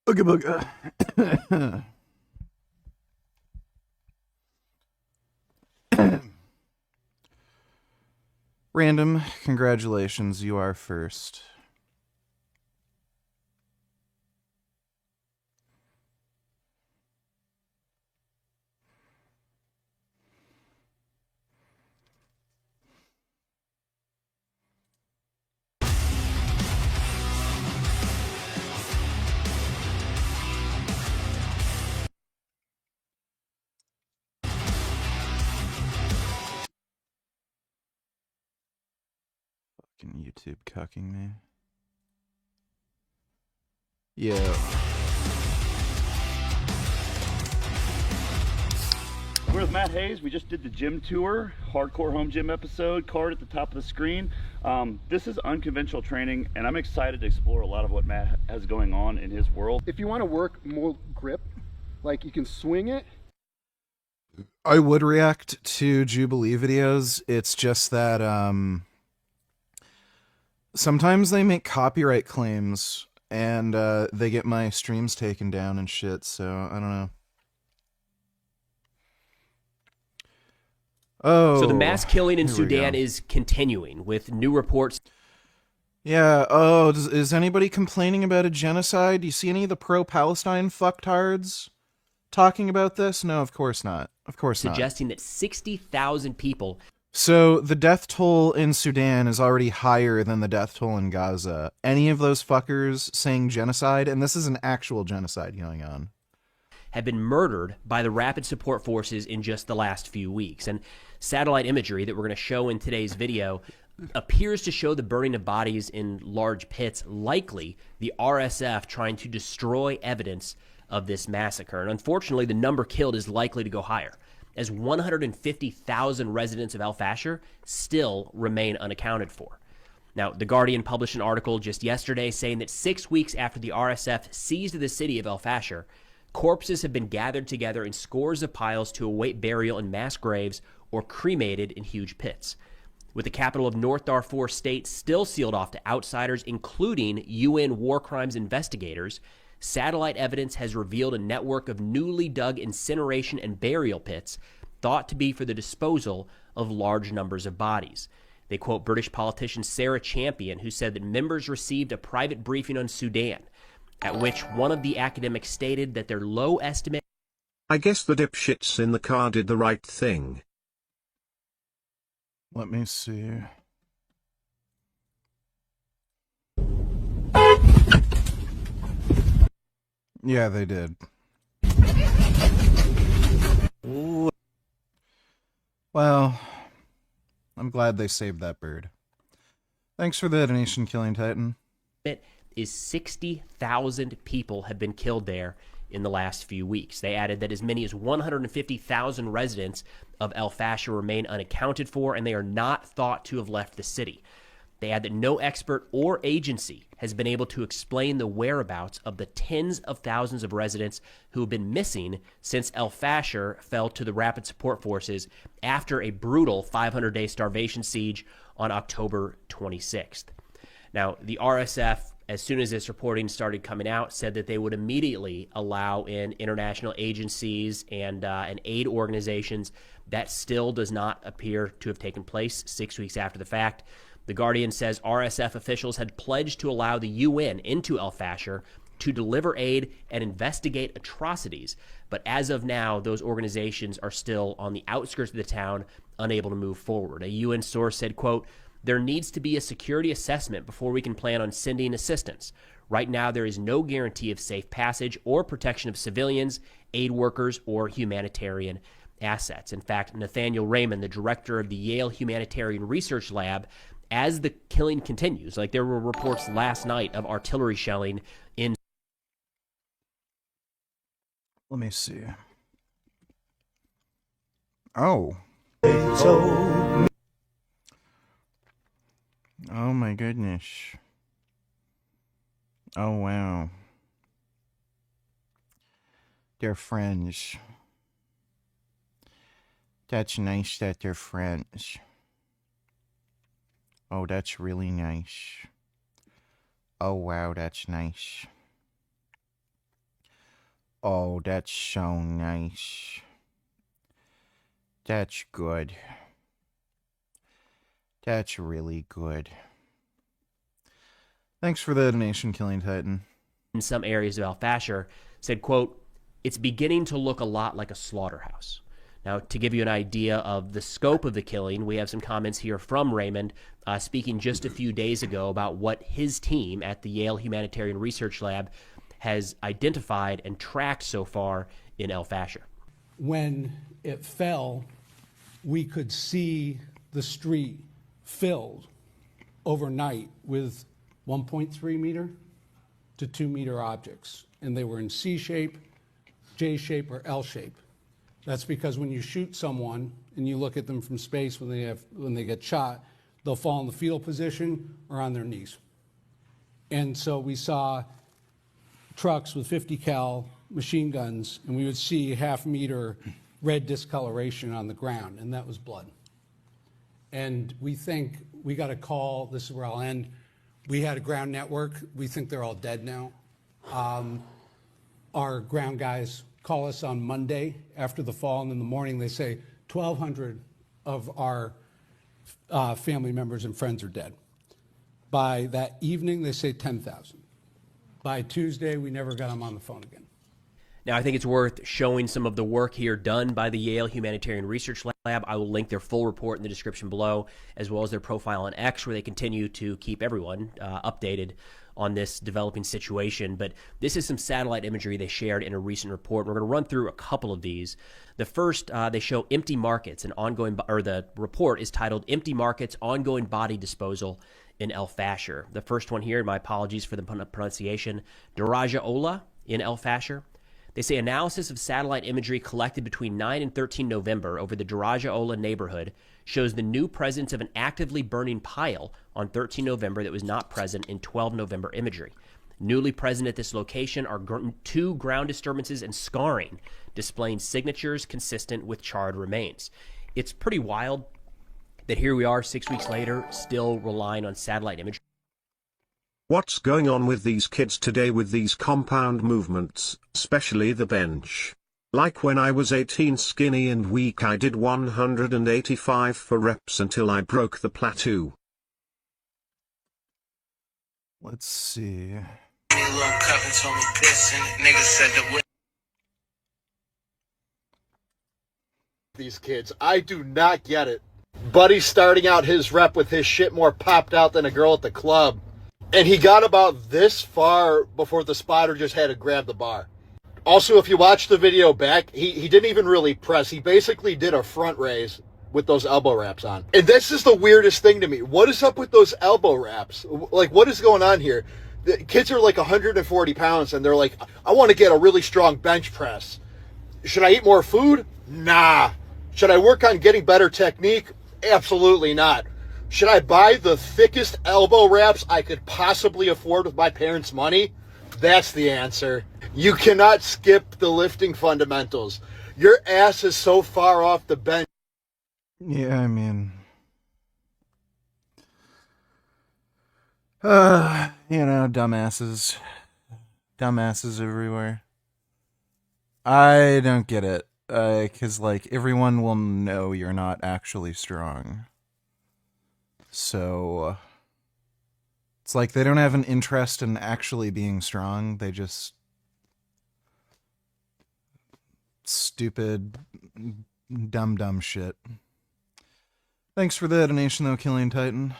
Ooga booga. Random, congratulations, you are first. Fucking YouTube cucking me. Yeah. We're with Matt Hayes. We just did the gym tour, hardcore home gym episode, card at the top of the screen. This is unconventional training, and I'm excited to explore a lot of what Matt has going on in his world. If you want to work more grip, like you can swing it. I would react to Jubilee videos. It's just that sometimes they make copyright claims and they get my streams taken down and shit, so I don't know. Oh, so the mass killing in Sudan is continuing with new reports. Yeah, oh, is anybody complaining about a genocide? Do you see any of the pro-Palestine fucktards talking about this? No, of course not. Of course not. Suggesting that 60,000 people... So the death toll in Sudan is already higher than the death toll in Gaza. Any of those fuckers saying genocide, and this is an actual genocide going on, have been murdered by the Rapid Support Forces in just the last few weeks. And satellite imagery that we're going to show in today's video appears to show the burning of bodies in large pits, likely the RSF trying to destroy evidence of this massacre. And unfortunately, the number killed is likely to go higher, as 150,000 residents of El Fasher still remain unaccounted for. Now, The Guardian published an article just yesterday saying that 6 weeks after the RSF seized the city of El Fasher, corpses have been gathered together in scores of piles to await burial in mass graves or cremated in huge pits. With the capital of North Darfur state still sealed off to outsiders, including UN war crimes investigators, satellite evidence has revealed a network of newly dug incineration and burial pits thought to be for the disposal of large numbers of bodies. They quote British politician Sarah Champion, who said that members received a private briefing on Sudan, at which one of the academics stated that their low estimate... I guess the dipshits in the car did the right thing. Let me see. Yeah, they did. Ooh. Well, I'm glad they saved that bird. Thanks for the donation, Killing Titan. Is 60,000 people have been killed there in the last few weeks. They added that as many as 150,000 residents of El Fasher remain unaccounted for, and they are not thought to have left the city. They add that no expert or agency has been able to explain the whereabouts of the tens of thousands of residents who have been missing since El Fasher fell to the Rapid Support Forces after a brutal 500-day starvation siege on October 26th. Now, the RSF, as soon as this reporting started coming out, said that they would immediately allow in international agencies and aid organizations. That still does not appear to have taken place 6 weeks after the fact. The Guardian says RSF officials had pledged to allow the UN into El Fasher to deliver aid and investigate atrocities. But as of now, those organizations are still on the outskirts of the town, unable to move forward. A UN source said, quote, "There needs to be a security assessment before we can plan on sending assistance. Right now, there is no guarantee of safe passage or protection of civilians, aid workers, or humanitarian assets." In fact, Nathaniel Raymond, the director of the Yale Humanitarian Research Lab, as the killing continues, like there were reports last night of artillery shelling in... Let me see. Oh. Oh my goodness. Oh wow. They're friends. That's nice that they're friends. Oh, that's really nice. Oh wow, that's nice. Oh, that's so nice. That's good. That's really good. Thanks for the donation, Killing Titan. In some areas of Al-Fashir, said, quote, "It's beginning to look a lot like a slaughterhouse." Now, to give you an idea of the scope of the killing, we have some comments here from Raymond speaking just a few days ago about what his team at the Yale Humanitarian Research Lab has identified and tracked so far in Al-Fashir. When it fell, we could see the street filled overnight with 1.3 meter to 2 meter objects. And they were in C shape, J shape, or L shape. That's because when you shoot someone and you look at them from space when they get shot, they'll fall in the fetal position or on their knees. And so we saw trucks with 50 cal machine guns, and we would see half-meter red discoloration on the ground, and that was blood. And we think we got a call, this is where I'll end, we had a ground network, we think they're all dead now. Our ground guys call us on Monday after the fall, and in the morning they say 1,200 of our family members and friends are dead. By that evening, they say 10,000. By Tuesday, we never got them on the phone again. Now, I think it's worth showing some of the work here done by the Yale Humanitarian Research Lab. I will link their full report in the description below, as well as their profile on X, where they continue to keep everyone updated on this developing situation. But this is some satellite imagery they shared in a recent report. We're going to run through a couple of these. The first, they show empty markets, the report is titled "Empty Markets, Ongoing Body Disposal in Al-Fashir." The first one here, my apologies for the pronunciation, Daraja Ola in Al-Fashir. They say analysis of satellite imagery collected between 9 and 13 November over the Daraja Ola neighborhood shows the new presence of an actively burning pile on 13 November that was not present in 12 November imagery. Newly present at this location are two ground disturbances and scarring, displaying signatures consistent with charred remains. It's pretty wild that here we are 6 weeks later, still relying on satellite imagery. What's going on with these kids today with these compound movements, especially the bench? Like when I was 18 skinny and weak, I did 185 for reps until I broke the plateau. Let's see. These kids, I do not get it. Buddy's starting out his rep with his shit more popped out than a girl at the club. And he got about this far before the spotter just had to grab the bar. Also, if you watch the video back, he didn't even really press. He basically did a front raise with those elbow wraps on. And this is the weirdest thing to me. What is up with those elbow wraps? Like, what is going on here? The kids are like 140 pounds, and they're like, I want to get a really strong bench press. Should I eat more food? Nah. Should I work on getting better technique? Absolutely not. Should I buy the thickest elbow wraps I could possibly afford with my parents' money? That's the answer. You cannot skip the lifting fundamentals. Your ass is so far off the bench. Yeah, I mean, dumbasses. Dumbasses everywhere. I don't get it. 'Cause, like, everyone will know you're not actually strong. So, it's like they don't have an interest in actually being strong. They just... stupid, dumb shit. Thanks for the donation, though, Killing Titan.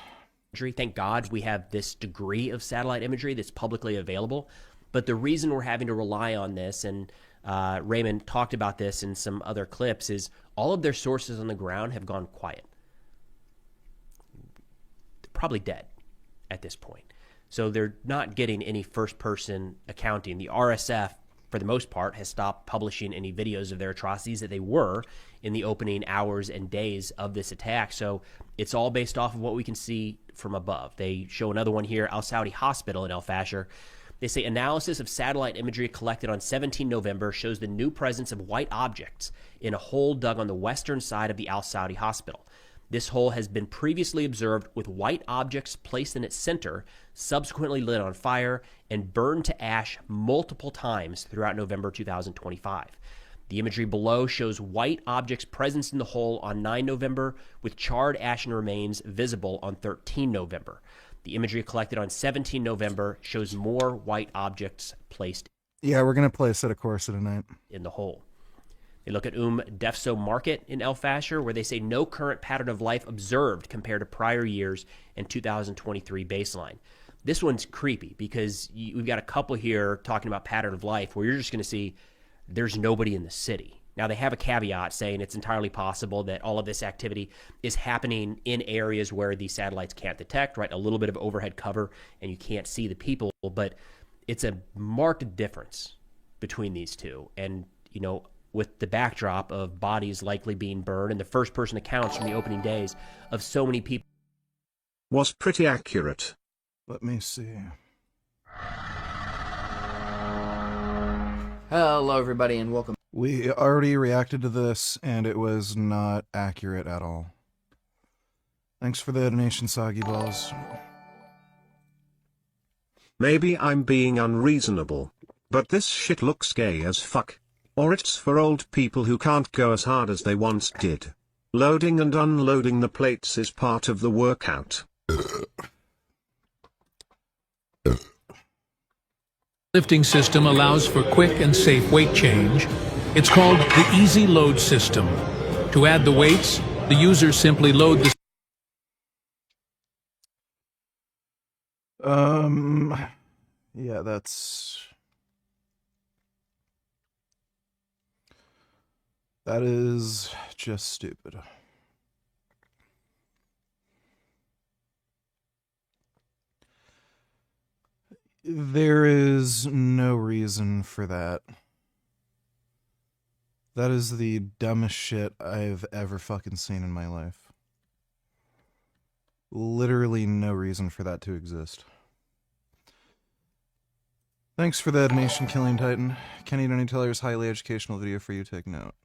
Thank God we have this degree of satellite imagery that's publicly available. But the reason we're having to rely on this, and Raymond talked about this in some other clips, is all of their sources on the ground have gone quiet. They're probably dead at this point. So they're not getting any first-person accounting. The RSF, for the most part, has stopped publishing any videos of their atrocities that they were in the opening hours and days of this attack. So it's all based off of what we can see from above. They show another one here, Al Saudi Hospital in Al-Fashir. They say analysis of satellite imagery collected on 17 November shows the new presence of white objects in a hole dug on the western side of the Al Saudi Hospital. This hole has been previously observed with white objects placed in its center, subsequently lit on fire, and burned to ash multiple times throughout November 2025. The imagery below shows white objects' presence in the hole on 9 November, with charred ashen remains visible on 13 November. The imagery collected on 17 November shows more white objects placed Yeah, we're going to play a set of Corsa tonight. in the hole. They look at Defso Market in El Fasher, where they say no current pattern of life observed compared to prior years and 2023 baseline. This one's creepy because we've got a couple here talking about pattern of life where you're just going to see there's nobody in the city. Now, they have a caveat saying it's entirely possible that all of this activity is happening in areas where these satellites can't detect, right? A little bit of overhead cover and you can't see the people, but it's a marked difference between these two. And, you know, with the backdrop of bodies likely being burned and the first-person accounts from the opening days of so many people. Was pretty accurate. Let me see. Hello, everybody, and welcome. We already reacted to this, and it was not accurate at all. Thanks for the donation, Soggy Balls. Maybe I'm being unreasonable, but this shit looks gay as fuck. Or it's for old people who can't go as hard as they once did. Loading and unloading the plates is part of the workout. Lifting system allows for quick and safe weight change. It's called the Easy Load System. To add the weights, the user simply load the Yeah, that is just stupid. There is no reason for that. That is the dumbest shit I've ever fucking seen in my life. Literally no reason for that to exist. Thanks for the donation, Killing Titan. Kenny Donny Teller's highly educational video for you. Take note.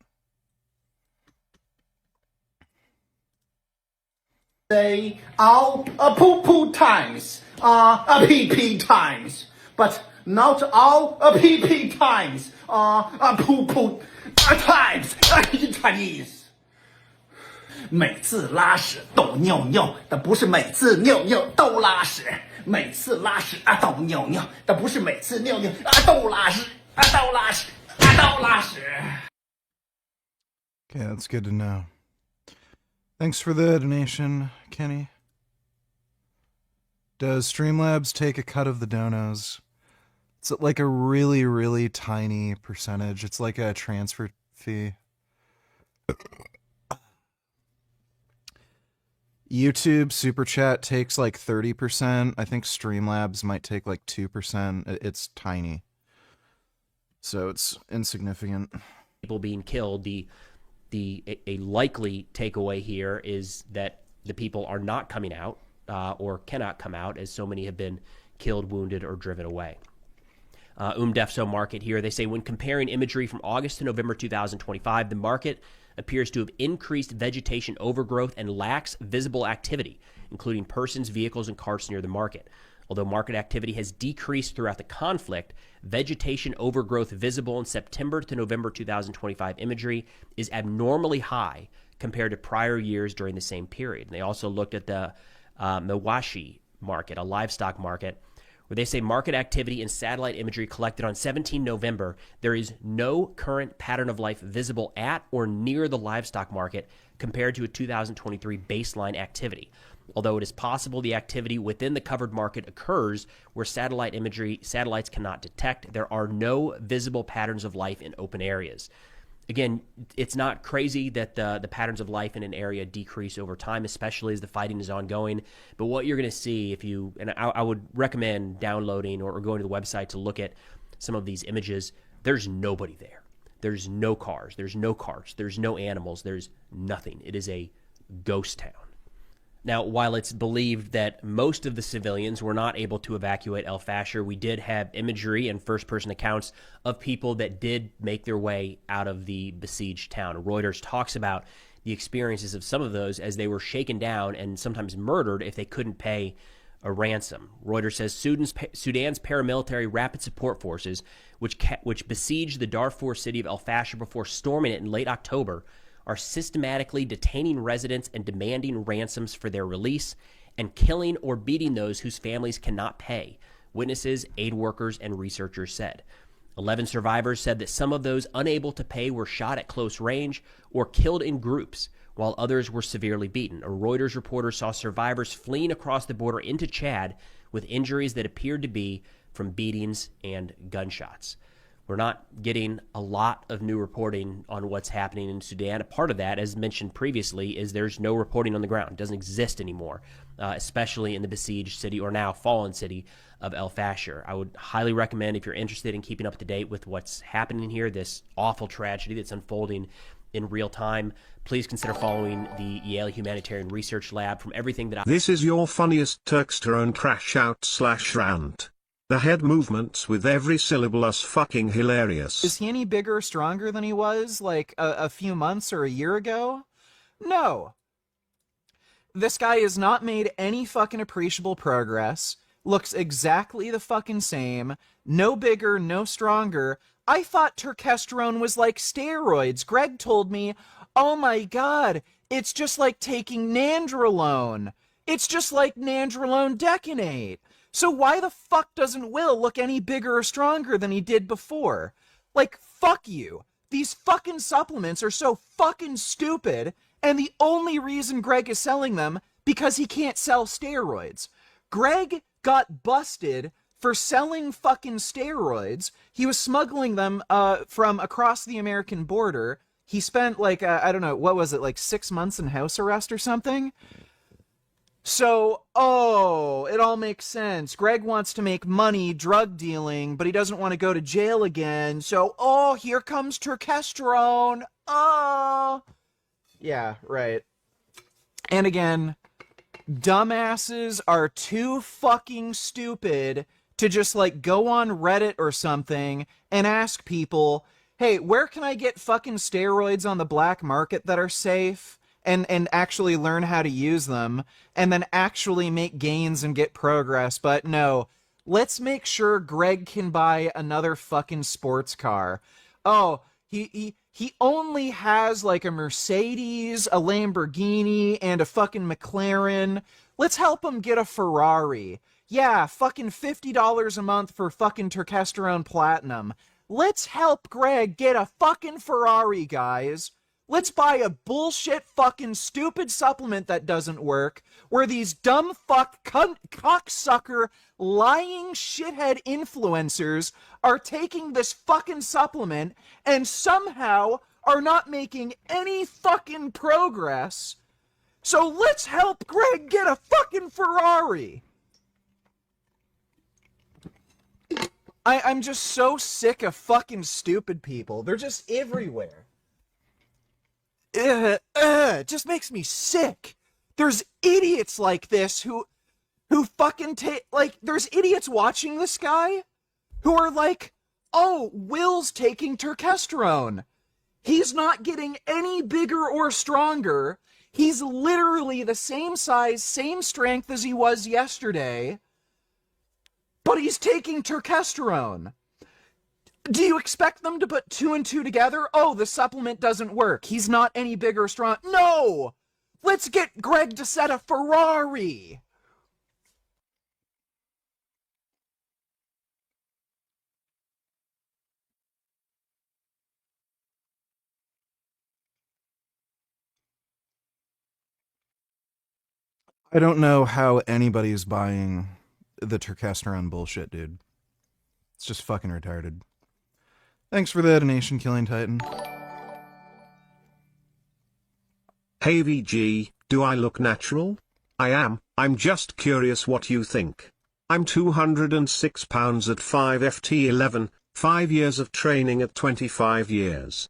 Say all poo-poo times are pee-pee times, but not all pee-pee times are poo-poo times in Chinese. 每次拉屎都尿尿，但不是每次尿尿都拉屎。每次拉屎都尿尿，但不是每次尿尿都拉屎，都拉屎，都拉屎。 Okay, that's good to know. Thanks for the donation, Kenny. Does Streamlabs take a cut of the donos? It's like a really, really tiny percentage. It's like a transfer fee. YouTube Super Chat takes like 30%. I think Streamlabs might take like 2%. It's tiny. So it's insignificant. People being killed, a likely takeaway here is that the people are not coming out or cannot come out, as so many have been killed, wounded, or driven away. Defso Market here, they say when comparing imagery from August to November 2025, the market appears to have increased vegetation overgrowth and lacks visible activity, including persons, vehicles, and carts near the market. Although market activity has decreased throughout the conflict, vegetation overgrowth visible in September to November 2025 imagery is abnormally high compared to prior years during the same period. And they also looked at the Mawashi market, a livestock market, where they say market activity in satellite imagery collected on 17 November, there is no current pattern of life visible at or near the livestock market compared to a 2023 baseline activity. Although it is possible the activity within the covered market occurs where satellites cannot detect, there are no visible patterns of life in open areas. Again, it's not crazy that the patterns of life in an area decrease over time, especially as the fighting is ongoing. But what you're going to see I would recommend downloading or going to the website to look at some of these images. There's nobody there. There's no cars. There's no carts. There's no animals. There's nothing. It is a ghost town. Now, while it's believed that most of the civilians were not able to evacuate El Fasher, we did have imagery and first-person accounts of people that did make their way out of the besieged town. Reuters talks about the experiences of some of those as they were shaken down and sometimes murdered if they couldn't pay a ransom. Reuters says Sudan's paramilitary rapid support forces, which besieged the Darfur city of El Fasher before storming it in late October, are systematically detaining residents and demanding ransoms for their release and killing or beating those whose families cannot pay, witnesses, aid workers, and researchers said. 11 survivors said that some of those unable to pay were shot at close range or killed in groups, while others were severely beaten. A Reuters reporter saw survivors fleeing across the border into Chad with injuries that appeared to be from beatings and gunshots. We're not getting a lot of new reporting on what's happening in Sudan. A part of that, as mentioned previously, is there's no reporting on the ground. It doesn't exist anymore, especially in the besieged city, or now fallen city, of El Fasher. I would highly recommend, if you're interested in keeping up to date with what's happening here, this awful tragedy that's unfolding in real time, please consider following the Yale Humanitarian Research Lab. From everything that This is your funniest Turksterone crash out / rant. The head movements with every syllable are fucking hilarious. Is he any bigger or stronger than he was, like, a few months or a year ago? No. This guy has not made any fucking appreciable progress. Looks exactly the fucking same. No bigger, no stronger. I thought turkesterone was like steroids. Greg told me, oh my god, it's just like taking nandrolone. It's just like nandrolone decanate. So why the fuck doesn't Will look any bigger or stronger than he did before? Like, fuck you. These fucking supplements are so fucking stupid, and the only reason Greg is selling them because he can't sell steroids. Greg got busted for selling fucking steroids. He was smuggling them from across the American border. He spent like, I don't know, what was it, like 6 months in house arrest or something? So, it all makes sense. Greg wants to make money drug dealing, but he doesn't want to go to jail again. So, here comes turkesterone. Yeah, right. And again, dumbasses are too fucking stupid to just, like, go on Reddit or something and ask people, hey, where can I get fucking steroids on the black market that are safe? And actually learn how to use them, and then actually make gains and get progress. But no, let's make sure Greg can buy another fucking sports car. Oh, he only has like a Mercedes, a Lamborghini, and a fucking McLaren. Let's help him get a Ferrari. Yeah, fucking $50 a month for fucking turkesterone platinum. Let's help Greg get a fucking Ferrari, guys. Let's buy a bullshit fucking stupid supplement that doesn't work, where these dumb fuck cocksucker lying shithead influencers are taking this fucking supplement and somehow are not making any fucking progress. So let's help Greg get a fucking Ferrari. I'm just so sick of fucking stupid people. They're just everywhere. It just makes me sick. There's idiots like this who fucking there's idiots watching this guy who are like, oh, Will's taking turkesterone. He's not getting any bigger or stronger. He's literally the same size, same strength as he was yesterday, but he's taking turkesterone. Do you expect them to put 2 and 2 together? Oh, the supplement doesn't work. He's not any bigger or strong. No! Let's get Greg to set a Ferrari! I don't know how anybody's buying the turkesterone bullshit, dude. It's just fucking retarded. Thanks for the donation, Killing Titan. Hey VG, do I look natural? I am. I'm just curious what you think. I'm 206 pounds at 5 FT 11, 5 years of training at 25 years.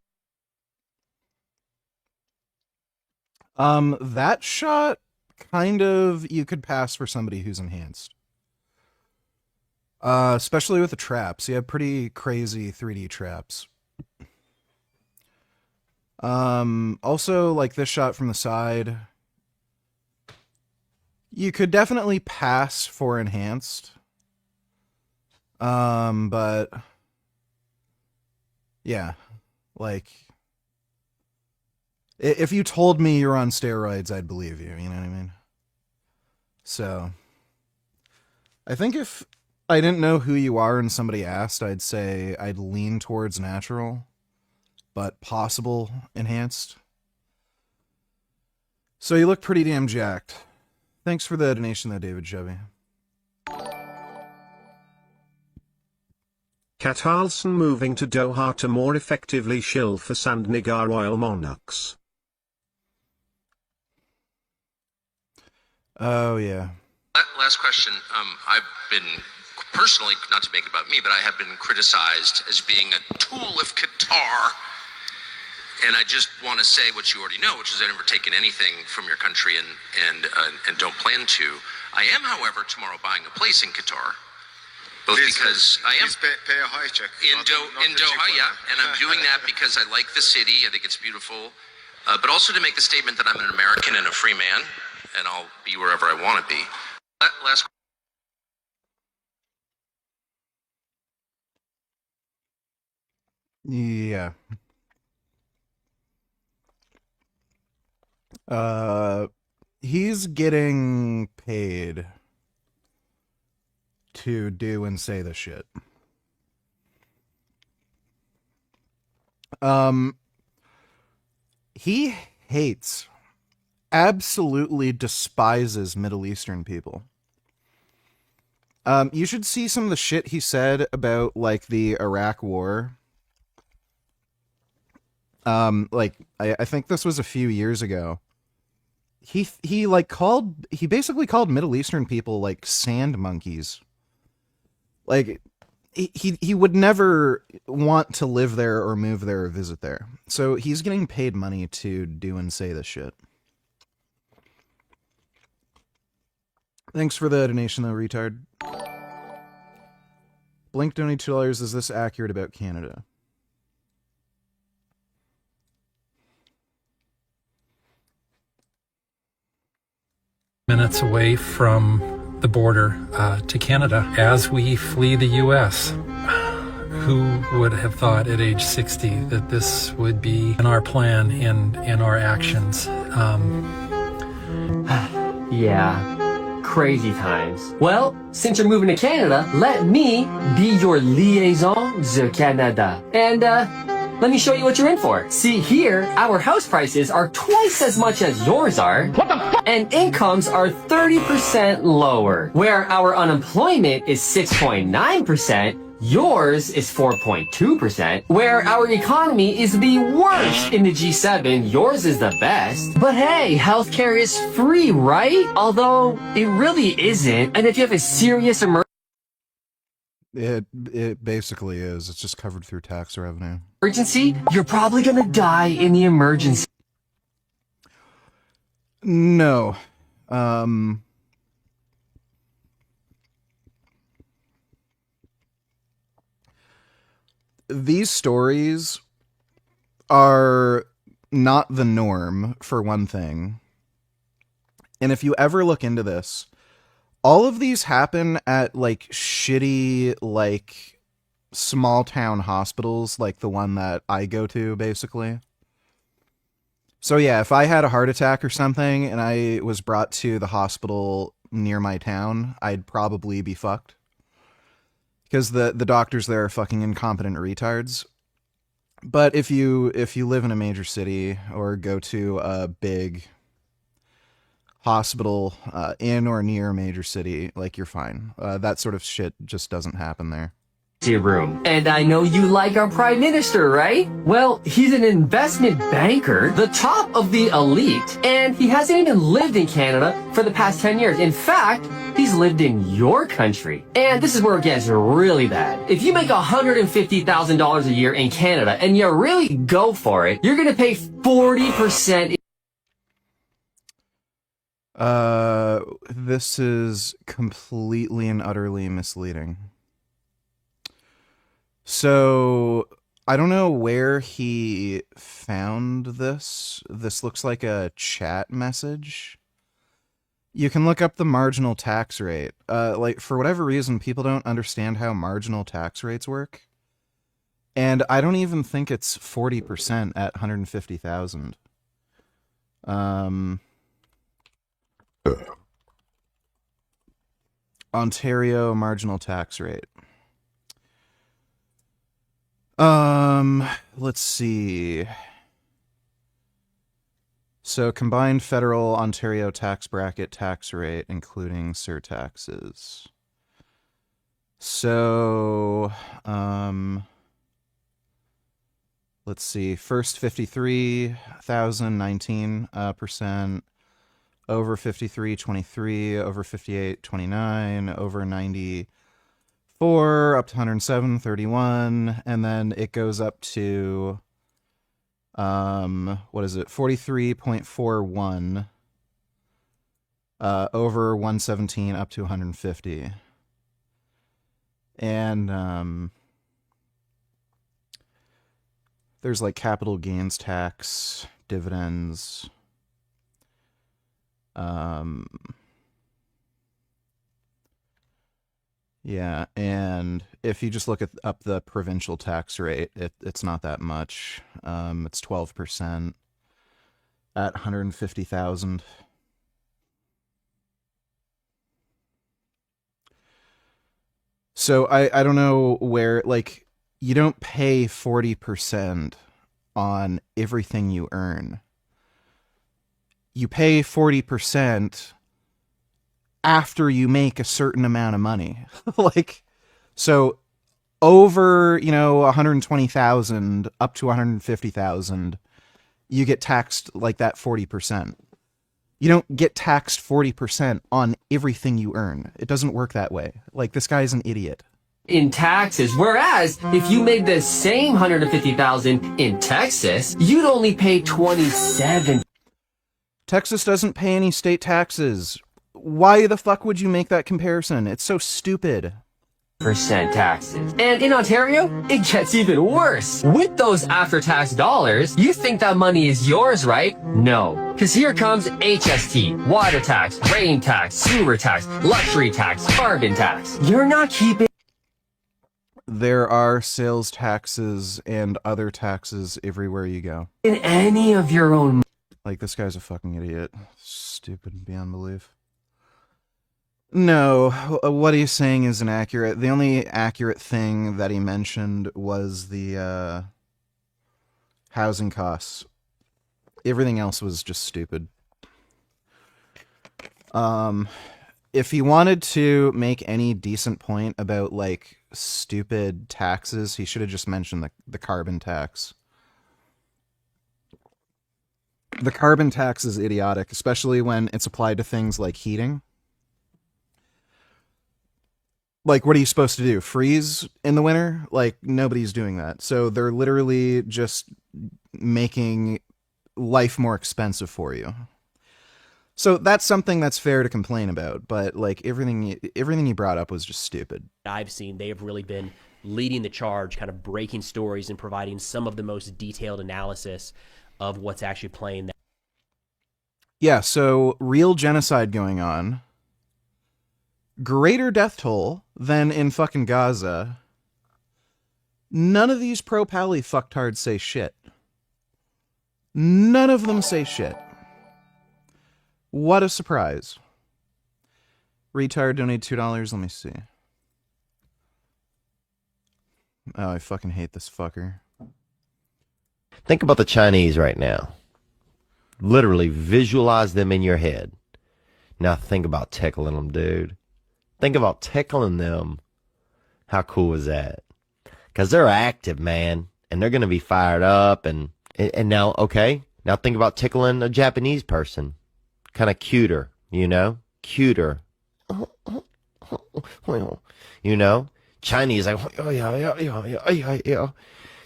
That shot, kind of, you could pass for somebody who's enhanced. Especially with the traps. You have pretty crazy 3D traps. Also, like this shot from the side, you could definitely pass for enhanced. But yeah, like if you told me you're on steroids, I'd believe you, you know what I mean? So I think if I didn't know who you are and somebody asked, I'd say I'd lean towards natural, but possible enhanced. So you look pretty damn jacked. Thanks for the donation though, David Chevy. Kat Harlson moving to Doha to more effectively shill for Sandnigar Royal Monarchs. Oh, yeah. Last question. I've been, personally, not to make it about me, but I have been criticized as being a tool of Qatar. And I just want to say what you already know, which is I've never taken anything from your country and don't plan to. I am, however, tomorrow buying a place in Qatar. Both because I am pay a high check in Doha, yeah, and I'm doing that because I like the city. I think it's beautiful, but also to make the statement that I'm an American and a free man, and I'll be wherever I want to be. Last. Yeah. He's getting paid to do and say the shit. He hates, absolutely despises Middle Eastern people. You should see some of the shit he said about, like, the Iraq War. I think this was a few years ago. He basically called Middle Eastern people, like, sand monkeys. Like, he would never want to live there or move there or visit there. So he's getting paid money to do and say this shit. Thanks for the donation, though, retard. Blink donated $2. Is this accurate about Canada? Minutes away from the border to Canada as we flee the U.S. Who would have thought at age 60 that this would be in our plan and in our actions? Yeah, crazy times. Well, since you're moving to Canada, let me be your liaison de Canada. And let me show you what you're in for. See, here, our house prices are twice as much as yours are. What the fuck? And incomes are 30% lower. Where our unemployment is 6.9%, yours is 4.2%. Where our economy is the worst in the G7, yours is the best. But hey, healthcare is free, right? Although, it really isn't. And if you have a serious It basically is. It's just covered through tax revenue. emergency, you're probably gonna die in the emergency. No. These stories are not the norm, for one thing. And if you ever look into this, all of these happen at, like, shitty, like, small town hospitals, like the one that I go to, basically. So yeah, if I had a heart attack or something and I was brought to the hospital near my town, I'd probably be fucked. Because the doctors there are fucking incompetent retards. But if you live in a major city or go to a big hospital in or near a major city, like, you're fine. That sort of shit just doesn't happen there. Room. And I know you like our prime minister, right? Well, he's an investment banker, the top of the elite, and he hasn't even lived in Canada for the past 10 years. In fact, he's lived in your country. And this is where it gets really bad. If you make $150,000 a year in Canada and you really go for it, you're gonna pay 40%. This is completely and utterly misleading. So, I don't know where he found this. This looks like a chat message. You can look up the marginal tax rate. Like, for whatever reason, people don't understand how marginal tax rates work. And I don't even think it's 40% at 150,000. Ontario marginal tax rate. Let's see. So combined federal Ontario tax bracket tax rate, including surtaxes. So, let's see. First 53,000, 19%. Over 53, 23. Over 58, 29. Over 94, up to 107, 31. And then it goes up to, what is it? 43.41. Over 117, up to 150. And, there's like capital gains tax, dividends. Yeah, and if you just look up the provincial tax rate, it's not that much. It's 12% at 150,000. So I don't know where, like, you don't pay 40% on everything you earn. You pay 40% after you make a certain amount of money. Like, so over, 120,000 up to 150,000, you get taxed like that 40%. You don't get taxed 40% on everything you earn. It doesn't work that way. Like, this guy's an idiot. In taxes, whereas if you made the same 150,000 in Texas, you'd only pay 27. Texas doesn't pay any state taxes. Why the fuck would you make that comparison? It's so stupid. Percent taxes. And in Ontario, it gets even worse. With those after-tax dollars, you think that money is yours, right? No. Because here comes HST, water tax, rain tax, sewer tax, luxury tax, carbon tax. You're not keeping... There are sales taxes and other taxes everywhere you go. in any of your own... Like, this guy's a fucking idiot. Stupid beyond belief. No, what he's saying is inaccurate. The only accurate thing that he mentioned was the housing costs. Everything else was just stupid. If he wanted to make any decent point about, like, stupid taxes, he should have just mentioned the carbon tax. The carbon tax is idiotic, especially when it's applied to things like heating. Like, what are you supposed to do? Freeze in the winter? Like, nobody's doing that. So they're literally just making life more expensive for you. So that's something that's fair to complain about, but like everything you brought up was just stupid. I've seen they have really been leading the charge, kind of breaking stories and providing some of the most detailed analysis of what's actually playing there. Yeah, so real genocide going on. Greater death toll than in fucking Gaza. None of these pro-pally fucktards say shit. None of them say shit. What a surprise. Retard donated $2. Let me see. Oh, I fucking hate this fucker. Think about the Chinese right now. Literally visualize them in your head. Now think about tickling them, dude. Think about tickling them. How cool is that? Because they're active, man. And they're going to be fired up. And now, okay. Now think about tickling a Japanese person. Kind of cuter, you know? Cuter. You know? Chinese, like, oh, yeah.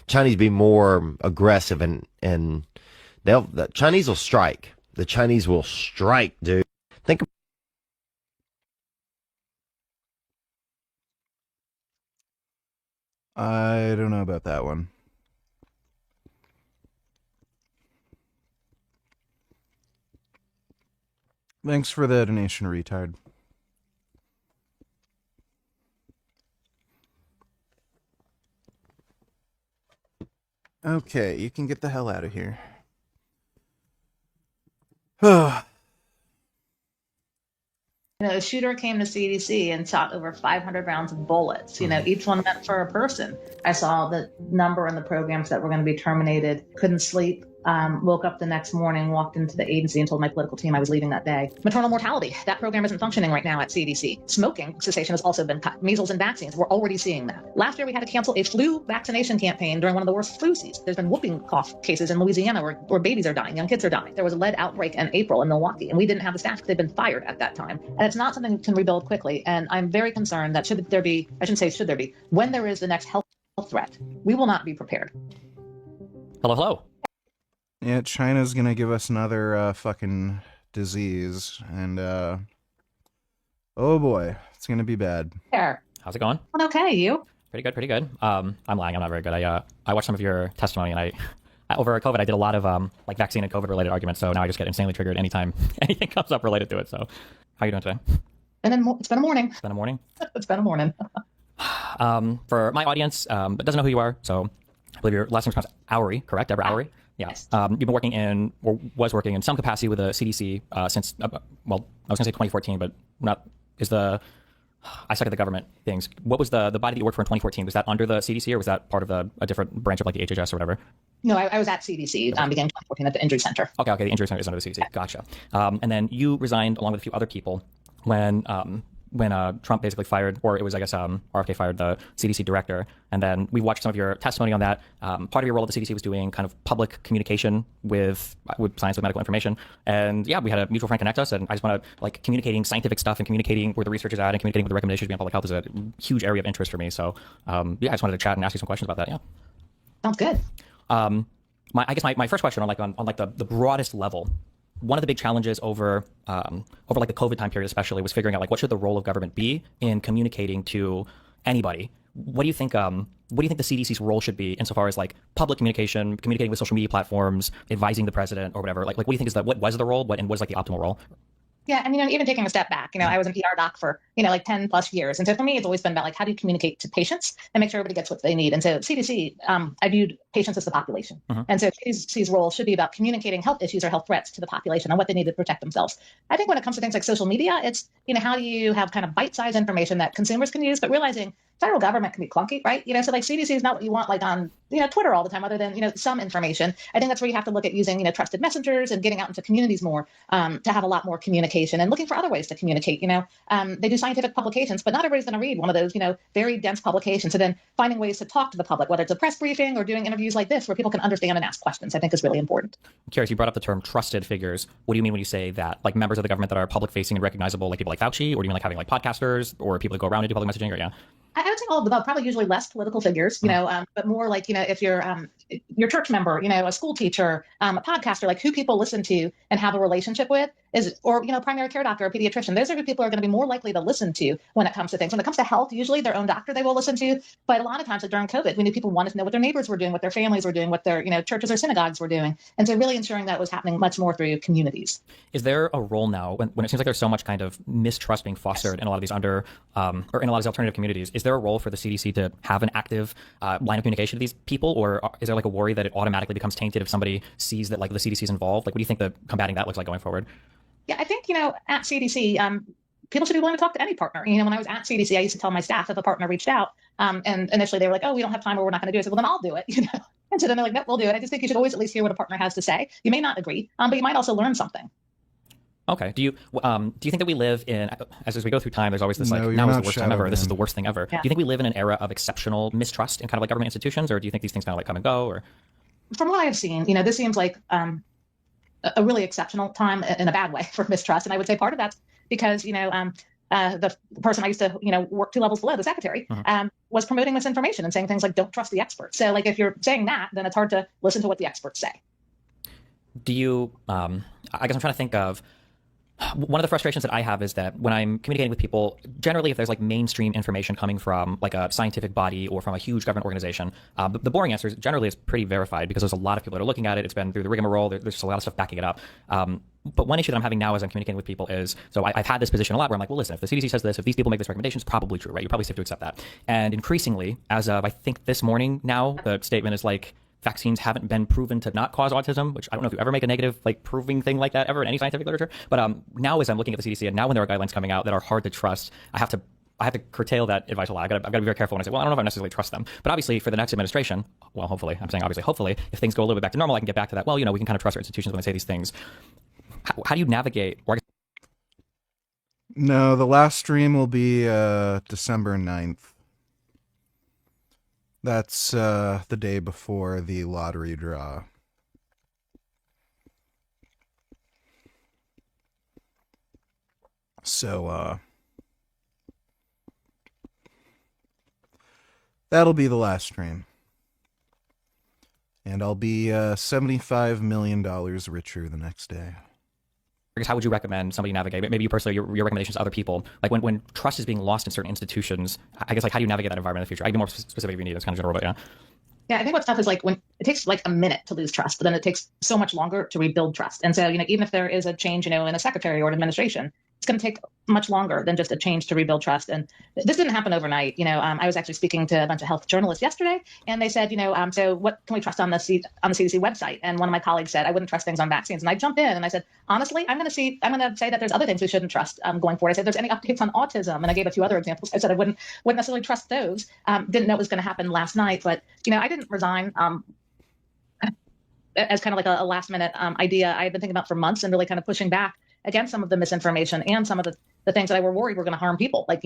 Chinese be more aggressive and the Chinese will strike. The Chinese will strike, dude. Think about I don't know about that one. Thanks for the donation, retard. Okay, you can get the hell out of here. A shooter came to CDC and shot over 500 rounds of bullets, each one meant for a person. I saw the number in the programs that were going to be terminated, couldn't sleep, woke up the next morning, walked into the agency and told my political team I was leaving that day. Maternal mortality, that program isn't functioning right now at CDC. Smoking cessation has also been cut. Measles and vaccines, we're already seeing that. Last year we had to cancel a flu vaccination campaign during one of the worst flu seasons. There's been whooping cough cases in Louisiana where babies are dying, young kids are dying. There was a lead outbreak in April in Milwaukee, and we didn't have the staff because they'd been fired at that time. And it's not something we can rebuild quickly. And I'm very concerned that when there is the next health threat, we will not be prepared. Hello. Yeah, China's gonna give us another fucking disease, and oh boy, it's gonna be bad. There. How's it going? Okay, you? Pretty good. I'm lying. I'm not very good. I watched some of your testimony, and I over COVID I did a lot of like vaccine and COVID related arguments. So now I just get insanely triggered anytime anything comes up related to it. So how are you doing today? And then it's been a morning. It's been a morning. It's been a morning. For my audience, that doesn't know who you are, so I believe your last name is Oury, correct? Deborah Oury. Yeah. Yes. You've been working in, or was working in some capacity with the CDC since, well, I was going to say 2014, but not, I suck at the government things. What was the body that you worked for in 2014? Was that under the CDC, or was that part of a different branch of like the HHS or whatever? No, I was at CDC beginning 2014 at the Injury Center. Okay, the Injury Center is under the CDC. Yeah. Gotcha. And then you resigned along with a few other people when Trump basically fired, or it was, I guess, RFK fired the CDC director. And then we watched some of your testimony on that. Part of your role at the CDC was doing kind of public communication with science, with medical information. And yeah, we had a mutual friend connect us, and I just want to, like, communicating scientific stuff and communicating where the research is at and communicating with the recommendations behind public health is a huge area of interest for me. So yeah, I just wanted to chat and ask you some questions about that. Yeah. Sounds good. I guess my first question on the broadest level, one of the big challenges over like the COVID time period especially was figuring out like what should the role of government be in communicating to anybody. What do you think the CDC's role should be insofar as like public communication, communicating with social media platforms, advising the president or whatever? Like what do you think what was the role, and what is like the optimal role? Yeah, and even taking a step back, I was an ER doc for like 10 plus years, and so for me, it's always been about like how do you communicate to patients and make sure everybody gets what they need. And so CDC, I viewed patients as the population, and so CDC's role should be about communicating health issues or health threats to the population and what they need to protect themselves. I think when it comes to things like social media, it's how do you have kind of bite-sized information that consumers can use, but realizing federal government can be clunky, right? So like CDC is not what you want like on Twitter all the time, other than some information. I think that's where you have to look at using trusted messengers and getting out into communities more to have a lot more communication and looking for other ways to communicate. They do scientific publications, but not everybody's going to read one of those very dense publications. So then finding ways to talk to the public, whether it's a press briefing or doing interviews like this where people can understand and ask questions, I think is really important. I'm curious, you brought up the term trusted figures. What do you mean when you say that? Like members of the government that are public facing and recognizable, like people like Fauci, or do you mean like having like podcasters or people that go around and do public messaging? Or yeah. I would say all of the above, probably usually less political figures, but more like, if you're your church member, a school teacher, a podcaster, like who people listen to and have a relationship with or primary care doctor or pediatrician. Those are who people are going to be more likely to listen to when it comes to things. When it comes to health, usually their own doctor they will listen to. But a lot of times like during COVID, we knew people wanted to know what their neighbors were doing, what their families were doing, what their, churches or synagogues were doing. And so really ensuring that was happening much more through communities. Is there a role now when it seems like there's so much kind of mistrust being fostered in a lot of these or in a lot of these alternative communities? Is there a role for the CDC to have an active line of communication to these people, or is there like a worry that it automatically becomes tainted if somebody sees that like the CDC is involved? Like, what do you think combating that looks like going forward? Yeah, I think at CDC, people should be willing to talk to any partner. When I was at CDC, I used to tell my staff if a partner reached out, and initially they were like, "Oh, we don't have time, or we're not going to do it." I said, "Well, then I'll do it." And so then they're like, "No, we'll do it." I just think you should always at least hear what a partner has to say. You may not agree, but you might also learn something. Okay. Do you think that we live in, as we go through time, there's always this like, now is the worst time ever, this is the worst thing ever. Yeah. Do you think we live in an era of exceptional mistrust in kind of like government institutions, or do you think these things kind of like come and go? Or from what I've seen, this seems like a really exceptional time in a bad way for mistrust. And I would say part of that's because, the person I used to, work 2 levels below, the secretary, was promoting misinformation and saying things like, don't trust the experts. So like if you're saying that, then it's hard to listen to what the experts say. Do you, I guess I'm trying to think of, one of the frustrations that I have is that when I'm communicating with people, generally if there's like mainstream information coming from like a scientific body or from a huge government organization, the boring answer is generally is pretty verified because there's a lot of people that are looking at it. It's been through the rigmarole. There's just a lot of stuff backing it up. But one issue that I'm having now as I'm communicating with people is, so I've had this position a lot where I'm like, well, listen, if the CDC says this, if these people make this recommendation, it's probably true, right? You probably have to accept that. And increasingly, as of I think this morning now, the statement is like, vaccines haven't been proven to not cause autism, which I don't know if you ever make a negative like proving thing like that ever in any scientific literature. But now as I'm looking at the CDC and now when there are guidelines coming out that are hard to trust, I have to curtail that advice a lot. I've got to be very careful when I say, well, I don't know if I necessarily trust them. But obviously for the next administration, well, hopefully, I'm saying obviously, hopefully, if things go a little bit back to normal, I can get back to that. Well, we can kind of trust our institutions when they say these things. How do you navigate? No, the last stream will be December 9th. That's the day before the lottery draw. So, that'll be the last stream. And I'll be $75 million richer the next day. I guess how would you recommend somebody navigate? Maybe you personally, your recommendations to other people, like when trust is being lost in certain institutions, I guess like how do you navigate that environment in the future? I can be more specific if you need. It's kind of general, but yeah. Yeah, I think what's tough is like when it takes like a minute to lose trust, but then it takes so much longer to rebuild trust. And so, even if there is a change, in a secretary or an administration, it's going to take much longer than just a change to rebuild trust. And this didn't happen overnight. I was actually speaking to a bunch of health journalists yesterday, and they said, so what can we trust on the CDC website? And one of my colleagues said, I wouldn't trust things on vaccines. And I jumped in and I said, honestly, I'm going to say that there's other things we shouldn't trust going forward. I said, if there's any updates on autism, and I gave a few other examples. I said I wouldn't necessarily trust those. Didn't know it was going to happen last night, but I didn't resign. As kind of like a last minute idea I had been thinking about for months and really kind of pushing back against some of the misinformation and some of the things that I were worried were going to harm people, like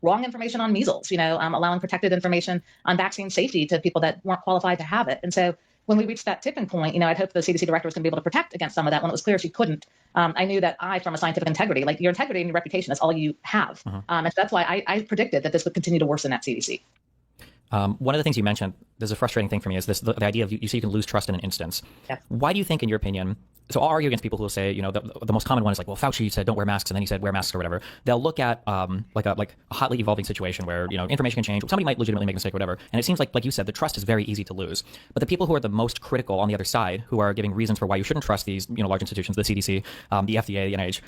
wrong information on measles, allowing protected information on vaccine safety to people that weren't qualified to have it. And so when we reached that tipping point, I'd hoped the CDC director was going to be able to protect against some of that when it was clear she couldn't. I knew that from a scientific integrity, like your integrity and your reputation is all you have. And so that's why I predicted that this would continue to worsen at CDC. One of the things you mentioned, there's a frustrating thing for me, is the idea of you say you can lose trust in an instance. Yeah. Why do you think, in your opinion, so I'll argue against people who will say, the most common one is like, well, Fauci said don't wear masks, and then he said wear masks or whatever. They'll look at like a hotly evolving situation where, information can change. Somebody might legitimately make a mistake or whatever. And it seems like you said, the trust is very easy to lose. But the people who are the most critical on the other side, who are giving reasons for why you shouldn't trust these, large institutions, the CDC, the FDA, the NIH,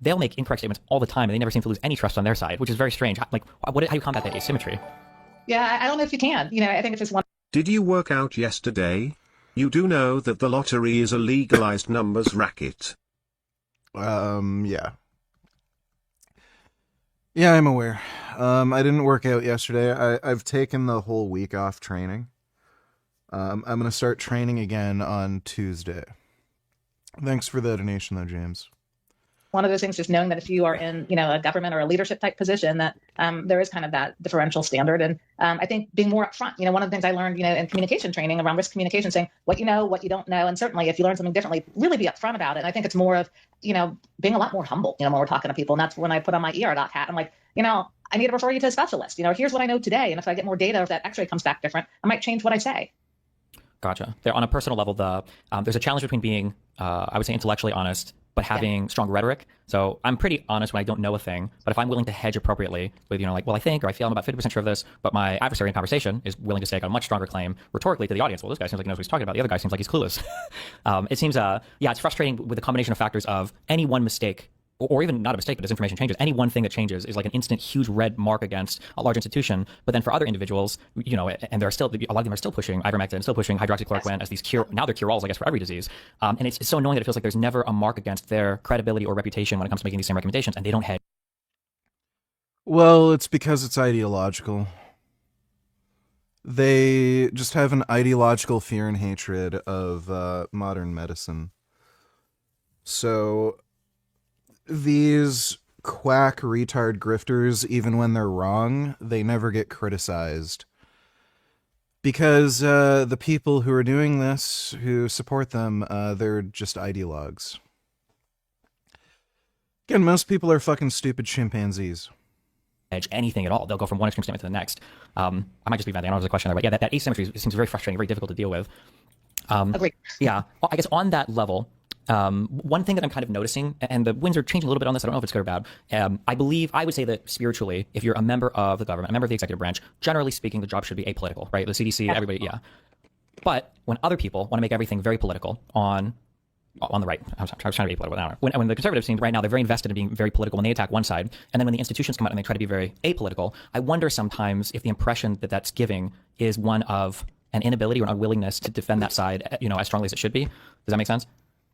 they'll make incorrect statements all the time, and they never seem to lose any trust on their side, which is very strange. Like, how do you combat that asymmetry? Yeah, I don't know if you can. I think it's just one. Did you work out yesterday? You do know that the lottery is a legalized numbers racket. Yeah. Yeah, I'm aware. I didn't work out yesterday. I've taken the whole week off training. I'm going to start training again on Tuesday. Thanks for the donation, though, James. One of those things, just knowing that if you are in, a government or a leadership type position, that there is kind of that differential standard. And I think being more upfront, one of the things I learned, in communication training around risk communication, saying what you know, what you don't know. And certainly if you learn something differently, really be upfront about it. And I think it's more of, being a lot more humble, when we're talking to people. And that's when I put on my ER doc hat. I'm like, I need to refer you to a specialist. Here's what I know today. And if I get more data, if that x-ray comes back different, I might change what I say. Gotcha. There, on a personal level, there's a challenge between being, I would say, intellectually honest, but having strong rhetoric. So I'm pretty honest when I don't know a thing, but if I'm willing to hedge appropriately with, well, I think, or I feel I'm about 50% sure of this, but my adversary in conversation is willing to stake on a much stronger claim rhetorically to the audience. Well, this guy seems like he knows what he's talking about. The other guy seems like he's clueless. It seems, it's frustrating with the combination of factors of any one mistake, or even not a mistake, but as information changes, any one thing that changes is like an instant huge red mark against a large institution. But then for other individuals, and there are still, a lot of them are still pushing ivermectin, still pushing hydroxychloroquine as these now they're cure-alls, I guess, for every disease. And it's so annoying that it feels like there's never a mark against their credibility or reputation when it comes to making these same recommendations, and they don't hedge. Well, it's because it's ideological. They just have an ideological fear and hatred of modern medicine. So these quack retard grifters, even when they're wrong, they never get criticized. Because the people who are doing this, who support them, they're just ideologues. Again, most people are fucking stupid chimpanzees. Edge anything at all. They'll go from one extreme statement to the next. I might just be venting. I don't know if there's a question there, but yeah, that asymmetry seems very frustrating, very difficult to deal with. Agreed. Yeah, well, I guess on that level, one thing that I'm kind of noticing, and the winds are changing a little bit on this, I don't know if it's good or bad. I would say that spiritually, if you're a member of the government, a member of the executive branch, generally speaking, the job should be apolitical, right? The CDC, everybody, yeah. But when other people want to make everything very political on on the right. I was trying to be political. I don't know. When the conservatives seem right now, they're very invested in being very political when they attack one side, and then when the institutions come out and they try to be very apolitical, I wonder sometimes if the impression that that's giving is one of an inability or an unwillingness to defend that side, as strongly as it should be. Does that make sense?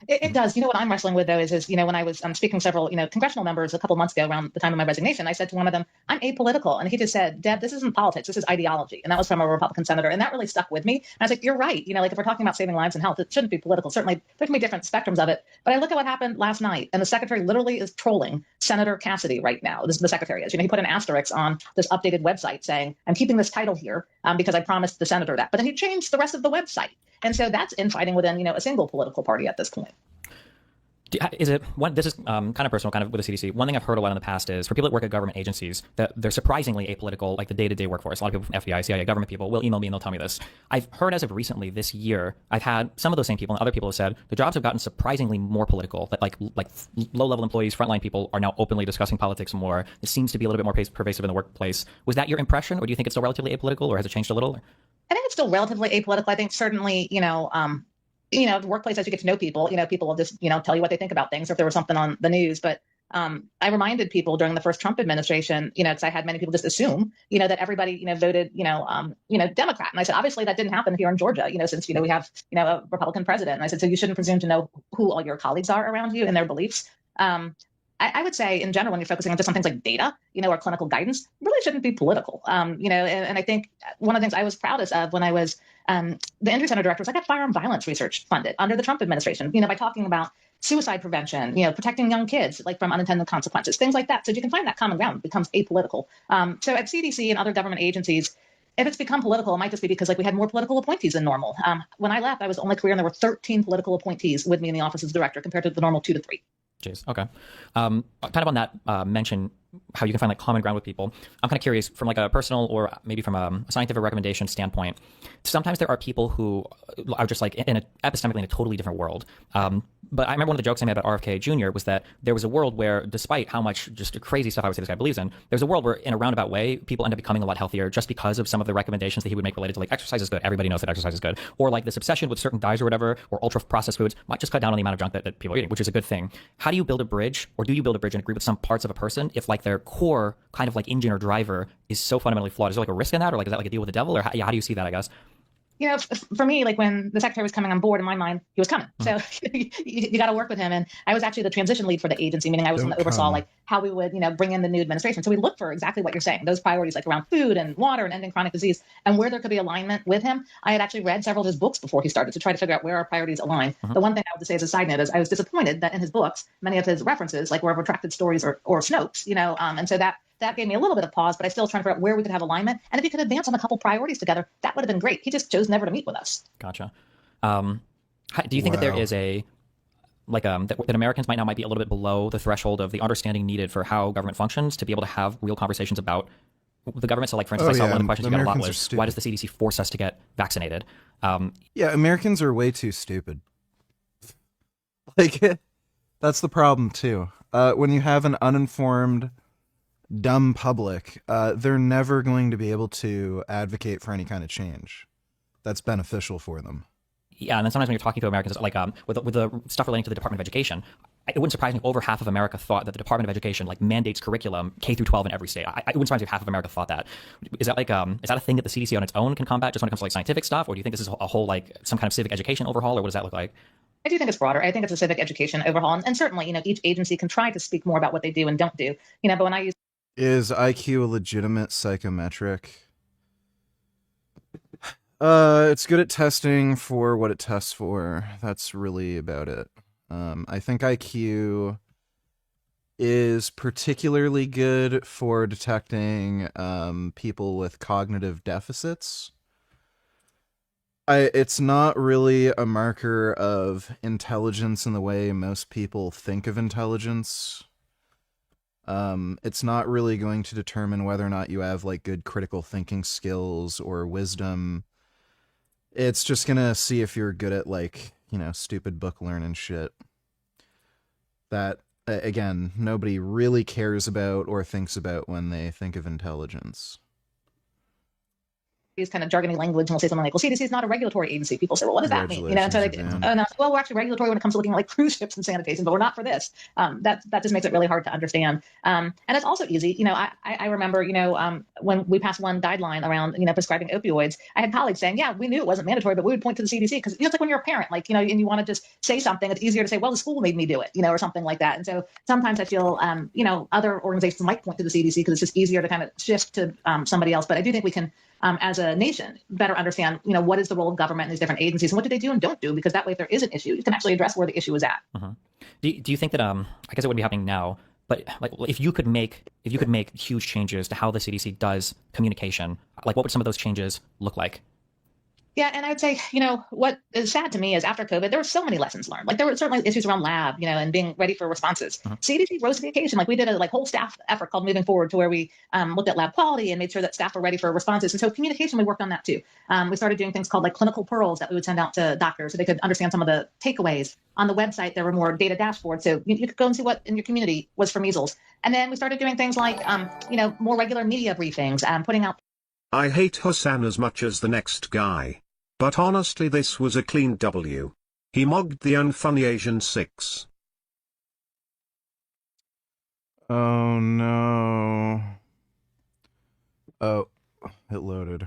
It does. What I'm wrestling with, though, is when I was speaking to several, congressional members a couple months ago around the time of my resignation, I said to one of them, I'm apolitical. And he just said, Deb, this isn't politics. This is ideology. And that was from a Republican senator. And that really stuck with me. And I was like, you're right. Like if we're talking about saving lives and health, it shouldn't be political. Certainly, there can be different spectrums of it. But I look at what happened last night. And the secretary literally is trolling Senator Cassidy right now. This is the secretary is. He put an asterisk on this updated website saying, I'm keeping this title here because I promised the senator that. But then he changed the rest of the website. And so that's infighting within, a single political party at this point. Is it one? This is kind of personal, kind of with the CDC. One thing I've heard a lot in the past is for people that work at government agencies that they're surprisingly apolitical, like the day-to-day workforce. A lot of people from FBI, CIA, government people will email me and they'll tell me this. I've heard as of recently this year, I've had some of those same people and other people have said the jobs have gotten surprisingly more political. That like low-level employees, frontline people are now openly discussing politics more. It seems to be a little bit more pervasive in the workplace. Was that your impression, or do you think it's still relatively apolitical, or has it changed a little? I think it's still relatively apolitical. I think certainly, the workplace, as you get to know people, people will just, tell you what they think about things or if there was something on the news. But I reminded people during the first Trump administration, because I had many people just assume, that everybody, voted, Democrat. And I said, obviously that didn't happen here in Georgia, since, we have, a Republican president. And I said, so you shouldn't presume to know who all your colleagues are around you and their beliefs. I would say in general, when you're focusing on just on things like data, or clinical guidance, really shouldn't be political. And I think one of the things I was proudest of when I was the Injury Center director was I got firearm violence research funded under the Trump administration, by talking about suicide prevention, protecting young kids like from unintended consequences, things like that. So if you can find that common ground, it becomes apolitical. So at CDC and other government agencies, if it's become political, it might just be because we had more political appointees than normal. When I left, I was the only career and there were 13 political appointees with me in the office as director compared to the normal 2 to 3. Jeez. Okay. Kind of on that mention, how you can find common ground with people. I'm kind of curious from a personal or maybe from a scientific recommendation standpoint. Sometimes there are people who are just epistemically in a totally different world. But I remember one of the jokes I made about RFK Jr. was that there was a world where, despite how much just crazy stuff I would say this guy believes in, there's a world where, in a roundabout way, people end up becoming a lot healthier just because of some of the recommendations that he would make related to exercise is good. Everybody knows that exercise is good. Or this obsession with certain dyes or whatever, or ultra processed foods might just cut down on the amount of junk that people are eating, which is a good thing. How do you build a bridge, or do you build a bridge and agree with some parts of a person if their core kind of engine or driver is so fundamentally flawed? Is there a risk in that, or is that a deal with the devil, or how do you see that, I guess? For me, when the secretary was coming on board, in my mind, he was coming. So you got to work with him. And I was actually the transition lead for the agency, meaning I was the one that oversaw how we would, bring in the new administration. So we look for exactly what you're saying, those priorities around food and water and ending chronic disease, and where there could be alignment with him. I had actually read several of his books before he started to try to figure out where our priorities align. The one thing I would say as a side note is I was disappointed that in his books, many of his references, were retracted stories or Snopes, and so that gave me a little bit of pause, but I still was trying to figure out where we could have alignment. And if we could advance on a couple priorities together, that would have been great. He just chose never to meet with us. Gotcha. Do you think that there is that Americans might be a little bit below the threshold of the understanding needed for how government functions to be able to have real conversations about the government? So for instance, I saw one of the questions you got a lot was, why does the CDC force us to get vaccinated? Americans are way too stupid. That's the problem too. When you have an uninformed, dumb public, they're never going to be able to advocate for any kind of change that's beneficial for them. Yeah, and then sometimes when you're talking to Americans, with the stuff relating to the Department of Education, it wouldn't surprise me if over half of America thought that the Department of Education mandates curriculum K through 12 in every state. It wouldn't surprise me if half of America thought that. Is that is that a thing that the CDC on its own can combat just when it comes to scientific stuff, or do you think this is a whole some kind of civic education overhaul, or what does that look like? I do think it's broader. I think it's a civic education overhaul, and certainly, each agency can try to speak more about what they do and don't do. But when I use Is IQ a legitimate psychometric? It's good at testing for what it tests for. That's really about it. I think IQ is particularly good for detecting people with cognitive deficits. It's not really a marker of intelligence in the way most people think of intelligence. It's not really going to determine whether or not you have good critical thinking skills or wisdom. It's just gonna see if you're good at stupid book learning shit that, again, nobody really cares about or thinks about when they think of intelligence. use kind of jargony language and we'll say something like, well, CDC is not a regulatory agency. People say, well, what does that mean? And so like, well, we're actually regulatory when it comes to looking at like cruise ships and sanitation, but we're not for this. That just makes it really hard to understand. And it's also easy. I remember, when we passed one guideline around, prescribing opioids, I had colleagues saying, yeah, we knew it wasn't mandatory, but we would point to the CDC because it's like when you're a parent, like, and you want to just say something, it's easier to say, well, the school made me do it, or something like that. And so sometimes I feel, other organizations might point to the CDC because it's just easier to kind of shift to somebody else. But I do think we can, as a nation, better understand, what is the role of government in these different agencies and what do they do and don't do? Because that way, if there is an issue, you can actually address where the issue is at. Do you think that I guess it wouldn't be happening now, but like if you could make huge changes to how the CDC does communication, like what would some of those changes look like? Yeah, and I would say, what is sad to me is after COVID, there were so many lessons learned. Like there were certainly issues around lab, and being ready for responses. CDC rose to the occasion. Like we did a whole staff effort called Moving Forward to where we looked at lab quality and made sure that staff were ready for responses. And so communication, we worked on that too. We started doing things called like clinical pearls that we would send out to doctors so they could understand some of the takeaways. On the website, there were more data dashboards. So you could go and see what in your community was for measles. And then we started doing things like, more regular media briefings, putting out. I hate Hassan as much as the next guy. But honestly, this was a clean W. He mogged the unfunny Asian 6. Oh no. Oh, it loaded.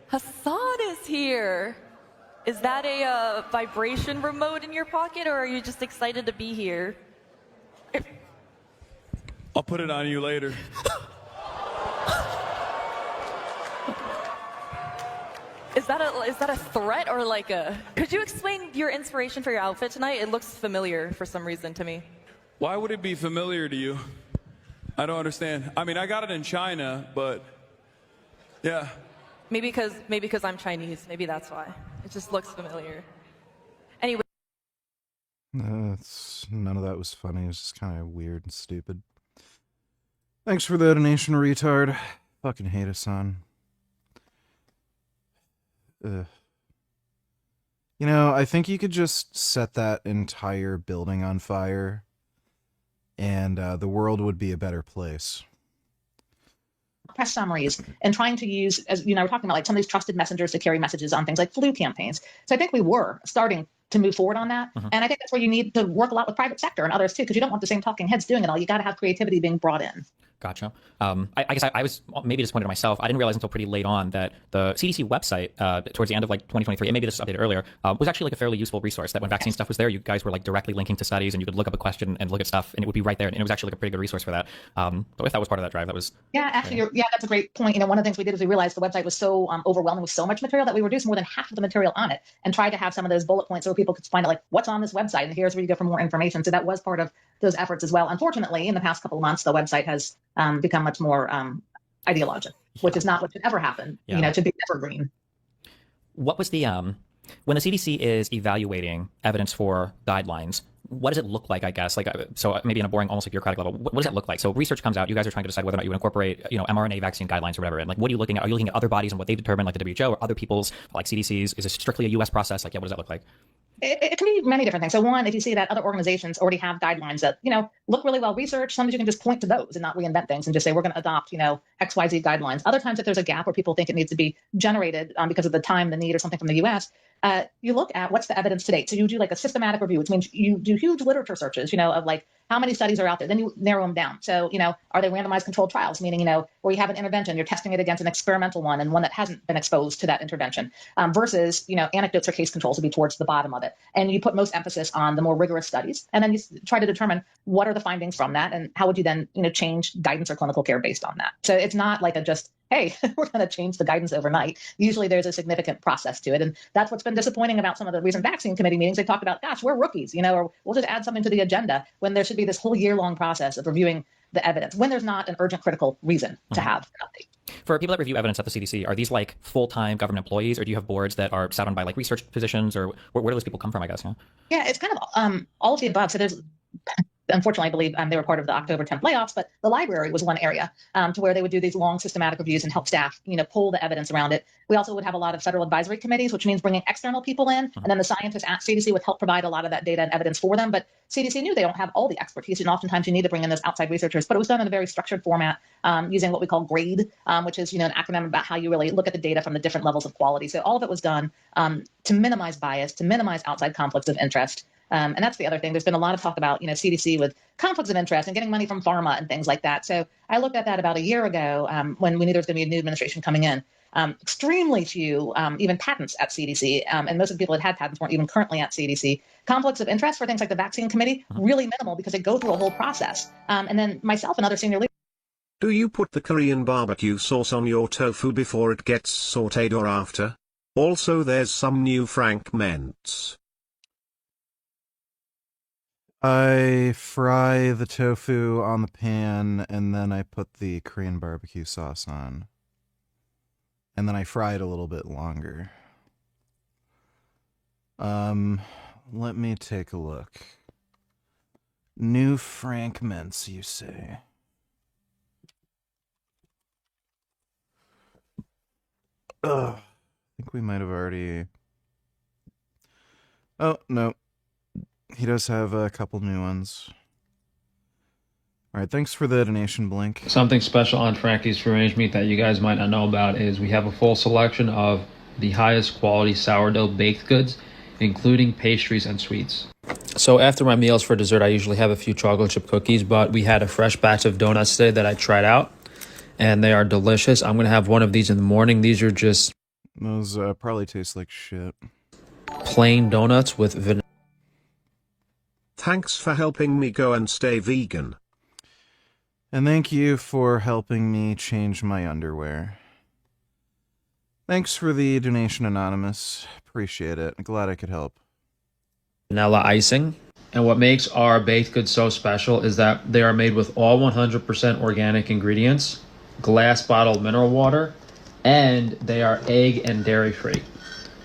Hassan is here. Is that a vibration remote in your pocket, or are you just excited to be here? I'll put it on you later. Is that a threat or like a... Could you explain your inspiration for your outfit tonight? It looks familiar for some reason to me. Why would it be familiar to you? I don't understand. I mean, I got it in China, but yeah. Maybe because I'm Chinese. Maybe that's why. It just looks familiar. Anyway. None of that was funny. It was just kind of weird and stupid. Thanks for the donation, retard. Fucking hate Hassan. I think you could just set that entire building on fire, and the world would be a better place. Press summaries and trying to use, as we're talking about, like some of these trusted messengers to carry messages on things like flu campaigns. So I think we were starting to move forward on that. And I think that's where you need to work a lot with private sector and others too, because you don't want the same talking heads doing it all. You got to have creativity being brought in. Gotcha. I guess I was maybe disappointed in myself. I didn't realize until pretty late on that the CDC website, towards the end of like 2023, and maybe this was updated earlier, was actually like a fairly useful resource. That when vaccine stuff was there, you guys were like directly linking to studies, and you could look up a question and look at stuff, and it would be right there. And it was actually like a pretty good resource for that. So if that was part of that drive, that was actually, that's a great point. One of the things we did is we realized the website was so overwhelming with so much material that we reduced more than half of the material on it and tried to have some of those bullet points so people could find out like what's on this website, and here's where you go for more information. So that was part of those efforts as well. Unfortunately, in the past couple of months, the website has become much more ideological, which is not what should ever happen, to be evergreen. What was the, when the CDC is evaluating evidence for guidelines, what does it look like, I guess? Like, so maybe in a boring, almost like bureaucratic level, what does it look like? So research comes out, you guys are trying to decide whether or not you incorporate, mRNA vaccine guidelines or whatever. And like, what are you looking at? Are you looking at other bodies and what they've determined, like the WHO or other people's, like CDC's? Is it strictly a US process? Like, what does that look like? It can be many different things. So one, if you see that other organizations already have guidelines that, look really well researched, sometimes you can just point to those and not reinvent things and just say, we're going to adopt, XYZ guidelines. Other times, if there's a gap where people think it needs to be generated because of the time, the need, or something from the US, you look at what's the evidence to date. So you do like a systematic review, which means you do huge literature searches, of like how many studies are out there. Then you narrow them down. So, are they randomized controlled trials, meaning, where you have an intervention, you're testing it against an experimental one and one that hasn't been exposed to that intervention versus, anecdotes or case controls would be towards the bottom of it. And you put most emphasis on the more rigorous studies. And then you try to determine what are the findings from that and how would you then, change guidance or clinical care based on that. So it's not like a just, hey, we're going to change the guidance overnight. Usually there's a significant process to it. And that's what's been disappointing about some of the recent vaccine committee meetings. They talk about, gosh, we're rookies, or we'll just add something to the agenda when there should be this whole year-long process of reviewing the evidence when there's not an urgent critical reason to have an update. For people that review evidence at the CDC, are these like full-time government employees, or do you have boards that are sat on by like research positions, or where do those people come from, I guess? Yeah, it's kind of all of the above. So there's unfortunately, I believe they were part of the October 10th layoffs, but the library was one area to where they would do these long systematic reviews and help staff, pull the evidence around it. We also would have a lot of federal advisory committees, which means bringing external people in, and then the scientists at CDC would help provide a lot of that data and evidence for them. But CDC knew they don't have all the expertise, and oftentimes you need to bring in those outside researchers. But it was done in a very structured format using what we call GRADE, which is an acronym about how you really look at the data from the different levels of quality. So all of it was done to minimize bias, to minimize outside conflicts of interest. And that's the other thing. There's been a lot of talk about, CDC with conflicts of interest and getting money from pharma and things like that. So I looked at that about a year ago when we knew there was going to be a new administration coming in. Extremely few, even patents at CDC, and most of the people that had patents weren't even currently at CDC. Conflicts of interest for things like the vaccine committee, really minimal because they go through a whole process. And then myself and other senior leaders. Do you put the Korean barbecue sauce on your tofu before it gets sauteed or after? Also, there's some new fragments. I fry the tofu on the pan, and then I put the Korean barbecue sauce on. And then I fry it a little bit longer. Let me take a look. New fragments, you say? Ugh. I think we might have already... Oh, no. He does have a couple new ones. Alright, thanks for the donation, Blink. Something special on Frankie's Free Range Meat that you guys might not know about is we have a full selection of the highest quality sourdough baked goods, including pastries and sweets. So after my meals for dessert, I usually have a few chocolate chip cookies, but we had a fresh batch of donuts today that I tried out, and they are delicious. I'm going to have one of these in the morning. These are just... Those probably taste like shit. Plain donuts with vanilla. Thanks for helping me go and stay vegan. And thank you for helping me change my underwear. Thanks for the donation, Anonymous. Appreciate it. Glad I could help. Vanilla icing. And what makes our baked goods so special is that they are made with all 100% organic ingredients, glass bottled mineral water, and they are egg and dairy free.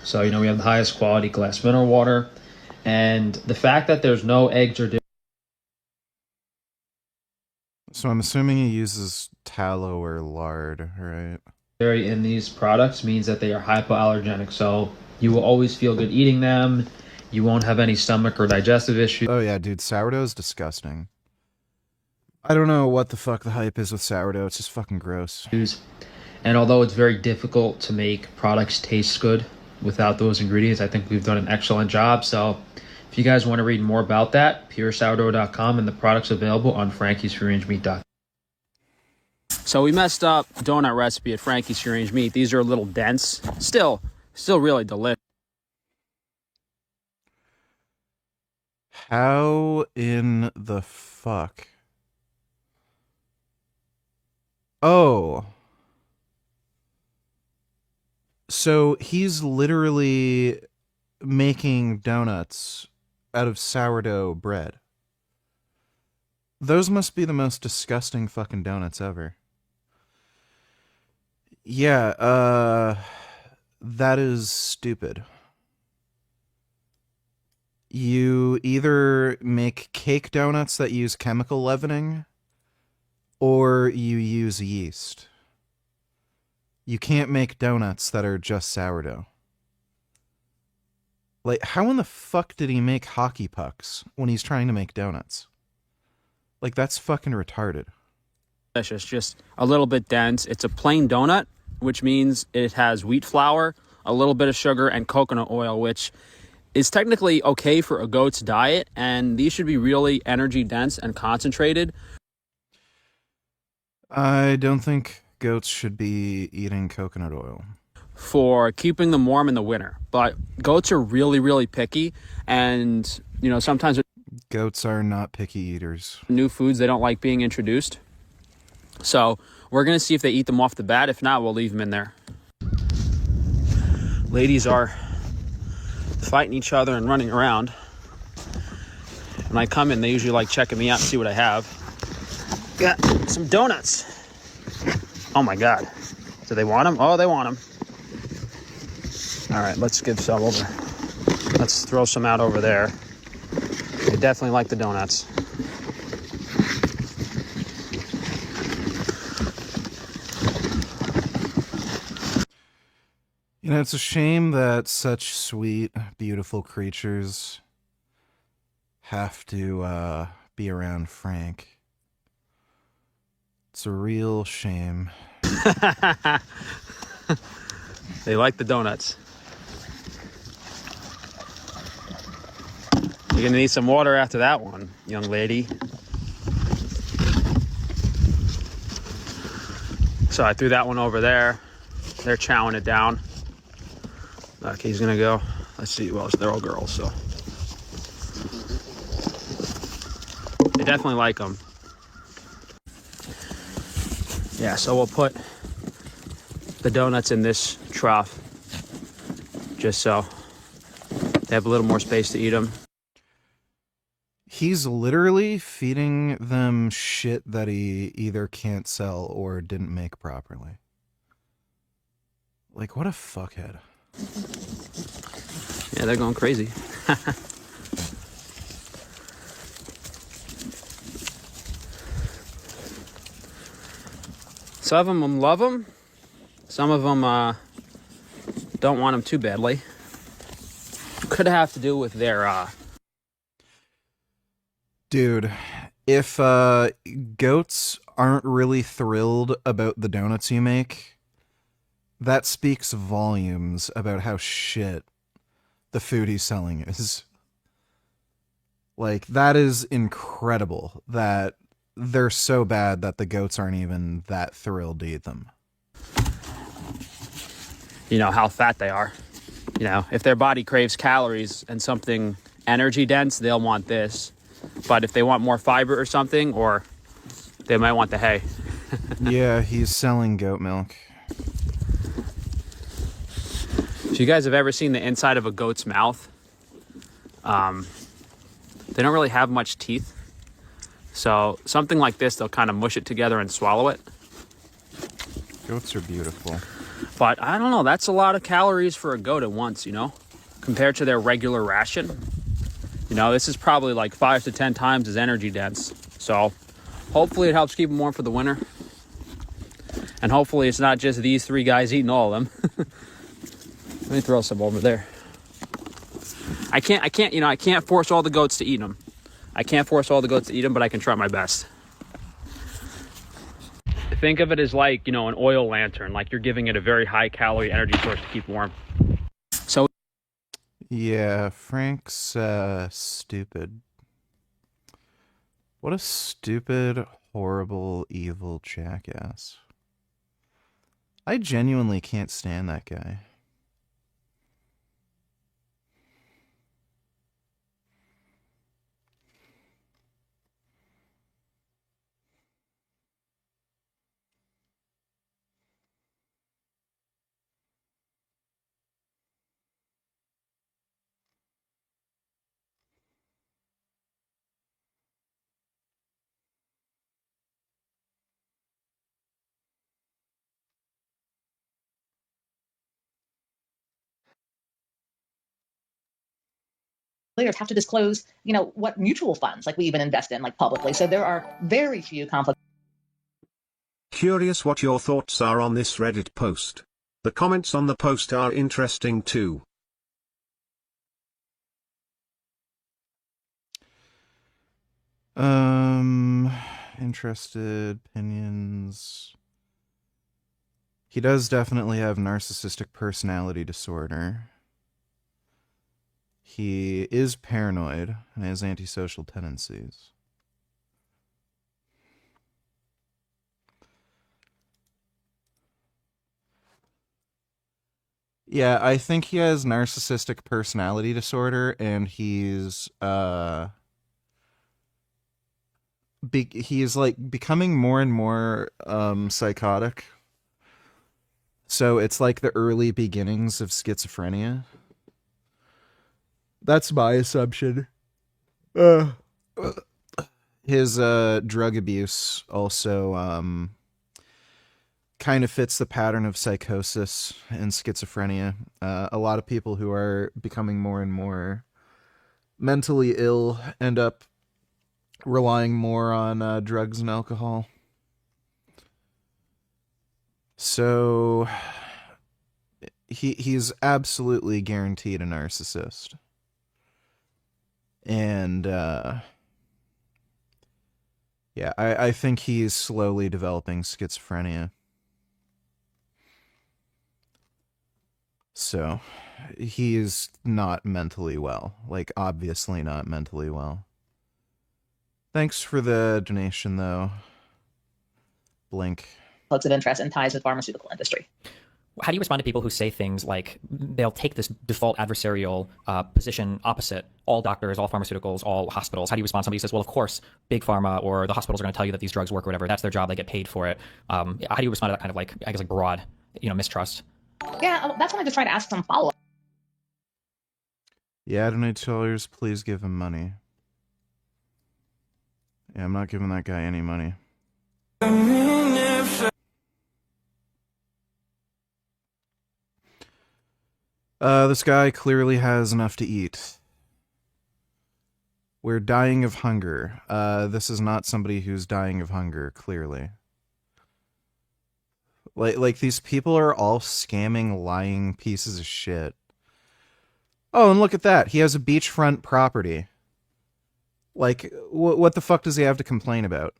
So, we have the highest quality glass mineral water. And the fact that there's no eggs or dairy. So I'm assuming he uses tallow or lard, right? Dairy in these products means that they are hypoallergenic. So you will always feel good eating them. You won't have any stomach or digestive issues. Oh yeah, dude, sourdough is disgusting. I don't know what the fuck the hype is with sourdough. It's just fucking gross. And although it's very difficult to make products taste good without those ingredients, I think we've done an excellent job. So if you guys want to read more about that, puresourdough.com, and the products available on frankiesfreerangemeat.com. So we messed up donut recipe at Frankie's Free Range Meat. These are a little dense. Still really delicious. How in the fuck? Oh. So he's literally making donuts out of sourdough bread. Those must be the most disgusting fucking donuts ever. Yeah, that is stupid. You either make cake donuts that use chemical leavening, or you use yeast. You can't make donuts that are just sourdough. Like, how in the fuck did he make hockey pucks when he's trying to make donuts? Like, that's fucking retarded. Delicious, just a little bit dense. It's a plain donut, which means it has wheat flour, a little bit of sugar, and coconut oil, which is technically okay for a goat's diet, and these should be really energy dense and concentrated. I don't think goats should be eating coconut oil. For keeping them warm in the winter. But goats are really picky, and sometimes goats are not picky eaters. New foods, they don't like being introduced. So we're gonna see if they eat them off the bat. If not, we'll leave them in there. Ladies are fighting each other and running around. When I come in, they usually like checking me out and see what I have. Got some donuts. Oh my God. Do they want them? Oh, they want them. All right, let's give some over. Let's throw some out over there. They definitely like the donuts. You know, it's a shame that such sweet, beautiful creatures have to be around Frank. It's a real shame. They like the donuts. You're gonna need some water after that one, young lady. So I threw that one over there. They're chowing it down. Okay, he's gonna go. Let's see. Well, they're all girls, so they definitely like them. Yeah, so we'll put the donuts in this trough just so they have a little more space to eat them. He's literally feeding them shit that he either can't sell or didn't make properly. Like, what a fuckhead. Yeah, they're going crazy. Some of them love them. Some of them don't want them too badly. Could have to do with their... Dude, if goats aren't really thrilled about the donuts you make, that speaks volumes about how shit the food he's selling is. Like, that is incredible that they're so bad that the goats aren't even that thrilled to eat them. You know, how fat they are. You know, if their body craves calories and something energy dense, they'll want this. But if they want more fiber or something, or they might want the hay. Yeah, he's selling goat milk. If you guys have ever seen the inside of a goat's mouth, they don't really have much teeth. So something like this, they'll kind of mush it together and swallow it. Goats are beautiful. But I don't know, that's a lot of calories for a goat at once, you know, compared to their regular ration. You know, this is probably like 5 to 10 times as energy dense. So hopefully it helps keep them warm for the winter. And hopefully it's not just these 3 guys eating all of them. Let me throw some over there. I can't force all the goats to eat them. I can't force all the goats to eat them, but I can try my best. Think of it as like, you know, an oil lantern, like you're giving it a very high calorie energy source to keep warm. So yeah, Frank's stupid. What a stupid, horrible, evil jackass. I genuinely can't stand that guy. Employers have to disclose, you know, what mutual funds like we even invest in, like publicly. So there are very few conflicts. Curious what your thoughts are on this Reddit post. The comments on the post are interesting too. Interested opinions. He does definitely have narcissistic personality disorder. He is paranoid and has antisocial tendencies. Yeah, I think he has narcissistic personality disorder, and he's like becoming more and more psychotic. So it's like the early beginnings of schizophrenia. That's my assumption. His drug abuse also kind of fits the pattern of psychosis and schizophrenia. A lot of people who are becoming more and more mentally ill end up relying more on drugs and alcohol. So he's absolutely guaranteed a narcissist. And yeah, I think he's slowly developing schizophrenia. So, he's not mentally well. Like, obviously not mentally well. Thanks for the donation, though. Blink. Conflicts of interest and ties with pharmaceutical industry. How do you respond to people who say things like they'll take this default adversarial position opposite all doctors, all pharmaceuticals, all hospitals? How do you respond to somebody who says, well, of course, big pharma or the hospitals are going to tell you that these drugs work or whatever. That's their job. They get paid for it. How do you respond to that kind of like, I guess, like broad, mistrust? Yeah, that's when I just try to ask some follow-up. Yeah, donators, please give him money. Yeah, I'm not giving that guy any money. This guy clearly has enough to eat. We're dying of hunger. This is not somebody who's dying of hunger, clearly. Like these people are all scamming, lying pieces of shit. Oh, and look at that. He has a beachfront property. Like, what the fuck does he have to complain about?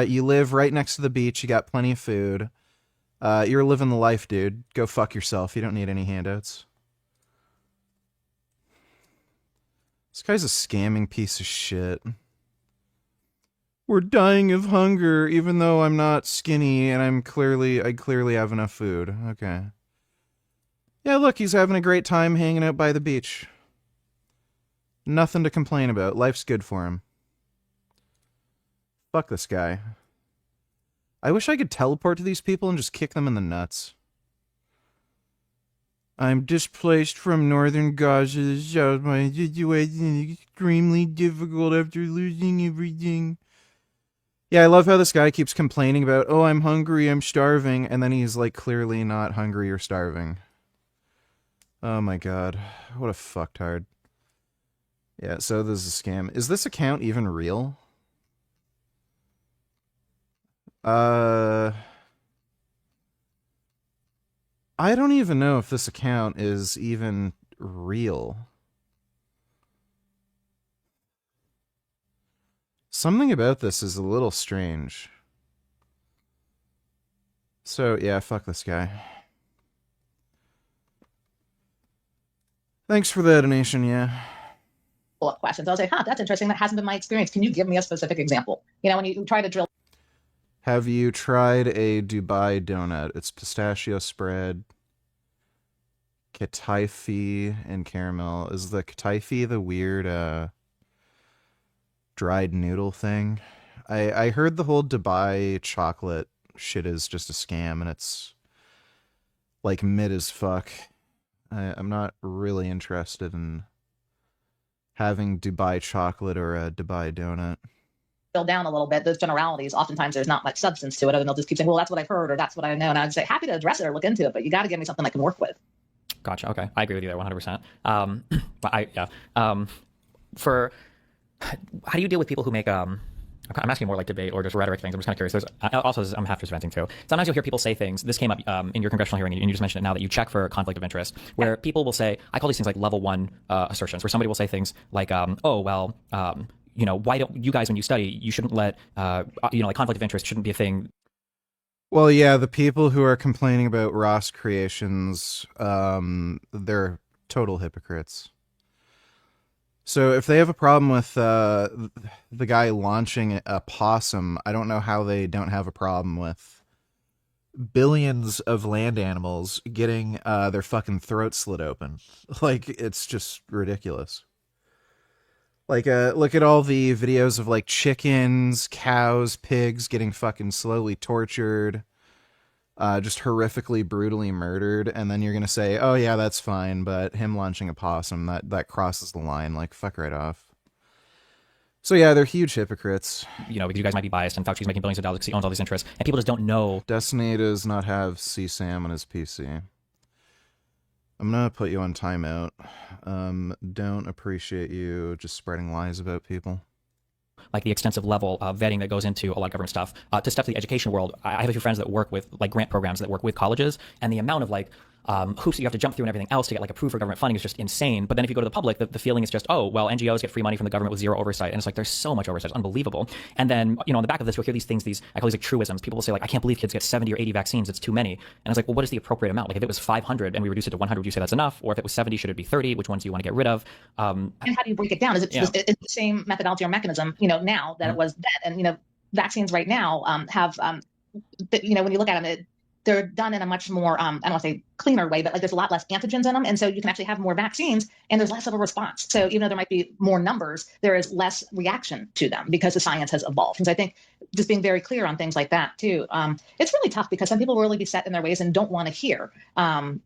You live right next to the beach. You got plenty of food. You're living the life, dude. Go fuck yourself. You don't need any handouts. This guy's a scamming piece of shit. We're dying of hunger, even though I'm not skinny and I clearly have enough food. Okay. Yeah, look, he's having a great time hanging out by the beach. Nothing to complain about. Life's good for him. Fuck this guy. I wish I could teleport to these people and just kick them in the nuts. I'm displaced from northern Gaza. This shows my situation is extremely difficult after losing everything. Yeah, I love how this guy keeps complaining about, oh, I'm hungry, I'm starving, and then he's, like, clearly not hungry or starving. Oh my god. What a fucktard. Yeah, so this is a scam. Is this account even real? I don't even know if this account is even real. Something about this is a little strange. So, yeah, fuck this guy. Thanks for the donation, yeah. Follow-up questions. I'll say, that's interesting. That hasn't been my experience. Can you give me a specific example? You know, when you try to drill. Have you tried a Dubai donut? It's pistachio spread, kataifi, and caramel. Is the kataifi the weird, dried noodle thing? I heard the whole Dubai chocolate shit is just a scam, and it's, like, mid as fuck. I'm not really interested in having Dubai chocolate or a Dubai donut. Drill down a little bit, those generalities, oftentimes there's not much substance to it, and they'll just keep saying, well, that's what I've heard, or that's what I know, and I'd say, happy to address it or look into it, but you got to give me something I can work with. Gotcha. Okay. I agree with you there 100%. But for how do you deal with people who make I'm asking more like debate or just rhetoric things. I'm just kind of curious. I'm half just venting too. Sometimes you'll hear people say things. This came up in your congressional hearing, and you just mentioned it now that you check for conflict of interest, where people will say, I call these things like level 1 assertions, where somebody will say things like, why don't you guys, when you study, you shouldn't let, like conflict of interest shouldn't be a thing. Well, yeah, the people who are complaining about Ross Creations, they're total hypocrites. So if they have a problem with the guy launching a possum, I don't know how they don't have a problem with billions of land animals getting their fucking throats slit open. Like, it's just ridiculous. Like, look at all the videos of, like, chickens, cows, pigs getting fucking slowly tortured, just horrifically, brutally murdered, and then you're gonna say, oh yeah, that's fine, but him launching a possum, that crosses the line. Like, fuck right off. So yeah, they're huge hypocrites. Because you guys might be biased, and Fauci's making billions of dollars because he owns all these interests, and people just don't know. Destiny does not have CSAM on his PC. I'm gonna put you on timeout. Don't appreciate you just spreading lies about people. Like the extensive level of vetting that goes into a lot of government stuff. To step to the education world, I have a few friends that work with like grant programs that work with colleges, and the amount of like hoops that you have to jump through and everything else to get like approved for government funding is just insane. But then if you go to the public, the feeling is just, oh, well, NGOs get free money from the government with zero oversight. And it's like, there's so much oversight. It's unbelievable. And then, on the back of this, you'll hear these things, I call these like truisms. People will say like, I can't believe kids get 70 or 80 vaccines. It's too many. And it's like, well, what is the appropriate amount? Like if it was 500 and we reduce it to 100, would you say that's enough? Or if it was 70, should it be 30? Which ones do you want to get rid of? And how do you break it down? Is it the same methodology or mechanism, now that it was then? And, vaccines right now have, when you look at them, they're done in a much more, I don't want to say cleaner way, but like there's a lot less antigens in them. And so you can actually have more vaccines and there's less of a response. So even though there might be more numbers, there is less reaction to them because the science has evolved. And so I think just being very clear on things like that too, it's really tough because some people will really be set in their ways and don't want to hear. And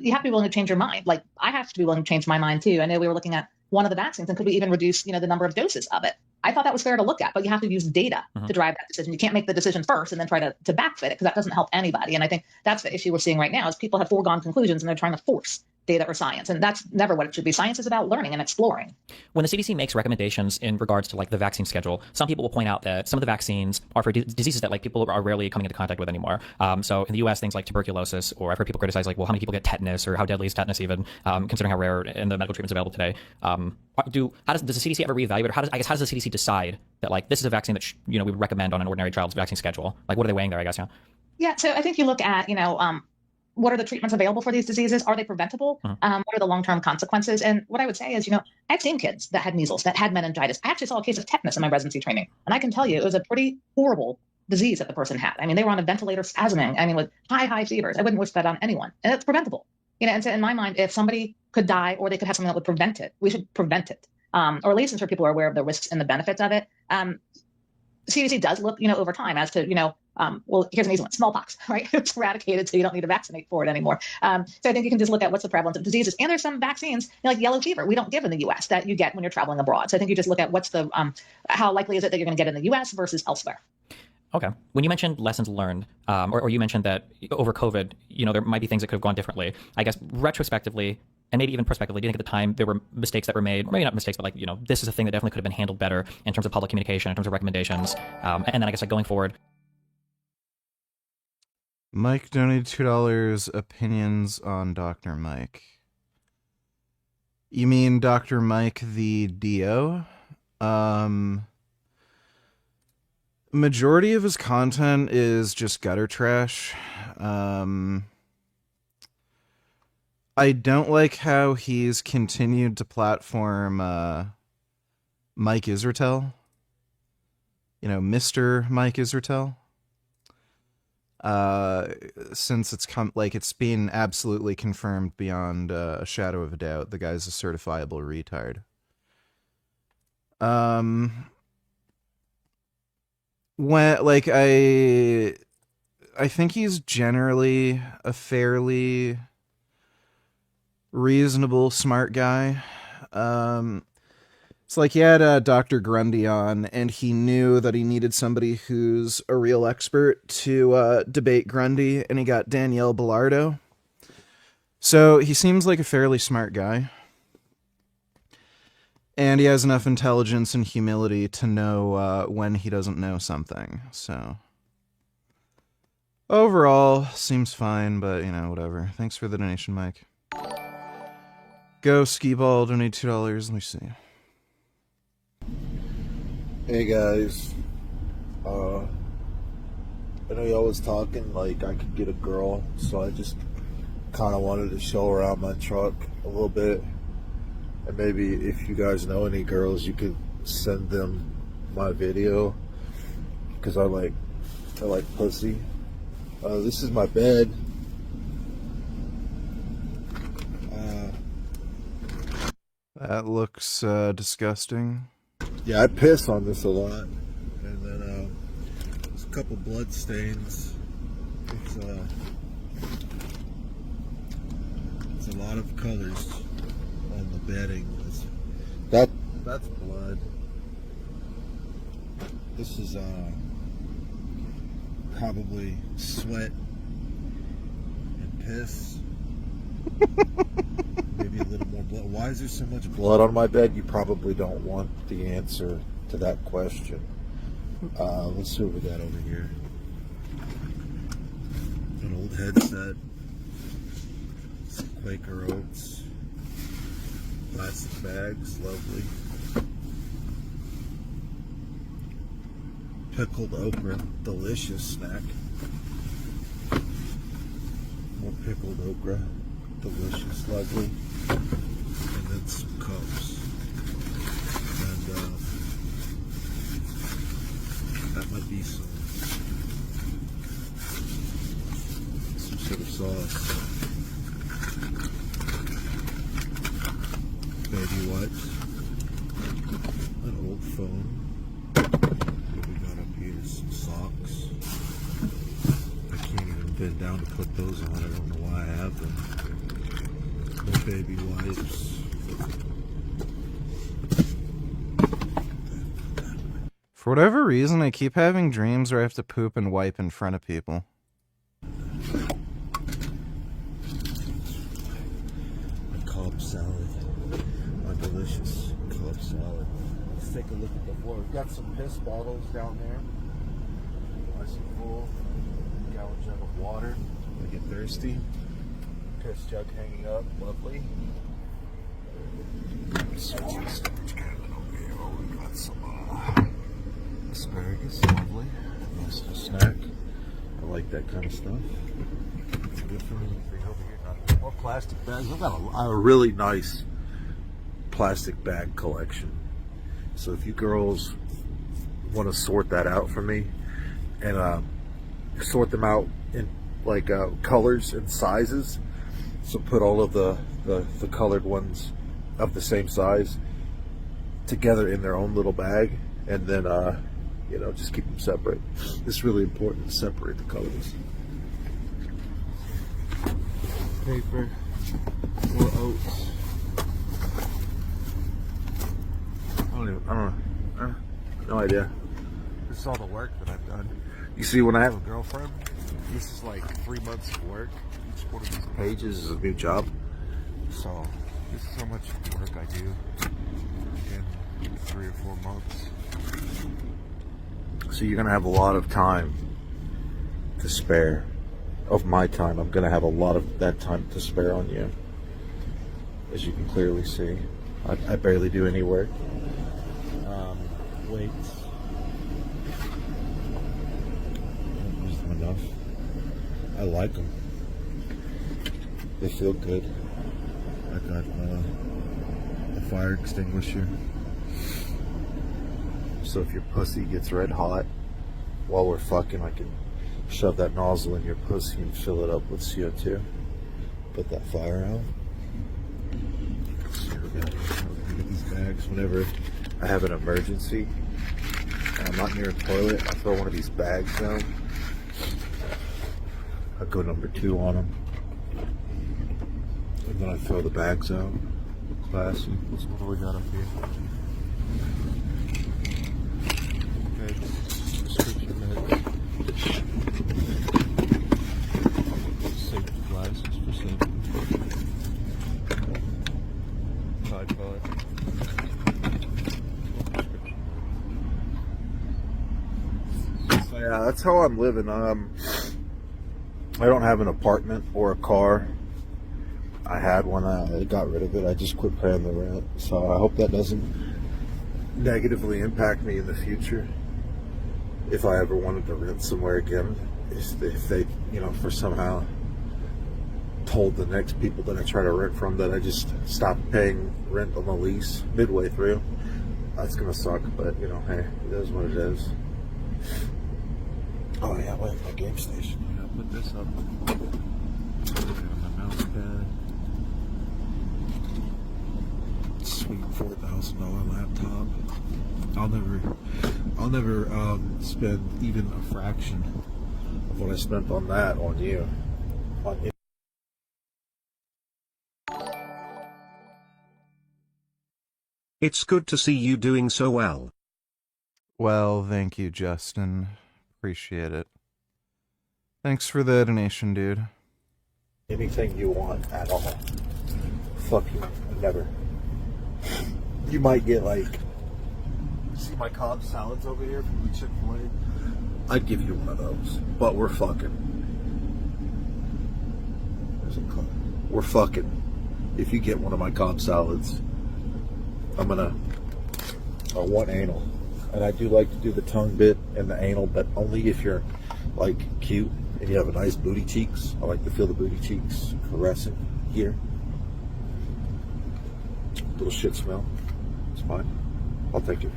you have to be willing to change your mind. Like I have to be willing to change my mind too. I know we were looking at one of the vaccines and could we even reduce, the number of doses of it? I thought that was fair to look at, but you have to use data to drive that decision. You can't make the decision first and then try to backfit it because that doesn't help anybody. And I think that's the issue we're seeing right now is people have foregone conclusions and they're trying to force data or science. And that's never what it should be. Science is about learning and exploring. When the CDC makes recommendations in regards to like the vaccine schedule, some people will point out that some of the vaccines are for diseases that like people are rarely coming into contact with anymore. So in the US, things like tuberculosis, or I've heard people criticize like, well, how many people get tetanus or how deadly is tetanus even, considering how rare in the medical treatments available today. Does the CDC ever reevaluate, or how does the CDC decide that like this is a vaccine that we would recommend on an ordinary child's vaccine schedule? Like what are they weighing there, I guess? Yeah. So I think you look at, what are the treatments available for these diseases? Are they preventable? What are the long-term consequences? And what I would say is, I've seen kids that had measles, that had meningitis. I actually saw a case of tetanus in my residency training. And I can tell you it was a pretty horrible disease that the person had. I mean, they were on a ventilator spasming, with high fevers. I wouldn't wish that on anyone. And it's preventable. And so in my mind, if somebody could die or they could have something that would prevent it, we should prevent it. Or at least ensure people are aware of the risks and the benefits of it. CDC does look, over time as to, well, here's an easy one, smallpox, right? It's eradicated, so you don't need to vaccinate for it anymore. So I think you can just look at what's the prevalence of diseases. And there's some vaccines, like yellow fever, we don't give in the U.S. that you get when you're traveling abroad. So I think you just look at what's the, how likely is it that you're going to get in the U.S. versus elsewhere. Okay. When you mentioned lessons learned, or you mentioned that over COVID, there might be things that could have gone differently. I guess retrospectively, and maybe even prospectively, do you think at the time there were mistakes that were made? Or maybe not mistakes, but like, this is a thing that definitely could have been handled better in terms of public communication, in terms of recommendations. And then I guess like going forward. Mike donated $2. Opinions on Dr. Mike. You mean Dr. Mike the Dio? Majority of his content is just gutter trash. I don't like how he's continued to platform Mike Israetel. Mr. Mike Israetel. Since it's been absolutely confirmed beyond a shadow of a doubt, the guy's a certifiable retard. I think he's generally a fairly reasonable, smart guy. It's like he had Dr. Grundy on, and he knew that he needed somebody who's a real expert to debate Grundy, and he got Danielle Bellardo. So he seems like a fairly smart guy. And he has enough intelligence and humility to know when he doesn't know something. So overall, seems fine, but, whatever. Thanks for the donation, Mike. Go Skee-Ball, donate $2. Let me see. Hey guys, I know y'all was talking like I could get a girl, so I just kind of wanted to show around my truck a little bit, and maybe if you guys know any girls, you could send them my video, because I like pussy. This is my bed. That looks disgusting. Yeah, I piss on this a lot, and then there's a couple blood stains. It's a lot of colors on the bedding. That's blood. This is probably sweat and piss. Maybe a little more blood. Why is there so much blood on my bed? You probably don't want the answer to that question. Let's see what we got over here. An old headset. Quaker oats. Plastic bags, lovely. Pickled okra, delicious snack. More pickled okra, delicious, lovely. And then some cups. And that might be some sort of sauce. Baby wipes. An old phone. What we got up here is some socks. I can't even bend down to put those on. I don't know why I have them. More baby wipes. For whatever reason, I keep having dreams where I have to poop and wipe in front of people. A Cobb salad. A delicious Cobb salad. Let's take a look at the floor. We've got some piss bottles down there. Nice and full. Gallon jug of water. I get thirsty. Piss jug hanging up. Lovely. Switching storage cabinet over here. Oh, we got some asparagus. Lovely. Nice little snack. I like that kind of stuff. It's good for me. Over here. More plastic bags. I've got a really nice plastic bag collection. So if you girls want to sort that out for me and sort them out in like colors and sizes, so put all of the colored ones of the same size together in their own little bag, and then you know, just keep them separate. It's really important to separate the colors. Paper, more oats. I don't know. No idea. This is all the work that I've done. You see, when I have a girlfriend, this is like 3 months of work. Each one of these pages is a new job. So this is how much work I do in 3 or 4 months. So you're gonna have a lot of time to spare. Of my time, I'm gonna have a lot of that time to spare on you. As you can clearly see, I barely do any work. Weights. Don't use them enough. I like them. They feel good. I got a fire extinguisher. So if your pussy gets red hot while we're fucking, I can shove that nozzle in your pussy and fill it up with CO2. Put that fire out. So we got these bags whenever I have an emergency and I'm not near a toilet. I throw one of these bags down. I go number 2 on them. And then I throw the bags out. Classy. What do we got up here? Okay, prescription meds. Safety glasses for safety. Tripod. So yeah, that's how I'm living. I don't have an apartment or a car. I had one, I got rid of it. I just quit paying the rent. So I hope that doesn't negatively impact me in the future. If I ever wanted to rent somewhere again, if they, you know, for somehow told the next people that I try to rent from that I just stopped paying rent on the lease midway through, that's gonna suck, but you know, hey, it is what it is. Oh yeah, wait, my game station. Yeah, put this up. My mouse pad. Sweet $4,000 laptop. I'll never spend even a fraction of what I spent on that on you. It's good to see you doing so well. Well, thank you, Justin. Appreciate it. Thanks for the donation, dude. Anything you want at all. Fuck you. Never. You might get like, see my Cobb salads over here from the Chick-fil-A? I'd give you one of those, but we're fucking. There's a Cobb. we're fucking. If you get one of my Cobb salads, I want anal. And I do like to do the tongue bit and the anal, but only if you're like cute and you have a nice booty cheeks. I like to feel the booty cheeks caressing here. Little shit smell. It's fine. I'll take it.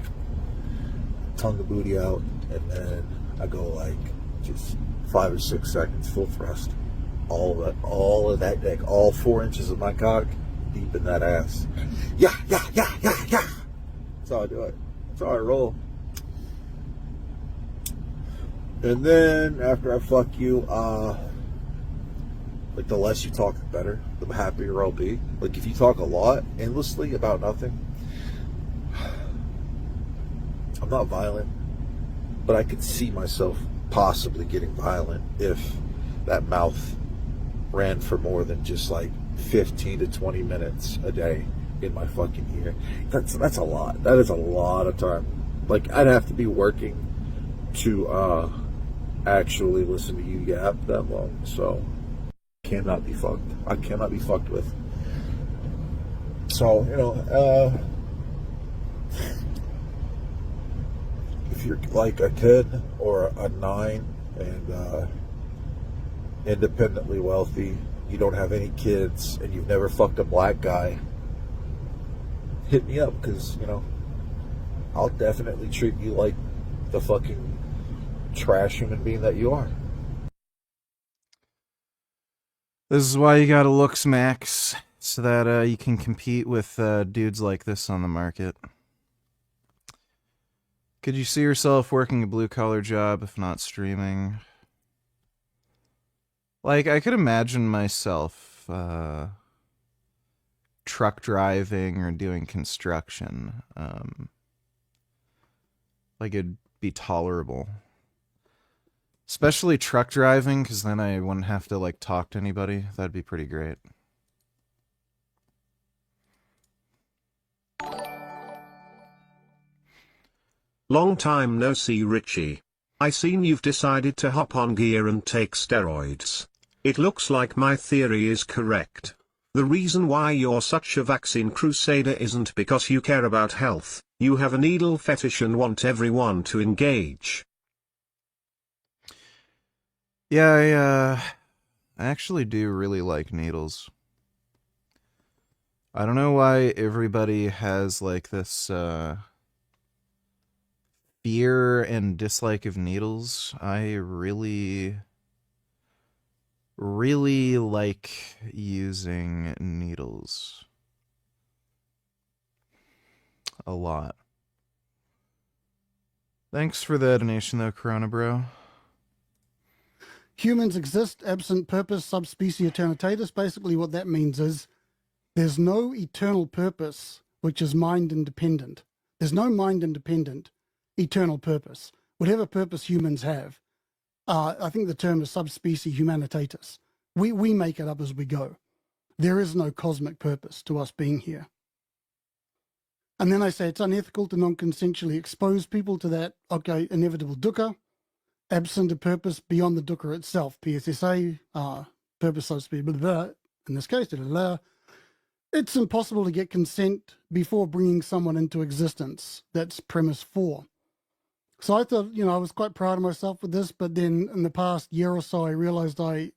Tongue the booty out, and then I go like just 5 or 6 seconds full thrust. All of that dick, all 4 inches of my cock deep in that ass. Yeah. That's how I do it. That's how I roll. And then after I fuck you, like the less you talk, the better. The happier I'll be. Like if you talk a lot, endlessly about nothing, I'm not violent, but I could see myself possibly getting violent if that mouth ran for more than just like 15 to 20 minutes a day in my fucking ear. That's a lot. That is a lot of time. Like I'd have to be working to actually listen to you yap that long. So cannot be fucked. I cannot be fucked with. So, if you're like a 10 or a 9 and independently wealthy, you don't have any kids, and you've never fucked a black guy, hit me up, because, I'll definitely treat you like the fucking trash human being that you are. This is why you gotta looks max, so that you can compete with dudes like this on the market. Could you see yourself working a blue-collar job if not streaming? Like, I could imagine myself truck driving or doing construction. Like, it'd be tolerable. Especially truck driving, because then I wouldn't have to, like, talk to anybody. That'd be pretty great. Long time no see, Richie. I seen you've decided to hop on gear and take steroids. It looks like my theory is correct. The reason why you're such a vaccine crusader isn't because you care about health. You have a needle fetish and want everyone to engage. Yeah, I actually do really like needles. I don't know why everybody has, like, this fear and dislike of needles. I really like using needles. A lot. Thanks for the donation, though, Corona Bro. Humans exist absent purpose subspecies eternitatis. Basically what that means is there's no eternal purpose which is mind independent. There's no mind independent eternal purpose. Whatever purpose humans have, I think the term is subspecies humanitatis. We make it up as we go. There is no cosmic purpose to us being here. And then I say it's unethical to non-consensually expose people to that, inevitable dukkha, absent a purpose beyond the dukkha itself. PSSA, purpose subspecies, blah, blah, blah. In this case, blah, blah, blah. It's impossible to get consent before bringing someone into existence. That's premise 4. So I thought, I was quite proud of myself with this, but then in the past year or so, I realized I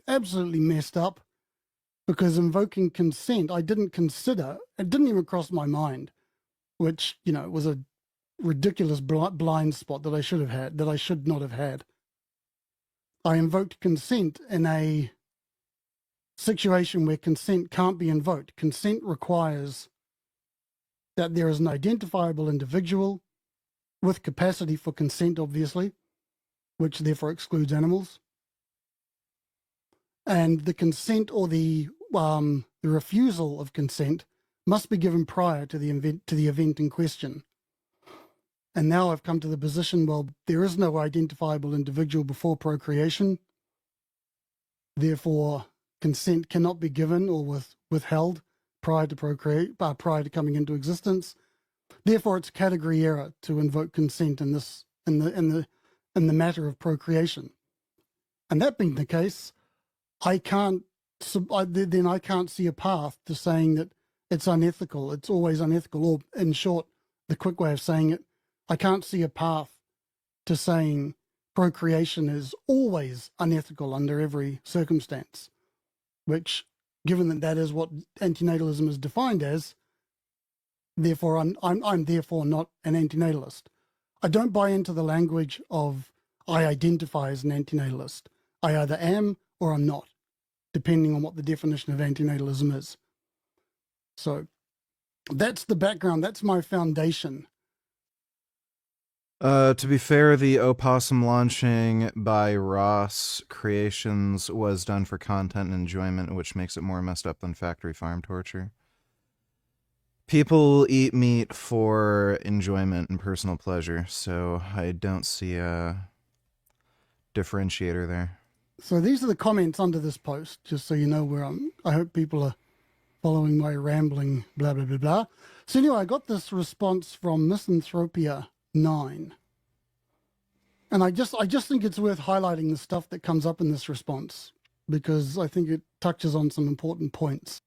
absolutely messed up, because invoking consent, I didn't consider, it didn't even cross my mind, which, was a ridiculous blind spot that I should have had, that I should not have had. I invoked consent in a situation where consent can't be invoked. Consent requires that there is an identifiable individual with capacity for consent, obviously, which therefore excludes animals. And the consent or the refusal of consent must be given prior to the event in question. And now I've come to the position, well, there is no identifiable individual before procreation. Therefore, consent cannot be given or withheld prior to coming into existence. Therefore, it's category error to invoke consent in the matter of procreation. And that being the case, I can't then I can't see a path to saying that it's unethical. It's always unethical. Or in short, the quick way of saying it, I can't see a path to saying procreation is always unethical under every circumstance, which, given that that is what antinatalism is defined as, therefore I'm therefore not an antinatalist. I don't buy into the language of I identify as an antinatalist. I either am or I'm not, depending on what the definition of antinatalism is. So that's the background. That's my foundation. To be fair, the opossum launching by Ross Creations was done for content and enjoyment, which makes it more messed up than factory farm torture. People eat meat for enjoyment and personal pleasure, so I don't see a differentiator there. So these are the comments under this post, just so you know where I hope people are following my rambling blah, blah, blah, blah. So anyway, I got this response from Misanthropia 9. And I just think it's worth highlighting the stuff that comes up in this response, because I think it touches on some important points.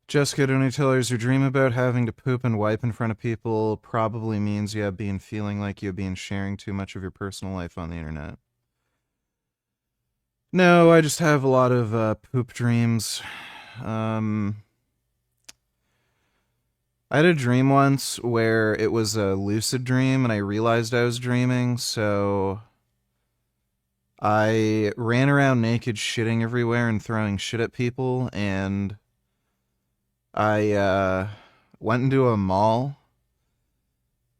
Jessica, don't you tell her your dream about having to poop and wipe in front of people probably means you have been feeling like you've been sharing too much of your personal life on the internet. No, I just have a lot of poop dreams. I had a dream once where it was a lucid dream and I realized I was dreaming, so I ran around naked shitting everywhere and throwing shit at people, and I went into a mall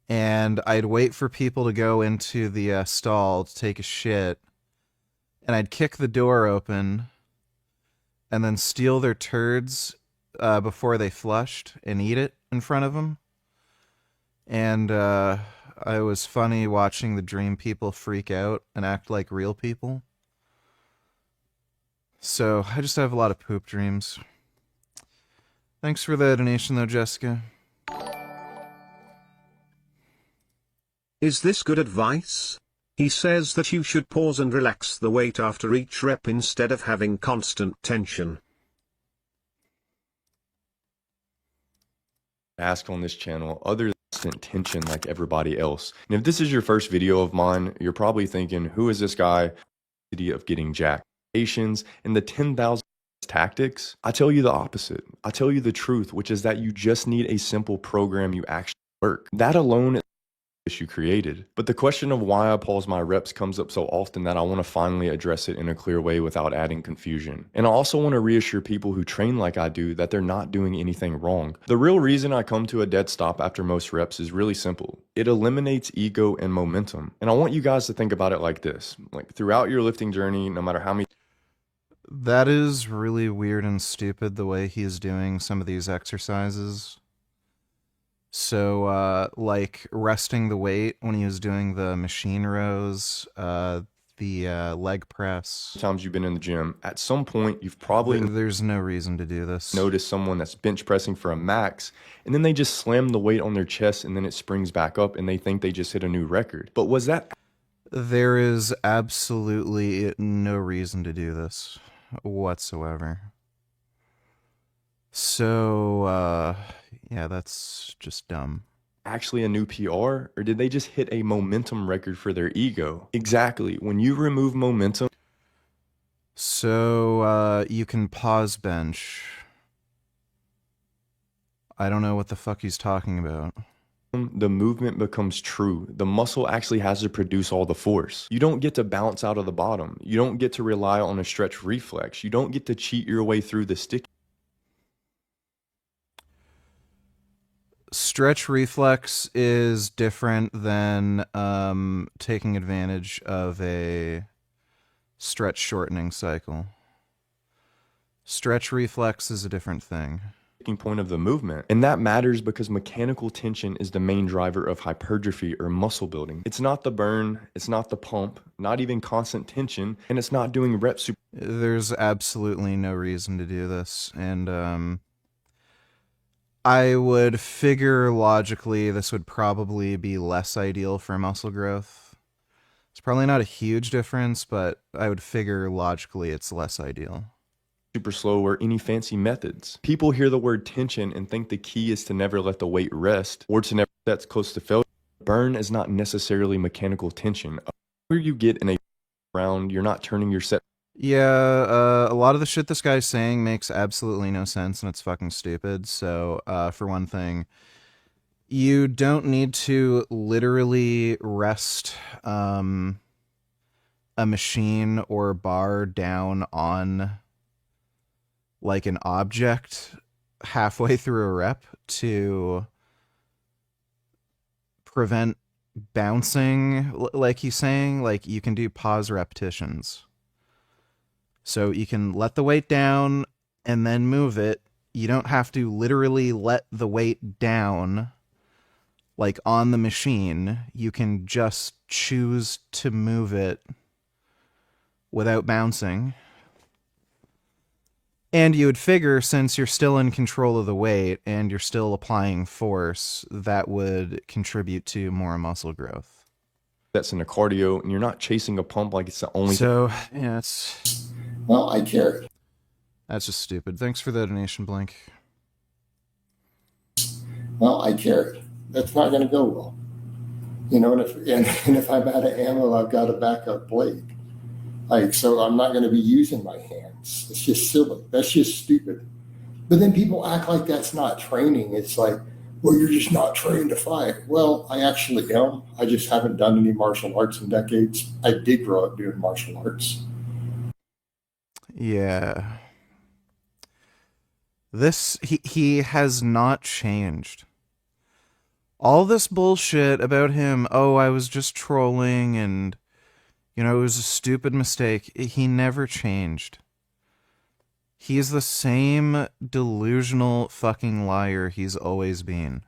and I'd wait for people to go into the stall to take a shit, and I'd kick the door open and then steal their turds before they flushed and eat it in front of them. And it was funny watching the dream people freak out and act like real people. So I just have a lot of poop dreams. Thanks for the donation though, Jessica. Is this good advice? He says that you should pause and relax the weight after each rep instead of having constant tension. Ask on this channel other than constant tension like everybody else. And if this is your first video of mine, you're probably thinking, who is this guy? Of getting jacked. And the 10,000 tactics. I tell you the opposite. I tell you the truth, which is that you just need a simple program you actually work. That alone is the issue created. But the question of why I pause my reps comes up so often that I want to finally address it in a clear way without adding confusion. And I also want to reassure people who train like I do that they're not doing anything wrong. The real reason I come to a dead stop after most reps is really simple. It eliminates ego and momentum. And I want you guys to think about it like this. Like throughout your lifting journey, no matter how many... That is really weird and stupid the way he's doing some of these exercises. So, like resting the weight when he was doing the machine rows, the leg press. Times you've been in the gym, at some point you've probably... There's no reason to do this. Noticed someone that's bench pressing for a max, and then they just slam the weight on their chest and then it springs back up and they think they just hit a new record. But was that... There is absolutely no reason to do this whatsoever. So, yeah, that's just dumb. Actually a new PR, or did they just hit a momentum record for their ego? Exactly. When you remove momentum... So, you can pause bench. I don't know what the fuck he's talking about. The movement becomes true. The muscle actually has to produce all the force. You don't get to bounce out of the bottom. You don't get to rely on a stretch reflex. You don't get to cheat your way through the stick. Stretch reflex is different than taking advantage of a stretch shortening cycle. Stretch reflex is a different thing. Point of the movement, and that matters because mechanical tension is the main driver of hypertrophy or muscle building. It's not the burn, it's not the pump, not even constant tension, and it's not doing reps. There's absolutely no reason to do this, and I would figure logically this would probably be less ideal for muscle growth. It's probably not a huge difference, but I would figure logically it's less ideal. Super slow or any fancy methods. People hear the word tension and think the key is to never let the weight rest or to never that's close to failure. Burn is not necessarily mechanical tension. Where you get in a round, you're not turning your set. Yeah, a lot of the shit this guy's saying makes absolutely no sense and it's fucking stupid. So, for one thing, you don't need to literally rest a machine or bar down on like an object halfway through a rep to prevent bouncing, like he's saying. Like, you can do pause repetitions. So you can let the weight down and then move it. You don't have to literally let the weight down like on the machine. You can just choose to move it without bouncing. And you would figure, since you're still in control of the weight and you're still applying force, that would contribute to more muscle growth. That's in a cardio, and you're not chasing a pump like it's the only. So, yeah, it's... Well, I care. That's just stupid. Thanks for the donation, Blink. Well, I carry. That's not going to go well. You know, and if I'm out of ammo, I've got a backup blade. Like, so I'm not going to be using my hands. It's just silly. That's just stupid. But then people act like that's not training. It's like, well, you're just not trained to fight. Well, I actually am. I just haven't done any martial arts in decades. I did grow up doing martial arts. Yeah. He has not changed. All this bullshit about him, oh, I was just trolling and, you know, it was a stupid mistake. He never changed. He's the same delusional fucking liar he's always been.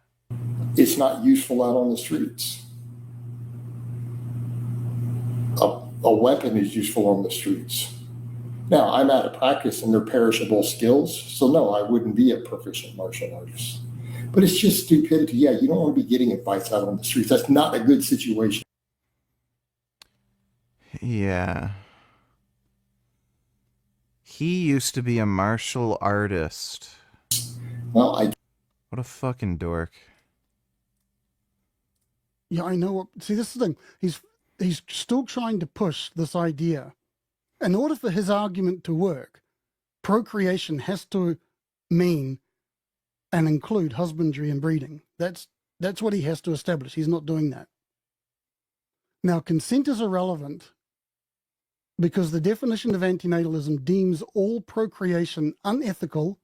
It's not useful out on the streets. A weapon is useful on the streets. Now, I'm out of practice and they're perishable skills, so no, I wouldn't be a proficient martial artist. But it's just stupidity. Yeah, you don't want to be getting in fights out on the streets. That's not a good situation. Yeah. He used to be a martial artist. Well, What a fucking dork. Yeah, I know what... See, this is the thing. He's still trying to push this idea. In order for his argument to work, procreation has to mean and include husbandry and breeding. That's what he has to establish. He's not doing that. Now, consent is irrelevant because the definition of antinatalism deems all procreation unethical,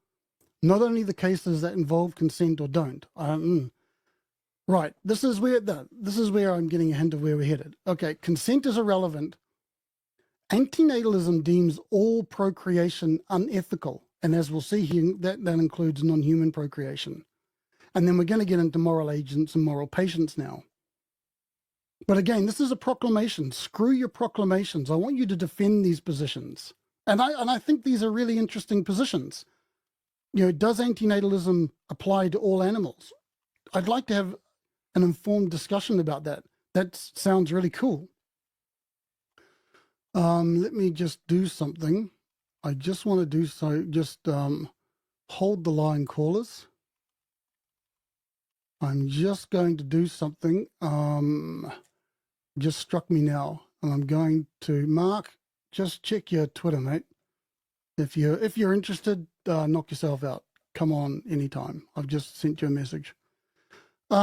not only the cases that involve consent or don't. Right, this is where I'm getting a hint of where we're headed. Okay, consent is irrelevant. Antinatalism deems all procreation unethical. And as we'll see here, that includes non-human procreation. And then we're going to get into moral agents and moral patients now. But again, this is a proclamation. Screw your proclamations. I want you to defend these positions. And I think these are really interesting positions. You know, does antinatalism apply to all animals? I'd like to have an informed discussion about that. That sounds really cool. Let me just do something. I just want to do so. Just hold the line, callers. I'm just going to do something. Just struck me now, and I'm going to Mark. Just check your Twitter, mate. If you're interested, knock yourself out. Come on, anytime. I've just sent you a message. Who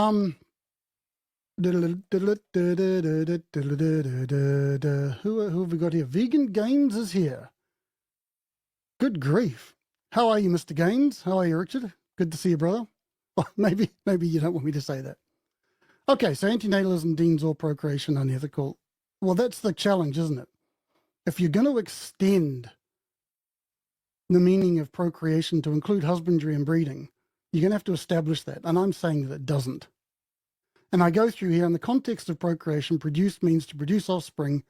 have we got here? Vegan Gains is here. Good grief. How are you, Mr. Gaines? How are you, Richard? Good to see you, brother. Oh, maybe you don't want me to say that. Okay, so antinatalism deems all procreation unethical. Well, that's the challenge, isn't it? If you're going to extend the meaning of procreation to include husbandry and breeding, you're going to have to establish that. And I'm saying that it doesn't. And I go through here in the context of procreation, produce means to produce offspring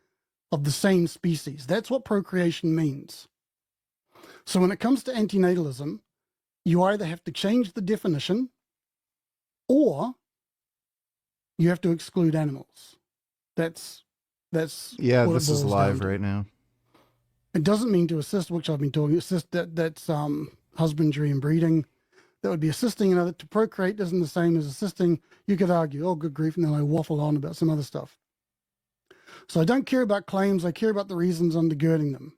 of the same species. That's what procreation means. So when it comes to antinatalism, you either have to change the definition or you have to exclude animals. That's That's Yeah, what it this is boils live down to. right now. It doesn't mean to assist, which I've been talking. Assist that's husbandry and breeding. That would be assisting. To procreate isn't the same as assisting. You could argue, oh, good grief, and then I waffle on about some other stuff. So I don't care about claims. I care about the reasons undergirding them.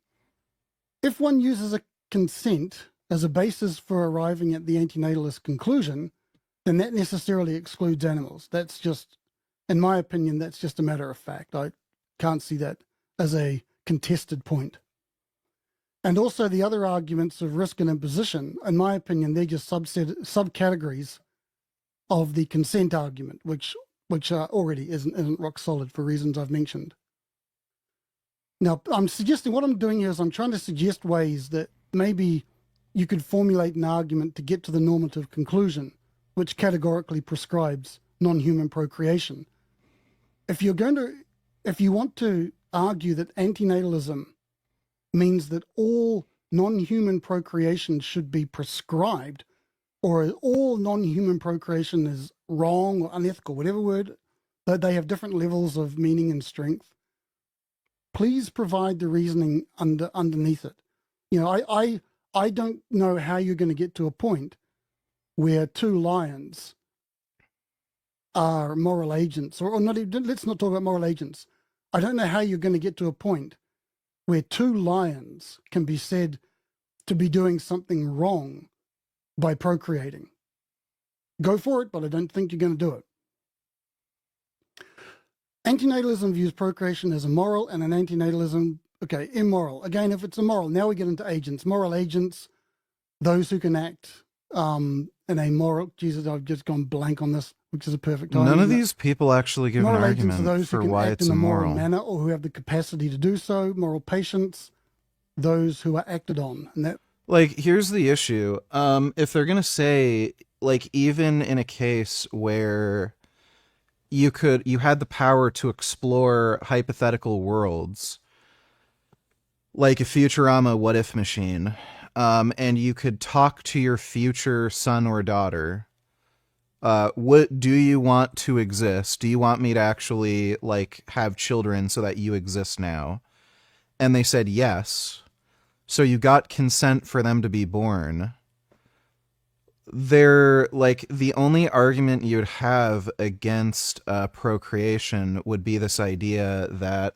If one uses a consent as a basis for arriving at the antinatalist conclusion, then that necessarily excludes animals. That's just, in my opinion, that's just a matter of fact. I can't see that as a contested point. And also the other arguments of risk and imposition, in my opinion, they're just subcategories of the consent argument, which already isn't rock solid for reasons I've mentioned. Now, what I'm doing here is I'm trying to suggest ways that maybe you could formulate an argument to get to the normative conclusion, which categorically prescribes non-human procreation. If you want to argue that antinatalism means that all non-human procreation should be prescribed, or all non-human procreation is wrong or unethical, whatever word, that they have different levels of meaning and strength, please provide the reasoning underneath it. I don't know how you're going to get to a point where two lions are moral agents, or not even, let's not talk about moral agents. I don't know how you're going to get to a point where two lions can be said to be doing something wrong by procreating. Go for it, but I don't think you're going to do it. Antinatalism views procreation as immoral, and an antinatalism, immoral. Again, if it's immoral, now we get into agents. Moral agents, those who can act in a moral, Jesus, I've just gone blank on this, which is a perfect time. None of these people actually give an moral agents are argument those for who can why act it's in a moral immoral. manner or who have the capacity to do so. Moral patients, those who are acted on. And that, Like, here's the issue. If they're gonna say, like, even in a case where you had the power to explore hypothetical worlds, like a Futurama what if machine, and you could talk to your future son or daughter, what do you want to exist? Do you want me to actually, like, have children so that you exist now? And they said yes. So you got consent for them to be born. They're like, the only argument you'd have against procreation would be this idea that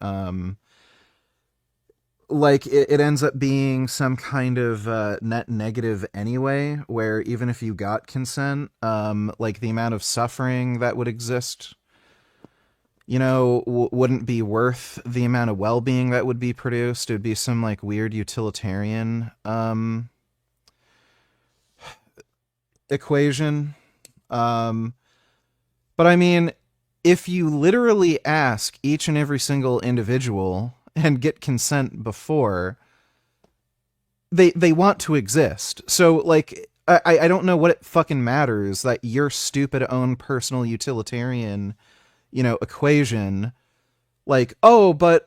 like it ends up being some kind of net negative anyway, where even if you got consent, like the amount of suffering that would exist, wouldn't be worth the amount of well-being that would be produced. It would be some like weird utilitarian equation. But I mean, if you literally ask each and every single individual and get consent before, they want to exist. So like, I don't know what it fucking matters that your stupid own personal utilitarian, equation, like, oh, but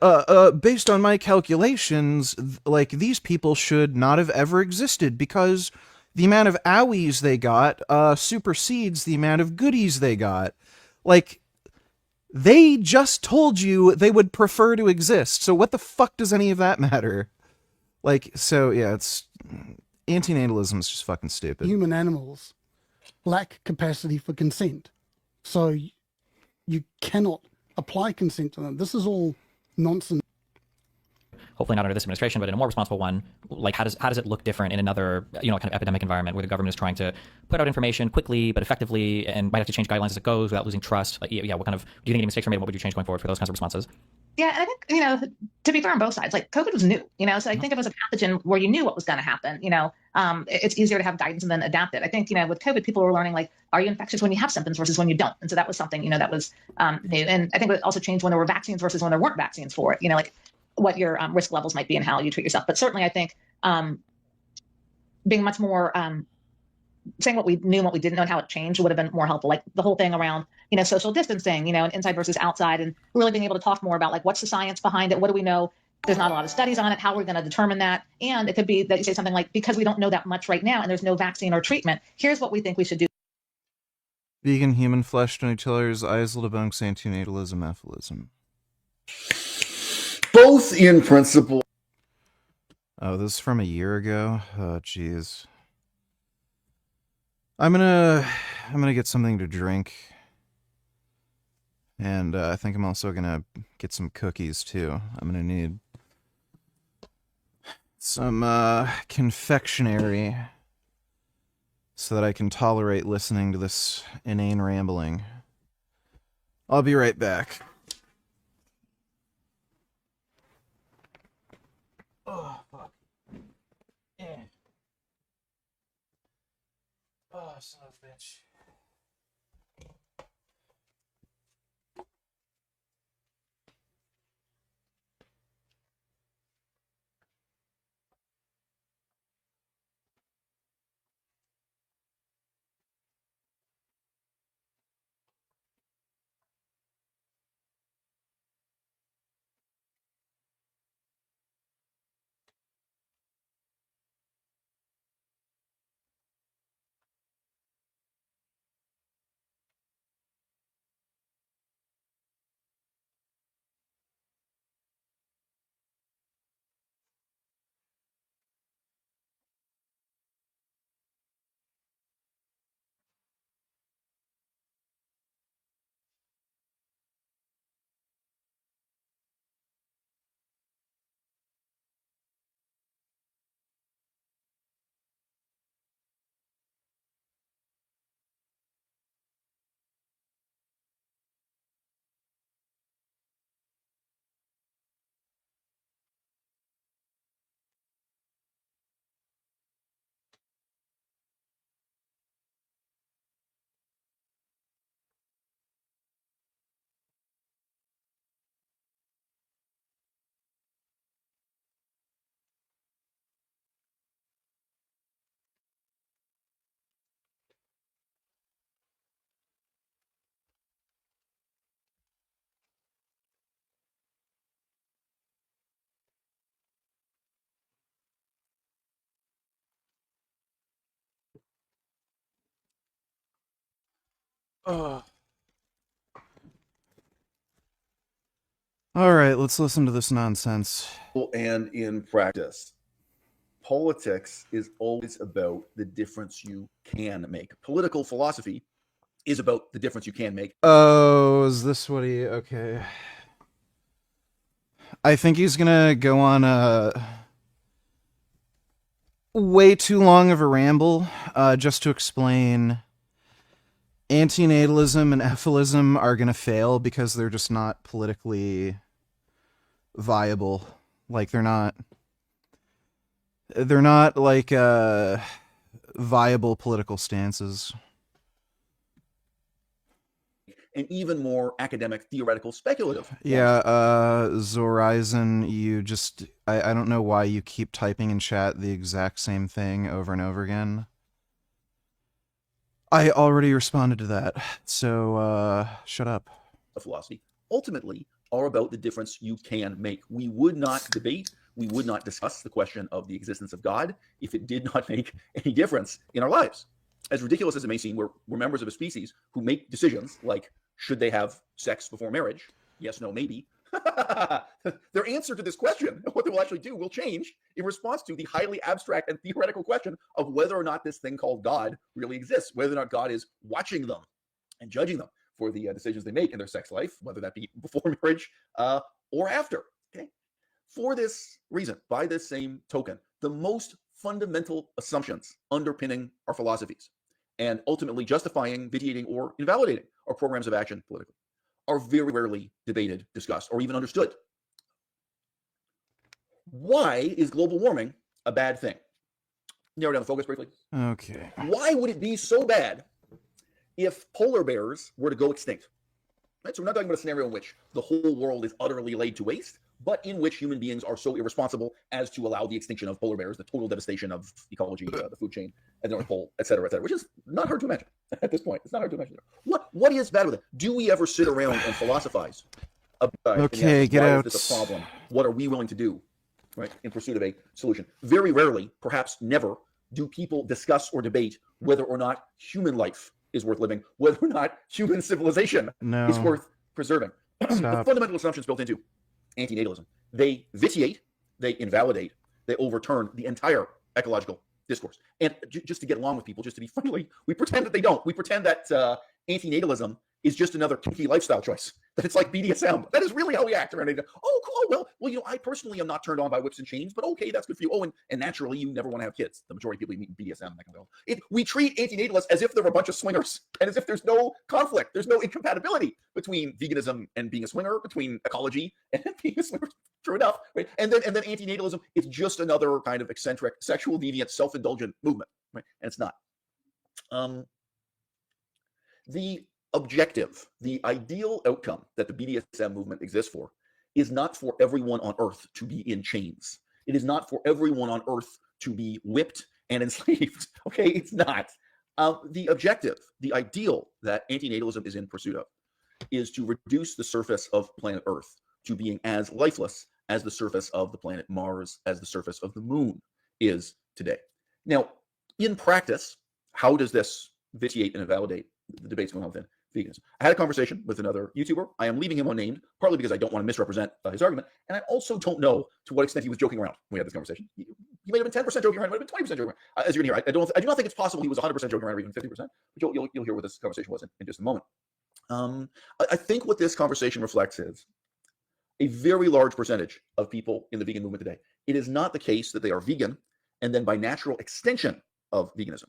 based on my calculations, like, these people should not have ever existed because the amount of owies they got supersedes the amount of goodies they got. Like, they just told you they would prefer to exist, so what the fuck does any of that matter? Like, so yeah, it's antinatalism is just fucking stupid. human animals lack capacity for consent. So you cannot apply consent to them. This is all nonsense. Hopefully not under this administration, but in a more responsible one, like how does it look different in another, kind of epidemic environment where the government is trying to put out information quickly but effectively and might have to change guidelines as it goes without losing trust? Like, what kind of, do you think any mistakes were made and what would you change going forward for those kinds of responses? Yeah, and I think, to be fair on both sides, like COVID was new, so I think it was a pathogen where you knew what was going to happen, it's easier to have guidance and then adapt it. I think, with COVID, people were learning, like, are you infectious when you have symptoms versus when you don't? And so that was something, that was new. And I think it also changed when there were vaccines versus when there weren't vaccines for it, like what your risk levels might be and how you treat yourself. But certainly I think being much more saying what we knew and what we didn't know and how it changed would have been more helpful. Like the whole thing around, social distancing, and inside versus outside, and really being able to talk more about, like, what's the science behind it? What do we know? There's not a lot of studies on it. How are we going to determine that? And it could be that you say something like, because we don't know that much right now and there's no vaccine or treatment, here's what we think we should do. Vegan human flesh donators, Eisel debunks antinatalism, aphilism. both in principle. Oh, this is from a year ago. Oh, jeez. I'm gonna get something to drink, and I think I'm also gonna get some cookies too. I'm gonna need some confectionery so that I can tolerate listening to this inane rambling. I'll be right back. Oh, fuck. Yeah. Oh, son of a bitch. Oh. All right, let's listen to this nonsense. And in practice, politics is always about the difference you can make. Political philosophy is about the difference you can make. Oh, is this what he... Okay. I think he's gonna go on a way too long of a ramble just to explain antinatalism and ephilism are gonna fail because they're just not politically viable. Like, they're not like viable political stances. And even more academic, theoretical, speculative. Yeah, Zorizon, you just... I don't know why you keep typing in chat the exact same thing over and over again. I already responded to that, so shut up. Philosophy ultimately are about the difference you can make. We would not debate, we would not discuss the question of the existence of God if it did not make any difference in our lives. As ridiculous as it may seem, we're members of a species who make decisions like, should they have sex before marriage? Yes, no, maybe. Their answer to this question, what they will actually do, will change in response to the highly abstract and theoretical question of whether or not this thing called God really exists, whether or not God is watching them and judging them for the decisions they make in their sex life, whether that be before marriage or after. Okay. For this reason, by this same token, the most fundamental assumptions underpinning our philosophies and ultimately justifying, vitiating, or invalidating our programs of action politically are very rarely debated, discussed, or even understood. Why is global warming a bad thing? Narrow down the focus briefly. Okay. Why would it be so bad if polar bears were to go extinct? Right? So we're not talking about a scenario in which the whole world is utterly laid to waste, but in which human beings are so irresponsible as to allow the extinction of polar bears, the total devastation of ecology, the food chain at the North Pole, et cetera, which is not hard to imagine at this point. It's not hard to imagine. What is bad with it? Do we ever sit around and philosophize about okay, get out. Is this a problem? What are we willing to do, right, in pursuit of a solution? Very rarely, perhaps never, do people discuss or debate whether or not human life is worth living, whether or not human civilization is worth preserving. The fundamental assumptions built into antinatalism. They vitiate, they invalidate, they overturn the entire ecological discourse. And just to get along with people, just to be friendly, we pretend that they don't. We pretend that antinatalism is just another kinky lifestyle choice. That it's like BDSM. That is really how we act around it. Oh, cool. Well, I personally am not turned on by whips and chains, but okay, that's good for you. Oh, and naturally, you never want to have kids. The majority of people meet in BDSM. We treat antinatalists as if they're a bunch of swingers, and as if there's no conflict, there's no incompatibility between veganism and being a swinger, between ecology and being a swinger. True enough, right? And then antinatalism is just another kind of eccentric, sexual deviant, self-indulgent movement, right? And it's not. The objective, the ideal outcome that the BDSM movement exists for is not for everyone on earth to be in chains. It is not for everyone on earth to be whipped and enslaved. Okay, it's not. The objective, the ideal that antinatalism is in pursuit of is to reduce the surface of planet Earth to being as lifeless as the surface of the planet Mars, as the surface of the moon is today. Now, in practice, how does this vitiate and invalidate the debates going on within veganism? I had a conversation with another YouTuber. I am leaving him unnamed, partly because I don't want to misrepresent his argument, and I also don't know to what extent he was joking around when we had this conversation. He may have been 10% joking around, might have been 20% joking around. As you're going to hear, I do not think it's possible he was 100% joking around, or even 50%. But you'll hear what this conversation was in just a moment. I think what this conversation reflects is a very large percentage of people in the vegan movement today. It is not the case that they are vegan, and then by natural extension of veganism,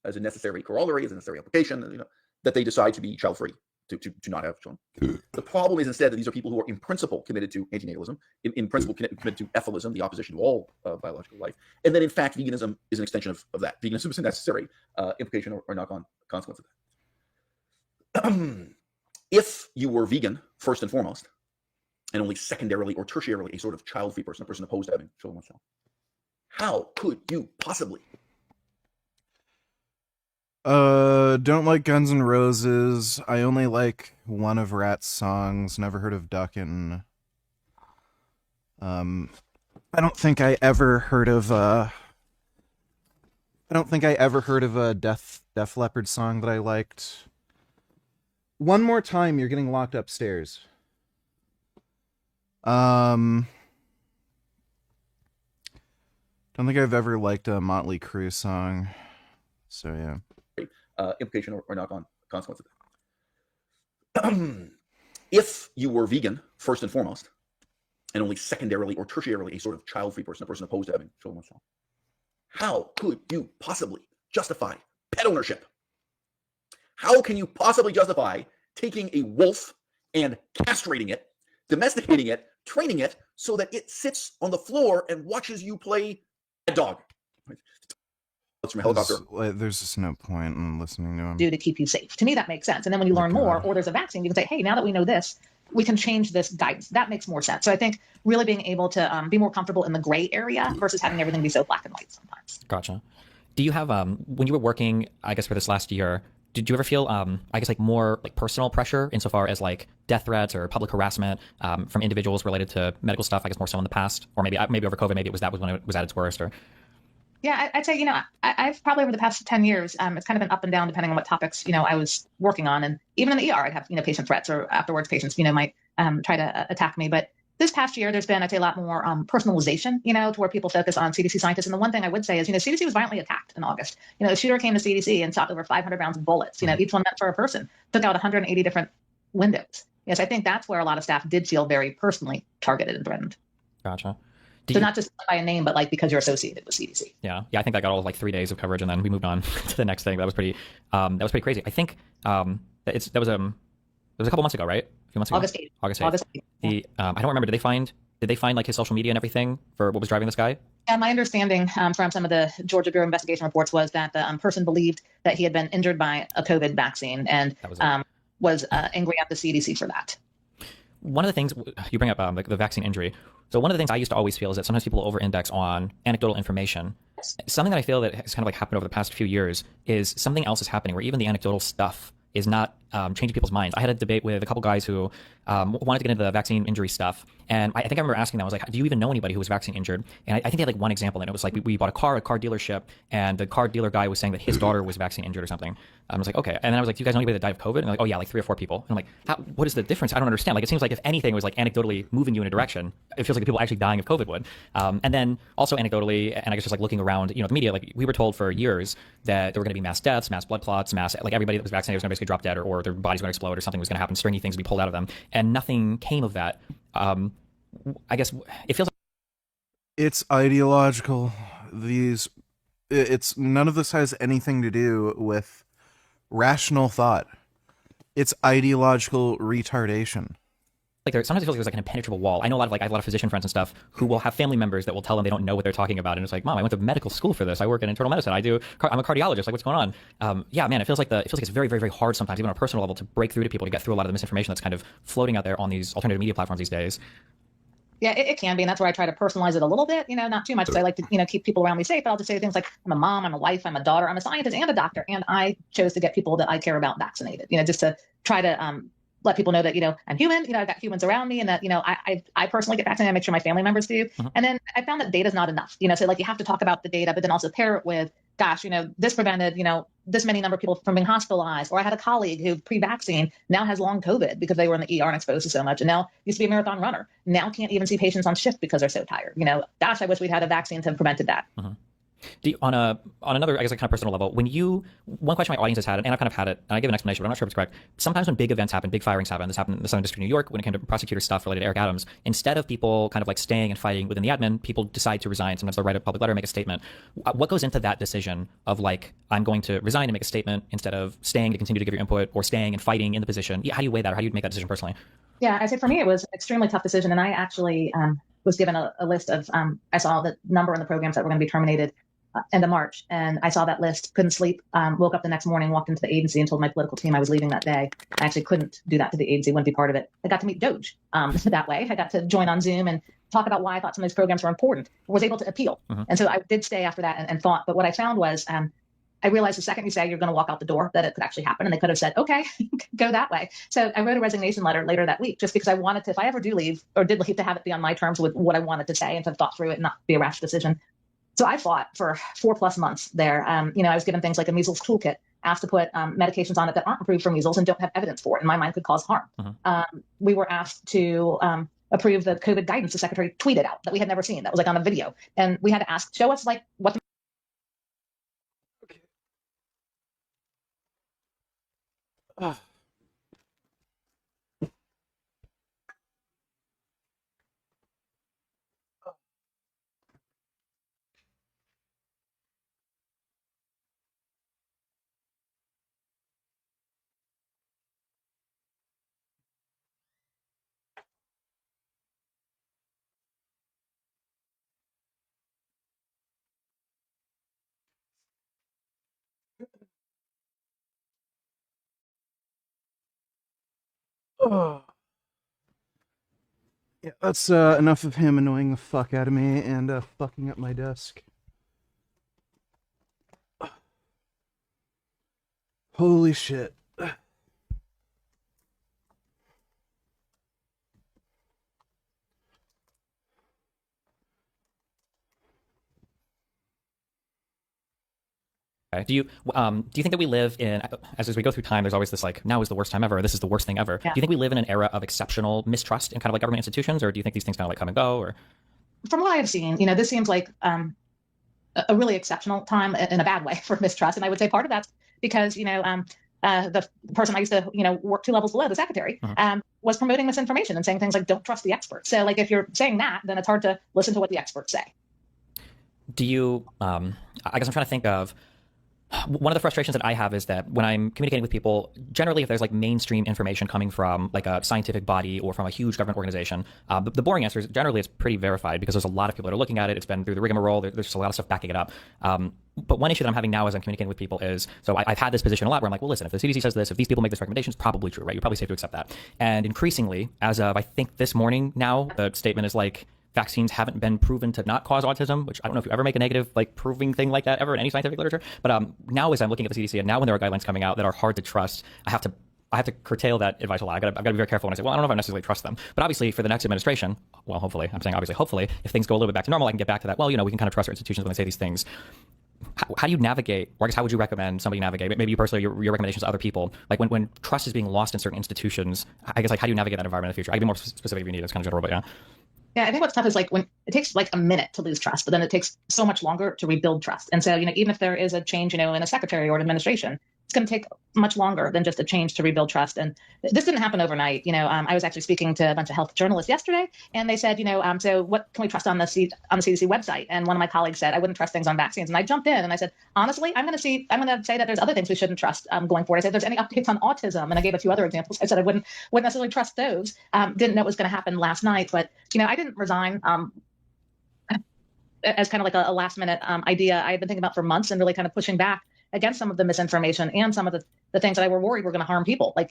as a necessary corollary, as a necessary application, that they decide to be child-free, to not have children. The problem is instead that these are people who are in principle committed to antinatalism, in principle committed to ethylism, the opposition to all biological life, and then in fact veganism is an extension of that. Veganism is a necessary implication or knock-on consequence of that. If you were vegan, first and foremost, and only secondarily or tertiarily a sort of child-free person, a person opposed to having children oneself, how could you possibly? Don't like Guns N' Roses. I only like one of Rat's songs. Never heard of Duckin'. I don't think I ever heard of a Def Leppard song that I liked. One more time, you're getting locked upstairs. Don't think I've ever liked a Motley Crue song. So yeah. Implication or knock-on consequence of that. If you were vegan, first and foremost, and only secondarily or tertiarily a sort of child-free person, a person opposed to having children oneself, how could you possibly justify pet ownership? How can you possibly justify taking a wolf and castrating it, domesticating it, training it so that it sits on the floor and watches you play a dog? From a helicopter. There's just no point in listening to him. Do to keep you safe. To me, that makes sense. And then when you learn more, or there's a vaccine, you can say, hey, now that we know this, we can change this guidance. That makes more sense. So I think really being able to be more comfortable in the gray area versus having everything be so black and white sometimes. Gotcha. Do you have, when you were working, I guess for this last year, did you ever feel, I guess, like more like personal pressure insofar as like death threats or public harassment from individuals related to medical stuff? I guess more so in the past, or maybe over COVID, maybe it was when it was at its worst, or. Yeah, I'd say, I've probably over the past 10 years, it's kind of been up and down depending on what topics, I was working on. And even in the ER, I'd have, patient threats, or afterwards patients, might try to attack me. But this past year, there's been, I'd say, a lot more personalization, to where people focus on CDC scientists. And the one thing I would say is, CDC was violently attacked in August. A shooter came to CDC and shot over 500 rounds of bullets, each one meant for a person, took out 180 different windows. Yes, I think that's where a lot of staff did feel very personally targeted and threatened. Gotcha. So not just by a name, but like because you're associated with CDC. Yeah, I think that got all like 3 days of coverage, and then we moved on to the next thing. That was pretty crazy. I think that was a couple months ago, right? A few months ago. August 8th. I don't remember. Did they find like his social media and everything for what was driving this guy? Yeah, my understanding from some of the Georgia Bureau investigation reports was that the person believed that he had been injured by a COVID vaccine and was angry at the CDC for that. One of the things you bring up, the vaccine injury. So one of the things I used to always feel is that sometimes people over-index on anecdotal information. Something that I feel that has kind of like happened over the past few years is something else is happening where even the anecdotal stuff is not changing people's minds. I had a debate with a couple guys who wanted to get into the vaccine injury stuff. And I think I remember asking them, I was like, do you even know anybody who was vaccine injured? And I think they had like one example, and it was like we bought a car dealership, and the car dealer guy was saying that his daughter was vaccine injured or something. I was like, okay. And then I was like, do you guys know anybody that died of COVID? And they're like, oh yeah, like 3 or 4 people. And I'm like, what is the difference? I don't understand. Like, it seems like if anything was like anecdotally moving you in a direction, it feels like the people actually dying of COVID would. And then also anecdotally, and I guess just like looking around, the media, like we were told for years that there were going to be mass deaths, mass blood clots, like everybody that was vaccinated was going to basically drop dead or their bodies were going to explode or something was going to happen, stringy things would be pulled out of them. And nothing came of that. I guess it feels like it's ideological. It's none of this has anything to do with rational thought. It's ideological retardation. like sometimes it feels like there's like an impenetrable wall. I know I have a lot of physician friends and stuff who will have family members that will tell them they don't know what they're talking about, and it's like, Mom, I went to medical school for this. I work in internal medicine. I'm a cardiologist. Like, what's going on? Yeah, man, it feels like it's very, very, very hard sometimes, even on a personal level, to break through to people, to get through a lot of the misinformation that's kind of floating out there on these alternative media platforms these days. Yeah, it can be, and that's where I try to personalize it a little bit, not too much, because I like to, keep people around me safe. But I'll just say things like, I'm a mom, I'm a wife, I'm a daughter, I'm a scientist and a doctor, and I chose to get people that I care about vaccinated, just to try to let people know that, I'm human, I've got humans around me, and that, I personally get vaccinated. I make sure my family members do. Mm-hmm. And then I found that data is not enough, so like you have to talk about the data, but then also pair it with, gosh, this prevented, this many number of people from being hospitalized. Or I had a colleague who pre-vaccine now has long COVID because they were in the ER and exposed to so much. And now used to be a marathon runner. Now can't even see patients on shift because they're so tired. Gosh, I wish we'd had a vaccine to have prevented that. Mm-hmm. On another, I guess, like kind of personal level, one question my audience has had, and I've kind of had it, and I give an explanation, but I'm not sure if it's correct. Sometimes when big events happen, big firings happen, this happened in the Southern District of New York when it came to prosecutor stuff related to Eric Adams, instead of people kind of like staying and fighting within the admin, people decide to resign. Sometimes they'll write a public letter, make a statement. What goes into that decision of like, I'm going to resign and make a statement instead of staying to continue to give your input, or staying and fighting in the position? How do you weigh that, or how do you make that decision personally? Yeah, I say for me, it was an extremely tough decision. And I actually was given a list of, I saw the number in the programs that were going to be terminated end of March. And I saw that list, couldn't sleep, woke up the next morning, walked into the agency and told my political team I was leaving that day. I actually couldn't do that to the agency, wouldn't be part of it. I got to meet Doge that way. I got to join on Zoom and talk about why I thought some of these programs were important, was able to appeal. Mm-hmm. And so I did stay after that and thought, but what I found was I realized the second you say you're going to walk out the door, that it could actually happen. And they could have said, okay, go that way. So I wrote a resignation letter later that week, just because I wanted to, if I ever do leave or did leave, to have it be on my terms with what I wanted to say and to have thought through it and not be a rash decision. So I fought for 4+ months there. I was given things like a measles toolkit, asked to put medications on it that aren't approved for measles and don't have evidence for it, in my mind could cause harm. Mm-hmm. We were asked to approve the COVID guidance the secretary tweeted out that we had never seen. That was like on a video. And we had to ask, show us like what the Oh. Yeah, that's enough of him annoying the fuck out of me and fucking up my desk. Holy shit. Okay. Do you think that we live in, as we go through time, there's always this like, now is the worst time ever, this is the worst thing ever. Yeah. Do you think we live in an era of exceptional mistrust in kind of like government institutions, or do you think these things kind of like come and go? Or from what I've seen, this seems like a really exceptional time in a bad way for mistrust. And I would say part of that's because, the person I used to, work 2 levels below, the secretary, was promoting misinformation and saying things like, don't trust the experts. So like, if you're saying that, then it's hard to listen to what the experts say. Do you, I guess I'm trying to think of, one of the frustrations that I have is that when I'm communicating with people, generally if there's like mainstream information coming from like a scientific body or from a huge government organization, the boring answer is generally it's pretty verified because there's a lot of people that are looking at it. It's been through the rigmarole. There's just a lot of stuff backing it up. But one issue that I'm having now as I'm communicating with people is, so I've had this position a lot where I'm like, well, listen, if the CDC says this, if these people make this recommendation, it's probably true, right? You're probably safe to accept that. And increasingly, as of I think this morning now, the statement is like, vaccines haven't been proven to not cause autism, which I don't know if you ever make a negative like proving thing like that ever in any scientific literature. But now as I'm looking at the CDC and now when there are guidelines coming out that are hard to trust, I have to curtail that advice a lot. I've got to be very careful when I say, well, I don't know if I necessarily trust them. But obviously for the next administration, well, hopefully, I'm saying obviously, hopefully, if things go a little bit back to normal, I can get back to that. Well, we can kind of trust our institutions when they say these things. how do you navigate, or I guess how would you recommend somebody navigate, maybe you personally, your recommendations to other people, like when trust is being lost in certain institutions, I guess, like, how do you navigate that environment in the future? I can be more specific if you need. It's kind of general, but yeah. Yeah, I think what's tough is like when it takes like a minute to lose trust, but then it takes so much longer to rebuild trust. And so, even if there is a change, in a secretary or an administration, it's going to take much longer than just a change to rebuild trust. And this didn't happen overnight. I was actually speaking to a bunch of health journalists yesterday, and they said, so what can we trust on the CDC website? And one of my colleagues said, I wouldn't trust things on vaccines. And I jumped in and I said, honestly, I'm going to say that there's other things we shouldn't trust going forward. I said, if there's any updates on autism, and I gave a few other examples. I said I wouldn't necessarily trust those. Didn't know it was going to happen last night, but I didn't resign. As kind of like a last minute idea I had been thinking about for months, and really kind of pushing back against some of the misinformation and some of the things that I were worried were going to harm people, like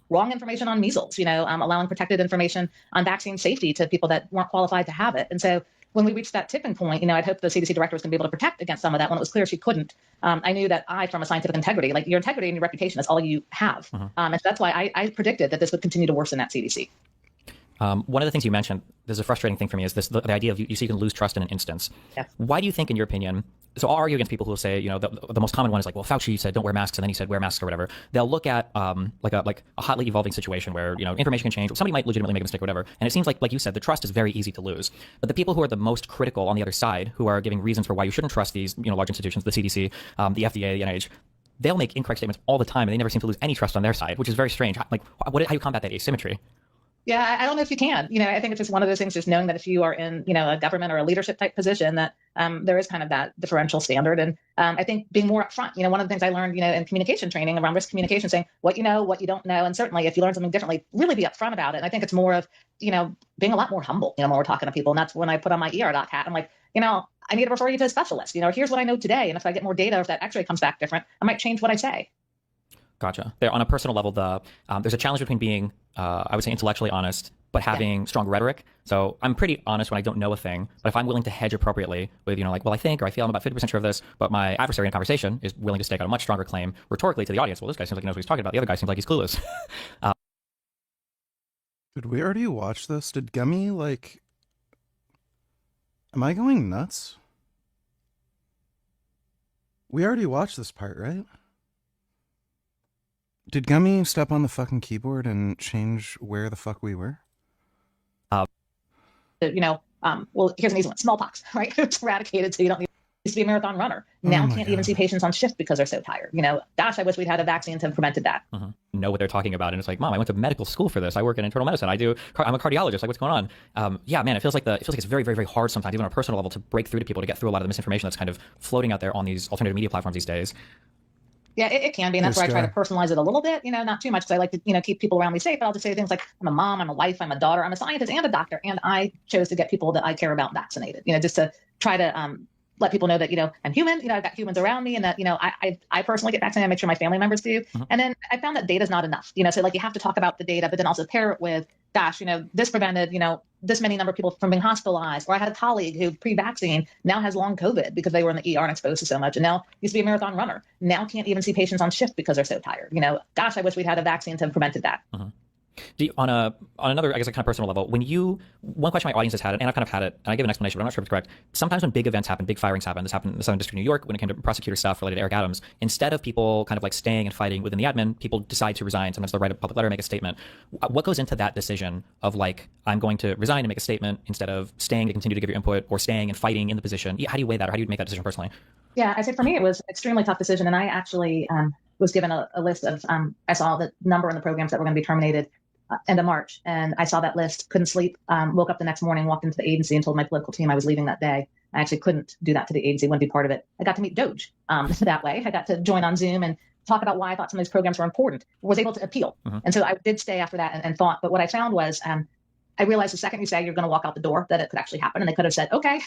wrong information on measles, allowing protected information on vaccine safety to people that weren't qualified to have it. And so when we reached that tipping point, I'd hoped the CDC director was going to be able to protect against some of that when it was clear she couldn't. I knew that from a scientific integrity, like your integrity and your reputation is all you have. And so that's why I predicted that this would continue to worsen at CDC. One of the things you mentioned, there's a frustrating thing for me, is the idea of you can lose trust in an instance. Yeah. Why do you think, in your opinion, so I'll argue against people who will say, the most common one is like, well, Fauci said don't wear masks, and then he said wear masks or whatever. They'll look at like a hotly evolving situation where, information can change. Somebody might legitimately make a mistake or whatever. And it seems like you said, the trust is very easy to lose. But the people who are the most critical on the other side, who are giving reasons for why you shouldn't trust these, large institutions, the CDC, the FDA, the NIH, they'll make incorrect statements all the time, and they never seem to lose any trust on their side, which is very strange. Like, how do you combat that asymmetry? Yeah, I don't know if you can. I think it's just one of those things, just knowing that if you are in, a government or a leadership type position, that there is kind of that differential standard. And I think being more upfront, one of the things I learned, in communication training around risk communication, saying what you know, what you don't know. And certainly if you learn something differently, really be upfront about it. And I think it's more of, being a lot more humble, when we're talking to people. And that's when I put on my ER doc hat. I'm like, I need to refer you to a specialist. Here's what I know today. And if I get more data, if that x-ray comes back different, I might change what I say. Gotcha. There, on a personal level, there's a challenge between being, I would say, intellectually honest, but having strong rhetoric. So I'm pretty honest when I don't know a thing, but if I'm willing to hedge appropriately with, like, well, I think, or I feel I'm about 50% sure of this, but my adversary in a conversation is willing to stake out a much stronger claim rhetorically to the audience. Well, this guy seems like he knows what he's talking about. The other guy seems like he's clueless. Did we already watch this? Did Gummy, am I going nuts? We already watched this part, right? Did Gummy step on the fucking keyboard and change where the fuck we were? Well, here's an easy one. Smallpox, right? It's eradicated, so you don't need to be a marathon runner. Now can't even see patients on shift because they're so tired. Gosh, I wish we'd had a vaccine to have prevented that. Know what they're talking about, and it's like, Mom, I went to medical school for this. I work in internal medicine. I'm a cardiologist. Like, what's going on? Yeah, man, it feels like it's very, very, very hard sometimes, even on a personal level, to break through to people, to get through a lot of the misinformation that's kind of floating out there on these alternative media platforms these days. Yeah, it can be. And that's where I try to personalize it a little bit, not too much, because I like to, keep people around me safe. But I'll just say things like, I'm a mom, I'm a wife, I'm a daughter, I'm a scientist and a doctor. And I chose to get people that I care about vaccinated, just to try to let people know that, I'm human, I've got humans around me, and that, I personally get vaccinated. I make sure my family members do. And then I found that data is not enough, so you have to talk about the data, but then also pair it with, gosh, this prevented, this many number of people from being hospitalized. Or I had a colleague who pre-vaccine now has long COVID because they were in the ER and exposed to so much. And now used to be a marathon runner. Now can't even see patients on shift because they're so tired. Gosh, I wish we'd had a vaccine to have prevented that. On another, I guess, kind of personal level, one question my audience has had, and I've kind of had it, and I give an explanation, but I'm not sure if it's correct. Sometimes when big events happen, big firings happen, this happened in the Southern District of New York when it came to prosecutor stuff related to Eric Adams, instead of people kind of like staying and fighting within the admin, people decide to resign. Sometimes they'll write a public letter, make a statement. What goes into that decision of like, I'm going to resign and make a statement instead of staying to continue to give your input, or staying and fighting in the position? How do you weigh that, or how do you make that decision personally? Yeah, I say for me, it was an extremely tough decision. And I actually was given a list of, I saw the number in the programs that were going to be terminated end of March. And I saw that list, couldn't sleep, woke up the next morning, walked into the agency and told my political team I was leaving that day. I actually couldn't do that to the agency, wouldn't be part of it. I got to meet Doge that way. I got to join on Zoom and talk about why I thought some of these programs were important, was able to appeal. And so I did stay after that and thought, but what I found was I realized the second you say you're going to walk out the door that it could actually happen. And they could have said, okay,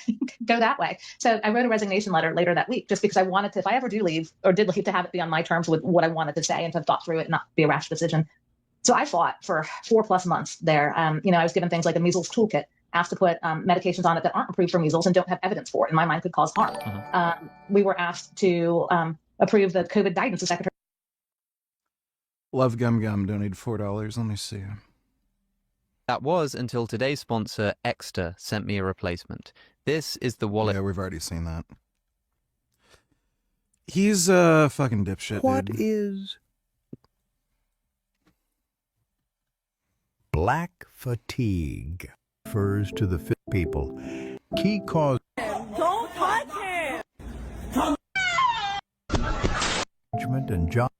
go that way. So I wrote a resignation letter later that week, just because I wanted to, if I ever do leave or did leave, to have it be on my terms with what I wanted to say and to have thought through it and not be a rash decision. So I fought for 4+ months there. I was given things like a measles toolkit, asked to put medications on it that aren't approved for measles and don't have evidence for it. In my mind, could cause harm. We were asked to approve the COVID guidance. The secretary. Love Gum Gum donated $4. Let me see. That was until today's sponsor, Extra, sent me a replacement. This is the wallet. Yeah, we've already seen that. He's a fucking dipshit, What dude. is black fatigue? Refers to the fit people. Key cause Don't touch him! management and job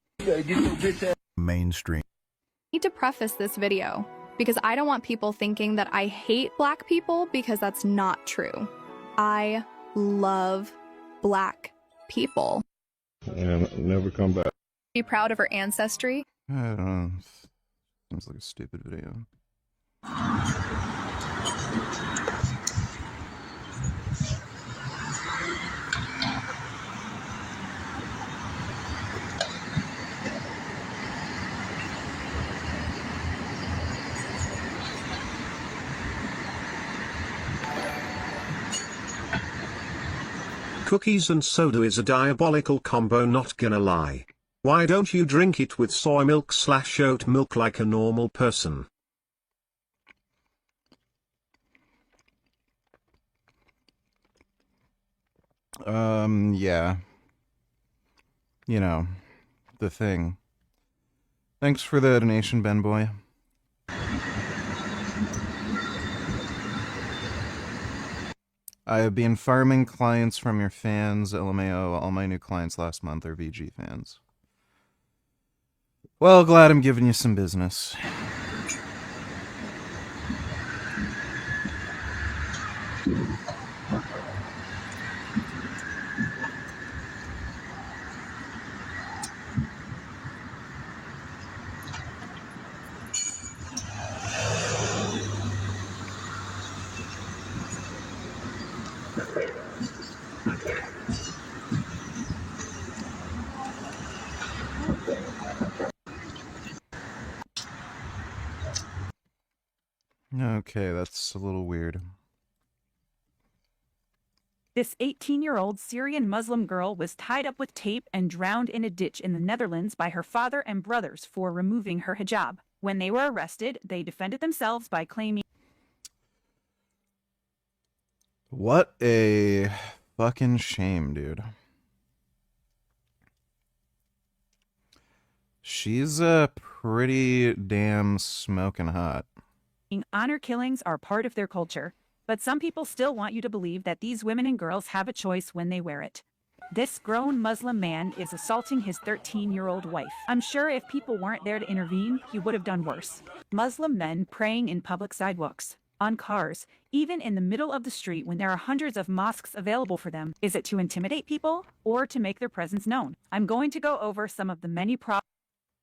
mainstream. Need to preface this video because I don't want people thinking that I hate black people, because that's not true. I love black people. And never come back. Be proud of her ancestry. I don't know. Seems like a stupid video. Cookies and soda is a diabolical combo, not gonna lie. Why don't you drink it with soy milk/oat milk like a normal person? Yeah. You know, the thing. Thanks for the donation, Ben Boy. I have been farming clients from your fans, LMAO. All my new clients last month are VG fans. Well, glad I'm giving you some business. Okay, that's a little weird. This 18-year-old Syrian Muslim girl was tied up with tape and drowned in a ditch in the Netherlands by her father and brothers for removing her hijab. When they were arrested, they defended themselves by claiming... What a fucking shame, dude. She's pretty damn smoking hot. honor killings are part of their culture, but some people still want you to believe that these women and girls have a choice when they wear it. This grown Muslim man is assaulting his 13-year-old wife. I'm sure if people weren't there to intervene, he would have done worse. Muslim men praying in public sidewalks, on cars, even in the middle of the street when there are hundreds of mosques available for them. Is it to intimidate people or to make their presence known? I'm going to go over some of the many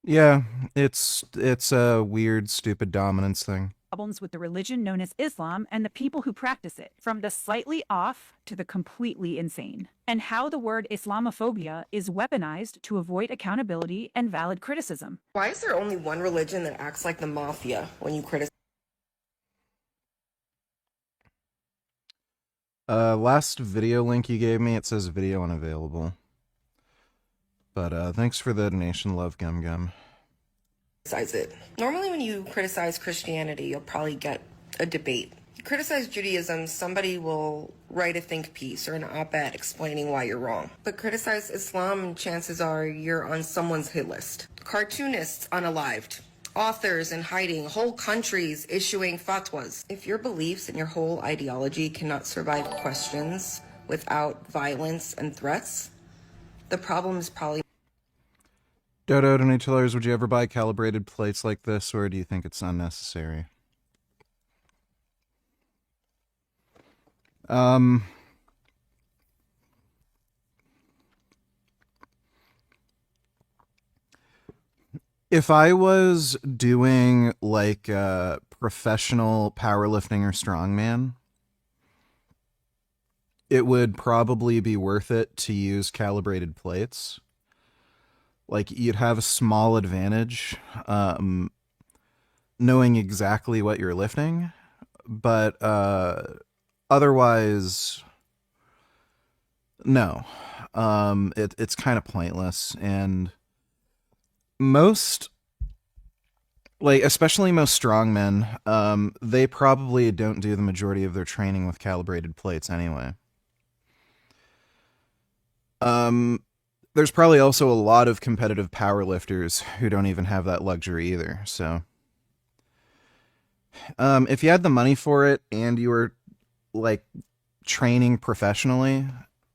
Yeah, it's a weird, stupid dominance thing. problems with the religion known as Islam and the people who practice it, from the slightly off to the completely insane, and how the word Islamophobia is weaponized to avoid accountability and valid criticism. Why is there only one religion that acts like the mafia when you criticize? Last video link you gave me, it says video unavailable. But thanks for the donation, Love Gum Gum. Criticize it. Normally when you criticize Christianity, you'll probably get a debate. You criticize Judaism, somebody will write a think piece or an op-ed explaining why you're wrong. But criticize Islam, and chances are you're on someone's hit list. Cartoonists unalived. Authors in hiding, whole countries issuing fatwas. If your beliefs and your whole ideology cannot survive questions without violence and threats, the problem is probably... Dodo, donators, would you ever buy calibrated plates like this, or do you think it's unnecessary? If I was doing like professional powerlifting or strongman, it would probably be worth it to use calibrated plates. Like, you'd have a small advantage knowing exactly what you're lifting, but otherwise, no. It's kind of pointless, and most, like, especially most strongmen, they probably don't do the majority of their training with calibrated plates anyway. there's probably also a lot of competitive powerlifters who don't even have that luxury either. So, if you had the money for it and you were like training professionally,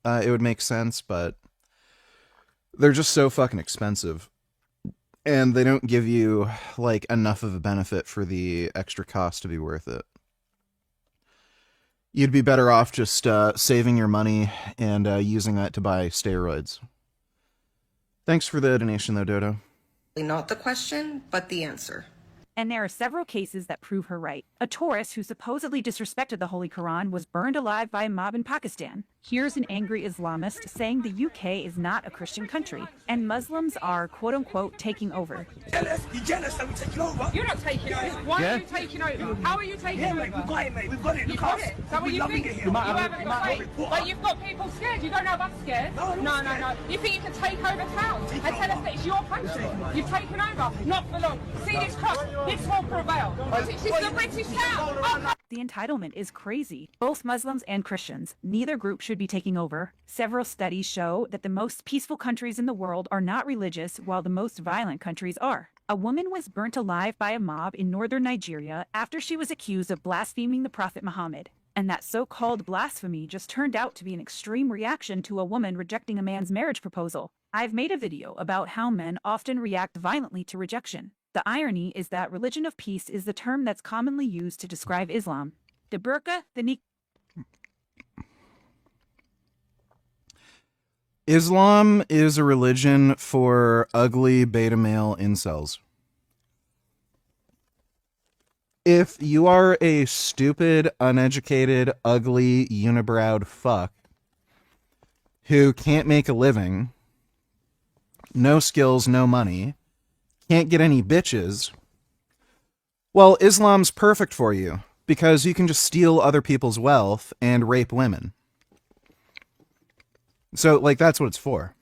it would make sense, but they're just so fucking expensive. And they don't give you like enough of a benefit for the extra cost to be worth it. You'd be better off just saving your money and using that to buy steroids. Thanks for the donation, though, Dodo. Not the question, but the answer. And there are several cases that prove her right. A tourist who supposedly disrespected the Holy Quran was burned alive by a mob in Pakistan. Here's an angry Islamist saying the UK is not a Christian country, and Muslims are, quote-unquote, taking over. Jealous? You're jealous that we're taking over? You're not taking over. Why are you taking over? How are you taking over? We've got it, mate. We've got it. You've got it. Is that what you think? You haven't got it. But you've got people scared. You don't have us scared. No. You think you can take over towns and tell us that it's your country? You've taken over. Not for long. See this cross? This will prevail. This is the British town. The entitlement is crazy. Both Muslims and Christians, neither group should be taking over. Several studies show that the most peaceful countries in the world are not religious, while the most violent countries are. A woman was burnt alive by a mob in northern Nigeria after she was accused of blaspheming the Prophet Muhammad. And that so-called blasphemy just turned out to be an extreme reaction to a woman rejecting a man's marriage proposal. I've made a video about how men often react violently to rejection. The irony is that religion of peace is the term that's commonly used to describe Islam. The burqa, the niqab. Islam is a religion for ugly beta male incels. If you are a stupid, uneducated, ugly, unibrowed fuck who can't make a living, no skills, no money, can't get any bitches, well, Islam's perfect for you because you can just steal other people's wealth and rape women. So, like, that's what it's for.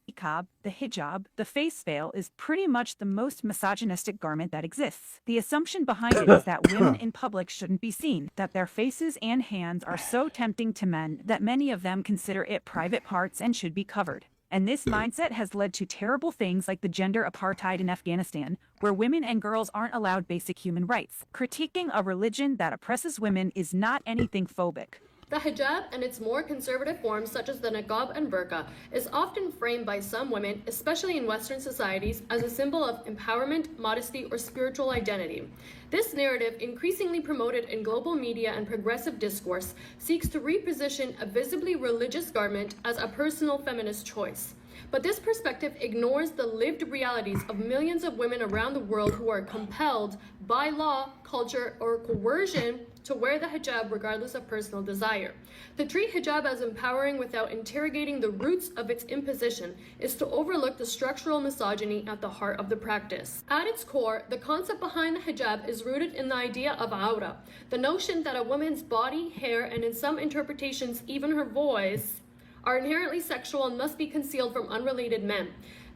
The hijab, the face veil, is pretty much the most misogynistic garment that exists. The assumption behind it is that women in public shouldn't be seen, that their faces and hands are so tempting to men that many of them consider it private parts and should be covered. And this mindset has led to terrible things like the gender apartheid in Afghanistan, where women and girls aren't allowed basic human rights. Critiquing a religion that oppresses women is not anything phobic. The hijab and its more conservative forms, such as the niqab and burqa, is often framed by some women, especially in Western societies, as a symbol of empowerment, modesty, or spiritual identity. This narrative, increasingly promoted in global media and progressive discourse, seeks to reposition a visibly religious garment as a personal feminist choice. But this perspective ignores the lived realities of millions of women around the world who are compelled by law, culture, or coercion to wear the hijab regardless of personal desire. To treat hijab as empowering without interrogating the roots of its imposition is to overlook the structural misogyny at the heart of the practice. At its core, the concept behind the hijab is rooted in the idea of aura, the notion that a woman's body, hair, and in some interpretations even her voice, are inherently sexual and must be concealed from unrelated men.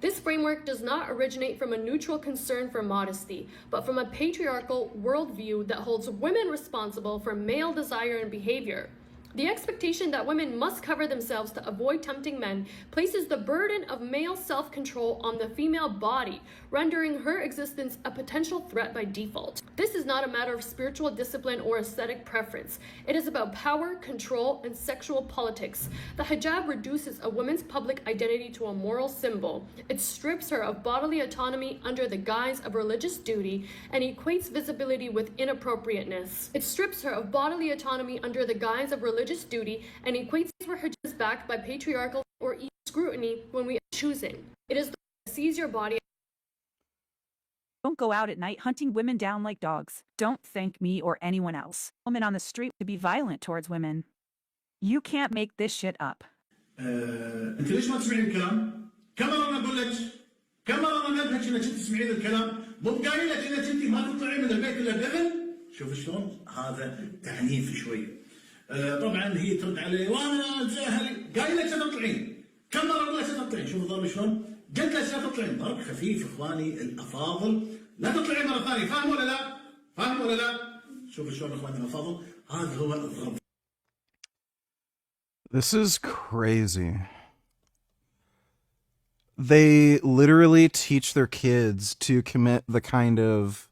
This framework does not originate from a neutral concern for modesty, but from a patriarchal worldview that holds women responsible for male desire and behavior. The expectation that women must cover themselves to avoid tempting men places the burden of male self-control on the female body, rendering her existence a potential threat by default. This is not a matter of spiritual discipline or aesthetic preference. It is about power, control, and sexual politics. The hijab reduces a woman's public identity to a moral symbol. It strips her of bodily autonomy under the guise of religious duty and equates visibility with inappropriateness. It strips her of bodily autonomy under the guise of religious duty and equates her hijab backed by patriarchal or even scrutiny when we are choosing. It is the seize your body. Don't go out at night hunting women down like dogs. Don't thank me or anyone else. Women on the street to be violent towards women. You can't make this shit up. انت ليش ما تسمعين الكلام؟ كم مرة انا اقول لك؟ كم مرة انا انبهك انك انت تسمعين الكلام؟ مو قايل لك انك انت ما تطلعين من البيت الا باذن؟ شوف شلون؟ هذا تعنيف شوي. طبعا هي ترد علي وانا جاهل قايل لك لا تطلعين. كم مرة اقول لك لا تطلعين؟ شوف الضرب شلون؟ قلت لك لا تطلعين، ضرب خفيف اخواني الافاضل، لا تطلعين مرة ثانية، فاهم ولا لا؟ فاهم ولا لا؟ شوف شلون اخواني الافاضل، هذا هو الضرب. This is crazy. they literally teach their kids to commit the kind of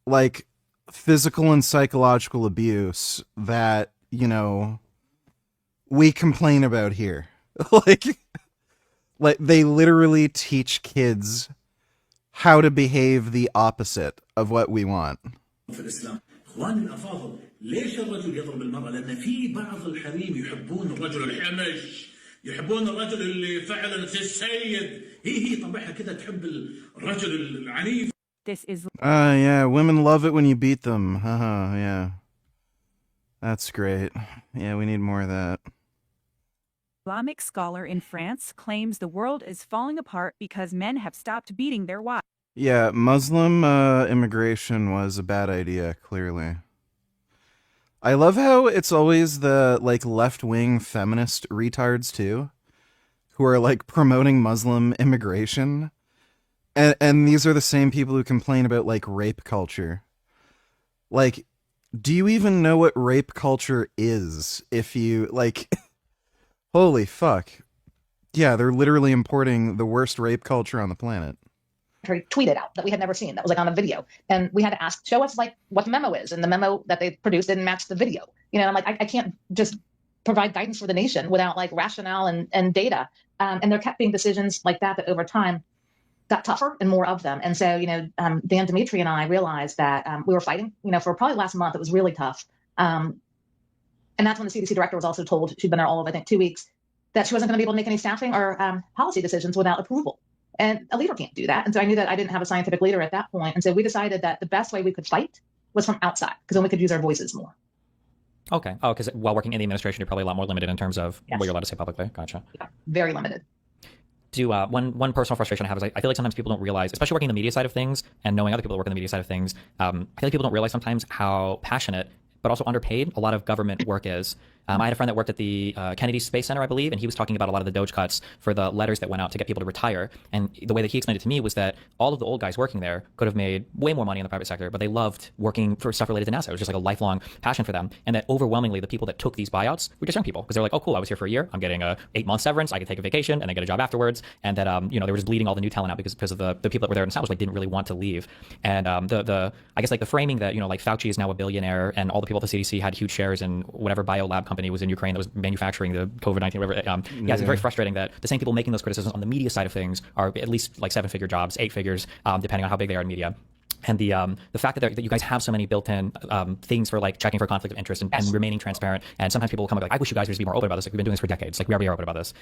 like physical and psychological abuse that, you know, we complain about here. like they literally teach kids how to behave the opposite of what we want. في الإسلام إخواني الأفاضل ليش الرجل يضرب المرأة؟ لأن في بعض الحريم يحبون الرجل الحمش، يحبون الرجل اللي فعلا السيد، هي طبعها كده تحب الرجل العنيف. This is Yeah, women love it when you beat them. Haha, yeah. That's great. Yeah, we need more of that. Islamic scholar in France claims the world is falling apart because men have stopped beating their wives. Yeah, Muslim immigration was a bad idea, clearly. I love how it's always the like left-wing feminist retards too, who are like promoting Muslim immigration. And these are the same people who complain about like rape culture. Like, do you even know what rape culture is? If you like, holy fuck. Yeah, they're literally importing the worst rape culture on the planet. Tweeted out that we had never seen, that was like on a video, and we had to ask, show us like what the memo is, and the memo that they produced didn't match the video. You know, I'm like, I can't just provide guidance for the nation without like rationale and data. And there kept being decisions like that over time got tougher and more of them. And so, you know, Dan Dimitri and I realized that we were fighting, you know, for probably last month. It was really tough. And that's when the CDC director was also told, she'd been there all of, I think, 2 weeks, that she wasn't going to be able to make any staffing or policy decisions without approval. And a leader can't do that. And so I knew that I didn't have a scientific leader at that point. And so we decided that the best way we could fight was from outside, because then we could use our voices more. Okay. Oh, because while working in the administration, you're probably a lot more limited in terms of what you're allowed to say publicly. Gotcha. Yeah, very limited. One personal frustration I have is I feel like sometimes people don't realize, especially working in the media side of things and knowing other people that work in the media side of things, I feel like people don't realize sometimes how passionate but also underpaid a lot of government work is. I had a friend that worked at the Kennedy Space Center, I believe, and he was talking about a lot of the Doge cuts for the letters that went out to get people to retire. And the way that he explained it to me was that all of the old guys working there could have made way more money in the private sector, but they loved working for stuff related to NASA. It was just like a lifelong passion for them. And that overwhelmingly the people that took these buyouts were just young people, because they're like, oh, cool, I was here for a year. I'm getting a 8-month severance. I could take a vacation and then get a job afterwards. And that, you know, they were just bleeding all the new talent out because of the people that were there and established, like, didn't really want to leave. And I guess like the framing that, you know, like Fauci is now a billionaire and all the people at the CDC had huge shares in whatever biolab company was in Ukraine that was manufacturing the COVID-19, whatever. Yeah, it's very frustrating that the same people making those criticisms on the media side of things are at least like 7-figure jobs, 8 figures, depending on how big they are in media. And the fact that you guys have so many built-in things for like checking for conflict of interest and remaining transparent. And sometimes people will come up like, I wish you guys would just be more open about this. Like, we've been doing this for decades. Like, we already are open about this.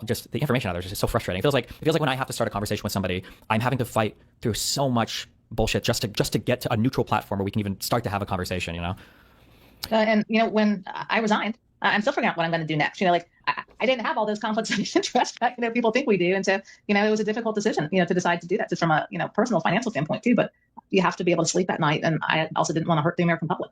Just the information out there is just so frustrating. It feels like when I have to start a conversation with somebody, I'm having to fight through so much bullshit just to get to a neutral platform where we can even start to have a conversation, you know? And, you know, when I resigned, I'm still figuring out what I'm going to do next. You know, like I didn't have all those conflicts of interest that, you know, people think we do. And so, you know, it was a difficult decision, you know, to decide to do that just from a, you know, personal financial standpoint too. But you have to be able to sleep at night. And I also didn't want to hurt the American public.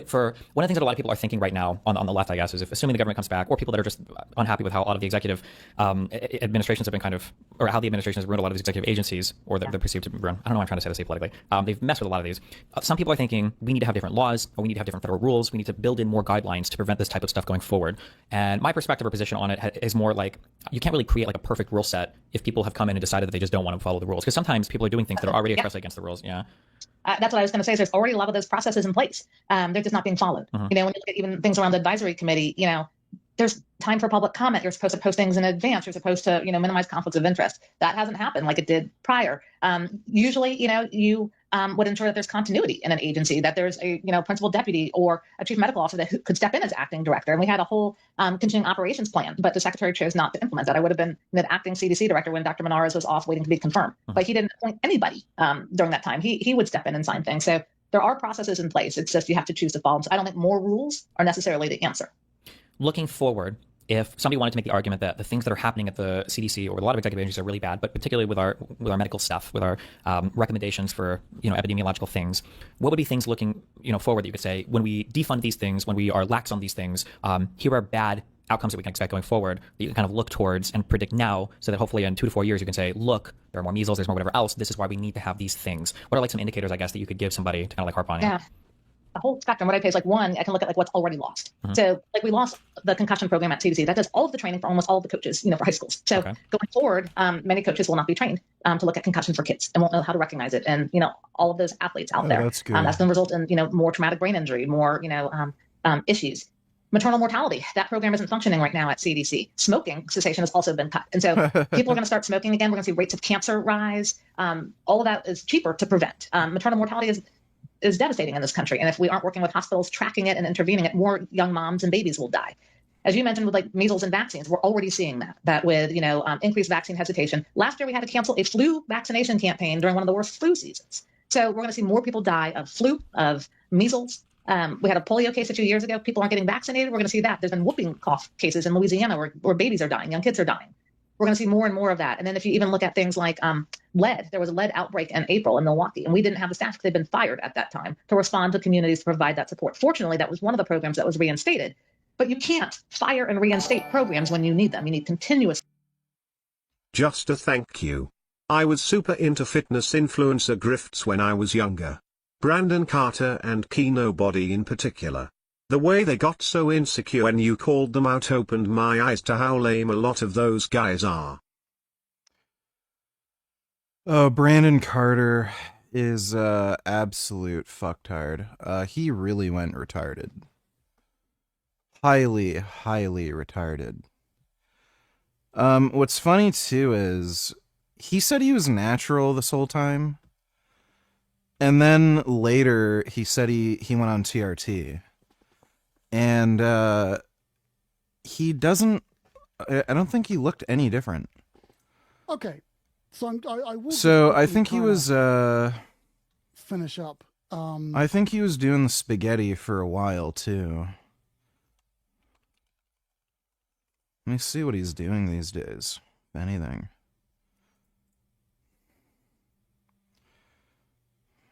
For one of the things that a lot of people are thinking right now on the left, I guess, is if assuming the government comes back, or people that are just unhappy with how a lot of the executive administrations have been kind of, or how the administration has ruined a lot of these executive agencies, or they're perceived to run. I don't know why I'm trying to say this politically. They've messed with a lot of these. Some people are thinking we need to have different laws, or we need to have different federal rules. We need to build in more guidelines to prevent this type of stuff going forward. And my perspective or position on it is more like you can't really create like a perfect rule set if people have come in and decided that they just don't want to follow the rules. Because sometimes people are doing things that are already expressly against the rules. Yeah. That's what I was going to say. Is there's already a lot of those processes in place. They're just not being followed. You know, when you look at even things around the advisory committee, you know, there's time for public comment. You're supposed to post things in advance. You're supposed to, you know, minimize conflicts of interest. That hasn't happened like it did prior. Usually, you know, you would ensure that there's continuity in an agency, that there's a, you know, principal deputy or a chief medical officer that could step in as acting director. And we had a whole continuing operations plan, but the secretary chose not to implement that. I would have been the acting CDC director when Dr. Menares was off waiting to be confirmed, but he didn't appoint anybody during that time. He would step in and sign things. So there are processes in place. It's just you have to choose to follow them. So I don't think more rules are necessarily the answer. Looking forward, if somebody wanted to make the argument that the things that are happening at the CDC or a lot of executive agencies are really bad, but particularly with our medical stuff, with our recommendations for, you know, epidemiological things, what would be things looking, you know, forward that you could say, when we defund these things, when we are lax on these things, here are bad outcomes that we can expect going forward that you can kind of look towards and predict now, so that hopefully in 2 to 4 years you can say, look, there are more measles, there's more whatever else. This is why we need to have these things. What are like some indicators, I guess, that you could give somebody to kind of like harp on? Yeah. a whole spectrum. What I pay is like one, I can look at like what's already lost. So like we lost the concussion program at CDC. That does all of the training for almost all of the coaches, for high schools. So going forward, many coaches will not be trained to look at concussion for kids and won't know how to recognize it. And, all of those athletes out there, that's good. that's going to result in, more traumatic brain injury, more, issues. Maternal mortality, that program isn't functioning right now at CDC. Smoking cessation has also been cut. And so people are going to start smoking again. We're going to see rates of cancer rise. All of that is cheaper to prevent. Maternal mortality is devastating in this country. And if we aren't working with hospitals, tracking it and intervening it, more young moms and babies will die. As you mentioned with like measles and vaccines, we're already seeing that with, increased vaccine hesitation. Last year, we had to cancel a flu vaccination campaign during one of the worst flu seasons. So we're going to see more people die of flu, of measles. We had a polio case a few years ago. People aren't getting vaccinated. We're going to see that. There's been whooping cough cases in Louisiana where babies are dying, young kids are dying. We're going to see more and more of that. And then if you even look at things like lead, there was a lead outbreak in April in Milwaukee, and we didn't have the staff because they'd been fired at that time to respond to communities to provide that support. Fortunately, that was one of the programs that was reinstated. But you can't fire and reinstate programs when you need them. You need continuous. Just a thank you. I was super into fitness influencer grifts when I was younger. Brandon Carter and Kino Body in particular. The way they got so insecure when you called them out opened my eyes to how lame a lot of those guys are. Oh, Brandon Carter is absolute fucktard. He really went retarded. Highly retarded. What's funny too is he said he was natural this whole time. And then later he said he went on TRT. And he doesn't, I don't think he looked any different. Okay. So I will. So I think he was finish up. I think he was doing the spaghetti for a while too. Let me see what he's doing these days, if anything.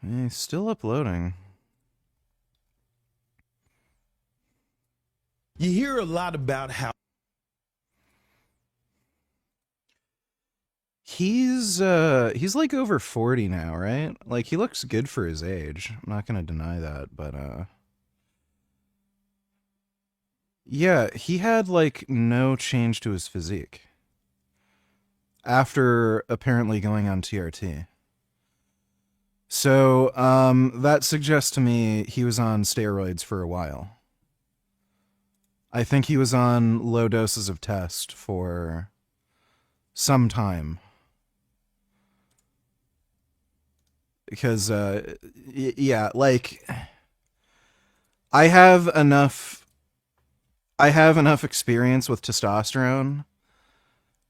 He's still uploading. You hear a lot about how he's like over 40 now, right? Like he looks good for his age. I'm not gonna deny that, but yeah, he had like no change to his physique after apparently going on TRT. So that suggests to me he was on steroids for a while. I think he was on low doses of test for some time. Because, yeah, like, I have enough experience with testosterone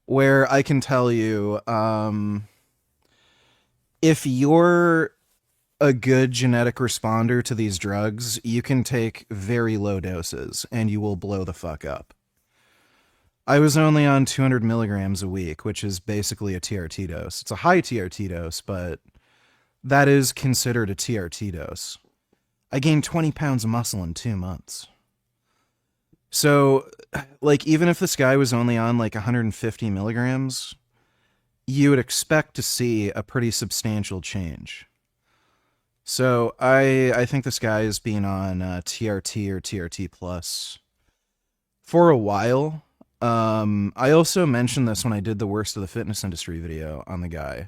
where I can tell you, if you're a good genetic responder to these drugs, you can take very low doses and you will blow the fuck up. I was only on 200 milligrams a week, which is basically a TRT dose. It's a high TRT dose, but that is considered a TRT dose. I gained 20 pounds of muscle in 2 months. So, like, even if this guy was only on like 150 milligrams, you would expect to see a pretty substantial change. So I think this guy has been on TRT or TRT plus for a while. I also mentioned this when I did the worst of the fitness industry video on the guy.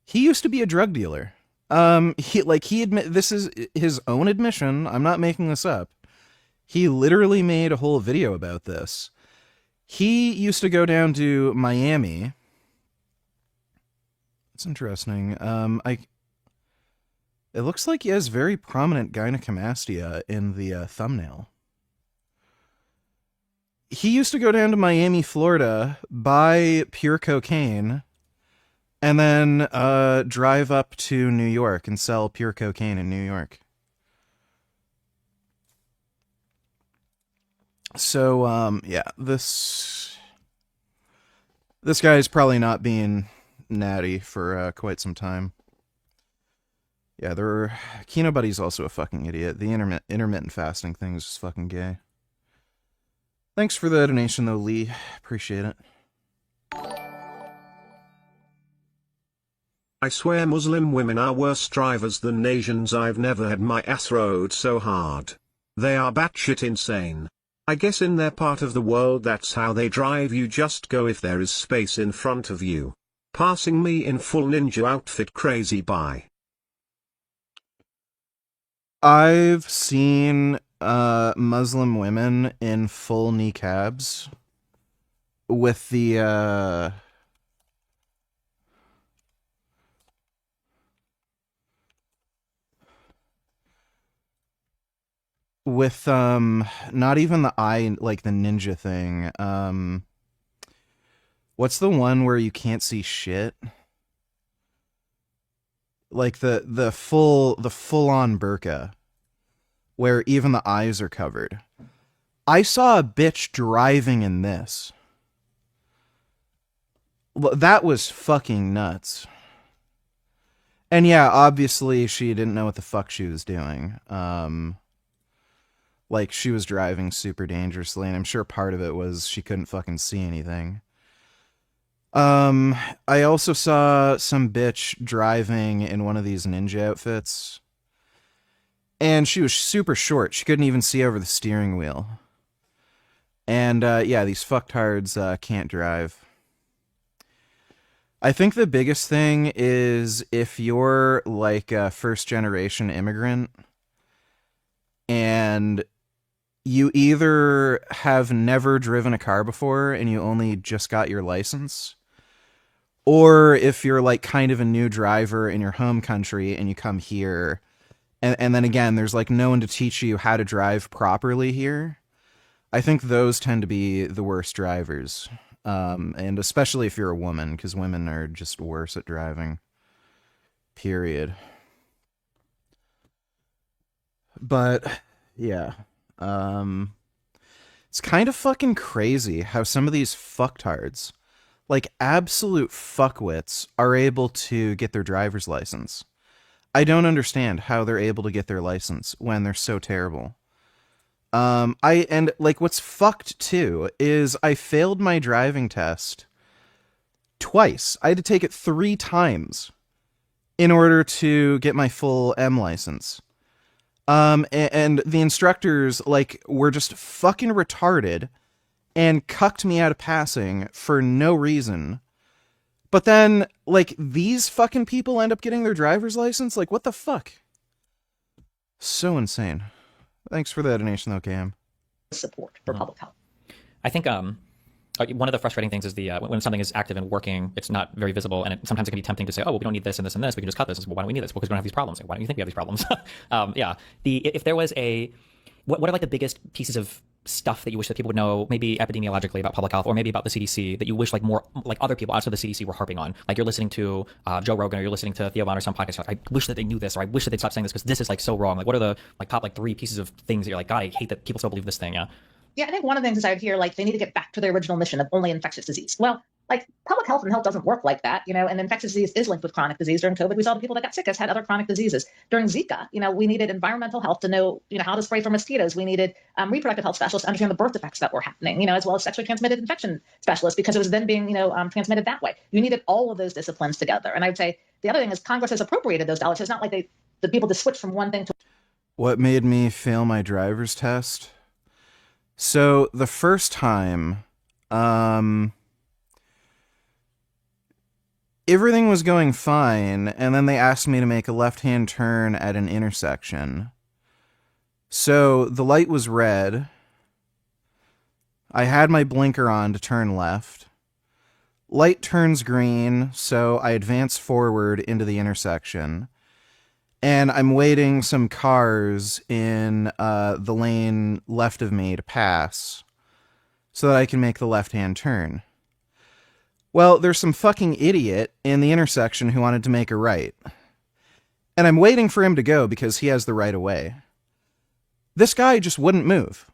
He used to be a drug dealer. This is his own admission. I'm not making this up. He literally made a whole video about this. He used to go down to Miami. It's interesting. It looks like he has very prominent gynecomastia in the thumbnail. He used to go down to Miami, Florida, buy pure cocaine, and then drive up to New York and sell pure cocaine in New York. So, yeah, this guy is probably not being natty for quite some time. Yeah, Kino Buddy's also a fucking idiot. The intermittent fasting thing is just fucking gay. Thanks for the donation, though, Lee. Appreciate it. I swear Muslim women are worse drivers than Asians. I've never had my ass rode so hard. They are batshit insane. I guess in their part of the world that's how they drive. You just go if there is space in front of you. Passing me in full ninja outfit, crazy. Bye. I've seen Muslim women in full niqabs with the with not even the eye, like the ninja thing. What's the one where you can't see shit? Like the full on burqa, where even the eyes are covered. I saw a bitch driving in this. That was fucking nuts. And yeah, obviously she didn't know what the fuck she was doing. Like, she was driving super dangerously, and I'm sure part of it was she couldn't fucking see anything. I also saw some bitch driving in one of these ninja outfits, and she was super short. She couldn't even see over the steering wheel. And yeah, these fucktards can't drive. I think the biggest thing is if you're like a first-generation immigrant and you either have never driven a car before and you only just got your license, or if you're like kind of a new driver in your home country and you come here, and then again, there's like no one to teach you how to drive properly here. I think those tend to be the worst drivers. And especially if you're a woman, because women are just worse at driving. Period. But, yeah. It's kind of fucking crazy how some of these fucktards, like absolute fuckwits, are able to get their driver's license. I don't understand how they're able to get their license when they're so terrible. And like what's fucked too is I failed my driving test twice. I had to take it 3 times in order to get my full M license. And the instructors like were just fucking retarded and cucked me out of passing for no reason. But then like these fucking people end up getting their driver's license? Like what the fuck? So insane. Thanks for the donation, though, Cam. Support for public health. I think one of the frustrating things is the when something is active and working, it's not very visible, and sometimes it can be tempting to say, "Oh, well, we don't need this and this and this. We can just cut this." Well, why don't we need this? Well, because we don't have these problems. Like, why don't you think we have these problems? Yeah. If there was what are like the biggest pieces of stuff that you wish that people would know, maybe epidemiologically about public health, or maybe about the CDC, that you wish like more like other people outside the CDC were harping on? Like you're listening to Joe Rogan, or you're listening to Theo Von or some podcast. I wish that they knew this, or I wish that they'd stop saying this because this is like so wrong. Like what are the like top like 3 pieces of things that you're like, God, I hate that people still believe this thing. Yeah. Yeah, I think one of the things is I would hear like they need to get back to their original mission of only infectious disease. Well, like public health and health doesn't work like that, you know, and infectious disease is linked with chronic disease. During COVID, we saw the people that got sick had other chronic diseases. During Zika, you know, we needed environmental health to know, you know, how to spray for mosquitoes. We needed reproductive health specialists to understand the birth defects that were happening, you know, as well as sexually transmitted infection specialists, because it was then being, you know, transmitted that way. You needed all of those disciplines together. And I'd say the other thing is Congress has appropriated those dollars. It's not like the people just switch from one thing to. What made me fail my driver's test? So the first time, everything was going fine, and then they asked me to make a left-hand turn at an intersection. So the light was red. I had my blinker on to turn left. Light turns green, so I advance forward into the intersection. And I'm waiting some cars in the lane left of me to pass so that I can make the left-hand turn. Well, there's some fucking idiot in the intersection who wanted to make a right. And I'm waiting for him to go because he has the right of way. This guy just wouldn't move.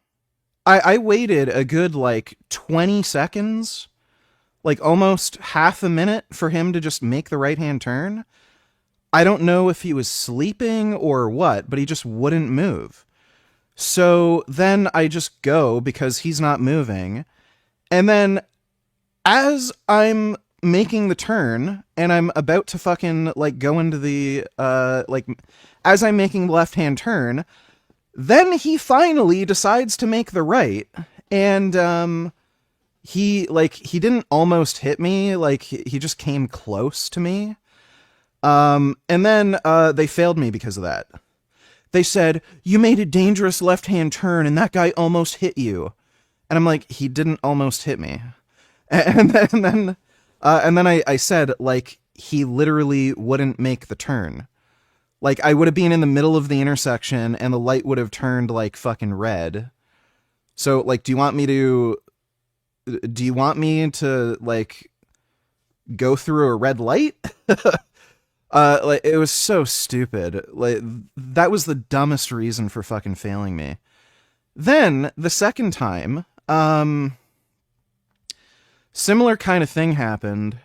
I waited a good, like, 20 seconds, like almost half a minute for him to just make the right-hand turn. I don't know if he was sleeping or what, but he just wouldn't move. So then I just go because he's not moving. And then as I'm making the turn and I'm about to fucking like go into the as I'm making the left-hand turn, then he finally decides to make the right, and he didn't almost hit me, like he just came close to me. And then they failed me because of that. They said, "You made a dangerous left-hand turn and that guy almost hit you." And I'm like, "He didn't almost hit me." And then I said, like, he literally wouldn't make the turn. Like, I would have been in the middle of the intersection and the light would have turned like fucking red. So like, do you want me to like go through a red light? Like, it was so stupid. Like, that was the dumbest reason for fucking failing me. Then the second time, similar kind of thing happened.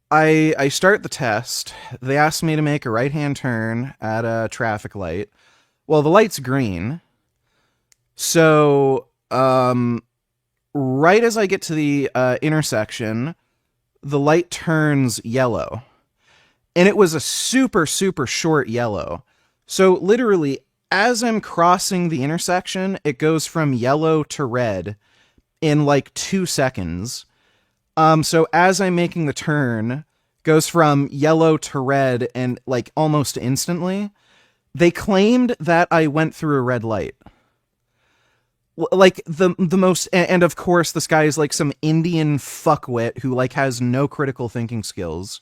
I start the test. They asked me to make a right-hand turn at a traffic light. Well, the light's green. So, right as I get to the intersection, the light turns yellow. And it was a super, super short yellow. So, literally, as I'm crossing the intersection, it goes from yellow to red in like 2 seconds. So as I'm making the turn, goes from yellow to red and like almost instantly. They claimed that I went through a red light. Like the most, and of course this guy is like some Indian fuckwit who like has no critical thinking skills.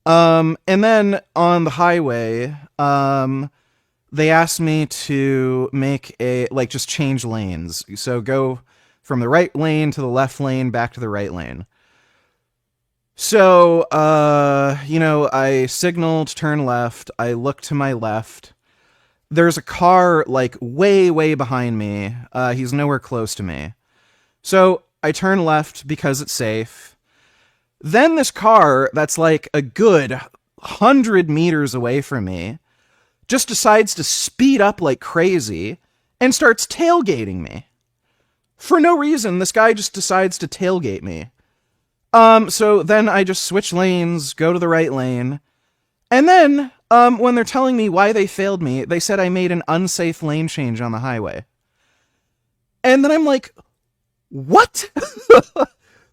And then on the highway, they asked me to make like just change lanes. So go from the right lane to the left lane, back to the right lane. So, I signaled turn left. I look to my left. There's a car like way, way behind me. He's nowhere close to me. So I turn left because it's safe. Then this car that's like a good 100 meters away from me just decides to speed up like crazy and starts tailgating me. For no reason, this guy just decides to tailgate me. So then I just switch lanes, go to the right lane. And then, when they're telling me why they failed me, they said I made an unsafe lane change on the highway. And then I'm like, what?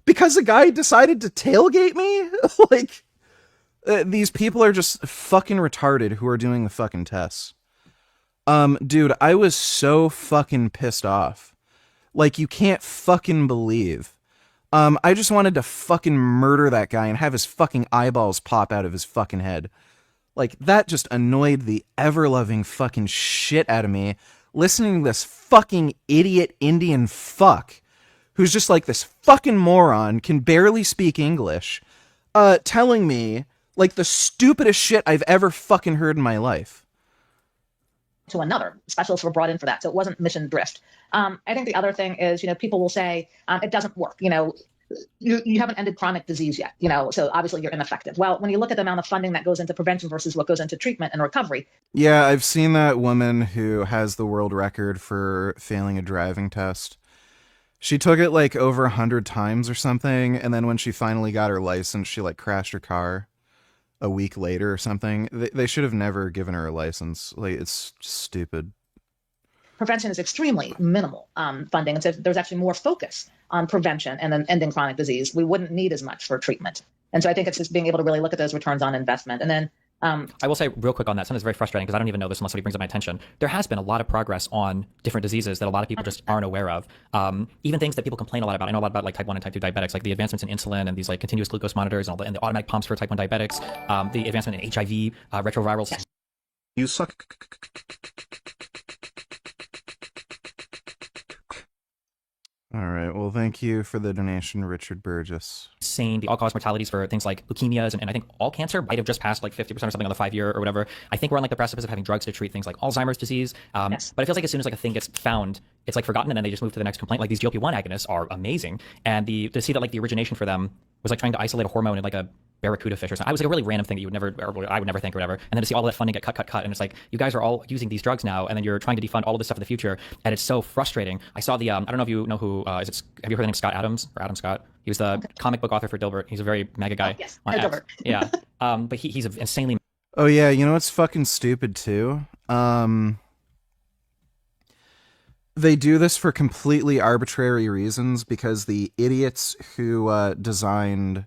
Because the guy decided to tailgate me? Like, these people are just fucking retarded who are doing the fucking tests. Dude, I was so fucking pissed off. Like, you can't fucking believe. I just wanted to fucking murder that guy and have his fucking eyeballs pop out of his fucking head. Like, that just annoyed the ever-loving fucking shit out of me, listening to this fucking idiot Indian fuck, who's just like this fucking moron, can barely speak English, telling me, like, the stupidest shit I've ever fucking heard in my life. To another. Specialists were brought in for that, so it wasn't mission drift. I think the other thing is, people will say it doesn't work. You haven't ended chronic disease yet. So obviously you're ineffective. Well, when you look at the amount of funding that goes into prevention versus what goes into treatment and recovery. Yeah, I've seen that woman who has the world record for failing a driving test. She took it like over 100 times or something, and then when she finally got her license, she like crashed her car a week later or something. They should have never given her a license. Like, it's stupid. Prevention is extremely minimal funding, and so if there's actually more focus on prevention and then ending chronic disease, we wouldn't need as much for treatment. And so I think it's just being able to really look at those returns on investment. And then I will say real quick on that, something that's very frustrating because I don't even know this unless somebody brings it to my attention. There has been a lot of progress on different diseases that a lot of people just aren't aware of. Even things that people complain a lot about. I know a lot about like type 1 and type 2 diabetics, like the advancements in insulin and these like continuous glucose monitors and the automatic pumps for type 1 diabetics, the advancement in HIV, retrovirals. Yes. You suck. All right. Well, thank you for the donation, Richard Burgess. Insane. The all-cause mortalities for things like leukemias and I think all cancer might have just passed like 50% or something on the 5-year or whatever. I think we're on like the precipice of having drugs to treat things like Alzheimer's disease. Yes. But it feels like as soon as like a thing gets found, it's like forgotten and then they just move to the next complaint. Like these GLP-1 agonists are amazing, and to see that like the origination for them was like trying to isolate a hormone in like a barracuda fish or something. I was like a really random thing that you would never, or I would never think or whatever. And then to see all that funding get cut, and it's like, you guys are all using these drugs now, and then you're trying to defund all of this stuff in the future, and it's so frustrating. I saw the, I don't know if you know who, have you heard the name Scott Adams, or Adam Scott? He was the comic book author for Dilbert. He's a very mega guy on X. Dilbert. Yeah. But he's insanely... Oh yeah, you know what's fucking stupid too? They do this for completely arbitrary reasons because the idiots who designed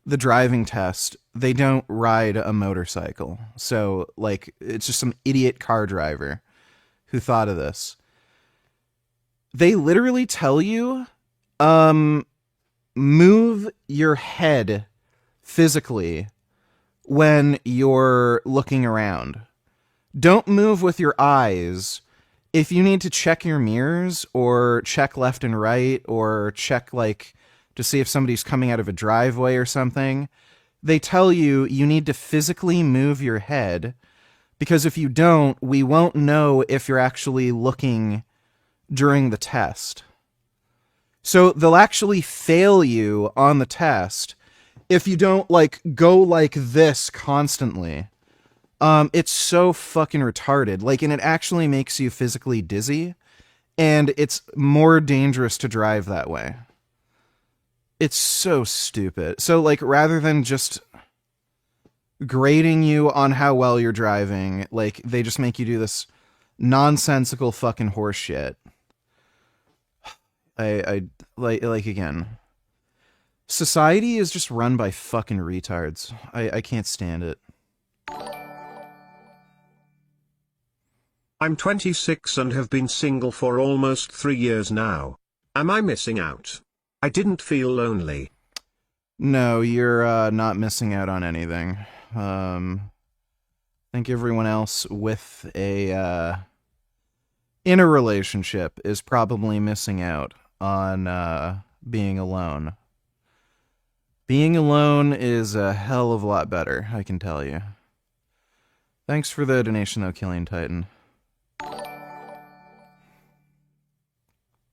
the driving test, they don't ride a motorcycle. So, like, it's just some idiot car driver who thought of this. They literally tell you, move your head physically when you're looking around. Don't move with your eyes. If you need to check your mirrors or check left and right or check, like, to see if somebody's coming out of a driveway or something, they tell you you need to physically move your head, because if you don't, we won't know if you're actually looking during the test. So they'll actually fail you on the test if you don't, like, go like this constantly. It's so fucking retarded. Like, and it actually makes you physically dizzy, and it's more dangerous to drive that way. It's so stupid. So, like, rather than just grading you on how well you're driving, like, they just make you do this nonsensical fucking horse shit. I like again. Society is just run by fucking retards. I can't stand it. I'm 26 and have been single for almost 3 years now. Am I missing out? I didn't feel lonely. No, you're not missing out on anything. I think everyone else with a in a relationship is probably missing out on being alone. Being alone is a hell of a lot better, I can tell you. Thanks for the donation, though, Killian Titan.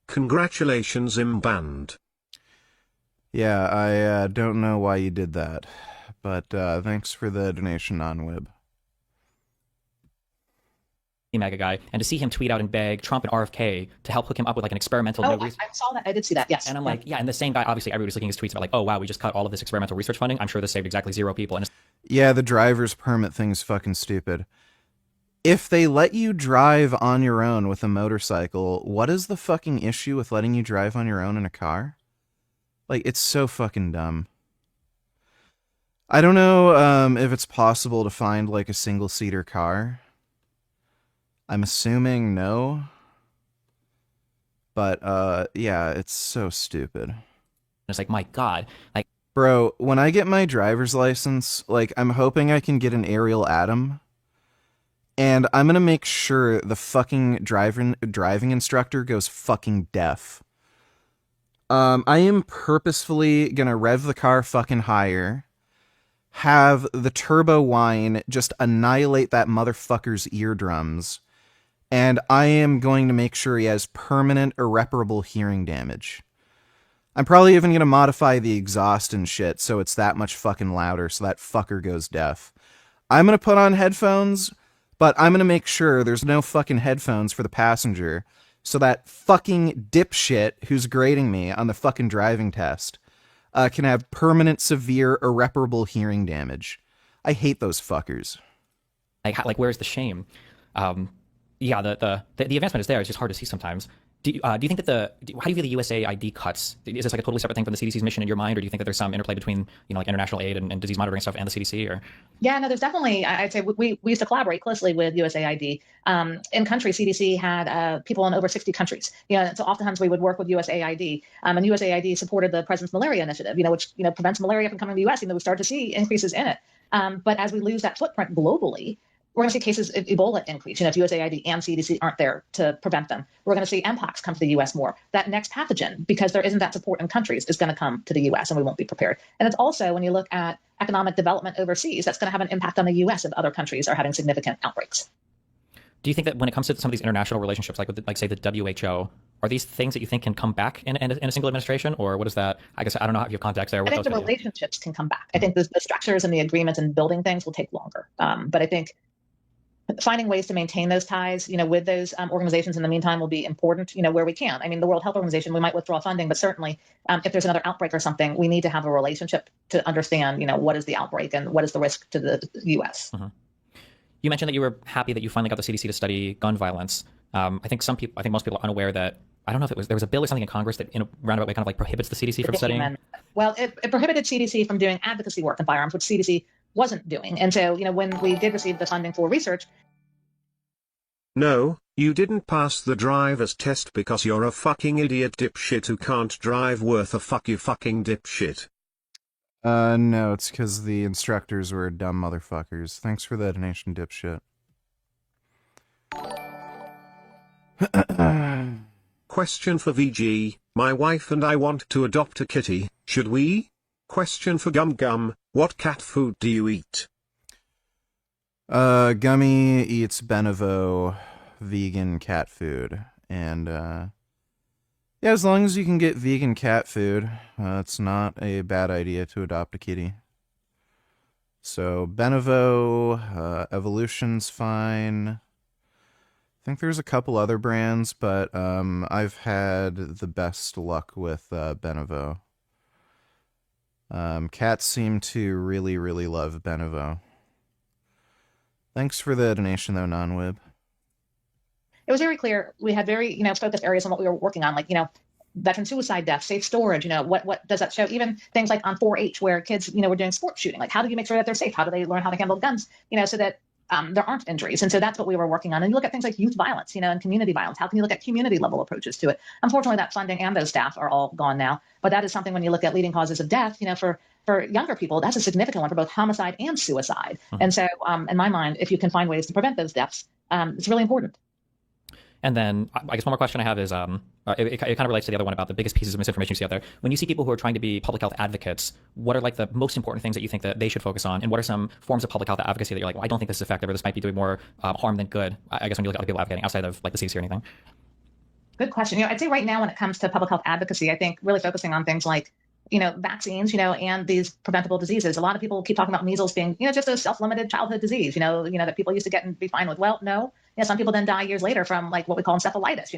Congratulations, Imband. Yeah, I don't know why you did that, but thanks for the donation, non-wib. Mega guy, and to see him tweet out and beg Trump and RFK to help hook him up with like an experimental. I saw that. I did see that. Yes. And I'm like, yeah. And the same guy, obviously, everybody's looking at his tweets about like, oh wow, we just cut all of this experimental research funding. I'm sure this saved exactly 0 people. And yeah, the driver's permit thing's fucking stupid. If they let you drive on your own with a motorcycle, what is the fucking issue with letting you drive on your own in a car? Like, it's so fucking dumb. I don't know if it's possible to find like a single-seater car. I'm assuming no. But yeah, it's so stupid. It's like, my God, like, bro, when I get my driver's license, like, I'm hoping I can get an Ariel Atom. And I'm gonna make sure the fucking driving instructor goes fucking deaf. I am purposefully gonna rev the car fucking higher, have the turbo whine just annihilate that motherfucker's eardrums, and I am going to make sure he has permanent, irreparable hearing damage. I'm probably even gonna modify the exhaust and shit so it's that much fucking louder so that fucker goes deaf. I'm gonna put on headphones, but I'm gonna make sure there's no fucking headphones for the passenger, so that fucking dipshit who's grading me on the fucking driving test can have permanent, severe, irreparable hearing damage. I hate those fuckers. Like where's the shame? Yeah, the advancement is there. It's just hard to see sometimes. Do you think that how do you view the USAID cuts? Is this like a totally separate thing from the CDC's mission in your mind, or do you think that there's some interplay between, you know, like international aid and disease monitoring stuff and the CDC? Or yeah, no, there's definitely. I'd say we used to collaborate closely with USAID. In country, CDC had people in over 60 countries. You know, so oftentimes we would work with USAID, and USAID supported the President's Malaria Initiative. You know, which prevents malaria from coming to the U.S. We started to see increases in it. But as we lose that footprint globally, we're going to see cases of Ebola increase. If USAID and CDC aren't there to prevent them, we're going to see Mpox come to the U.S. more. That next pathogen, because there isn't that support in countries, is going to come to the U.S. and we won't be prepared. And it's also, when you look at economic development overseas, that's going to have an impact on the U.S. if other countries are having significant outbreaks. Do you think that when it comes to some of these international relationships, like with, like say, the WHO are these things that you think can come back in a single administration, or what is that? I guess I don't know if you have context there. I think the relationships can come back. I think the structures and the agreements and building things will take longer. But I think finding ways to maintain those ties, with those organizations in the meantime will be important, where we can. I mean, the World Health Organization, we might withdraw funding, but certainly if there's another outbreak or something, we need to have a relationship to understand, what is the outbreak and what is the risk to the U.S. Mm-hmm. You mentioned that you were happy that you finally got the CDC to study gun violence. I think most people are unaware that, I don't know if there was a bill or something in Congress that in a roundabout way kind of like prohibits the CDC from studying. Well, it prohibited CDC from doing advocacy work in firearms, which CDC wasn't doing. And so, when we did receive the funding for research. No, you didn't pass the driver's test because you're a fucking idiot dipshit who can't drive worth a fuck, you fucking dipshit. No, it's because the instructors were dumb motherfuckers. Thanks for the donation, dipshit. Question for VG, my wife and I want to adopt a kitty, should we? Question for Gum Gum, what cat food do you eat? Gummy eats Benevo vegan cat food, and yeah, as long as you can get vegan cat food, it's not a bad idea to adopt a kitty. So Benevo, Evolution's fine. I think there's a couple other brands, but I've had the best luck with Benevo. Cats seem to really, really love Benevo. Thanks for the donation, though, Non-Wib. It was very clear. We had very, focused areas on what we were working on, like, veteran suicide deaths, safe storage, what does that show? Even things like on 4-H where kids, were doing sport shooting. Like, how do you make sure that they're safe? How do they learn how to handle guns, so that there aren't injuries? And so that's what we were working on. And you look at things like youth violence, and community violence. How can you look at community level approaches to it? Unfortunately, that funding and those staff are all gone now. But that is something when you look at leading causes of death, for younger people, that's a significant one for both homicide and suicide. And so in my mind, if you can find ways to prevent those deaths, it's really important. And then I guess one more question I have is, it kind of relates to the other one about the biggest pieces of misinformation you see out there. When you see people who are trying to be public health advocates, what are like the most important things that you think that they should focus on? And what are some forms of public health advocacy that you're like, well, I don't think this is effective, or this might be doing more harm than good? I guess when you look at other people advocating outside of like the CDC or anything. Good question. I'd say right now when it comes to public health advocacy, I think really focusing on things like, vaccines, and these preventable diseases. A lot of people keep talking about measles being, just a self-limited childhood disease, that people used to get and be fine with. Well, no. Some people then die years later from like what we call encephalitis,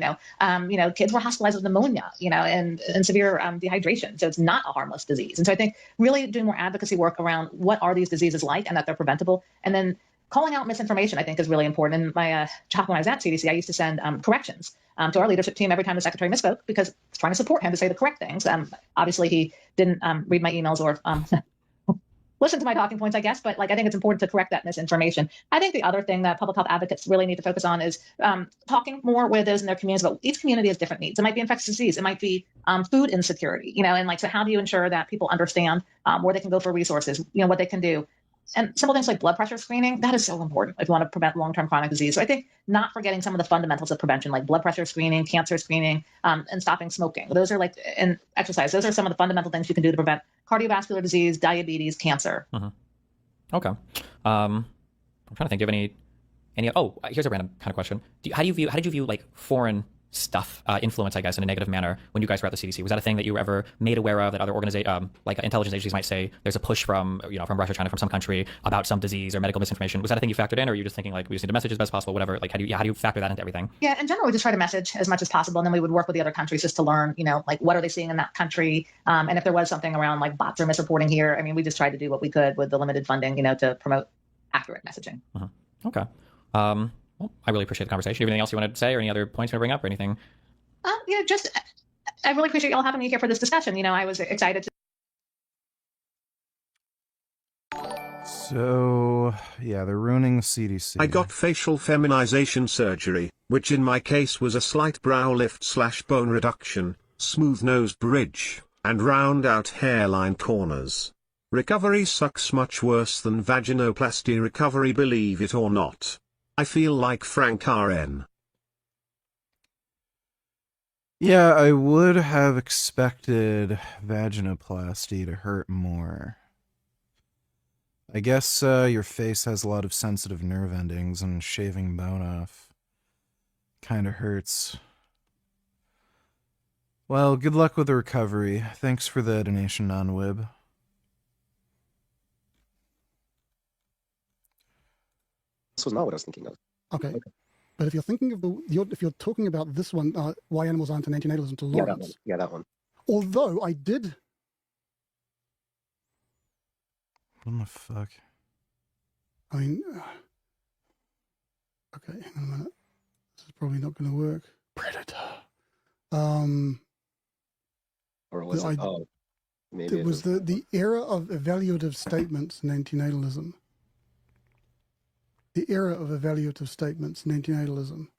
kids were hospitalized with pneumonia, and severe dehydration. So it's not a harmless disease. And so I think really doing more advocacy work around what are these diseases like and that they're preventable. And then calling out misinformation, I think, is really important. In my job when I was at CDC, I used to send corrections to our leadership team every time the secretary misspoke, because I was trying to support him to say the correct things. Obviously, he didn't read my emails or listen to my talking points, I guess, but I think it's important to correct that misinformation. I think the other thing that public health advocates really need to focus on is talking more with those in their communities. But each community has different needs. It might be infectious disease. It might be food insecurity, and so how do you ensure that people understand where they can go for resources, what they can do? And simple things like blood pressure screening, that is so important if you want to prevent long-term chronic disease. So I think not forgetting some of the fundamentals of prevention, like blood pressure screening, cancer screening, and stopping smoking. Those are and exercise. Those are some of the fundamental things you can do to prevent cardiovascular disease, diabetes, cancer. Mm-hmm. Okay. I'm trying to think. Do you have any? Oh, here's a random kind of question. How did you view like foreign stuff influence, I guess, in a negative manner when you guys were at the CDC? Was that a thing that you were ever made aware of, that other like intelligence agencies might say there's a push from from Russia, China, from some country about some disease or medical misinformation? Was that a thing you factored in, or are you just thinking like we just need to message as best possible, whatever? Like how do you factor that into everything? Yeah, in general, we just try to message as much as possible, and then we would work with the other countries just to learn, like what are they seeing in that country, and if there was something around like bots or misreporting here, I mean, we just tried to do what we could with the limited funding, to promote accurate messaging. Mm-hmm. Okay. Well, I really appreciate the conversation. Anything else you wanted to say, or any other points you want to bring up, or anything? I really appreciate y'all having me here for this discussion. I was excited to. So, yeah, they're ruining the CDC. I got facial feminization surgery, which in my case was a slight brow lift / bone reduction, smooth nose bridge, and round out hairline corners. Recovery sucks much worse than vaginoplasty recovery, believe it or not. I feel like Frank RN. Yeah, I would have expected vaginoplasty to hurt more. I guess your face has a lot of sensitive nerve endings, and shaving bone off kind of hurts. Well, good luck with the recovery. Thanks for the donation, non-wib. This was not what I was thinking of. Okay. But if you're thinking of if you're talking about this one, why animals aren't an antinatalism to Yeah, that one. Lawrence. Yeah, that one. Although I did. What the fuck? I mean, okay, hang on a minute. This is probably not going to work. Predator. Or was it? Oh, maybe it was the era of evaluative statements in antinatalism. The era of evaluative statements in antinatalism.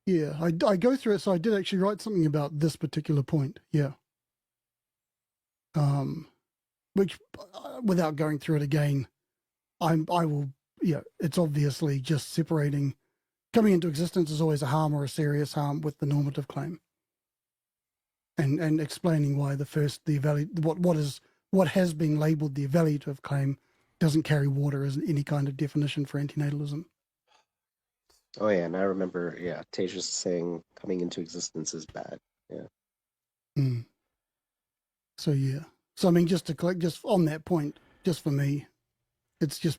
Yeah, I go through it, so I did actually write something about this particular point. Yeah. Which, without going through it again, I will. Yeah, it's obviously just separating. Coming into existence is always a harm or a serious harm with the normative claim, and explaining why what has been labelled the evaluative claim doesn't carry water as any kind of definition for antinatalism. Oh yeah, and I remember, yeah, Tasia saying coming into existence is bad. Yeah. Mm. So yeah. So I mean, just to click, just on that point, just for me, it's just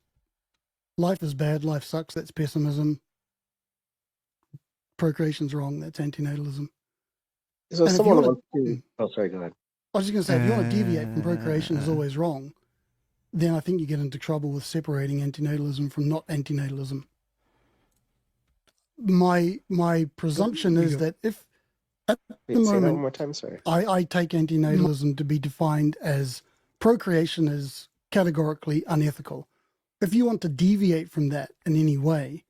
life is bad, life sucks. That's pessimism. Procreation's wrong. That's antinatalism. So if someone wants to, oh sorry, go ahead. I was just going to say, if you want to deviate from procreation is always wrong, then I think you get into trouble with separating antinatalism from not antinatalism. My presumption is that if at the Say that moment, one more time, sorry. I take antinatalism to be defined as procreation is categorically unethical. If you want to deviate from that in any way,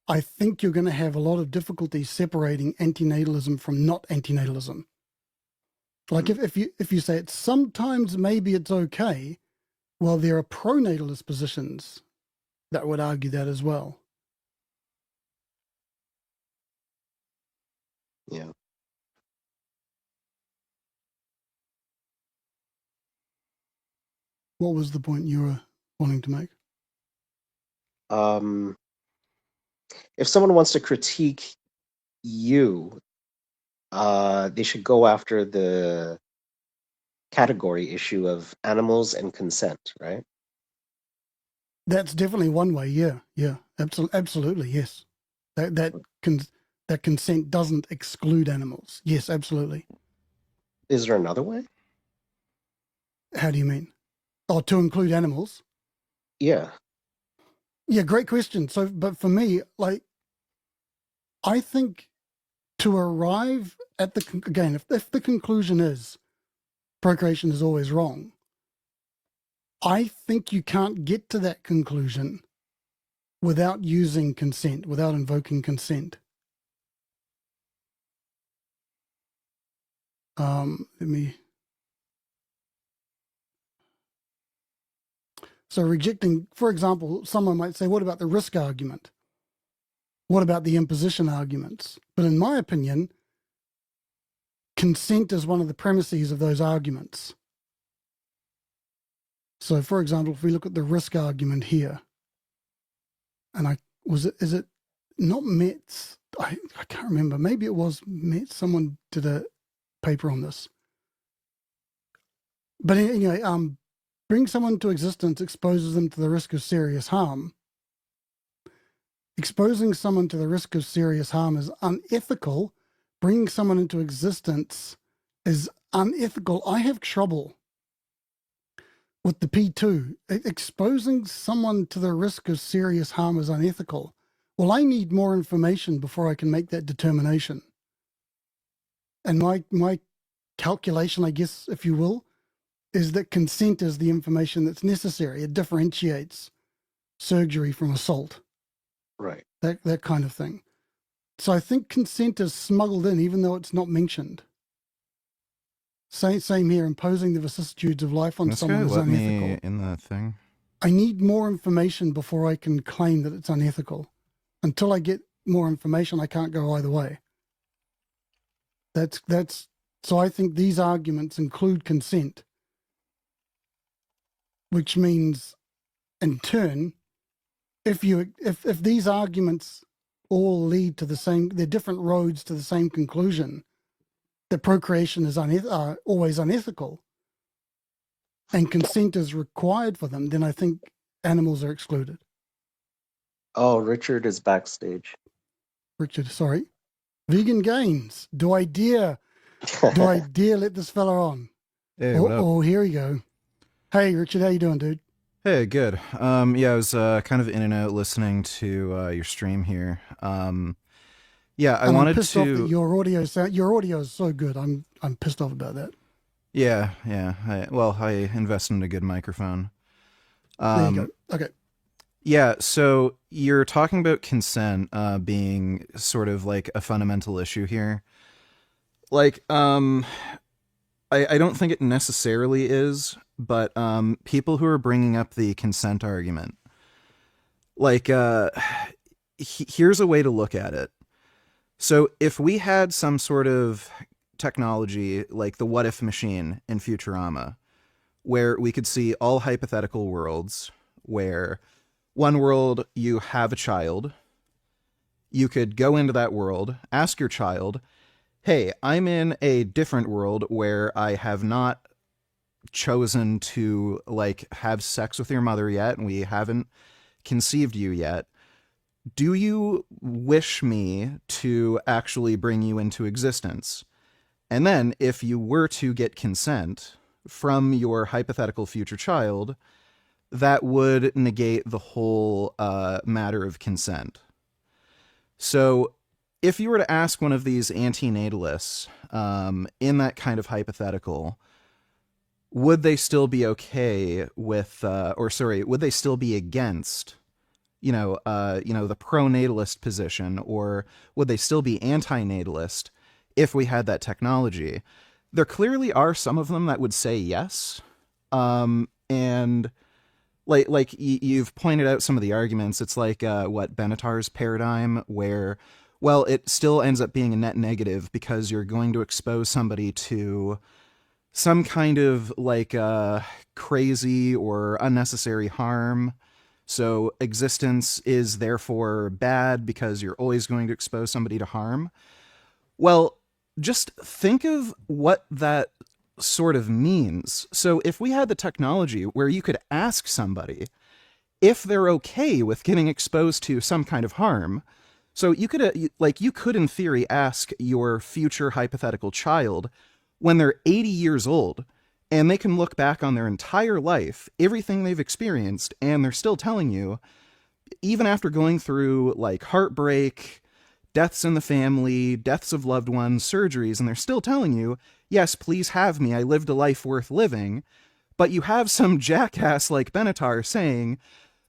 I think you're going to have a lot of difficulty separating antinatalism from not antinatalism. Like if you say it sometimes maybe it's okay, well, there are pronatalist positions that would argue that as well. Yeah. What was the point you were wanting to make? If someone wants to critique you, they should go after the category issue of animals and consent, right? That's definitely one way. Yeah, absolutely, yes. That consent doesn't exclude animals. Yes, absolutely. Is there another way? How do you mean? Oh, to include animals? Yeah. Yeah, great question. So, but for me, like, I think to arrive at again, if the conclusion is procreation is always wrong, I think you can't get to that conclusion without using consent, without invoking consent. So rejecting, for example, someone might say, what about the risk argument? What about the imposition arguments? But in my opinion, consent is one of the premises of those arguments. So, for example, if we look at the risk argument here, and is it not Metz? I can't remember. Maybe it was Metz. Someone did a paper on this. But anyway, bring someone to existence exposes them to the risk of serious harm. Exposing someone to the risk of serious harm is unethical. Bringing someone into existence is unethical. I have trouble with the P2. Exposing someone to the risk of serious harm is unethical. Well, I need more information before I can make that determination. And my calculation, I guess, if you will, is that consent is the information that's necessary. It differentiates surgery from assault. Right. That kind of thing. So I think consent is smuggled in, even though it's not mentioned. Same here, imposing the vicissitudes of life on someone is unethical. Me in that thing. I need more information before I can claim that it's unethical. Until I get more information, I can't go either way. So I think these arguments include consent, which means, in turn, if these arguments all lead to the same, they're different roads to the same conclusion, that procreation is always unethical and consent is required for them, then I think animals are excluded. Oh, Richard is backstage. Richard, sorry. Vegan gains. Do I dare let this fella on? Hey, what up? Oh, here we go. Hey, Richard, how you doing, dude? Hey, good. Yeah, I was kind of in and out listening to your stream here. Yeah, I And wanted I'm pissed to. off that your audio is so good. I'm pissed off about that. Yeah. I invested in a good microphone. There you go. Okay. Yeah, so you're talking about consent being sort of like a fundamental issue here. Like, I don't think it necessarily is, but people who are bringing up the consent argument, like, here's a way to look at it. So if we had some sort of technology like the what if machine in Futurama, where we could see all hypothetical worlds, where one world you have a child, you could go into that world, ask your child, hey, I'm in a different world where I have not chosen to like have sex with your mother yet, and we haven't conceived you yet. Do you wish me to actually bring you into existence? And then if you were to get consent from your hypothetical future child, that would negate the whole matter of consent. So if you were to ask one of these antinatalists in that kind of hypothetical, would they still be okay with, would they still be against, the pro-natalist position, or would they still be anti-natalist if we had that technology? There clearly are some of them that would say yes. And like you've pointed out some of the arguments. It's like Benatar's paradigm, where, well, it still ends up being a net negative because you're going to expose somebody to some kind of like crazy or unnecessary harm. So existence is therefore bad because you're always going to expose somebody to harm. Well, just think of what that sort of means. So if we had the technology where you could ask somebody if they're okay with getting exposed to some kind of harm, so you could you could in theory ask your future hypothetical child when they're 80 years old, and they can look back on their entire life, everything they've experienced, and they're still telling you, even after going through like heartbreak, deaths in the family, deaths of loved ones, surgeries, and they're still telling you, yes, please have me, I lived a life worth living. But you have some jackass like Benatar saying,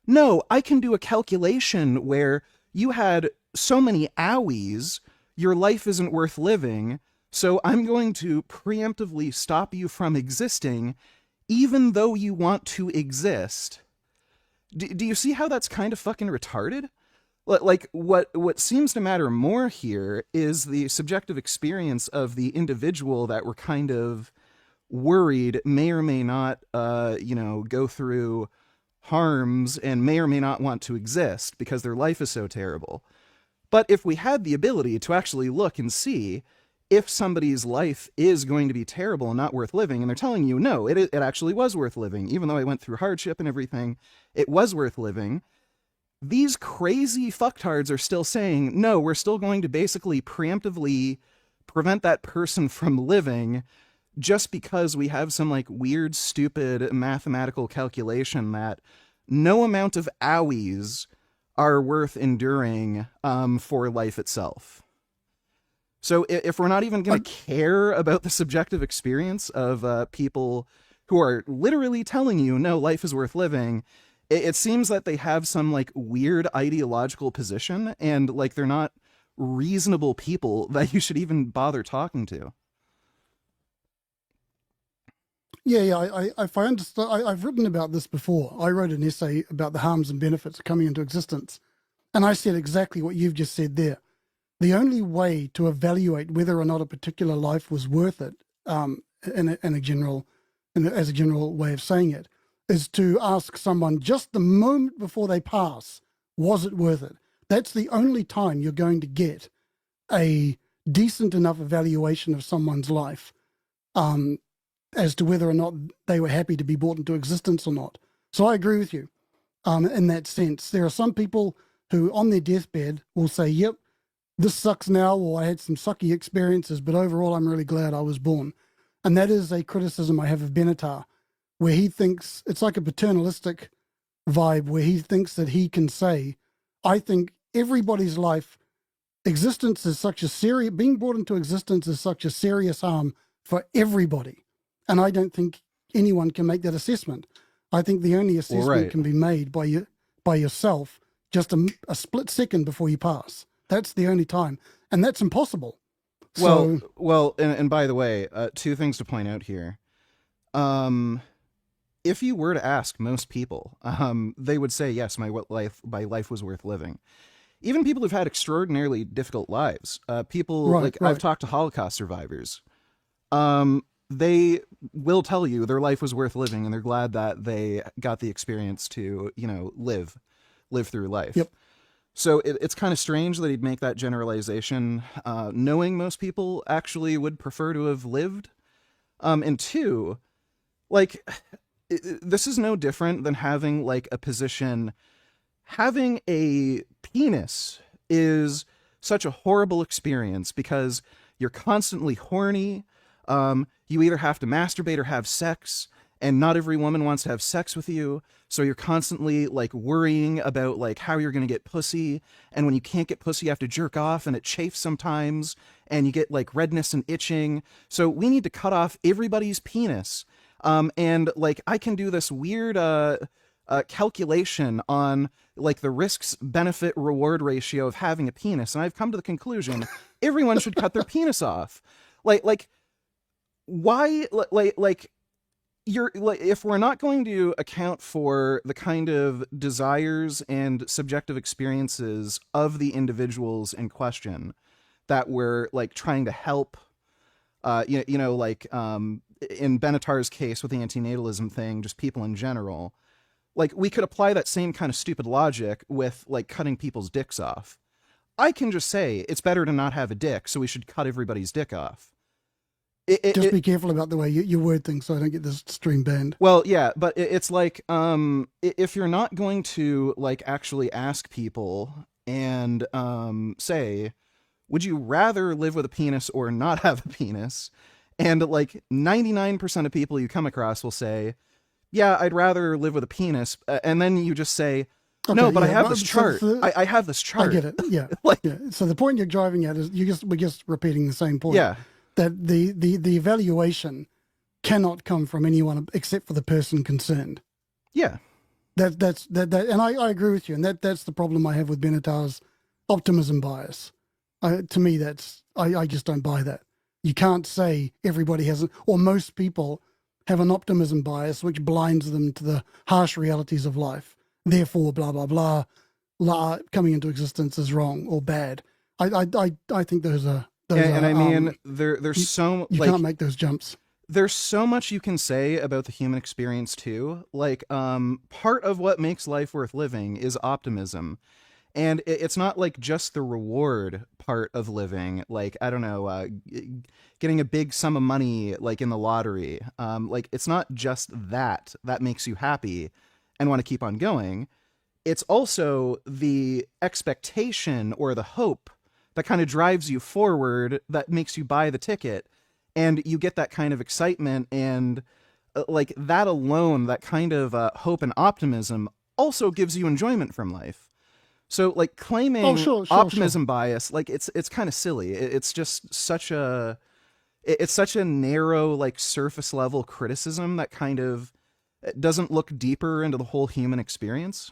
no, I can do a calculation where you had so many owies, your life isn't worth living, so I'm going to preemptively stop you from existing, even though you want to exist. Do you see how that's kind of fucking retarded? Like, what seems to matter more here is the subjective experience of the individual that we're kind of worried may or may not, go through harms and may or may not want to exist because their life is so terrible. But if we had the ability to actually look and see if somebody's life is going to be terrible and not worth living, and they're telling you, no, it actually was worth living, even though I went through hardship and everything, it was worth living, these crazy fucktards are still saying, no, we're still going to basically preemptively prevent that person from living just because we have some like weird, stupid mathematical calculation that no amount of owies are worth enduring for life itself. So if we're not even going to care about the subjective experience of people who are literally telling you, no, life is worth living, it seems that they have some like weird ideological position, and like they're not reasonable people that you should even bother talking to. Yeah. If I understand, I've written about this before. I wrote an essay about the harms and benefits of coming into existence, and I said exactly what you've just said there. The only way to evaluate whether or not a particular life was worth it, as a general way of saying it, is to ask someone just the moment before they pass, was it worth it? That's the only time you're going to get a decent enough evaluation of someone's life as to whether or not they were happy to be brought into existence or not. So I agree with you in that sense. There are some people who on their deathbed will say, yep, this sucks now, or I had some sucky experiences, but overall I'm really glad I was born. And that is a criticism I have of Benatar, where he thinks it's like a paternalistic vibe, where he thinks that he can say, I think everybody's life, existence is such a serious, being brought into existence is such a serious harm for everybody. And I don't think anyone can make that assessment. I think the only assessment can be made by yourself just a split second before you pass. That's the only time. And that's impossible. And by the way, two things to point out here. If you were to ask most people, they would say, yes, my life was worth living. Even people who've had extraordinarily difficult lives, I've talked to Holocaust survivors. They will tell you their life was worth living and they're glad that they got the experience to, live through life. Yep. So it's kind of strange that he'd make that generalization, knowing most people actually would prefer to have lived. And two, this is no different than having a position. Having a penis is such a horrible experience because you're constantly horny. You either have to masturbate or have sex, and not every woman wants to have sex with you. So you're constantly worrying about how you're going to get pussy. And when you can't get pussy, you have to jerk off and it chafes sometimes and you get redness and itching. So we need to cut off everybody's penis. And I can do this weird, calculation on the risks benefit reward ratio of having a penis. And I've come to the conclusion everyone should cut their penis off. Why, if we're not going to account for the kind of desires and subjective experiences of the individuals in question that we're trying to help, in Benatar's case with the antinatalism thing, just people in general, we could apply that same kind of stupid logic with cutting people's dicks off. I can just say it's better to not have a dick, so we should cut everybody's dick off. Just be careful about the way you word things so I don't get this stream banned. Well, yeah, but it's if you're not going to actually ask people and say, would you rather live with a penis or not have a penis? And 99% of people you come across will say, yeah, I'd rather live with a penis. And then you just say, no, but I have this chart. I have this chart. I get it. Yeah. Yeah. So the point you're driving at is we're just repeating the same point. Yeah. That the evaluation cannot come from anyone except for the person concerned. Yeah. That's and I agree with you, and that's the problem I have with Benatar's optimism bias. To me, I just don't buy that. You can't say everybody has or most people have an optimism bias which blinds them to the harsh realities of life. Therefore, blah blah blah, coming into existence is wrong or bad. I think those are. There's so you can't make those jumps. There's so much you can say about the human experience too. Part of what makes life worth living is optimism, and it's not just the reward part of living. I don't know, getting a big sum of money in the lottery. It's not just that makes you happy and want to keep on going. It's also the expectation or the hope that kind of drives you forward, that makes you buy the ticket, and you get that kind of excitement, and that alone, that kind of hope and optimism also gives you enjoyment from life. So claiming optimism bias, it's kind of silly. It's just such a narrow surface level criticism that kind of doesn't look deeper into the whole human experience.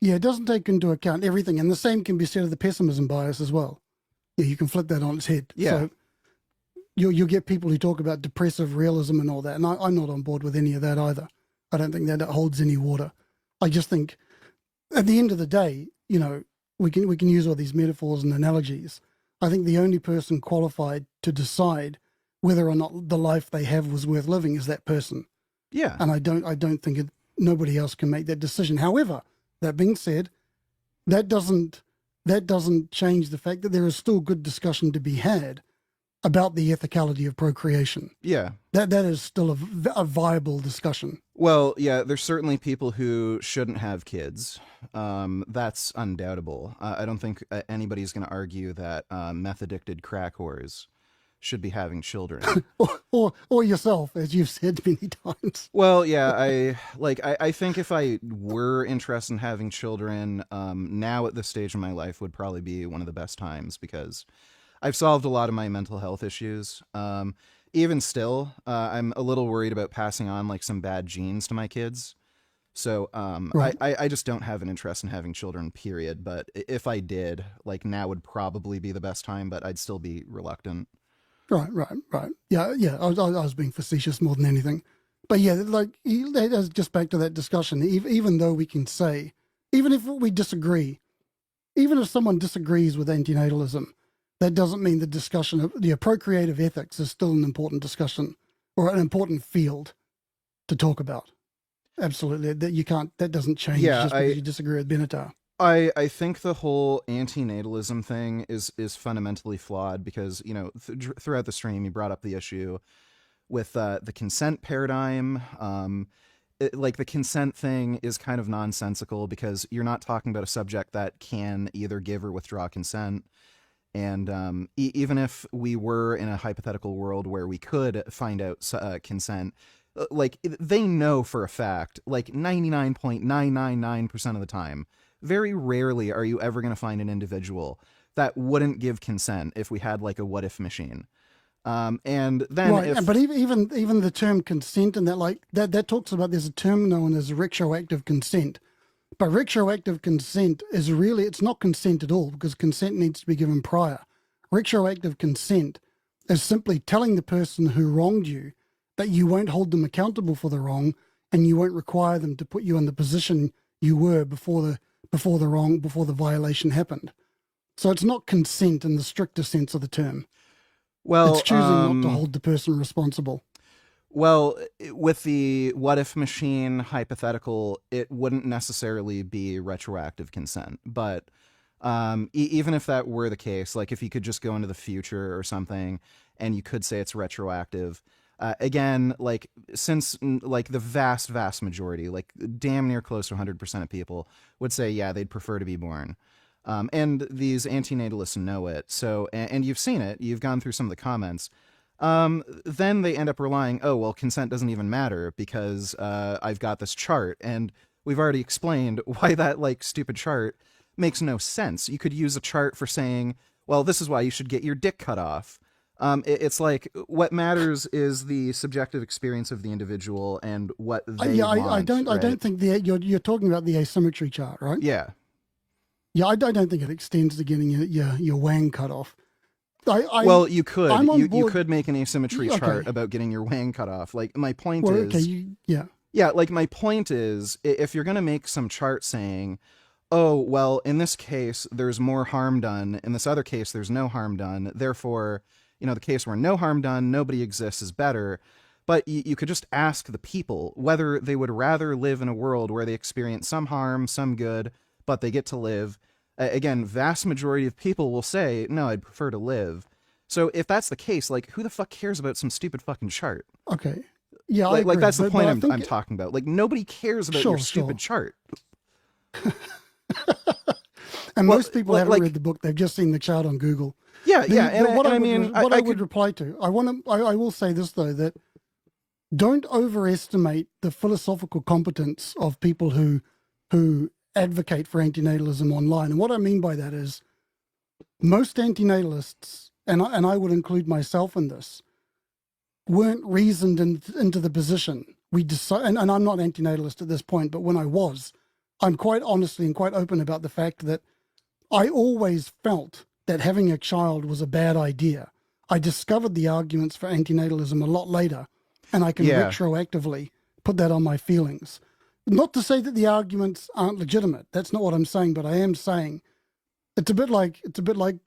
Yeah, it doesn't take into account everything, and the same can be said of the pessimism bias as well. Yeah, you can flip that on its head. Yeah. So you'll get people who talk about depressive realism and all that, and I'm not on board with any of that either. I don't think that holds any water. I just think, at the end of the day, we can use all these metaphors and analogies. I think the only person qualified to decide whether or not the life they have was worth living is that person. Yeah. And I don't think nobody else can make that decision. However, that being said, that doesn't change the fact that there is still good discussion to be had about the ethicality of procreation. Yeah. That is still a viable discussion. Well, yeah, there's certainly people who shouldn't have kids. That's undoubtable. I don't think anybody's going to argue that meth-addicted crack whores should be having children. or yourself, as you've said many times. Well, yeah, I think if I were interested in having children, now at this stage in my life would probably be one of the best times, because I've solved a lot of my mental health issues. Even still, I'm a little worried about passing on like some bad genes to my kids. So Right. I just don't have an interest in having children, period. But if I did, like, now would probably be the best time, but I'd still be reluctant. Right. Yeah. I was being facetious more than anything, but yeah, like just back to that discussion. Even though we can say, even if we disagree, even if someone disagrees with antinatalism, that doesn't mean the discussion of the procreative ethics is still an important discussion or an important field to talk about. Absolutely, that doesn't change just because you disagree with Benatar. I think the whole antinatalism thing is fundamentally flawed, because, you know, throughout the stream you brought up the issue with the consent paradigm. Like, the consent thing is kind of nonsensical, because you're not talking about a subject that can either give or withdraw consent. And even if we were in a hypothetical world where we could find out consent, like, they know for a fact, like 99.999% of the time, very rarely are you ever going to find an individual that wouldn't give consent if we had like a what if machine. And then right, but even the term consent, and that talks about, there's a term known as retroactive consent. But retroactive consent is really, it's not consent at all, because consent needs to be given prior. Retroactive consent is simply telling the person who wronged you that you won't hold them accountable for the wrong, and you won't require them to put you in the position you were before the violation happened. So it's not consent in the stricter sense of the term. Well, it's choosing not to hold the person responsible. Well, with the what if machine hypothetical, it wouldn't necessarily be retroactive consent. But even if that were the case, like if you could just go into the future or something and you could say it's retroactive, again, like, since like the vast majority, like damn near close to 100% of people would say, yeah, they'd prefer to be born. And these antinatalists know it. So, and you've seen it, you've gone through some of the comments. Then they end up relying, oh, well, consent doesn't even matter because I've got this chart. And we've already explained why that, like, stupid chart makes no sense. You could use a chart for saying, well, this is why you should get your dick cut off. It's like, what matters is the subjective experience of the individual and what they want. I don't think you're talking about the asymmetry chart, right? Yeah. Yeah, I don't think it extends to getting your wang cut off. Well, you could. You could make an asymmetry chart about getting your wang cut off. Like, my point is... Yeah, like, my point is, if you're going to make some chart saying, oh, well, in this case, there's more harm done. In this other case, there's no harm done. Therefore, you know, the case where no harm done, nobody exists is better. But you could just ask the people whether they would rather live in a world where they experience some harm, some good, but they get to live. Again, vast majority of people will say, no, I'd prefer to live. So if that's the case, like, who the fuck cares about some stupid fucking chart? Okay. Yeah, like that's the point I'm talking about. Like, nobody cares about your stupid chart. And most people haven't read the book; they've just seen the chart on Google. Yeah, What I would reply to, I will say this though, that don't overestimate the philosophical competence of people who advocate for antinatalism online. And what I mean by that is, most antinatalists, and I would include myself in this, weren't reasoned into the position. We decide, and I'm not antinatalist at this point, but when I was, I'm quite honestly and quite open about the fact that I always felt that having a child was a bad idea. I discovered the arguments for antinatalism a lot later, and I can retroactively put that on my feelings. Not to say that the arguments aren't legitimate. That's not what I'm saying, but I am saying it's a bit like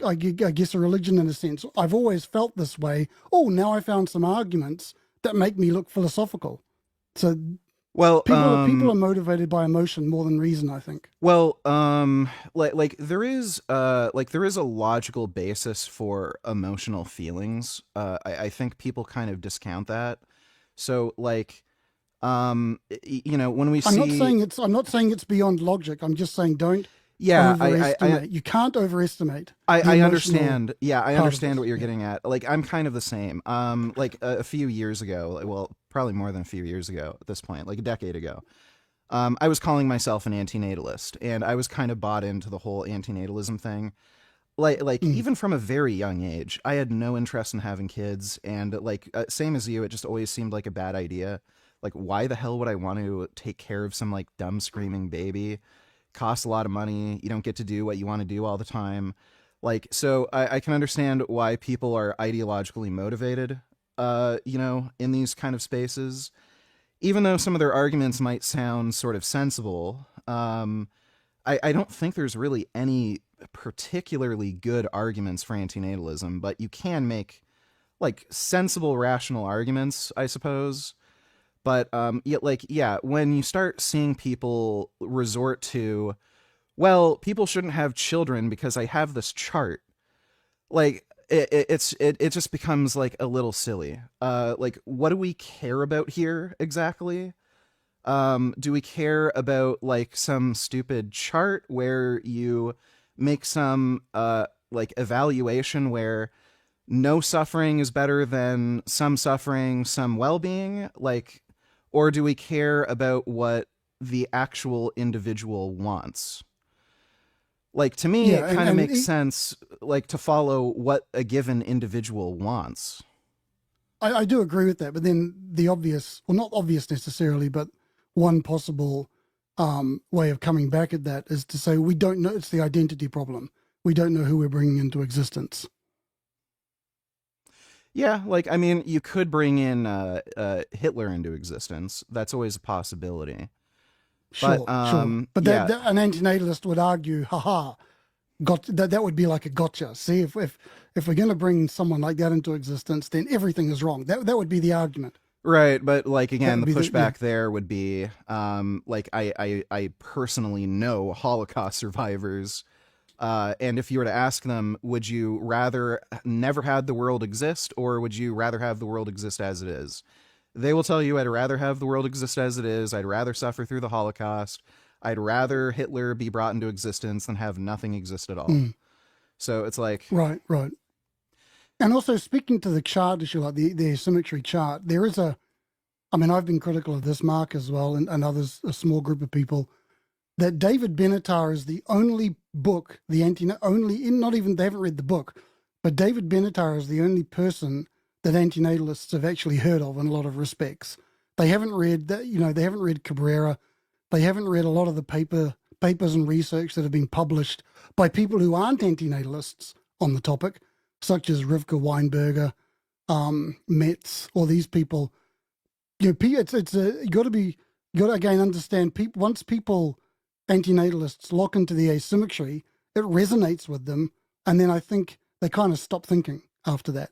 I guess a religion in a sense. I've always felt this way. Oh, now I found some arguments that make me look philosophical. So Well, people are motivated by emotion more than reason, I think. Well, like there is a logical basis for emotional feelings. I think people kind of discount that. So like, when we see, I'm not saying it's beyond logic. I'm just saying don't yeah, overestimate. You can't overestimate. I understand. Yeah, I part of understand this. what you're getting at. Like, I'm kind of the same. Like a few years ago, well, probably more than a few years ago at this point, like a decade ago. I was calling myself an antinatalist, and I was kind of bought into the whole antinatalism thing. Even from a very young age, I had no interest in having kids, and same as you, it just always seemed like a bad idea. Like, why the hell would I want to take care of some like dumb screaming baby? Costs a lot of money. You don't get to do what you want to do all the time. Like, so I can understand why people are ideologically motivated, in these kind of spaces. Even though some of their arguments might sound sort of sensible, I don't think there's really any particularly good arguments for antinatalism, but you can make like sensible, rational arguments, I suppose. But when you start seeing people resort to, well, people shouldn't have children because I have this chart, like it just becomes like a little silly. Like, what do we care about here exactly? Do we care about like some stupid chart where you make some like evaluation where no suffering is better than some suffering, some well-being? Like, or do we care about what the actual individual wants? Like, to me, it kind of makes sense, like, to follow what a given individual wants. I do agree with that, but then the obvious, well, not obvious necessarily, but one possible way of coming back at that is to say we don't know. It's the identity problem. We don't know who we're bringing into existence. Yeah, like, I mean, you could bring in Hitler into existence. That's always a possibility. Sure, but, But yeah. an antinatalist would argue, haha, that would be like a gotcha. See, if we're going to bring someone like that into existence, then everything is wrong. That would be the argument. Right, but like, again, the That would be pushback there would be, like, I personally know Holocaust survivors, and if you were to ask them, would you rather never had the world exist, or would you rather have the world exist as it is? They will tell you, I'd rather have the world exist as it is. I'd rather suffer through the Holocaust. I'd rather Hitler be brought into existence than have nothing exist at all. Mm. So it's like... Right. And also, speaking to the chart issue, like the asymmetry chart, there is I've been critical of this, Mark, as well, and others, a small group of people, that David Benatar is the only book, they haven't read the book, but David Benatar is the only person that antinatalists have actually heard of in a lot of respects. They haven't read that, they haven't read Cabrera. They haven't read a lot of the papers and research that have been published by people who aren't antinatalists on the topic, such as Rivka Weinberger, Metz, or these people. You got to again understand. Once people, antinatalists, lock into the asymmetry, it resonates with them, and then I think they kind of stop thinking after that.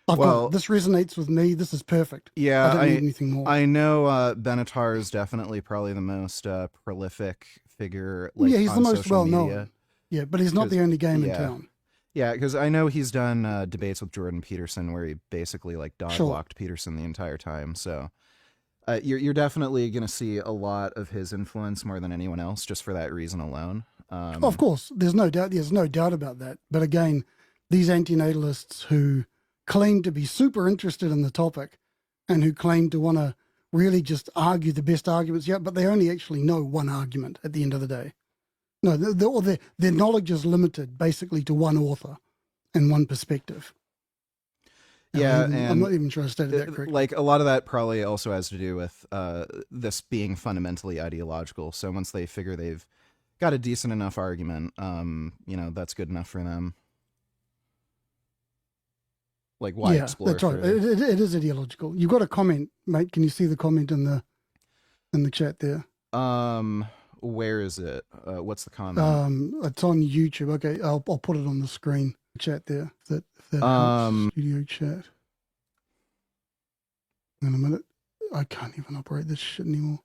This resonates with me. This is perfect. Yeah, I don't need anything more. I know Benatar is definitely probably the most prolific figure. Like, he's the most well media. known. Yeah, but he's not the only game in town. Yeah, because I know he's done debates with Jordan Peterson where he basically like dog-walked Peterson the entire time. So you're definitely going to see a lot of his influence more than anyone else, just for that reason alone. Of course, there's no doubt. There's no doubt about that. But again, these antinatalists who claim to be super interested in the topic and who claim to want to really just argue the best arguments, but they only actually know one argument at the end of the day. No, their knowledge is limited basically to one author and one perspective. Yeah, I'm not even sure I stated that correctly. Like, a lot of that probably also has to do with this being fundamentally ideological. So once they figure they've got a decent enough argument, that's good enough for them. Like, why explore? That's right. It is ideological. You've got a comment, mate. Can you see the comment in the chat there? Where is it? What's the comment? It's on YouTube. Okay, I'll put it on the screen. Chat there. If that helps. Studio chat. In a minute. I can't even operate this shit anymore.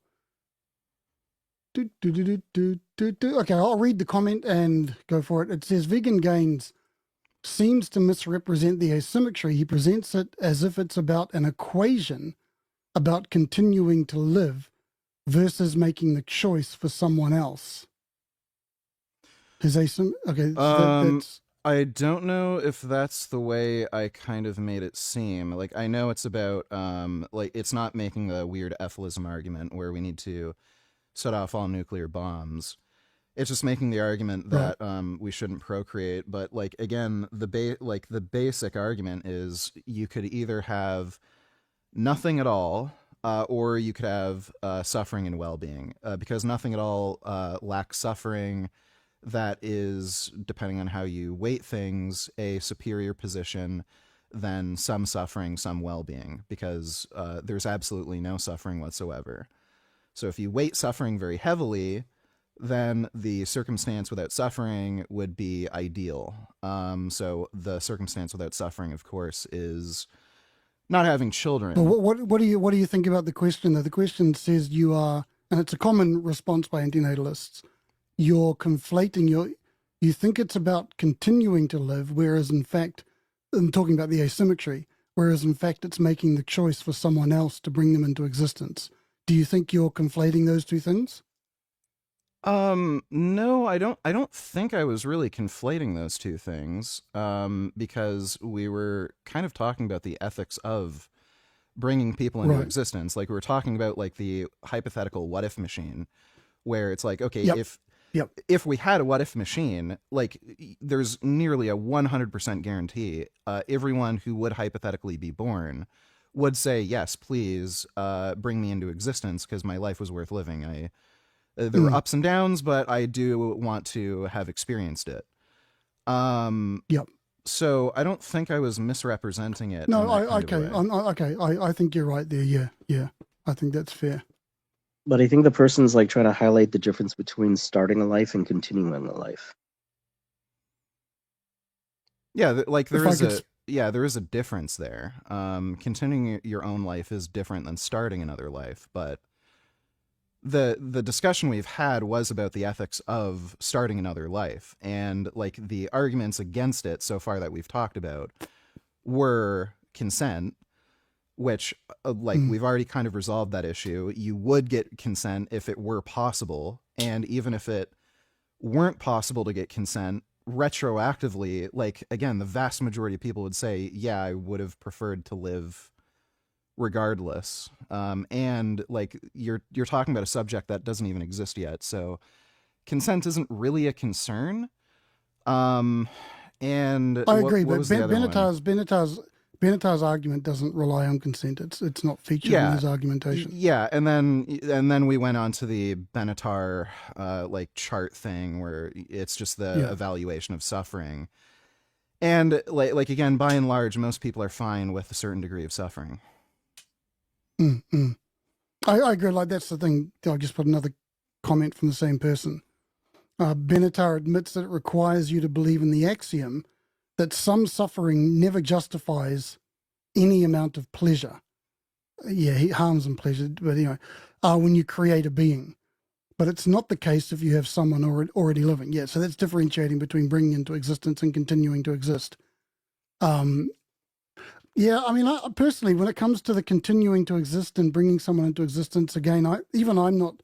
Okay, I'll read the comment and go for it. It says, vegan gains seems to misrepresent the asymmetry. He presents it as if it's about an equation about continuing to live versus making the choice for someone else. Okay, so that's... I don't know if that's the way I kind of made it seem. Like, I know it's about, like, it's not making the weird ethylism argument where we need to set off all nuclear bombs. It's just making the argument that we shouldn't procreate. But, like, again, the basic argument is you could either have nothing at all, or you could have suffering and well-being. Because nothing at all lacks suffering. That is, depending on how you weight things, a superior position than some suffering, some well-being, because there's absolutely no suffering whatsoever. So if you weight suffering very heavily, then the circumstance without suffering would be ideal. So the circumstance without suffering, of course, is not having children. But what do you think about the question, though? The question says you are, and it's a common response by antinatalists, you're conflating you think it's about continuing to live, whereas in fact, I'm talking about the asymmetry, whereas in fact it's making the choice for someone else to bring them into existence. Do you think you're conflating those two things? No, I don't think I was really conflating those two things, because we were kind of talking about the ethics of bringing people into existence. Like, we were talking about, like, the hypothetical what if machine, where it's like, okay, if we had a what if machine, like, there's nearly a 100% guarantee everyone who would hypothetically be born would say, yes, please bring me into existence because my life was worth living. There were ups and downs, but I do want to have experienced it. So I don't think I was misrepresenting it. No, I think you're right there. Yeah, I think that's fair. But I think the person's like trying to highlight the difference between starting a life and continuing a life. Yeah, like there is a difference there. Continuing your own life is different than starting another life, but the discussion we've had was about the ethics of starting another life, and like the arguments against it so far that we've talked about were consent, which we've already kind of resolved that issue. You would get consent if it were possible, and even if it weren't possible to get consent retroactively, like, again, the vast majority of people would say, yeah, I would have preferred to live regardless. And like you're talking about a subject that doesn't even exist yet, so consent isn't really a concern. And I agree, but Benatar's argument doesn't rely on consent. It's not featured in his argumentation. Yeah, and then we went on to the Benatar like chart thing where it's just the evaluation of suffering. And like again, by and large, most people are fine with a certain degree of suffering. I agree. Like, that's the thing. I'll just put another comment from the same person. Benatar admits that it requires you to believe in the axiom that some suffering never justifies any amount of pleasure. Yeah, harms and pleasure, but anyway, when you create a being. But it's not the case if you have someone already living. Yeah, so that's differentiating between bringing into existence and continuing to exist. Yeah, I mean, personally, when it comes to the continuing to exist and bringing someone into existence, again, I'm not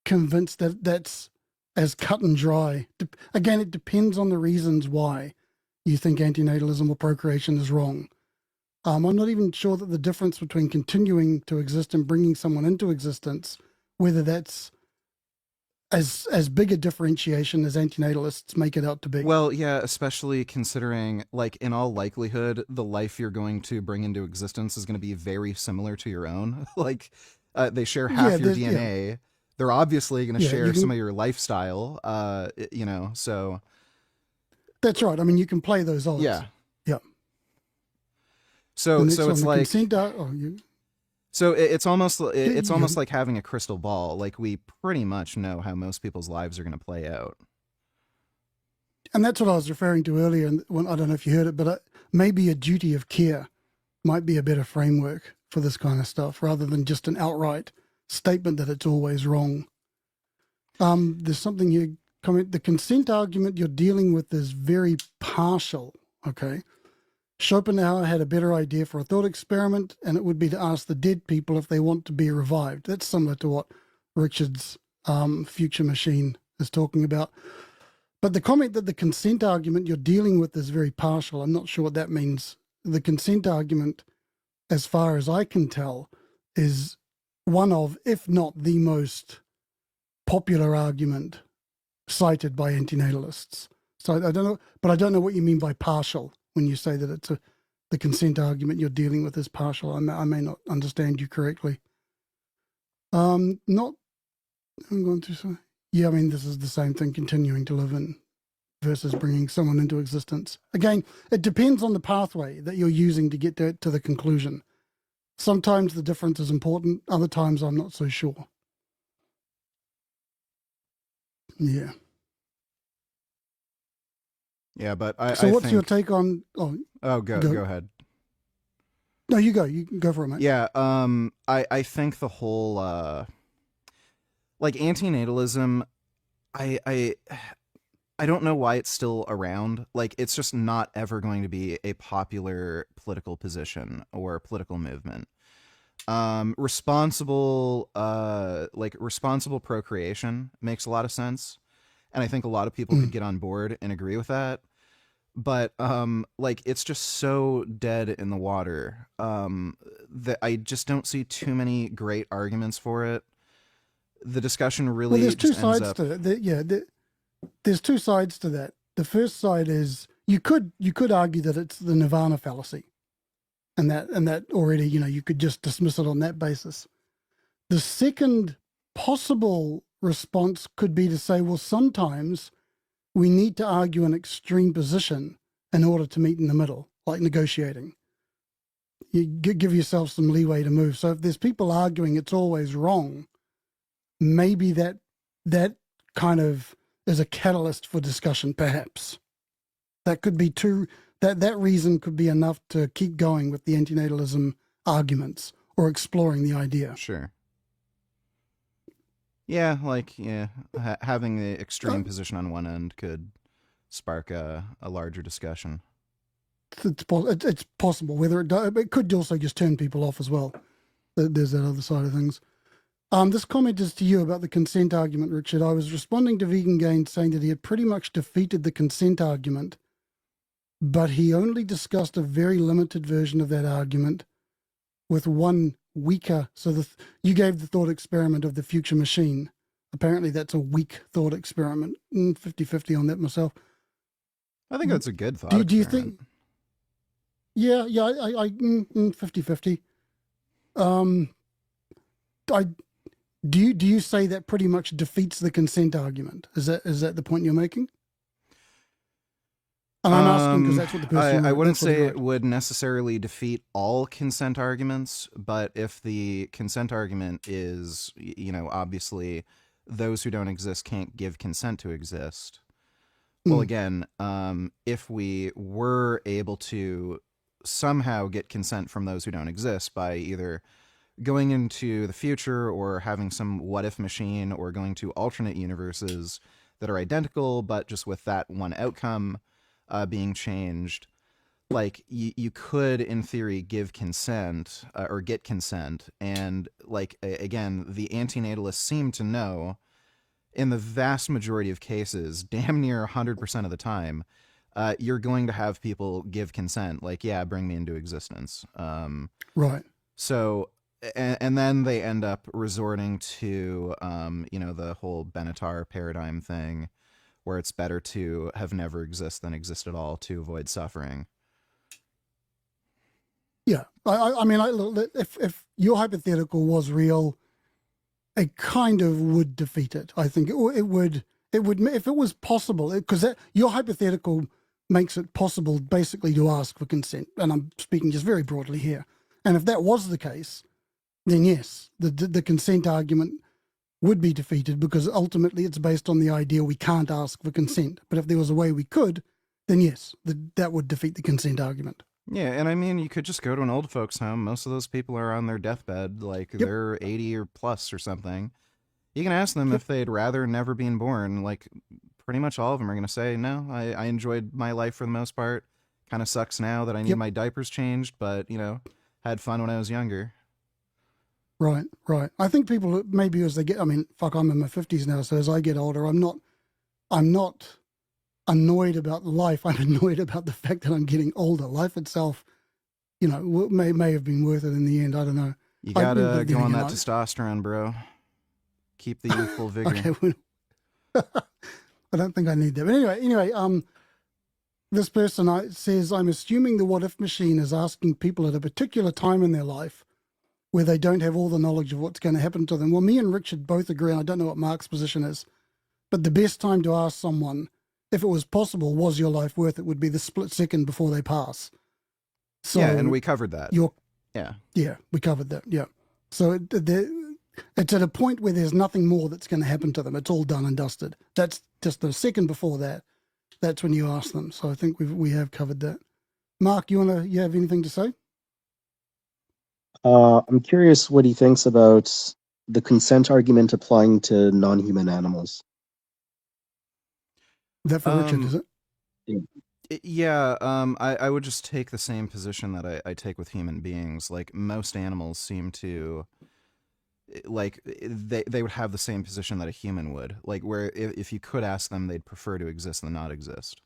convinced that that's as cut and dry. Again, it depends on the reasons why you think antinatalism or procreation is wrong. I'm not even sure that the difference between continuing to exist and bringing someone into existence, whether that's as big a differentiation as antinatalists make it out to be. Well, yeah, especially considering, like, in all likelihood, the life you're going to bring into existence is going to be very similar to your own. Like, they share half your DNA. Yeah. They're obviously going to share some of your lifestyle, so... That's right. I mean, you can play those odds. Yeah. Yeah. So it's like... So it's almost like having a crystal ball. Like, we pretty much know how most people's lives are going to play out. And that's what I was referring to earlier. And I don't know if you heard it, but maybe a duty of care might be a better framework for this kind of stuff, rather than just an outright statement that it's always wrong. There's something here. Comment: the consent argument you're dealing with is very partial. Okay. Schopenhauer had a better idea for a thought experiment, and it would be to ask the dead people if they want to be revived. That's similar to what Richard's future machine is talking about. But the comment that the consent argument you're dealing with is very partial, I'm not sure what that means. The consent argument, as far as I can tell, is one of, if not the most popular argument cited by antinatalists. So I don't know, but I don't know what you mean by partial when you say that it's the consent argument you're dealing with is partial. I may not understand you correctly. I'm going to say, yeah, I mean, this is the same thing, continuing to live in versus bringing someone into existence. Again, it depends on the pathway that you're using to get to the conclusion. Sometimes the difference is important. Other times I'm not so sure. Yeah. Yeah, but So what's your take on... Oh, go ahead. No, you go. You can go for it, mate. Yeah, I think the whole, like, antinatalism, I don't know why it's still around. Like, it's just not ever going to be a popular political position or political movement. Responsible procreation makes a lot of sense. And I think a lot of people could get on board and agree with that. But, like, it's just so dead in the water, that I just don't see too many great arguments for it. The discussion really there's two just ends sides up... to it. There's two sides to that. The first side is you could argue that it's the nirvana fallacy, and that already, you could just dismiss it on that basis. The second possible response could be to say, well, sometimes we need to argue an extreme position in order to meet in the middle, like negotiating. You give yourself some leeway to move. So if there's people arguing it's always wrong, maybe that kind of is a catalyst for discussion, perhaps. That could be that reason could be enough to keep going with the antinatalism arguments or exploring the idea. Sure. Yeah, having the extreme position on one end could spark a larger discussion. It's possible. Whether it could also just turn people off as well. There's that other side of things. This comment is to you about the consent argument, Richard. I was responding to vegangains saying that he had pretty much defeated the consent argument, but he only discussed a very limited version of that argument with one weaker. So you gave the thought experiment of the future machine. Apparently that's a weak thought experiment. 50-50 on that myself. I think that's a good thought do you think? Yeah, I 50-50. Do you say that pretty much defeats the consent argument? Is that the point you're making? And I'm asking because that's what the person. I wouldn't say it would necessarily defeat all consent arguments, but if the consent argument is, obviously those who don't exist can't give consent to exist. Well, again, if we were able to somehow get consent from those who don't exist by either going into the future or having some what-if machine or going to alternate universes that are identical, but just with that one outcome being changed, like, you could, in theory, give consent or get consent. And, like, again, the antinatalists seem to know, in the vast majority of cases, damn near 100% of the time, you're going to have people give consent, like, yeah, bring me into existence. Right. So, and then they end up resorting to, the whole Benatar paradigm thing, where it's better to have never exist than exist at all to avoid suffering. Yeah, I mean, if your hypothetical was real, it kind of would defeat it. I think it would if it was possible, because your hypothetical makes it possible basically to ask for consent, and I'm speaking just very broadly here. And if that was the case, then yes, the consent argument would be defeated, because ultimately it's based on the idea we can't ask for consent. But if there was a way we could, then yes, that would defeat the consent argument. Yeah, and I mean, you could just go to an old folks' home. Most of those people are on their deathbed, like they're 80 or plus or something. You can ask them if they'd rather never been born. Like, pretty much all of them are going to say, no, I enjoyed my life for the most part. Kind of sucks now that I need my diapers changed, but, you know, had fun when I was younger. Right, right. I think people maybe as they get, I mean, fuck, I'm in my 50s now, so as I get older, I'm not annoyed about life. I'm annoyed about the fact that I'm getting older. Life itself, you know, may have been worth it in the end. I don't know. You gotta go on that testosterone, bro. Keep the youthful vigor. Okay, I don't think I need that. But anyway, this person says, I'm assuming the what if machine is asking people at a particular time in their life where they don't have all the knowledge of what's going to happen to them. Well, me and Richard both agree, and I don't know what Mark's position is, but the best time to ask someone, if it was possible, was your life worth it, would be the split second before they pass. So yeah, and we covered that. Yeah, we covered that, yeah. So it's at a point where there's nothing more that's going to happen to them. It's all done and dusted. That's just the second before that. That's when you ask them. So I think we have covered that. Mark, you have anything to say? I'm curious what he thinks about the consent argument applying to non-human animals. Is that for Richard, is it? Yeah, I would just take the same position that I take with human beings. Like, most animals seem to, like, they would have the same position that a human would. Like, where if you could ask them, they'd prefer to exist than not exist.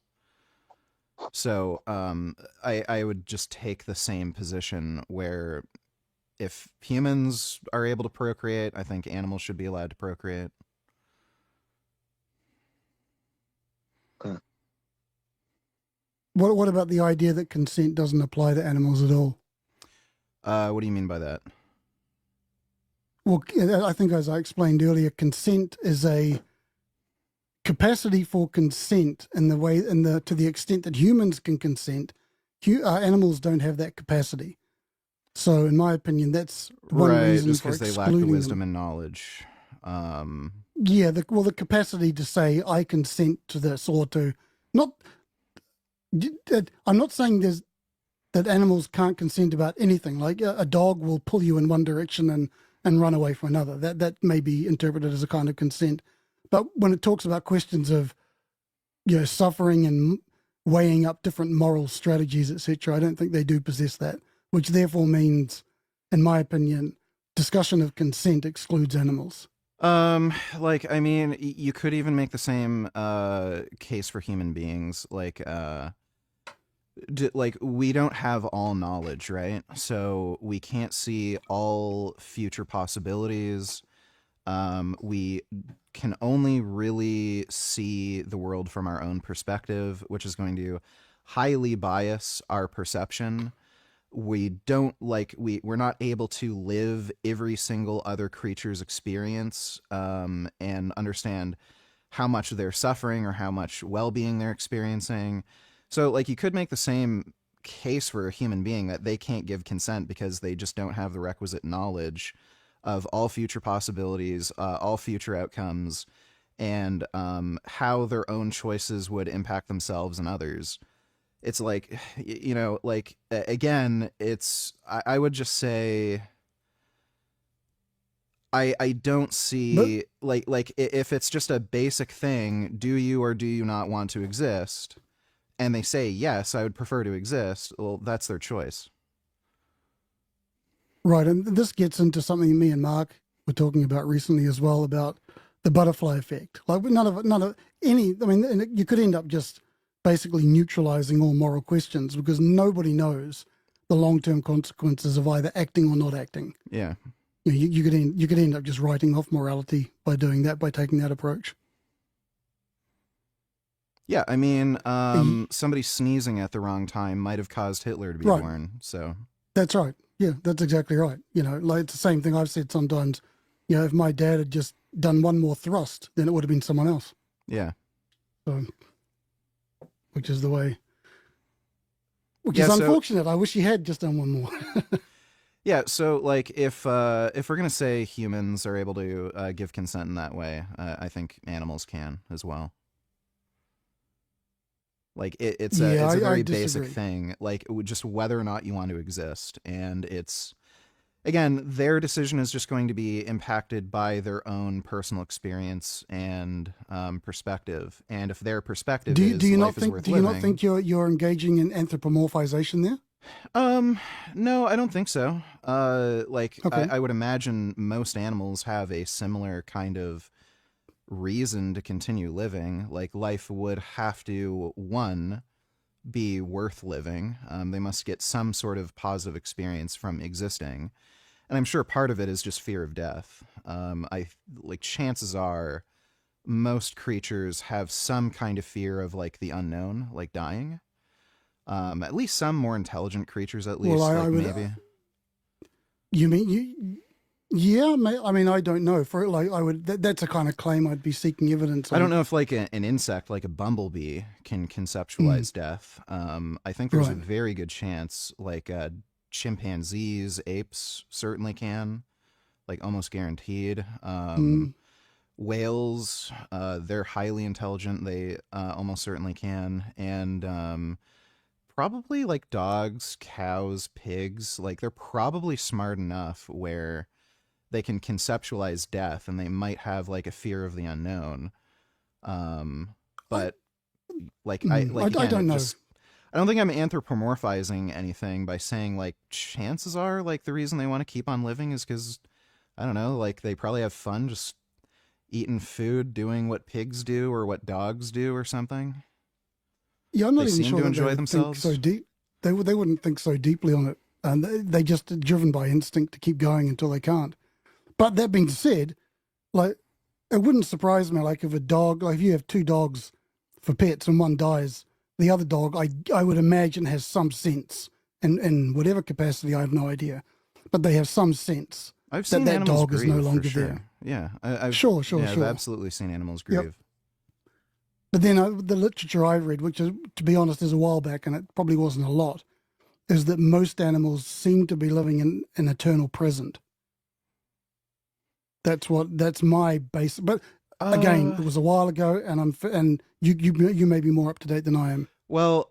So I would just take the same position where if humans are able to procreate, I think animals should be allowed to procreate. Okay. What about the idea that consent doesn't apply to animals at all? What do you mean by that? Well, I think as I explained earlier, consent is a capacity for consent in the way, to the extent that humans can consent, animals don't have that capacity. So, in my opinion, that's one reason just for because they lack excluding the wisdom them. and knowledge. Yeah, the capacity to say I consent to this, or to not. I'm not saying that animals can't consent about anything. Like a dog will pull you in one direction and run away from another. That may be interpreted as a kind of consent. But when it talks about questions of, you know, suffering and weighing up different moral strategies, etc., I don't think they do possess that. Which therefore means, in my opinion, discussion of consent excludes animals. Like, I mean, you could even make the same case for human beings. Like, we don't have all knowledge, right? So we can't see all future possibilities. We can only really see the world from our own perspective, which is going to highly bias our perception. We don't we're not able to live every single other creature's experience and understand how much they're suffering or how much well-being they're experiencing. So, like, you could make the same case for a human being that they can't give consent because they just don't have the requisite knowledge of all future possibilities, all future outcomes, and how their own choices would impact themselves and others. It's like, you know, like, again, I would just say, I don't see, like if it's just a basic thing, do you or do you not want to exist? And they say, yes, I would prefer to exist. Well, that's their choice. Right, and this gets into something me and Mark were talking about recently as well, about the butterfly effect. Like, none of any, I mean, you could end up just basically neutralizing all moral questions because nobody knows the long-term consequences of either acting or not acting. Yeah. You could end up just writing off morality by doing that, by taking that approach. Yeah, I mean, somebody sneezing at the wrong time might have caused Hitler to be born, so. That's right. Yeah, that's exactly right. You know, like, it's the same thing I've said sometimes. You know, if my dad had just done one more thrust, then it would have been someone else. Yeah. So, which is the way. Which is unfortunate. I wish he had just done one more. Yeah, so, like, if we're gonna say humans are able to give consent in that way, I think animals can as well. Like, it's a very basic thing, like, just whether or not you want to exist, and it's again, their decision is just going to be impacted by their own personal experience and perspective. And if their perspective Do is you life not is think? worth Do you living, not think you're engaging in anthropomorphization there? No, I don't think so. Okay. I would imagine most animals have a similar kind of reason to continue living. Like life would have to, one, be worth living. They must get some sort of positive experience from existing. And I'm sure part of it is just fear of death. Chances are most creatures have some kind of fear of like the unknown, like dying. At least some more intelligent creatures, at least, Well, I would, maybe. You mean you? Yeah, I mean, I don't know. For like, I would. That's a kind of claim I'd be seeking evidence on. I don't know if like an insect, like a bumblebee, can conceptualize death. I think there's a very good chance, like chimpanzees, apes certainly can, like almost guaranteed. Whales, they're highly intelligent. They almost certainly can, and probably like dogs, cows, pigs. Like they're probably smart enough where they can conceptualize death, and they might have like a fear of the unknown. But I don't know. I don't think I'm anthropomorphizing anything by saying like chances are like the reason they want to keep on living is because I don't know, like they probably have fun just eating food, doing what pigs do or what dogs do or something. Yeah, I'm not They even seem sure to that enjoy they would themselves. think so deep. They wouldn't think so deeply on it, and they just are driven by instinct to keep going until they can't. But that being said, like it wouldn't surprise me, like if a dog, like if you have two dogs for pets and one dies, the other dog, I would imagine has some sense, in whatever capacity, I have no idea, but they have some sense I've seen that animals dog grieve, is no longer for sure. there. Yeah, I've Sure. I've absolutely seen animals grieve. Yep. But then the literature I've read, which is, to be honest, is a while back, and it probably wasn't a lot, is that most animals seem to be living in an eternal present. That's my base. But again, it was a while ago, and you may be more up to date than I am. Well,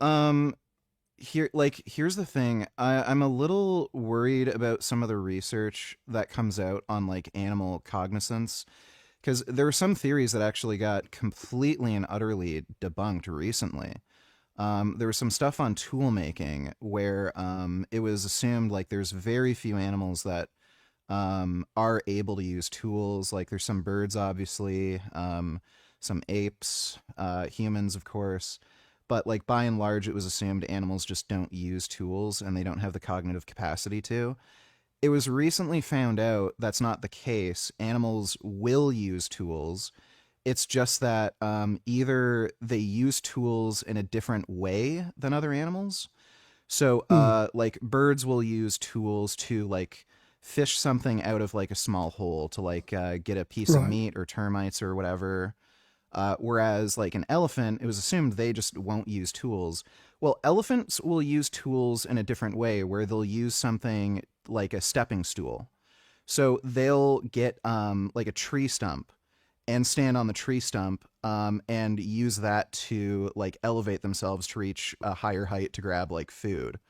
here's the thing. I'm a little worried about some of the research that comes out on like animal cognizance, because there were some theories that actually got completely and utterly debunked recently. There was some stuff on tool making where it was assumed like there's very few animals that are able to use tools. Like there's some birds, obviously, some apes, humans, of course. But like by and large, it was assumed animals just don't use tools and they don't have the cognitive capacity to. It was recently found out that's not the case. Animals will use tools. It's just that either they use tools in a different way than other animals. So like birds will use tools to like fish something out of like a small hole to like get a piece of meat or termites or whatever. Whereas like an elephant, it was assumed they just won't use tools. Well, elephants will use tools in a different way where they'll use something like a stepping stool. So they'll get like a tree stump and stand on the tree stump and use that to like elevate themselves to reach a higher height to grab like food.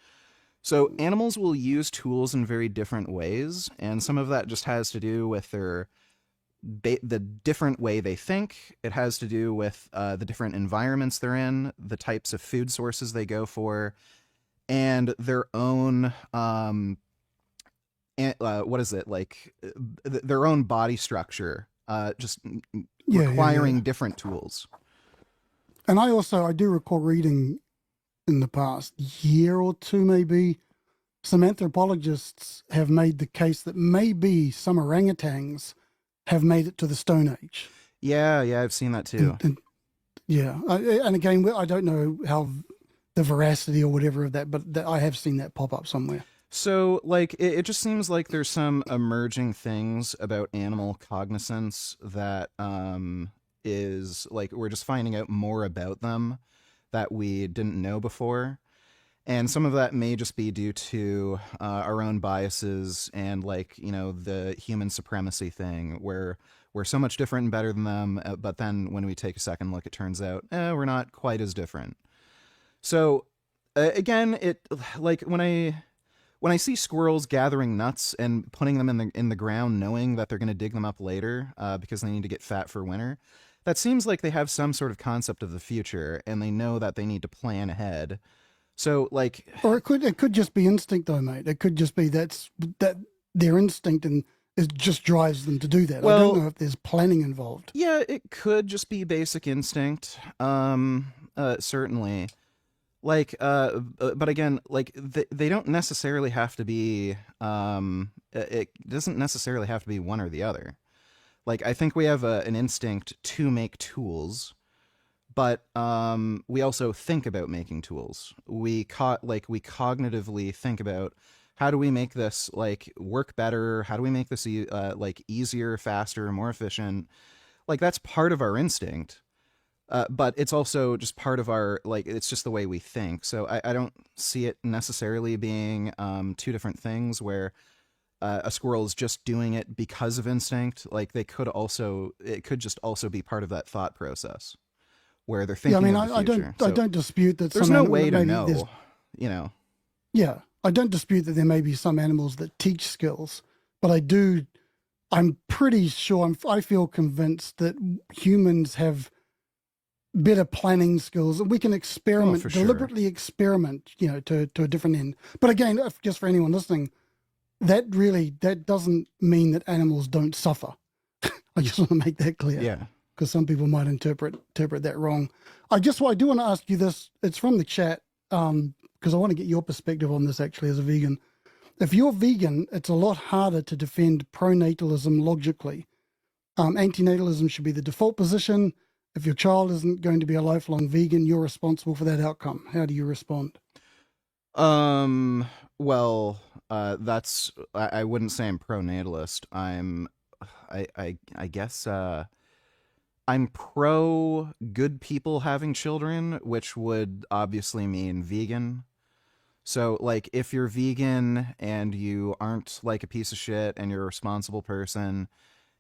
So animals will use tools in very different ways, and some of that just has to do with the different way they think. It has to do with the different environments they're in, the types of food sources they go for, and their own their own body structure, just requiring different tools. And I do recall reading in the past year or two, maybe, some anthropologists have made the case that maybe some orangutans have made it to the Stone Age. Yeah, I've seen that too. And again, I don't know how the veracity or whatever of that, but I have seen that pop up somewhere. So, like, it just seems like there's some emerging things about animal cognizance that is like we're just finding out more about them that we didn't know before. And some of that may just be due to our own biases and, like, you know, the human supremacy thing where we're so much different and better than them. But then when we take a second look, it turns out we're not quite as different. So again, it like when when I see squirrels gathering nuts and putting them in the ground, knowing that they're going to dig them up later because they need to get fat for winter, that seems like they have some sort of concept of the future, and they know that they need to plan ahead. So, like, or it could just be instinct, though, mate. It could just be that their instinct and it just drives them to do that. Well, I don't know if there's planning involved. Yeah, it could just be basic instinct. Certainly. Like, but again, like they don't necessarily have to be. It doesn't necessarily have to be one or the other. Like, I think we have an instinct to make tools, but we also think about making tools. We cognitively think about, how do we make this like work better? How do we make this like easier, faster, more efficient? Like, that's part of our instinct. But it's also just part of our, like, it's just the way we think. So I don't see it necessarily being two different things where a squirrel is just doing it because of instinct. Like, it could just also be part of that thought process where they're thinking. Yeah, I mean, I don't dispute that. There's no way to know, you know. Yeah, I don't dispute that there may be some animals that teach skills, but I'm pretty sure, I feel convinced that humans have better planning skills, and we can experiment, deliberately experiment, you know, to a different end. But again, just for anyone listening, that doesn't mean that animals don't suffer. I just want to make that clear. Yeah. Because some people might interpret that wrong. I do want to ask you this. It's from the chat, because I want to get your perspective on this actually as a vegan. If you're vegan, it's a lot harder to defend pronatalism logically. Antinatalism should be the default position. If your child isn't going to be a lifelong vegan, you're responsible for that outcome. How do you respond? Well, that's, I wouldn't say I'm pro-natalist. I guess, I'm pro good people having children, which would obviously mean vegan. So, like, if you're vegan and you aren't like a piece of shit and you're a responsible person,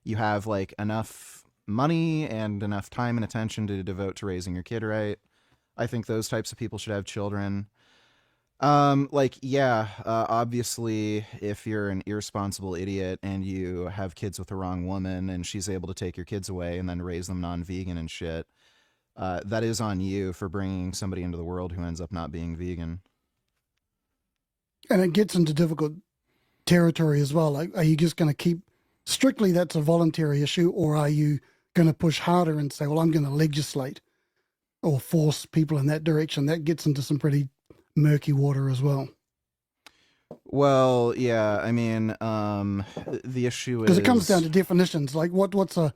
you have like enough money and enough time and attention to devote to raising your kid right, I think those types of people should have children. Obviously, if you're an irresponsible idiot and you have kids with the wrong woman and she's able to take your kids away and then raise them non-vegan and shit, that is on you for bringing somebody into the world who ends up not being vegan. And it gets into difficult territory as well. Like, are you just going to keep strictly that's a voluntary issue, or are you going to push harder and say, well, I'm going to legislate or force people in that direction? That gets into some pretty murky water as well. Well, yeah, I mean, the issue is, because it comes down to definitions. Like, what's a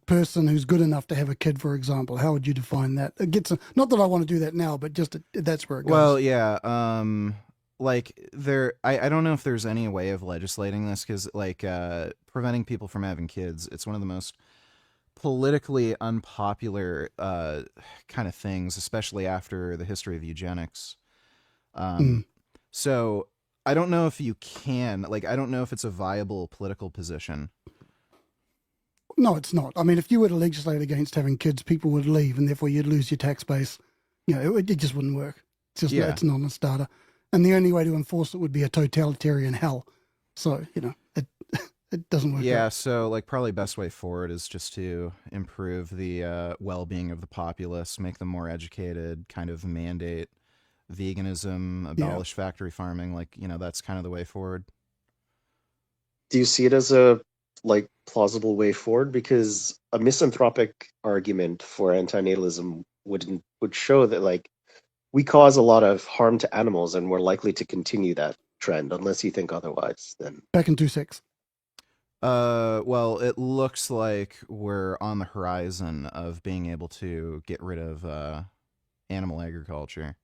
person who's good enough to have a kid, for example? How would you define that? It gets not that I want to do that now, but just that's where it goes. Well, yeah, like, I don't know if there's any way of legislating this, because like preventing people from having kids, it's one of the most politically unpopular kind of things, especially after the history of eugenics. So I don't know if you can, like, I don't know if it's a viable political position. No, it's not. I mean, if you were to legislate against having kids, people would leave, and therefore you'd lose your tax base. You know, it just wouldn't work. It's just it's not a starter. And the only way to enforce it would be a totalitarian hell. So, you know, it doesn't work. Yeah, out. so like probably best way forward is just to improve the well-being of the populace, make them more educated, kind of mandate veganism, abolish factory farming. Like, you know, that's kind of the way forward. Do you see it as a like plausible way forward? Because a misanthropic argument for antinatalism would show that like we cause a lot of harm to animals, and we're likely to continue that trend unless you think otherwise. Then back in 2.6. Well, it looks like we're on the horizon of being able to get rid of animal agriculture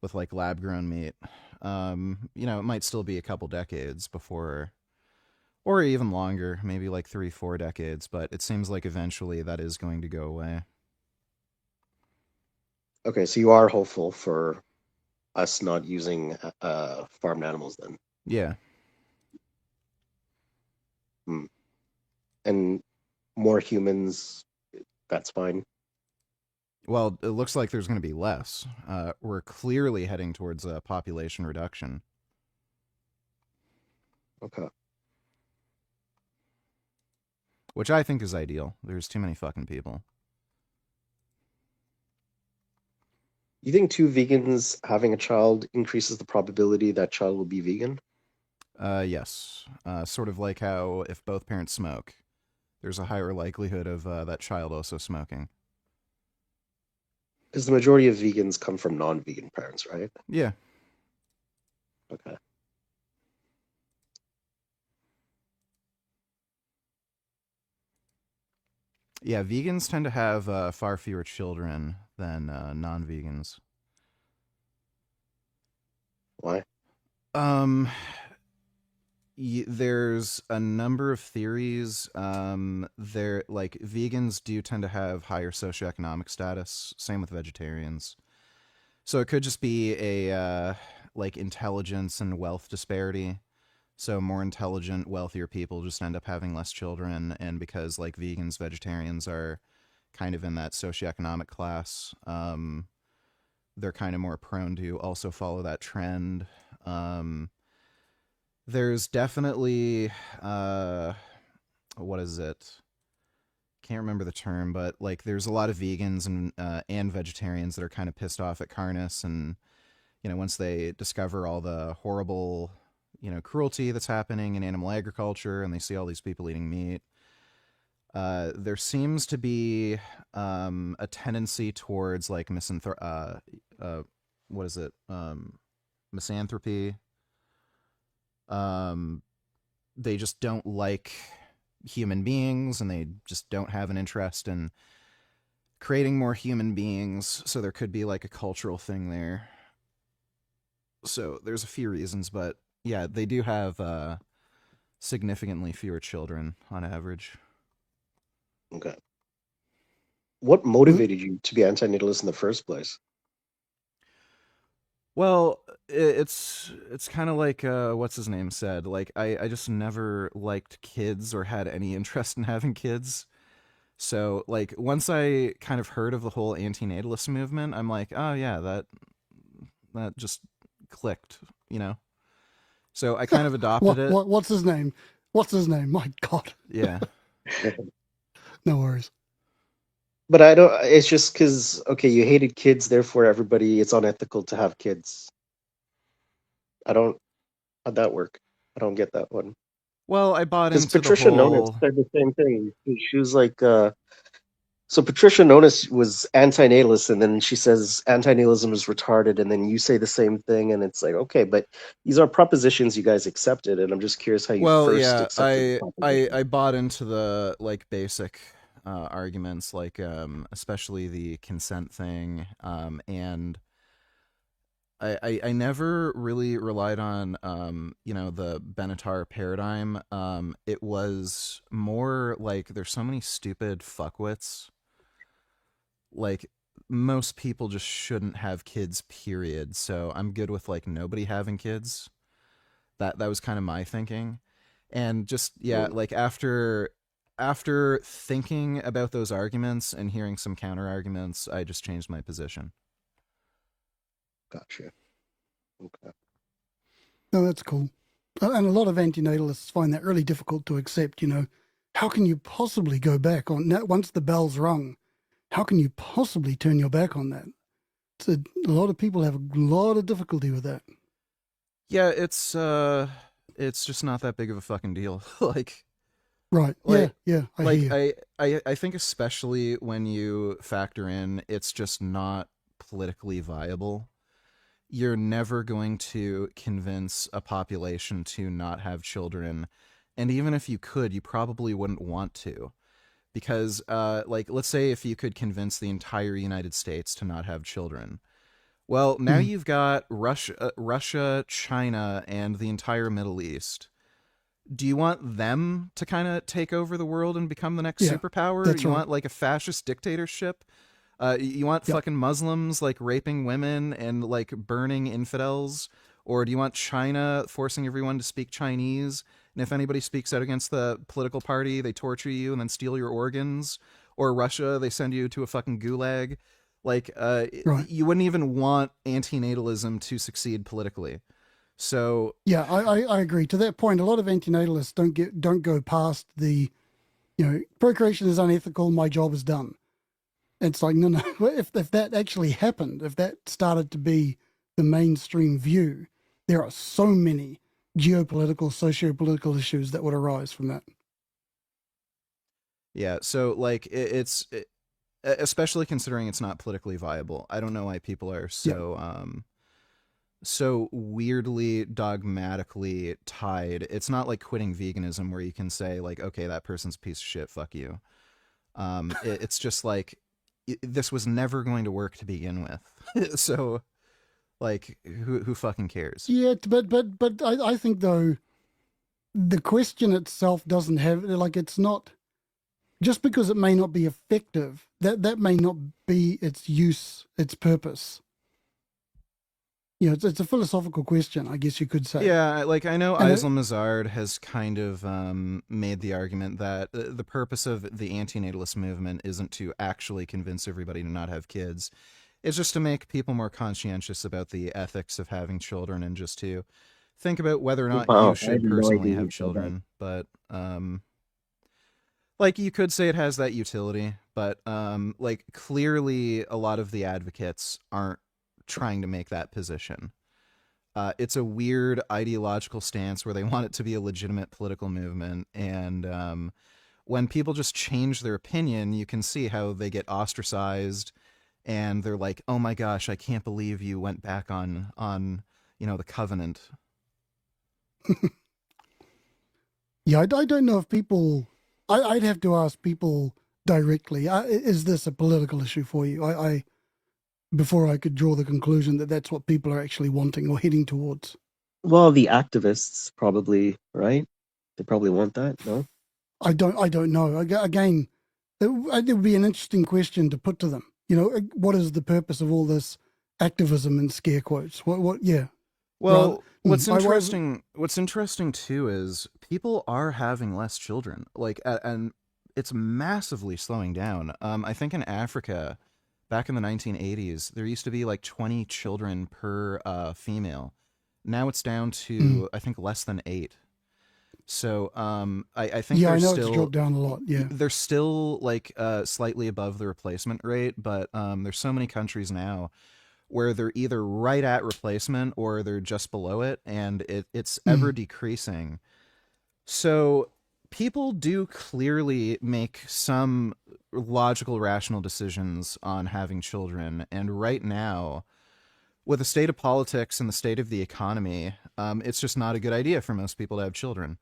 with like lab-grown meat. You know, it might still be a couple decades before, or even longer, maybe like 3-4 decades, but it seems like eventually that is going to go away. Okay, so you are hopeful for us not using farmed animals then? Yeah. And more humans, that's fine. Well, it looks like there's going to be less. We're clearly heading towards a population reduction. Okay. Which I think is ideal. There's too many fucking people. You think two vegans having a child increases the probability that child will be vegan? Yes. Sort of like how if both parents smoke, there's a higher likelihood of that child also smoking. Because the majority of vegans come from non-vegan parents, right? Yeah. Okay. Yeah, vegans tend to have far fewer children than non-vegans. Why? There's a number of theories. Like vegans do tend to have higher socioeconomic status. Same with vegetarians. So it could just be a like intelligence and wealth disparity. So more intelligent, wealthier people just end up having less children, and because like vegans, vegetarians are kind of in that socioeconomic class, they're kind of more prone to also follow that trend. There's definitely what is it? Can't remember the term, but like there's a lot of vegans and vegetarians that are kind of pissed off at carnists, and once they discover all the horrible cruelty that's happening in animal agriculture, and they see all these people eating meat, there seems to be a tendency towards like what is it? Misanthropy. They just don't like human beings, and they just don't have an interest in creating more human beings. So there could be like a cultural thing there. So there's a few reasons, but yeah, they do have significantly fewer children on average. Okay. What motivated you to be anti-natalist in the first place? Well, it's kind of like what's his name said. Like I just never liked kids or had any interest in having kids. So like once I kind of heard of the whole anti-natalist movement, I'm like, oh yeah, that just clicked, So I kind of adopted it. What's his name? What's his name? My God. Yeah. No worries. But I don't. It's just because you hated kids, therefore it's unethical to have kids. I don't. How'd that work? I don't get that one. Well, I bought Because into Patricia the Nonis whole. said the same thing. She was like, so Patricia Nonis was anti-natalist, and then she says anti-natalism is retarded, and then you say the same thing, and it's like, okay, but these are propositions you guys accepted, and I'm just curious how you Well, first yeah, accepted the proposition. I bought into the like basic arguments, like especially the consent thing, and I never really relied on the Benatar paradigm. It was more like there's so many stupid fuckwits. Like most people just shouldn't have kids, period. So I'm good with like nobody having kids. That was kind of my thinking. And just like after thinking about those arguments and hearing some counter arguments, I just changed my position. Gotcha. Okay. No, that's cool. And a lot of antinatalists find that really difficult to accept. How can you possibly go back on that once the bell's rung? How can you possibly turn your back on that? A lot of people have a lot of difficulty with that. Yeah, it's just not that big of a fucking deal. like, right? Yeah. I think especially when you factor in it's just not politically viable. You're never going to convince a population to not have children, and even if you could, you probably wouldn't want to. Because, let's say if you could convince the entire United States to not have children. Well, now you've got Russia, China, and the entire Middle East. Do you want them to kind of take over the world and become the next superpower? That's you right. want like a fascist dictatorship? You want fucking Muslims like raping women and like burning infidels? Or do you want China forcing everyone to speak Chinese? And if anybody speaks out against the political party, they torture you and then steal your organs? Or Russia, they send you to a fucking gulag? Like, right. You wouldn't even want antinatalism to succeed politically. So yeah, I agree. To that point, a lot of antinatalists don't go past the, procreation is unethical, my job is done. It's like, no. If that actually happened, if that started to be the mainstream view, there are so many geopolitical, socio-political issues that would arise from that. yeah, so like especially considering it's not politically viable. I don't know why people are so weirdly dogmatically tied. It's not like quitting veganism where you can say like, okay, that person's a piece of shit, fuck you. It's just like this was never going to work to begin with. So like who fucking cares? Yeah, but I think though the question itself doesn't have, like, it's not just because it may not be effective, that may not be its use, its purpose. It's a philosophical question, I guess you could say. Yeah, like I know And Isla Mazard has kind of made the argument that the purpose of the antinatalist movement isn't to actually convince everybody to not have kids. It's just to make people more conscientious about the ethics of having children and just to think about whether or not Wow, I you should had no personally idea have you said that. children. But like you could say it has that utility, but like clearly a lot of the advocates aren't trying to make that position. It's a weird ideological stance where they want it to be a legitimate political movement, and when people just change their opinion, you can see how they get ostracized, and they're like, "Oh my gosh, I can't believe you went back on the covenant." yeah, I don't know if people. I'd have to ask people directly. Is this a political issue for you? I before I could draw the conclusion that that's what people are actually wanting or heading towards. Well, the activists probably, right? They probably want that, no? I don't know. Again, it would be an interesting question to put to them. What is the purpose of all this activism in scare quotes? What? Yeah. Well, Right. what's interesting too is people are having less children, like, and it's massively slowing down. I think in Africa, back in the 1980s, there used to be like 20 children per female. Now it's down to I think less than 8. So I think Yeah, I they're know still it's dropped down a lot. Yeah. they're still like slightly above the replacement rate, but there's so many countries now where they're either right at replacement or they're just below it, and it's ever decreasing. So people do clearly make some logical, rational decisions on having children, and right now, with the state of politics and the state of the economy, it's just not a good idea for most people to have children.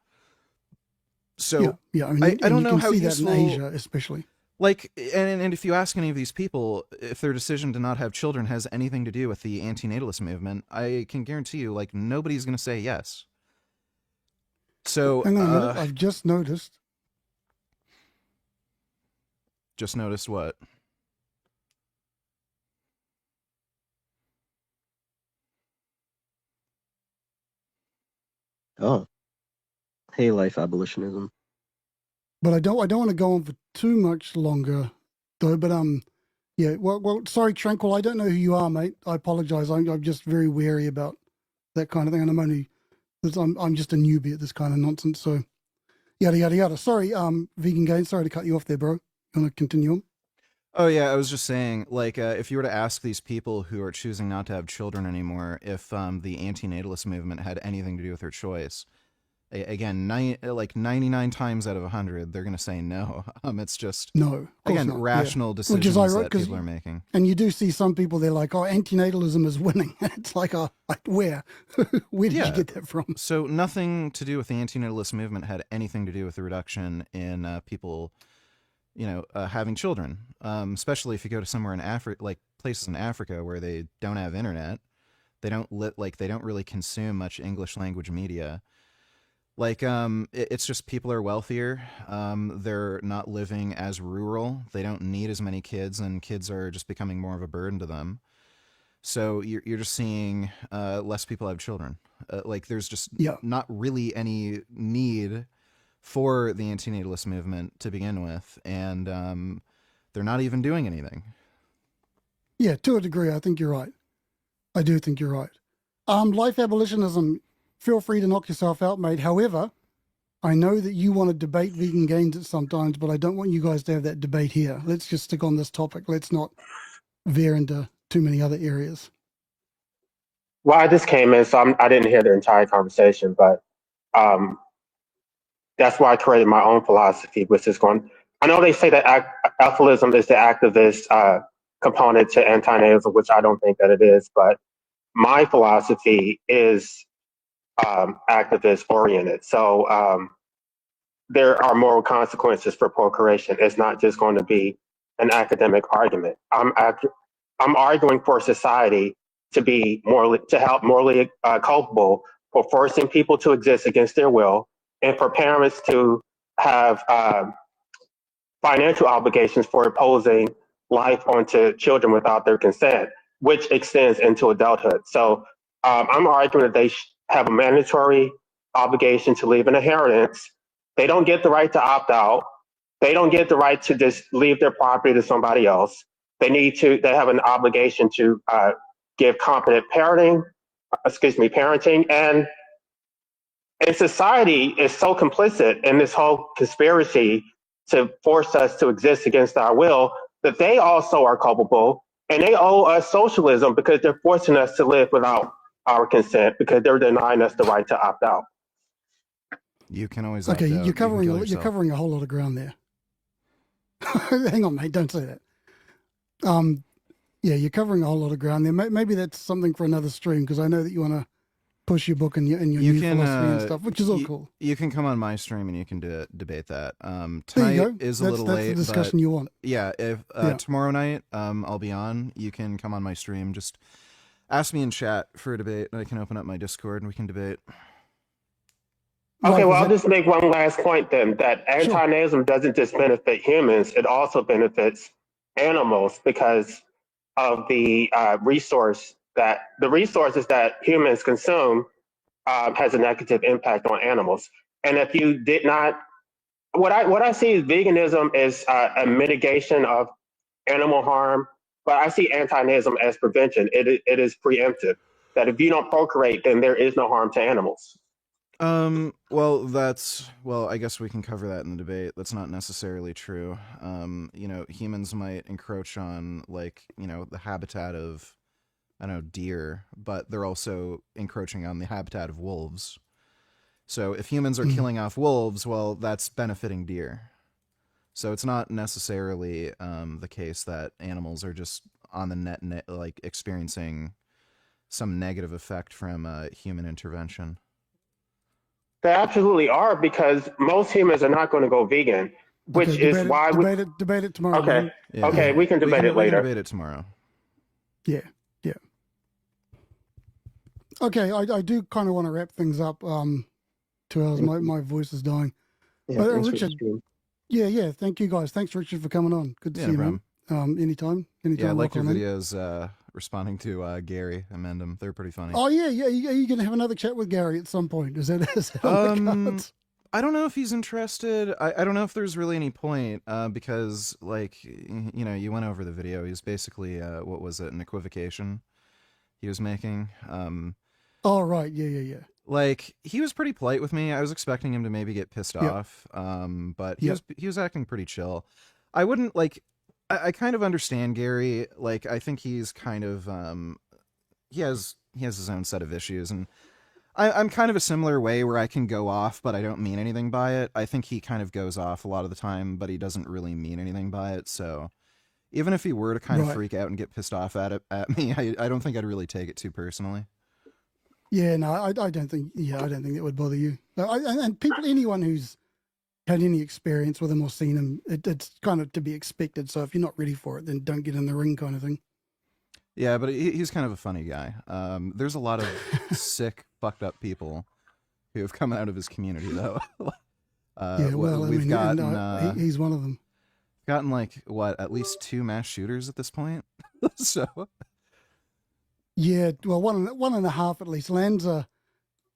So yeah. I mean, I don't you know can how see useful, that in Asia, especially. like, and if you ask any of these people if their decision to not have children has anything to do with the antinatalist movement, I can guarantee you, like, nobody's going to say yes. So, Hang on a minute. I've just noticed. Just noticed what? Oh. Hey, life abolitionism. But I don't want to go on for too much longer, though. But yeah. Well, sorry, Tranquil. I don't know who you are, mate. I apologize. I'm just very wary about that kind of thing, and I'm just a newbie at this kind of nonsense. So, yada yada yada. Sorry, vegangains. Sorry to cut you off there, bro. You want to continue on? Oh yeah, I was just saying, like, if you were to ask these people who are choosing not to have children anymore if the antinatalist movement had anything to do with their choice, again, like 99 times out of 100, they're going to say no. It's just, no, again, not. rational decisions Which is ironic, that people are making. And you do see some people, they're like, oh, antinatalism is winning. It's like, oh, where? Where did you get that from? So nothing to do with the antinatalist movement had anything to do with the reduction in people, having children. Especially if you go to somewhere in Africa, like places in Africa where they don't have internet, they don't really consume much English language media. Like, it's just people are wealthier. They're not living as rural. They don't need as many kids, and kids are just becoming more of a burden to them. So you're just seeing less people have children. Like, there's just not really any need for the antinatalist movement to begin with, and they're not even doing anything. Yeah, to a degree, I think you're right. I do think you're right. Life abolitionism, feel free to knock yourself out, mate. However, I know that you want to debate vegan gains at sometimes, but I don't want you guys to have that debate here. Let's just stick on this topic. Let's not veer into too many other areas. Well, I just came in, so I didn't hear the entire conversation, but um, that's why I created my own philosophy, which is going. I know they say that alphilism is the activist component to anti-nasal, which I don't think that it is, but my philosophy is activist oriented. So there are moral consequences for procreation. It's not just going to be an academic argument. I'm arguing for society to be help morally culpable for forcing people to exist against their will, and for parents to have financial obligations for imposing life onto children without their consent, which extends into adulthood. So I'm arguing that they have a mandatory obligation to leave an inheritance. They don't get the right to opt out. They don't get the right to just leave their property to somebody else. They have an obligation to give competent parenting, and society is so complicit in this whole conspiracy to force us to exist against our will that they also are culpable, and they owe us socialism because they're forcing us to live without our consent because they're denying us the right to opt out. You can always Okay, opt out. you're covering You can kill you're yourself. covering a whole lot of ground there. Hang on, mate. Don't say that. Yeah, you're covering a whole lot of ground there. Maybe that's something for another stream, because I know that you want to push your book and your You new can philosophy and stuff, which is all cool. You can come on my stream and you can debate that. There you Tonight go. is a That's little the late. discussion but you want. Yeah, if Yeah. tomorrow night I'll be on. You can come on my stream. Just ask me in chat for a debate, and I can open up my Discord and we can debate. Okay, well, I'll just make one last point then, that Sure. anti-nasalism doesn't just benefit humans, it also benefits animals because of the resources that humans consume has a negative impact on animals. And if you did not, what I see is veganism is a mitigation of animal harm, but I see anti-nasalism as prevention. It is preemptive, that if you don't procreate, then there is no harm to animals. Well, I guess we can cover that in the debate. That's not necessarily true. Humans might encroach on, the habitat of, deer, but they're also encroaching on the habitat of wolves. So if humans are killing off wolves, well, that's benefiting deer. So it's not necessarily the case that animals are just on the net experiencing some negative effect from human intervention. They absolutely are, because most humans are not going to go vegan, which Okay, is why we debate it tomorrow. Okay, man. Yeah. okay, we can debate it We later. can debate it tomorrow. Yeah. Okay, I do kind of want to wrap things up. 2 hours. My voice is dying. Yeah, But thanks for the Richard, stream. yeah. Thank you guys. Thanks, Richard, for coming on. Good to Yeah, see no you, man. Anytime. Yeah, I like rock your on in. videos responding to Gary and Mendham. They're pretty funny. Oh yeah. Are you going to have another chat with Gary at some point? Is that on the cards? I don't know if he's interested. I don't know if there's really any point because, you went over the video. He was basically, what was it, an equivocation he was making. Oh, right. Yeah. He was pretty polite with me. I was expecting him to maybe get pissed off, but he was acting pretty chill. I wouldn't, I kind of understand Gary. I think he's kind of, he has his own set of issues, and I'm kind of a similar way where I can go off, but I don't mean anything by it. I think he kind of goes off a lot of the time, but he doesn't really mean anything by it. So even if he were to kind of freak out and get pissed off at me, I don't think I'd really take it too personally. Yeah, no, I don't think it would bother you. And anyone who's had any experience with him or seen him, it's kind of to be expected. So if you're not ready for it, then don't get in the ring, kind of thing. Yeah, but he's kind of a funny guy. There's a lot of sick, fucked up people who have come out of his community, though. He's one of them. Gotten at least 2 mass shooters at this point. So. Yeah, well, one and a half at least. Lanza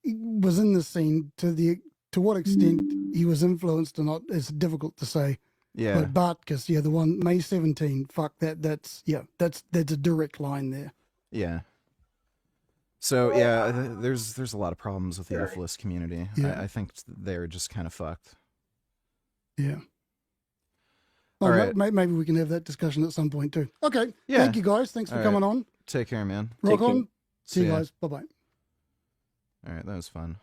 was in the scene. To what extent he was influenced or not is difficult to say. Yeah. But Bartkus, the one May 17. Fuck that. That's a direct line there. Yeah. So yeah, there's a lot of problems with the Elfless community. Yeah. I think they're just kind of fucked. Yeah. All Well, right. maybe we can have that discussion at some point too. Okay. Yeah. Thank you guys. Thanks for All coming right. on. Take care, man. Rock on. See you ya. guys. Bye bye. All right, that was fun.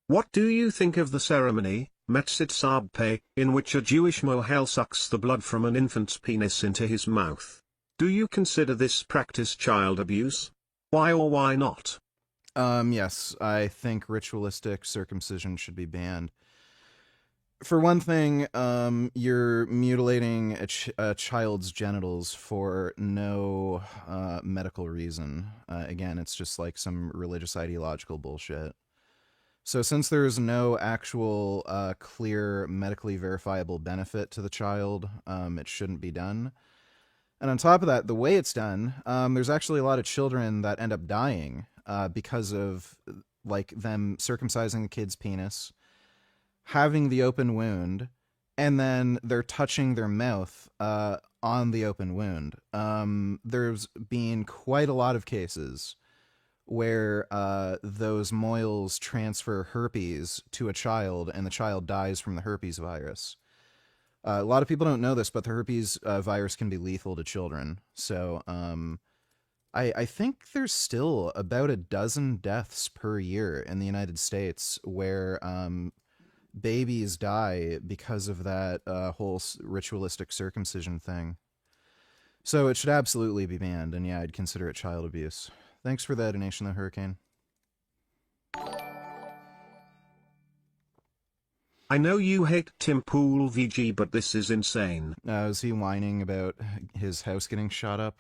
What do you think of the ceremony, Metsit Sabpe, in which a Jewish mohel sucks the blood from an infant's penis into his mouth? Do you consider this practice child abuse? Why or why not? Yes, I think ritualistic circumcision should be banned. For one thing, you're mutilating a child's genitals for no medical reason. Again, it's just like some religious ideological bullshit. So since there's no actual clear medically verifiable benefit to the child, it shouldn't be done. And on top of that, the way it's done, there's actually a lot of children that end up dying because of like them circumcising the kid's penis, having the open wound, and then they're touching their mouth on the open wound. There's been quite a lot of cases where those moils transfer herpes to a child and the child dies from the herpes virus. A lot of people don't know this, but the herpes virus can be lethal to children. So I think there's still about a dozen deaths per year in the United States where babies die because of that whole ritualistic circumcision thing. So it should absolutely be banned, and yeah, I'd consider it child abuse. Thanks for that donation, the Hurricane. I know you hate Tim Pool VG, but this is insane. Is he whining about his house getting shot up?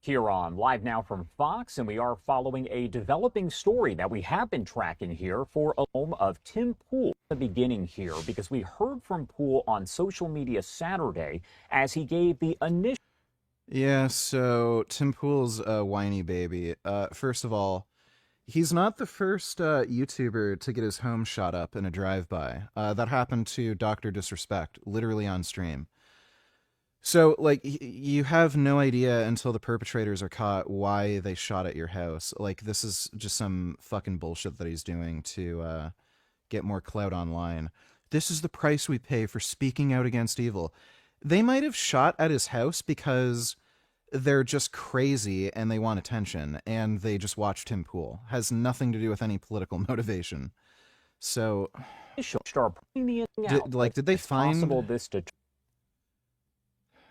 Here on Live Now from Fox, and we are following a developing story that we have been tracking here for a home of Tim Pool. The beginning here, because we heard from Pool on social media Saturday as he gave the initial. Yeah, so Tim Pool's a whiny baby. First of all, he's not the first YouTuber to get his home shot up in a drive-by. That happened to Dr. Disrespect, literally on stream. So, like, you have no idea until the perpetrators are caught why they shot at your house. Like, this is just some fucking bullshit that he's doing to get more clout online. This is the price we pay for speaking out against evil. They might have shot at his house because they're just crazy and they want attention, and they just watched Tim Pool. Has nothing to do with any political motivation. So, did they find this to?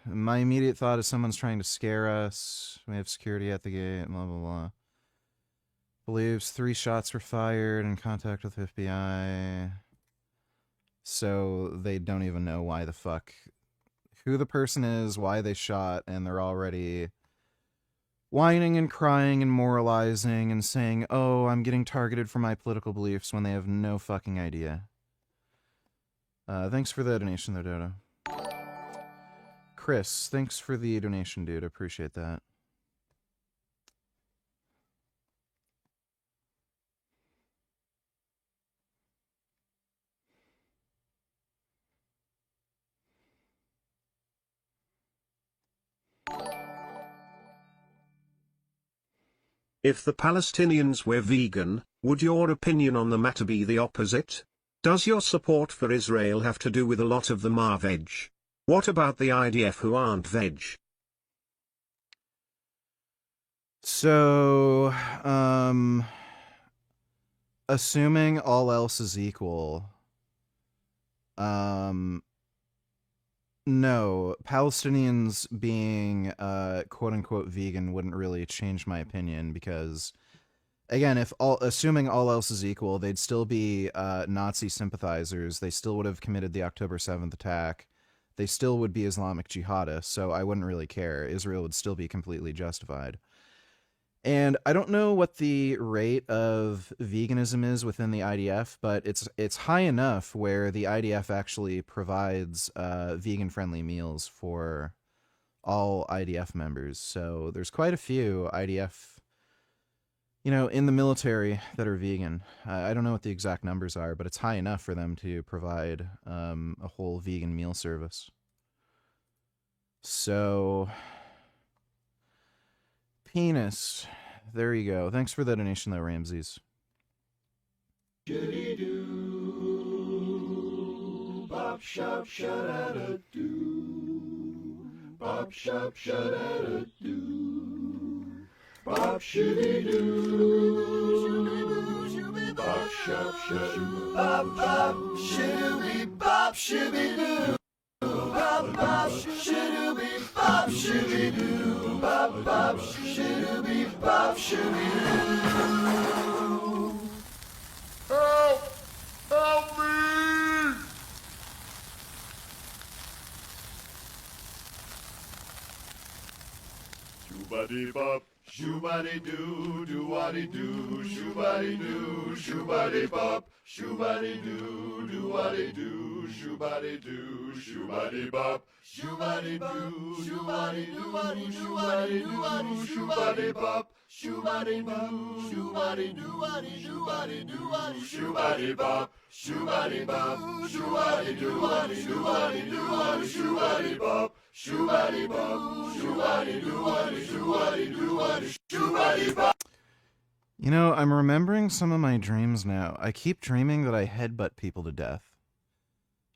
My immediate thought is someone's trying to scare us. We have security at the gate, blah, blah, blah. Believes 3 shots were fired in contact with FBI. So they don't even know why the fuck, who the person is, why they shot, and they're already whining and crying and moralizing and saying, oh, I'm getting targeted for my political beliefs, when they have no fucking idea. Thanks for the donation, though, Dodo. Chris, thanks for the donation, dude. I appreciate that. If the Palestinians were vegan, would your opinion on the matter be the opposite? Does your support for Israel have to do with a lot of them are veg? What about the IDF who aren't veg? So, assuming all else is equal, no, Palestinians being quote-unquote vegan wouldn't really change my opinion, because again, assuming all else is equal, they'd still be Nazi sympathizers. They still would have committed the October 7th attack. They still would be Islamic jihadists, so I wouldn't really care. Israel would still be completely justified. And I don't know what the rate of veganism is within the IDF, but it's high enough where the IDF actually provides vegan-friendly meals for all IDF members. So there's quite a few IDF, in the military that are vegan. I don't know what the exact numbers are, but it's high enough for them to provide a whole vegan meal service. So, Penis. There you go. Thanks for the donation, though, Ramses. Bop shop shut-a-da-doo. Bop shop shut-a-da-doo. Bop shibby-doo. Bop shop shut-a-doo. Bop bop shibby bop shibby-doo. Bop bop shibby bop shibby-doo. Bop bop shibby bop shibby-doo. Help! Help me! Shoobody bop, shoobody doo, doo-waddy doo, shoobody doo, shoobody bop, shoobody doo, doo-waddy doo, shoobody doo, shoobody bop, shoobody doo, shoobody doo-waddy doo-waddy doo-waddy, shoobody bop, shoobody doo, shoobody doo-waddy doo-waddy doo-waddy, shoobody bop, shoobody bop, shoobody doo-waddy doo-waddy doo-waddy, shoobody bop. Shoobady bop, shoobady doo-waddy, shoobady doo-waddy, shoobady bop. You know, I'm remembering some of my dreams now. I keep dreaming that I headbutt people to death.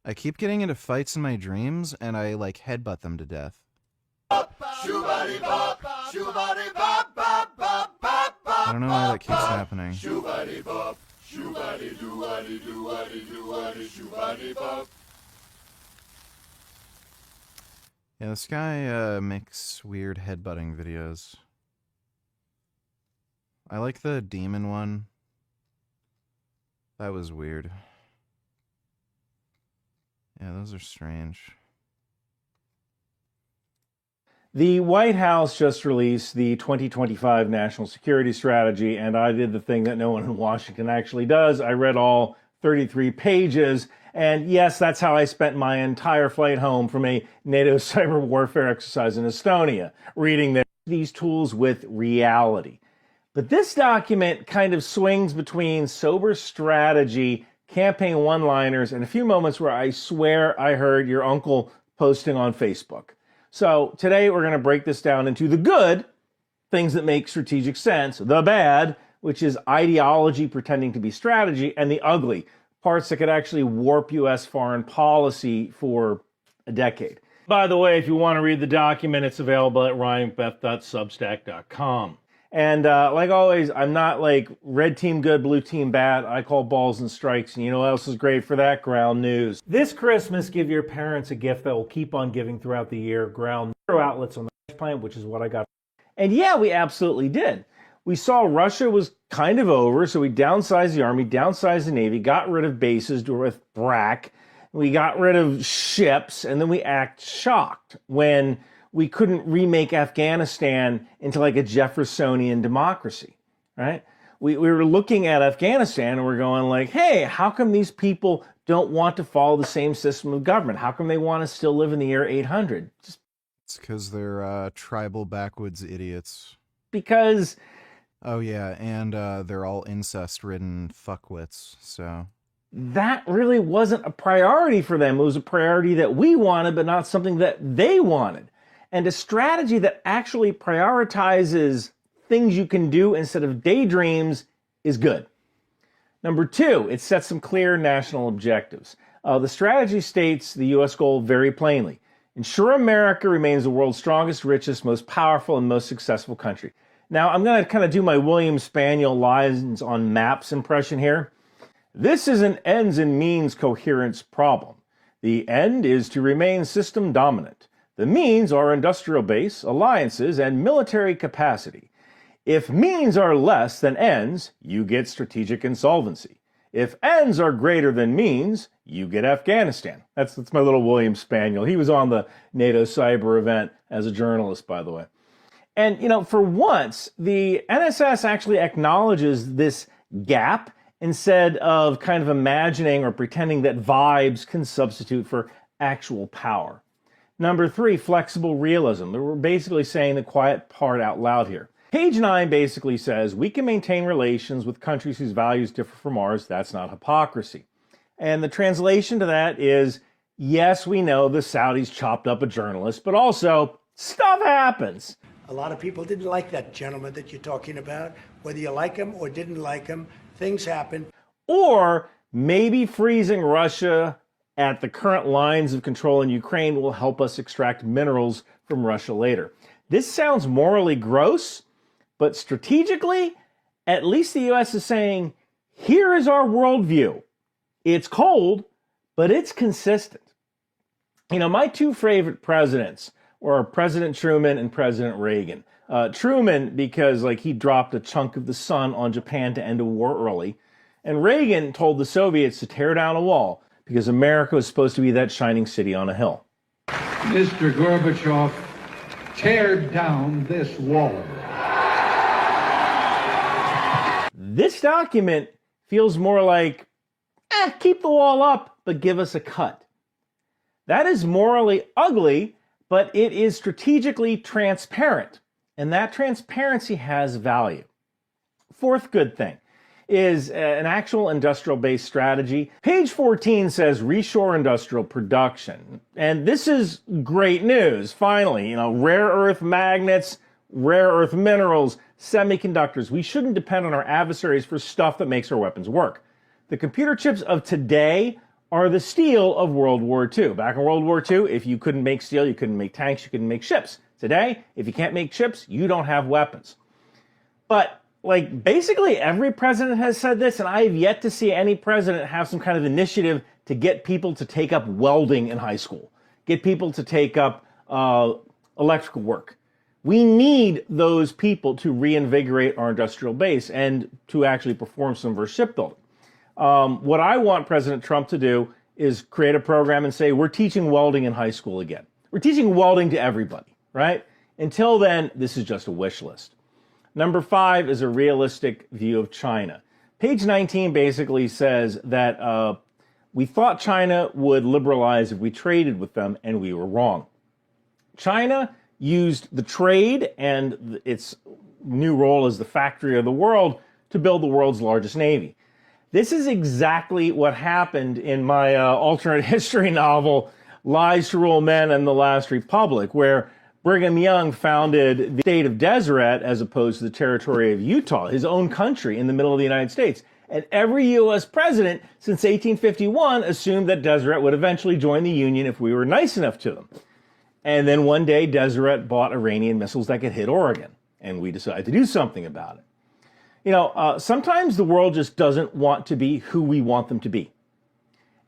I keep getting into fights in my dreams, and I, like, headbutt them to death. Shoobady bop, shoobady bop, bop, bop, bop, bop. I don't know why that keeps happening. Shoobady bop, shoobady doo-waddy, doo-waddy, doo-waddy, shoobady bop. Yeah, this guy makes weird headbutting videos. I like the demon one. That was weird. Yeah, those are strange. The White House just released the 2025 National Security Strategy, and I did the thing that no one in Washington actually does. I read all 33 pages. And yes, that's how I spent my entire flight home from a NATO cyber warfare exercise in Estonia, reading these tools with reality. But this document kind of swings between sober strategy, campaign one-liners, and a few moments where I swear I heard your uncle posting on Facebook. So today we're going to break this down into the good, things that make strategic sense, the bad, which is ideology pretending to be strategy, and the ugly, parts that could actually warp U.S. foreign policy for a decade. By the way, if you want to read the document, it's available at ryanbeth.substack.com. And like always, I'm not like red team good, blue team bad. I call balls and strikes. And you know what else is great for that? Ground news. This Christmas, give your parents a gift that will keep on giving throughout the year. Ground zero outlets on the planet, which is what I got. And yeah, we absolutely did. We saw Russia was kind of over, so we downsized the army, downsized the navy, got rid of bases with BRAC, we got rid of ships, and then we act shocked when we couldn't remake Afghanistan into like a Jeffersonian democracy, right? We were looking at Afghanistan and we're going like, hey, how come these people don't want to follow the same system of government? How come they want to still live in the year 800? It's because they're tribal backwoods idiots. Because... Oh, yeah, and they're all incest-ridden fuckwits, so... That really wasn't a priority for them. It was a priority that we wanted, but not something that they wanted. And a strategy that actually prioritizes things you can do instead of daydreams is good. Number two, it sets some clear national objectives. The strategy states the U.S. goal very plainly. Ensure America remains the world's strongest, richest, most powerful, and most successful country. Now, I'm going to kind of do my William Spaniel lines on maps impression here. This is an ends and means coherence problem. The end is to remain system dominant. The means are industrial base, alliances, and military capacity. If means are less than ends, you get strategic insolvency. If ends are greater than means, you get Afghanistan. That's my little William Spaniel. He was on the NATO cyber event as a journalist, by the way. And, you know, for once, the NSS actually acknowledges this gap instead of kind of imagining or pretending that vibes can substitute for actual power. Number three, flexible realism. We're basically saying the quiet part out loud here. Page 9 basically says we can maintain relations with countries whose values differ from ours. That's not hypocrisy. And the translation to that is, yes, we know the Saudis chopped up a journalist, but also stuff happens. A lot of people didn't like that gentleman that you're talking about. Whether you like him or didn't like him, things happen. Or maybe freezing Russia at the current lines of control in Ukraine will help us extract minerals from Russia later. This sounds morally gross, but strategically, at least the US is saying, here is our worldview. It's cold, but it's consistent. You know, my two favorite presidents were President Truman and President Reagan. Truman, because he dropped a chunk of the sun on Japan to end a war early. And Reagan told the Soviets to tear down a wall because America was supposed to be that shining city on a hill. Mr. Gorbachev, tear down this wall. This document feels more like, keep the wall up, but give us a cut. That is morally ugly, but it is strategically transparent, and that transparency has value. Fourth good thing is an actual industrial-based strategy. Page 14 says reshore industrial production, and this is great news, finally. You know, rare earth magnets, rare earth minerals, semiconductors. We shouldn't depend on our adversaries for stuff that makes our weapons work. The computer chips of today are the steel of World War II. Back in World War II, if you couldn't make steel, you couldn't make tanks, you couldn't make ships. Today, if you can't make chips, you don't have weapons. But, basically every president has said this, and I have yet to see any president have some kind of initiative to get people to take up welding in high school, get people to take up electrical work. We need those people to reinvigorate our industrial base and to actually perform some of our shipbuilding. What I want President Trump to do is create a program and say, we're teaching welding in high school again. We're teaching welding to everybody, right? Until then, this is just a wish list. Number 5 is a realistic view of China. Page 19 basically says that we thought China would liberalize if we traded with them, and we were wrong. China used the trade and its new role as the factory of the world to build the world's largest navy. This is exactly what happened in my alternate history novel, Lies to Rule Men and the Last Republic, where Brigham Young founded the state of Deseret as opposed to the territory of Utah, his own country in the middle of the United States. And every U.S. president since 1851 assumed that Deseret would eventually join the Union if we were nice enough to them. And then one day, Deseret bought Iranian missiles that could hit Oregon, and we decided to do something about it. You know, sometimes the world just doesn't want to be who we want them to be.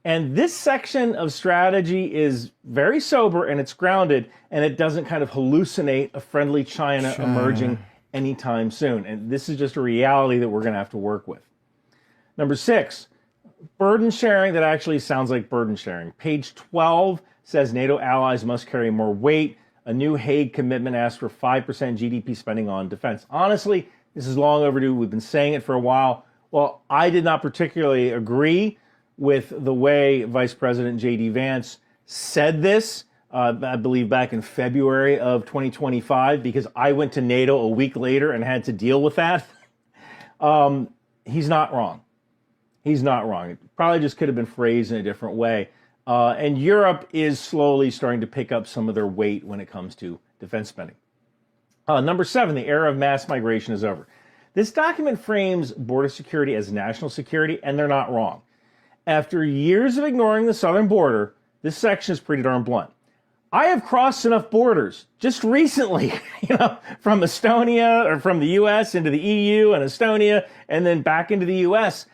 And this section of strategy is very sober and it's grounded, and it doesn't kind of hallucinate a friendly China emerging anytime soon. And this is just a reality that we're going to have to work with. Number 6, burden sharing that actually sounds like burden sharing. Page 12 says NATO allies must carry more weight. A new Hague commitment asks for 5% GDP spending on defense. Honestly, this is long overdue. We've been saying it for a while. Well, I did not particularly agree with the way Vice President J.D. Vance said this, I believe back in February of 2025, because I went to NATO a week later and had to deal with that. He's not wrong. He's not wrong. It probably just could have been phrased in a different way. And Europe is slowly starting to pick up some of their weight when it comes to defense spending. Number 7, the era of mass migration is over. This document frames border security as national security, and they're not wrong. After years of ignoring the southern border, this section is pretty darn blunt. I have crossed enough borders just recently, from Estonia or from the US into the EU and Estonia and then back into the US.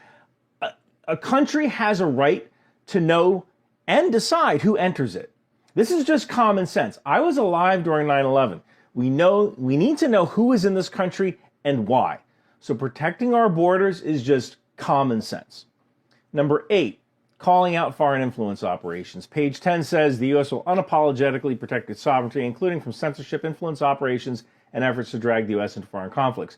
A country has a right to know and decide who enters it. This is just common sense. I was alive during 9/11. We need to know who is in this country and why. So protecting our borders is just common sense. Number 8, calling out foreign influence operations. Page 10 says the U.S. will unapologetically protect its sovereignty, including from censorship, influence operations, and efforts to drag the U.S. into foreign conflicts.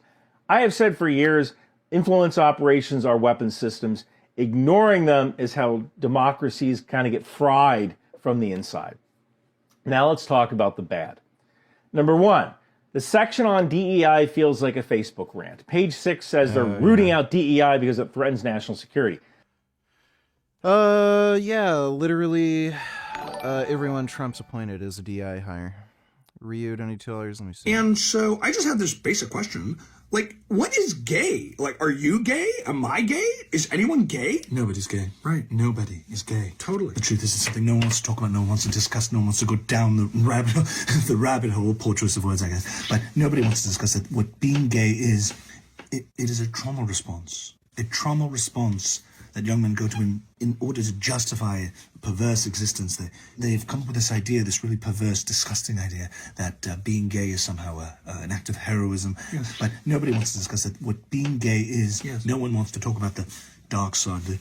I have said for years, influence operations are weapons systems. Ignoring them is how democracies kind of get fried from the inside. Now let's talk about the bad. Number 1, the section on DEI feels like a Facebook rant. Page 6 says they're rooting out DEI because it threatens national security. Yeah, literally everyone Trump's appointed is a DI hire. Ryu, don't need $2. Let me see. And so I just have this basic question. Like, what is gay? Like, are you gay? Am I gay? Is anyone gay? Nobody's gay. Right. Nobody is gay. Totally. The truth is, it's something no one wants to talk about, no one wants to discuss, no one wants to go down the rabbit hole, the rabbit hole, poor choice of words, I guess. But nobody wants to discuss it. What being gay is, it is a trauma response. A trauma response that young men go to in order to justify a perverse existence. They've come up with this idea, this really perverse, disgusting idea, that being gay is somehow an act of heroism. Yes. But nobody wants to discuss it. What being gay is, Yes. No one wants to talk about the dark side, the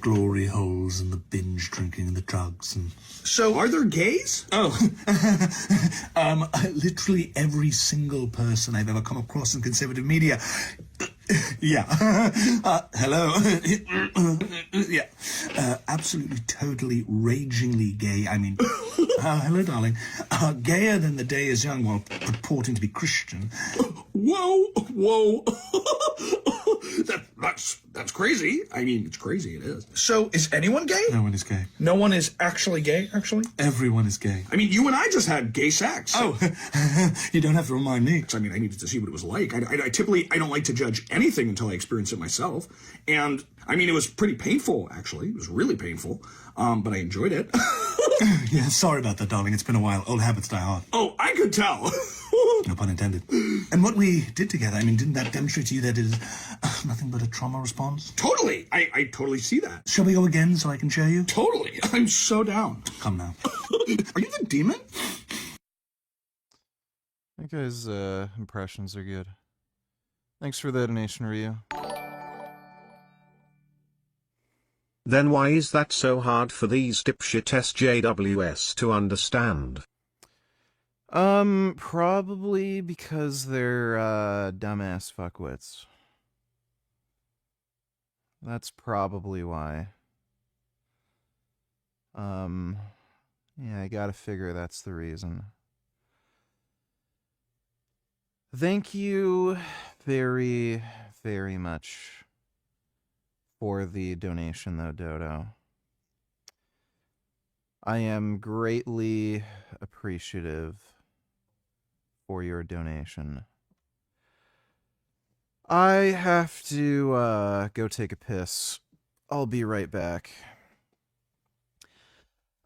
glory holes and the binge drinking and the drugs. And So are there gays? Oh, literally every single person I've ever come across in conservative media. Yeah. Hello. Yeah. Absolutely, totally, ragingly gay. I mean, hello, darling. Gayer than the day is young while purporting to be Christian. Whoa. That's crazy. I mean, it's crazy, it is. So is anyone gay? No one is gay. No one is actually gay, actually? Everyone is gay. I mean, you and I just had gay sex. Oh, you don't have to remind me. I mean, I needed to see what it was like. I typically don't like to judge anything until I experience it myself. And, I mean, it was pretty painful, actually. It was really painful. But I enjoyed it. Yeah, sorry about that, darling. It's been a while. Old habits die hard. Oh, I could tell. No pun intended. And what we did together, I mean, didn't that demonstrate to you that it is nothing but a trauma response? Totally. I totally see that. Shall we go again so I can show you? Totally. I'm so down. Come now. Are you the demon? That guy's impressions are good. Thanks for the donation, Ryu. Then why is that so hard for these dipshit SJWs to understand? Probably because they're dumbass fuckwits. That's probably why. Yeah, I gotta figure that's the reason. Thank you very, very much for the donation, though, Dodo. I am greatly appreciative for your donation. I have to go take a piss. I'll be right back.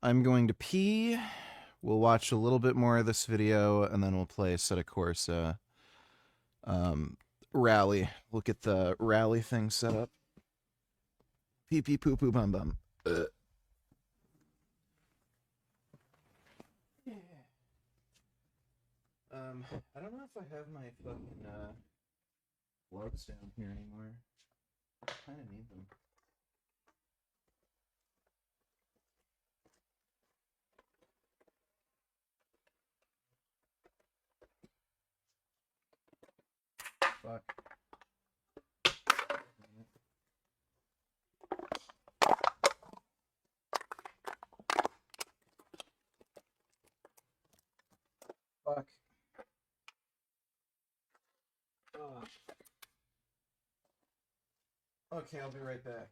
I'm going to pee. We'll watch a little bit more of this video, and then we'll play Set a Course rally. We'll get the rally thing set up. Pee pee poo poo bum bum. I don't know if I have my fucking gloves down here anymore. I kind of need them. Fuck. Fuck. Okay, I'll be right back.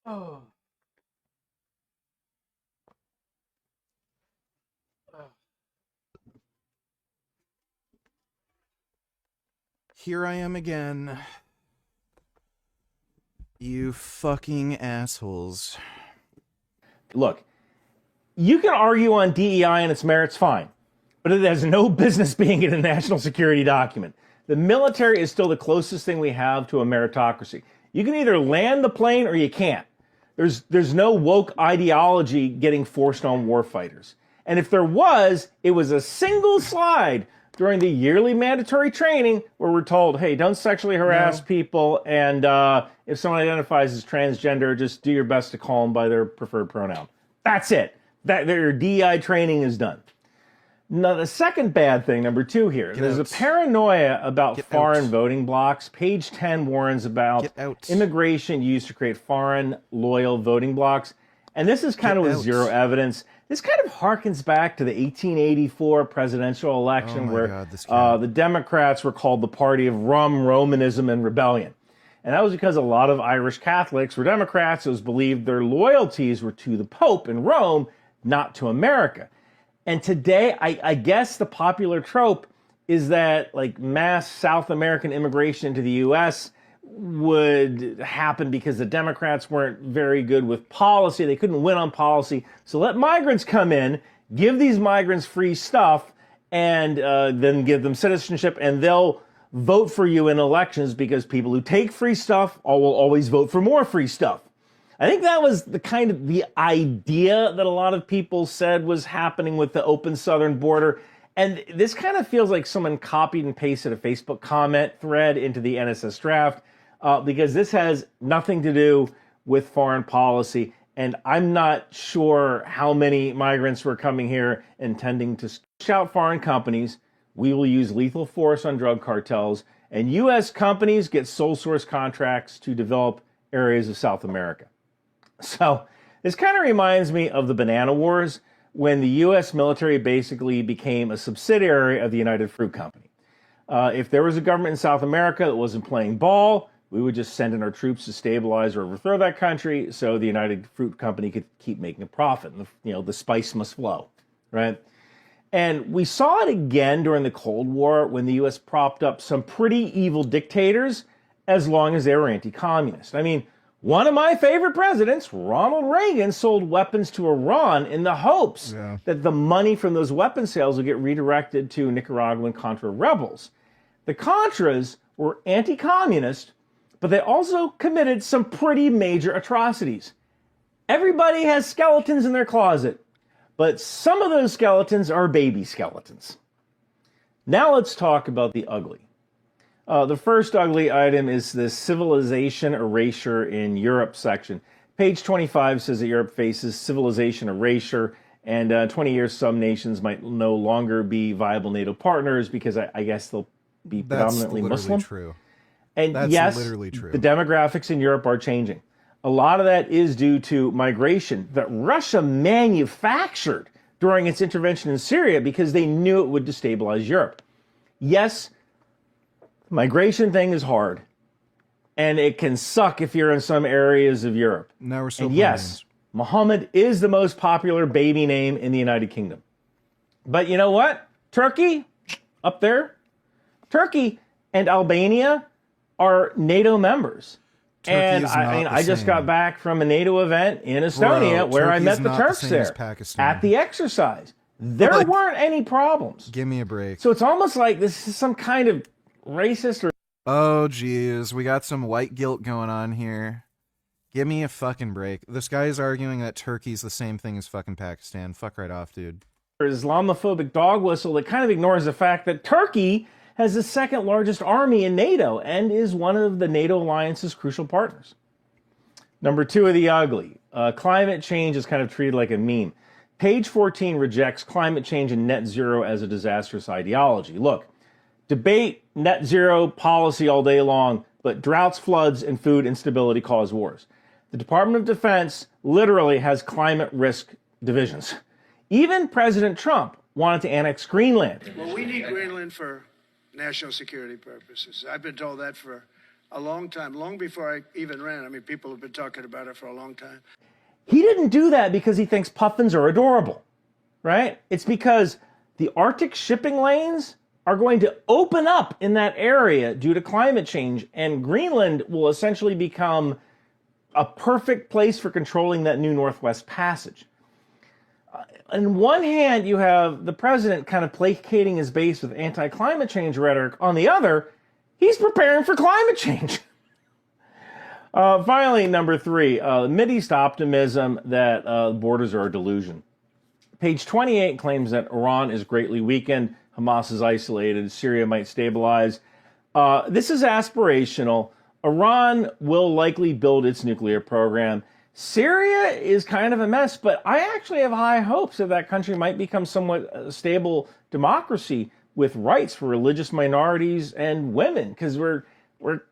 Oh. Here I am again. You fucking assholes. Look, you can argue on DEI and its merits, fine, but it has no business being in a national security document. The military is still the closest thing we have to a meritocracy. You can either land the plane or you can't. There's no woke ideology getting forced on warfighters. And if there was, it was a single slide during the yearly mandatory training where we're told, hey, don't sexually harass people, and if someone identifies as transgender, just do your best to call them by their preferred pronoun. That's it. Their DEI training is done. Now, the second bad thing, number 2 here, there's a paranoia about foreign voting blocks. Page 10 warns about immigration used to create foreign loyal voting blocks. And this is kind of with zero evidence. This kind of harkens back to the 1884 presidential election where the Democrats were called the party of rum, Romanism, and rebellion. And that was because a lot of Irish Catholics were Democrats. It was believed their loyalties were to the Pope in Rome, not to America. And today, I guess the popular trope is that like mass South American immigration into the U.S. would happen because the Democrats weren't very good with policy. They couldn't win on policy. So let migrants come in, give these migrants free stuff, and then give them citizenship, and they'll vote for you in elections because people who take free stuff will always vote for more free stuff. I think that was the idea that a lot of people said was happening with the open southern border. And this kind of feels like someone copied and pasted a Facebook comment thread into the NSS draft because this has nothing to do with foreign policy. And I'm not sure how many migrants were coming here intending to shout foreign companies. We will use lethal force on drug cartels, and U.S. companies get sole source contracts to develop areas of South America. So this kind of reminds me of the Banana Wars, when the U.S. military basically became a subsidiary of the United Fruit Company. If there was a government in South America that wasn't playing ball, we would just send in our troops to stabilize or overthrow that country so the United Fruit Company could keep making a profit. And the spice must flow, right? And we saw it again during the Cold War when the U.S. propped up some pretty evil dictators as long as they were anti-communist. I mean, one of my favorite presidents, Ronald Reagan, sold weapons to Iran in the hopes that the money from those weapon sales would get redirected to Nicaraguan Contra rebels. The Contras were anti-communist, but they also committed some pretty major atrocities. Everybody has skeletons in their closet, but some of those skeletons are baby skeletons. Now let's talk about the ugly. The first ugly item is the civilization erasure in Europe section. Page 25 says that Europe faces civilization erasure, and 20 years some nations might no longer be viable NATO partners because I guess they'll be predominantly Muslim. That's literally true. And That's yes, literally true. The demographics in Europe are changing. A lot of that is due to migration that Russia manufactured during its intervention in Syria because they knew it would destabilize Europe. Yes, migration thing is hard, and it can suck if you're in some areas of Europe. Now we're still and yes, Muhammad is the most popular baby name in the United Kingdom. But you know what? Turkey, up there, Turkey and Albania are NATO members. Turkey and is I just got back from a NATO event in Estonia where I met the Turks there at the exercise. There weren't any problems. Give me a break. So it's almost like this is some kind of racist or... Oh, geez. We got some white guilt going on here. Give me a fucking break. This guy is arguing that Turkey's the same thing as fucking Pakistan. Fuck right off, dude. Islamophobic dog whistle that kind of ignores the fact that Turkey has the second largest army in NATO and is one of the NATO alliance's crucial partners. Number 2 of the ugly. Climate change is kind of treated like a meme. Page 14 rejects climate change and net zero as a disastrous ideology. Look, debate net zero policy all day long, but droughts, floods, and food instability cause wars. The Department of Defense literally has climate risk divisions. Even President Trump wanted to annex Greenland. Well, we need Greenland for national security purposes. I've been told that for a long time, long before I even ran. I mean, people have been talking about it for a long time. He didn't do that because he thinks puffins are adorable, right? It's because the Arctic shipping lanes are going to open up in that area due to climate change, and Greenland will essentially become a perfect place for controlling that new Northwest Passage. On one hand, you have the president kind of placating his base with anti-climate change rhetoric. On the other, he's preparing for climate change. Finally, number 3, Mideast optimism that borders are a delusion. Page 28 claims that Iran is greatly weakened, Hamas is isolated, Syria might stabilize. This is aspirational. Iran will likely build its nuclear program. Syria is kind of a mess, but I actually have high hopes that that country might become somewhat a stable democracy with rights for religious minorities and women, because we're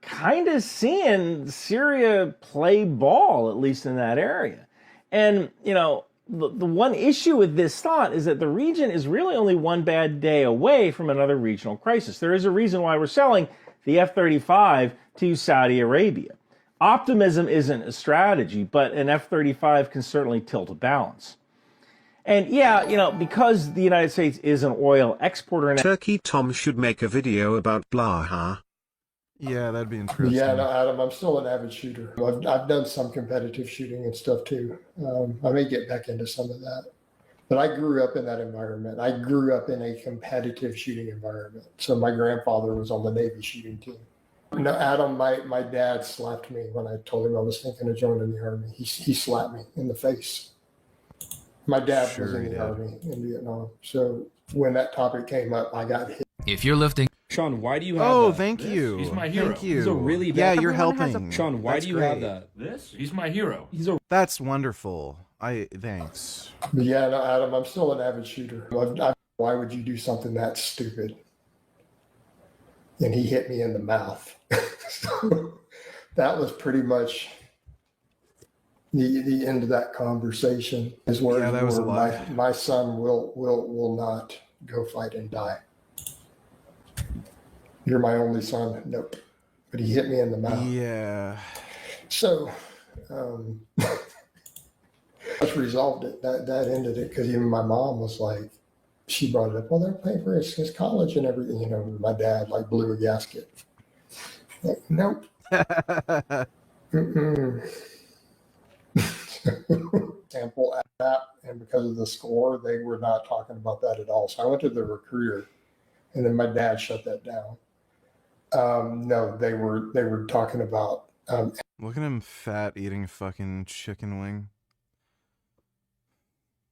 kind of seeing Syria play ball, at least in that area. And, you know, the one issue with this thought is that the region is really only one bad day away from another regional crisis. There is a reason why we're selling the F-35 to Saudi Arabia. Optimism isn't a strategy, but an F-35 can certainly tilt a balance. And yeah, you know, because the United States is an oil exporter... Turkey Tom should make a video about Blaha. Yeah, that'd be interesting. Yeah, no, Adam, I'm still an avid shooter. I've done some competitive shooting and stuff too. I may get back into some of that. But I grew up in that environment. I grew up in a competitive shooting environment. So my grandfather was on the Navy shooting team. No, Adam, my dad slapped me when I told him I was thinking of joining the Army. He slapped me in the face. My dad was in the Army in Vietnam. So when that topic came up, I got hit. If you're lifting... Sean, why do you have that? Thank you. He's my hero. Thank you. He's a really Yeah, bad... you're helping. Sean, why That's do you have great. that? This? He's my hero. He's a... That's wonderful. Thanks. But yeah, no, Adam, I'm still an avid shooter. Why would you do something that stupid? And he hit me in the mouth. So that was pretty much the end of that conversation. His words that was a were, lot. my son will not go fight and die. You're my only son. Nope. But he hit me in the mouth. Yeah. So just resolved it. That ended it, because even my mom was like, she brought it up, well, they're paying for his college and everything. You know, my dad like blew a gasket. Like, nope. Sample at that, and because of the score, they were not talking about that at all. So I went to the recruiter, and then my dad shut that down. No, they were talking about. Look at him fat eating a fucking chicken wing.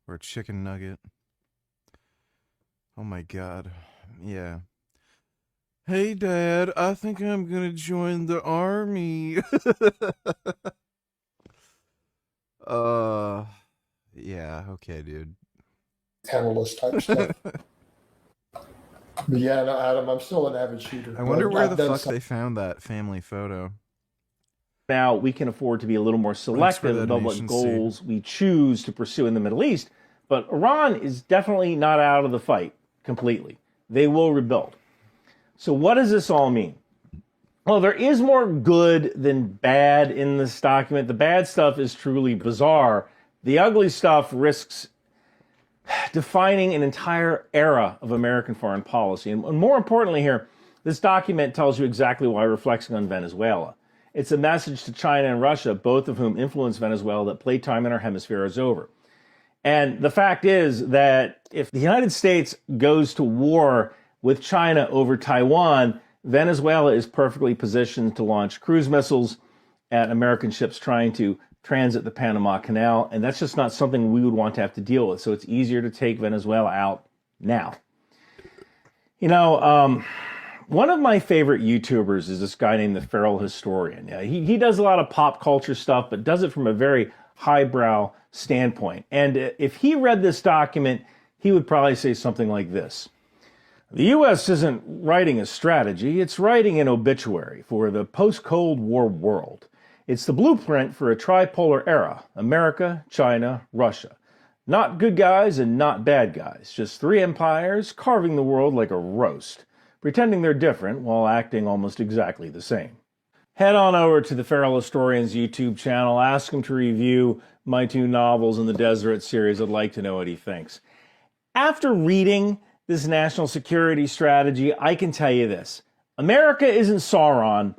Or a chicken nugget. Oh my god. Yeah. Hey Dad, I think I'm gonna join the army. Yeah, okay, dude. Analyst type stuff. But yeah, no, Adam, I'm still an avid shooter. I wonder where I've the done fuck some- they found that family photo. Now we can afford to be a little more selective that about what nation goals we choose to pursue in the Middle East, but Iran is definitely not out of the fight completely. They will rebuild. So what does this all mean? Well, there is more good than bad in this document. The bad stuff is truly bizarre. The ugly stuff risks defining an entire era of American foreign policy. And more importantly here, this document tells you exactly why we're flexing on Venezuela. It's a message to China and Russia, both of whom influence Venezuela, that playtime in our hemisphere is over. And the fact is that if the United States goes to war with China over Taiwan, Venezuela is perfectly positioned to launch cruise missiles at American ships trying to transit the Panama Canal, and that's just not something we would want to have to deal with. So it's easier to take Venezuela out now. You know, one of my favorite YouTubers is this guy named the Feral Historian. He does a lot of pop culture stuff, but does it from a very highbrow standpoint. And if he read this document, he would probably say something like this. The U.S. isn't writing a strategy, it's writing an obituary for the post-Cold War world. It's the blueprint for a tripolar era, America, China, Russia. Not good guys and not bad guys, just three empires carving the world like a roast, pretending they're different while acting almost exactly the same. head on over to the Feral Historian's YouTube channel. Ask him to review my 2 novels in the Deseret series. I'd like to know what he thinks. After reading this national security strategy, I can tell you this. America isn't Sauron,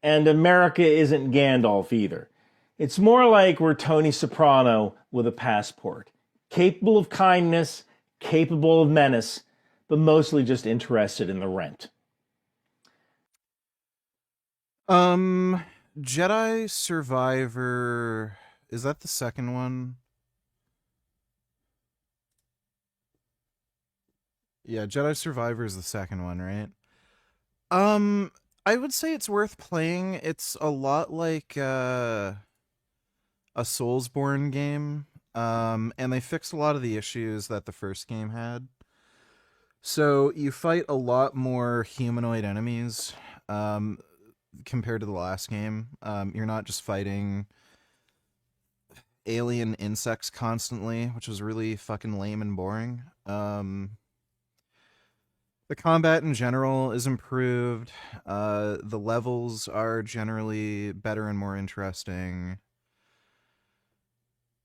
and America isn't Gandalf either. It's more like we're Tony Soprano with a passport. Capable of kindness, capable of menace, but mostly just interested in the rent. Jedi Survivor, is that the second one? Yeah, Jedi Survivor is the second one, right? I would say it's worth playing. It's a lot like a Soulsborne game. And they fixed a lot of the issues that the first game had. So you fight a lot more humanoid enemies compared to the last game. You're not just fighting alien insects constantly, which was really fucking lame and boring. The combat in general is improved. The levels are generally better and more interesting.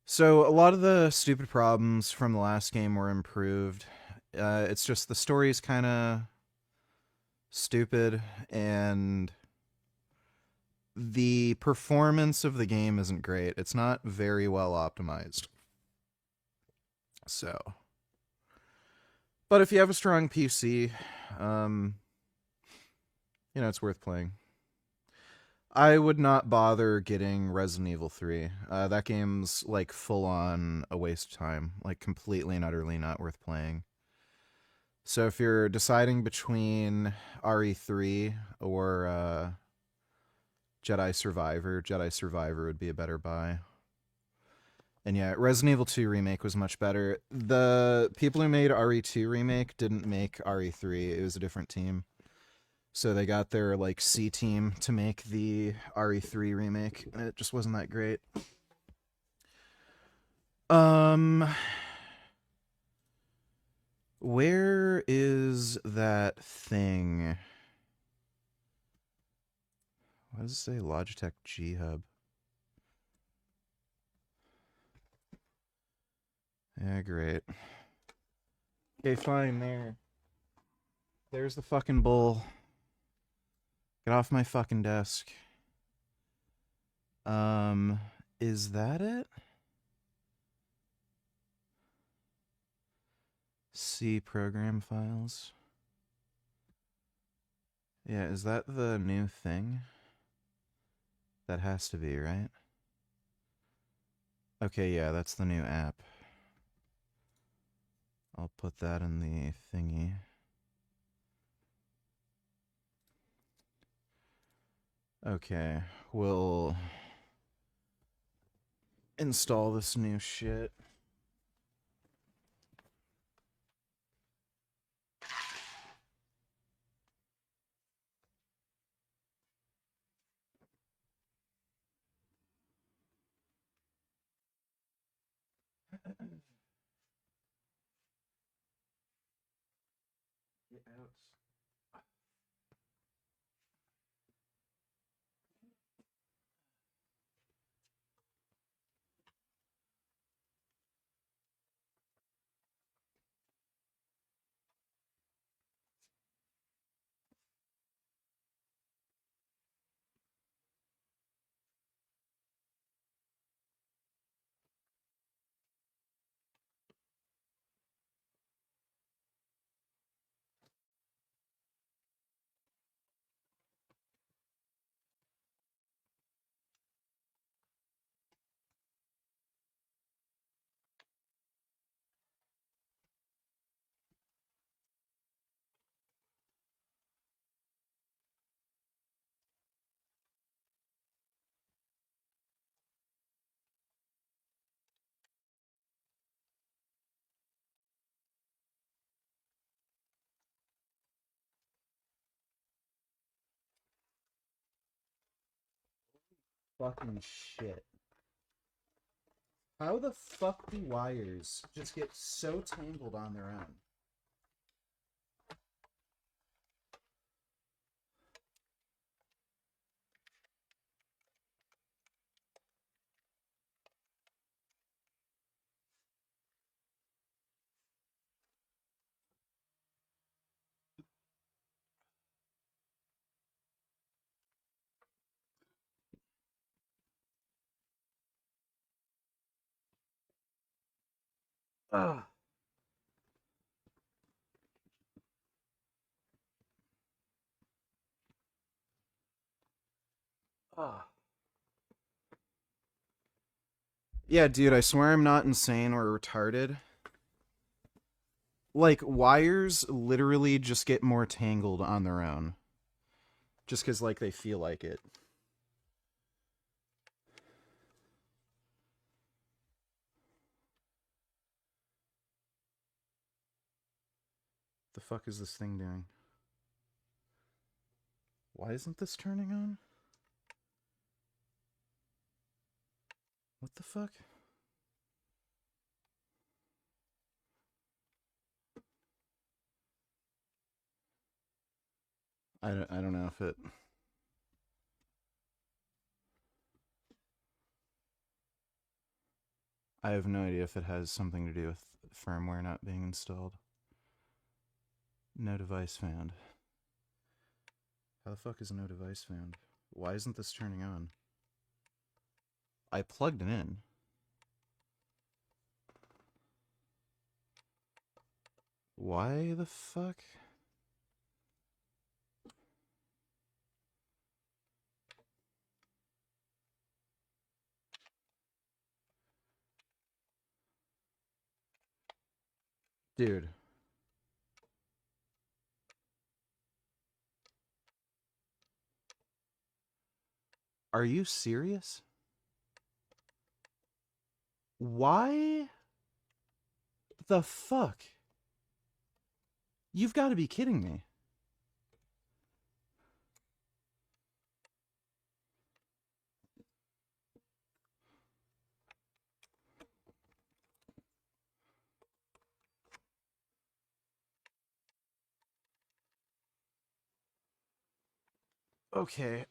So a lot of the stupid problems from the last game were improved. It's just the story's kind of stupid, and the performance of the game isn't great. It's not very well optimized. So, but if you have a strong PC, it's worth playing. I would not bother getting Resident Evil 3. That game's like full on a waste of time, like completely and utterly not worth playing. So if you're deciding between RE3 or Jedi Survivor would be a better buy. And yeah, Resident Evil 2 Remake was much better. The people who made RE2 Remake didn't make RE3. It was a different team. So they got their like C team to make the RE3 remake, and it just wasn't that great. Where is that thing? What does it say? Logitech G Hub. Yeah, great. Okay, fine, there. There's the fucking bull. Get off my fucking desk. Is that it? C program files. Yeah, is that the new thing? That has to be, right? Okay, yeah, that's the new app. I'll put that in the thingy. Okay, we'll install this new shit. Get out. Fucking shit. How the fuck do wires just get so tangled on their own? Ugh. Ugh. Yeah, dude, I swear I'm not insane or retarded. Like, wires literally just get more tangled on their own. Just because, like, they feel like it. The fuck is this thing doing? Why isn't this turning on? What the fuck? I don't know if it... I have no idea if it has something to do with firmware not being installed. No device found. How the fuck is no device found? Why isn't this turning on? I plugged it in. Why the fuck? Dude. Are you serious? Why the fuck? You've got to be kidding me. Okay.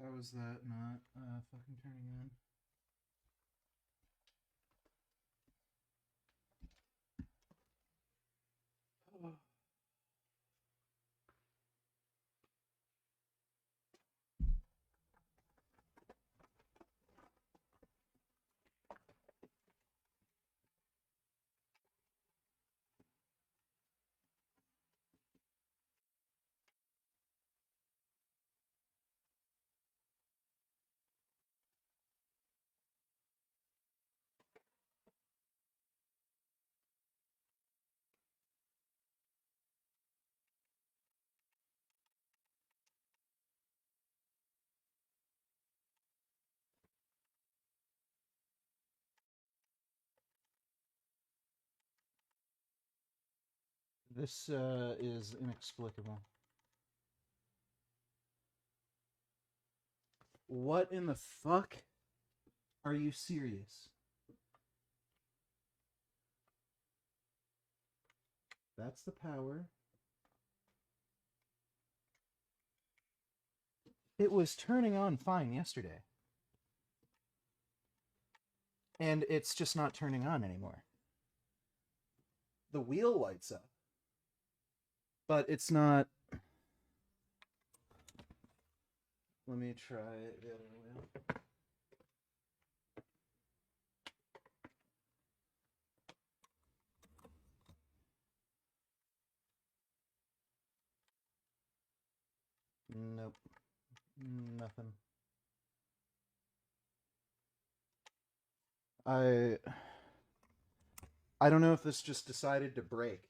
How is that not fucking turning on? Oh. This is inexplicable. What in the fuck? Are you serious? That's the power. It was turning on fine yesterday. And it's just not turning on anymore. The wheel lights up. But it's not... Let me try it the other way. Nope. Nothing. I don't know if this just decided to break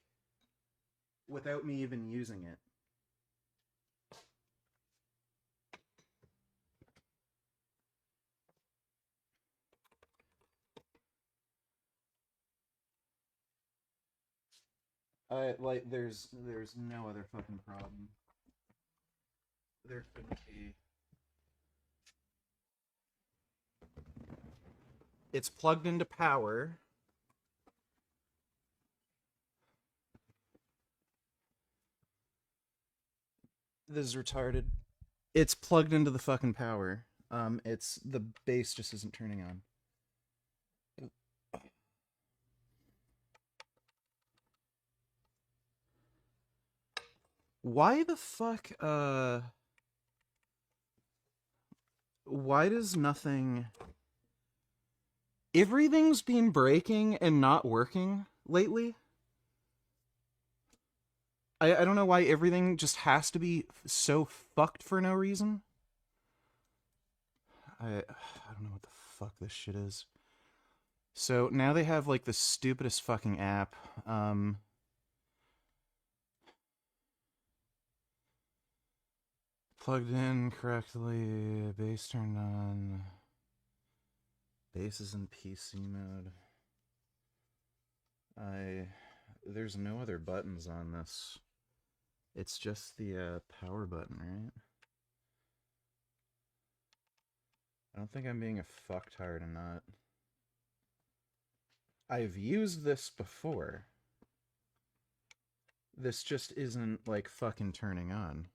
without me even using it. There's no other fucking problem. There couldn't be. It's plugged into power. This is retarded. It's plugged into the fucking power. It's the base just isn't turning on. Why the fuck, why does nothing... Everything's been breaking and not working lately? I don't know why everything just has to be so fucked for no reason. I don't know what the fuck this shit is. So now they have like the stupidest fucking app. Plugged in correctly, base turned on. Base is in PC mode. There's no other buttons on this. It's just the power button, right? I don't think I'm being a fucktard or not. I've used this before. This just isn't like fucking turning on.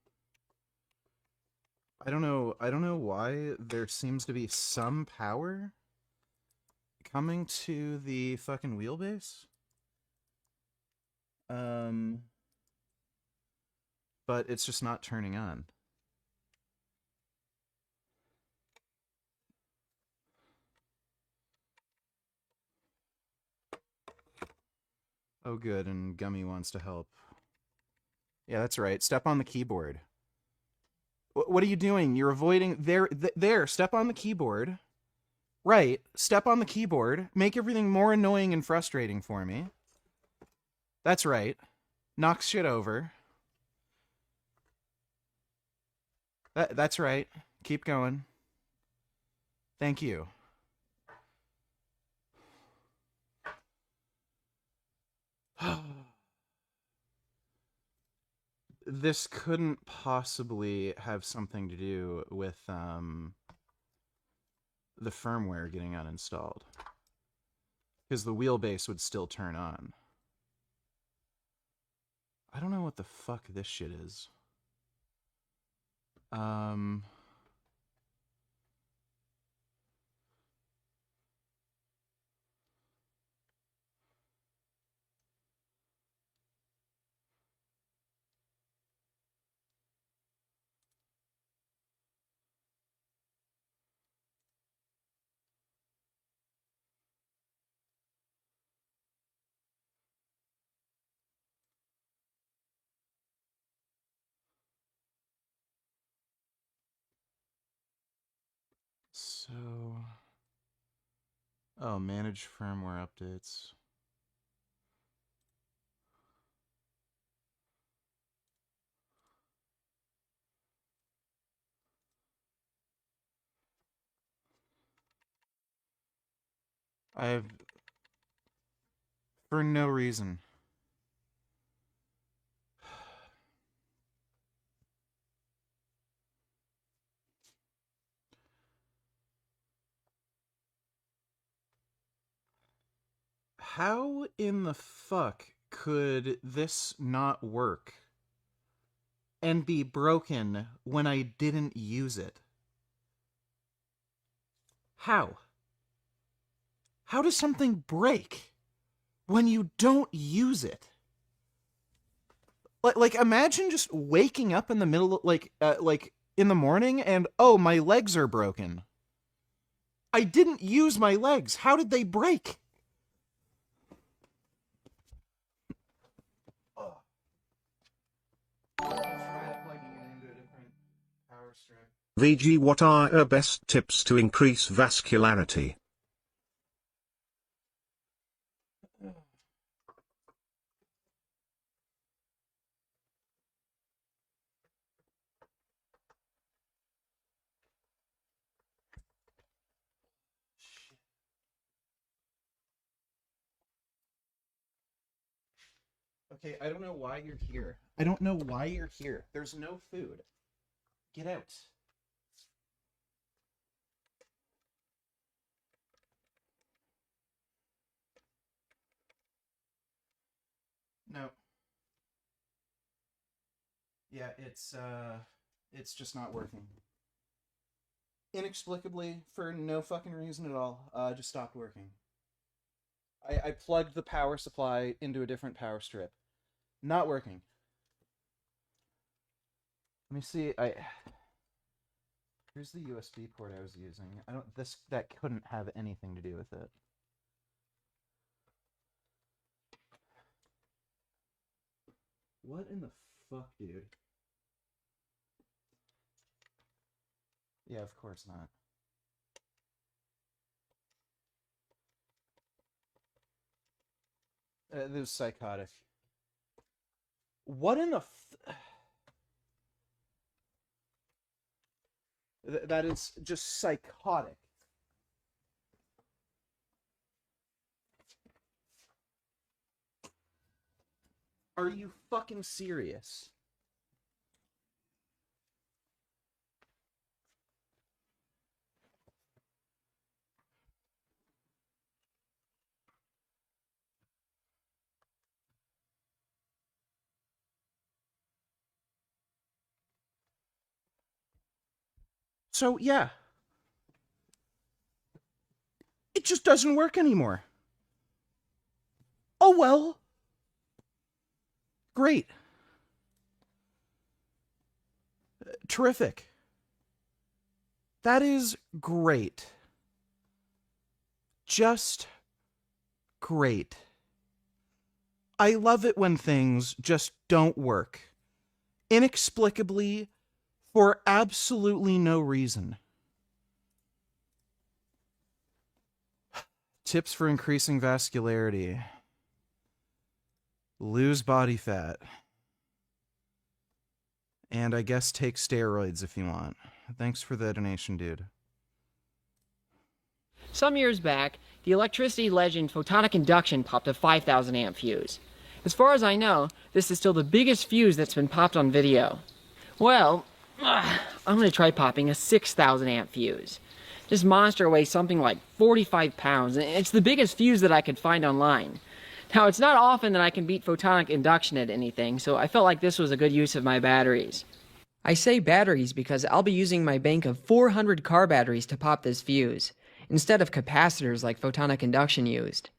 I don't know why there seems to be some power coming to the fucking wheelbase. But it's just not turning on. Oh good, and Gummy wants to help. Yeah, that's right. Step on the keyboard. What are you doing? You're avoiding... There, step on the keyboard. Right, step on the keyboard. Make everything more annoying and frustrating for me. That's right. Knock shit over. That's right. Keep going. Thank you. This couldn't possibly have something to do with the firmware getting uninstalled. Because the wheelbase would still turn on. I don't know what the fuck this shit is. So... Oh, manage firmware updates. I've... For no reason. How in the fuck could this not work and be broken when I didn't use it? How? How does something break when you don't use it? Like imagine just waking up in the middle, like in the morning and, oh, my legs are broken. I didn't use my legs. How did they break? VG, what are your best tips to increase vascularity? Okay, I don't know why you're here. I don't know why you're here. There's no food. Get out. No. Yeah, it's just not working. Inexplicably, for no fucking reason at all, just stopped working. I plugged the power supply into a different power strip. Not working. Let me see, here's the USB port I was using. That couldn't have anything to do with it. What in the fuck, dude? Yeah, of course not. This is psychotic. What in the that is just psychotic. Are you fucking serious? So, yeah. It just doesn't work anymore. Oh well. Great. Terrific. That is great. Just great. I love it when things just don't work. Inexplicably, for absolutely no reason. Tips for increasing vascularity. Lose body fat. And I guess take steroids if you want. Thanks for the donation, dude. Some years back, the electricity legend photonic induction popped a 5,000 amp fuse. As far as I know, this is still the biggest fuse that's been popped on video. Well, I'm going to try popping a 6,000 amp fuse. This monster weighs something like 45 pounds, and it's the biggest fuse that I could find online. Now, it's not often that I can beat photonic induction at anything, so I felt like this was a good use of my batteries. I say batteries because I'll be using my bank of 400 car batteries to pop this fuse, instead of capacitors like photonic induction used.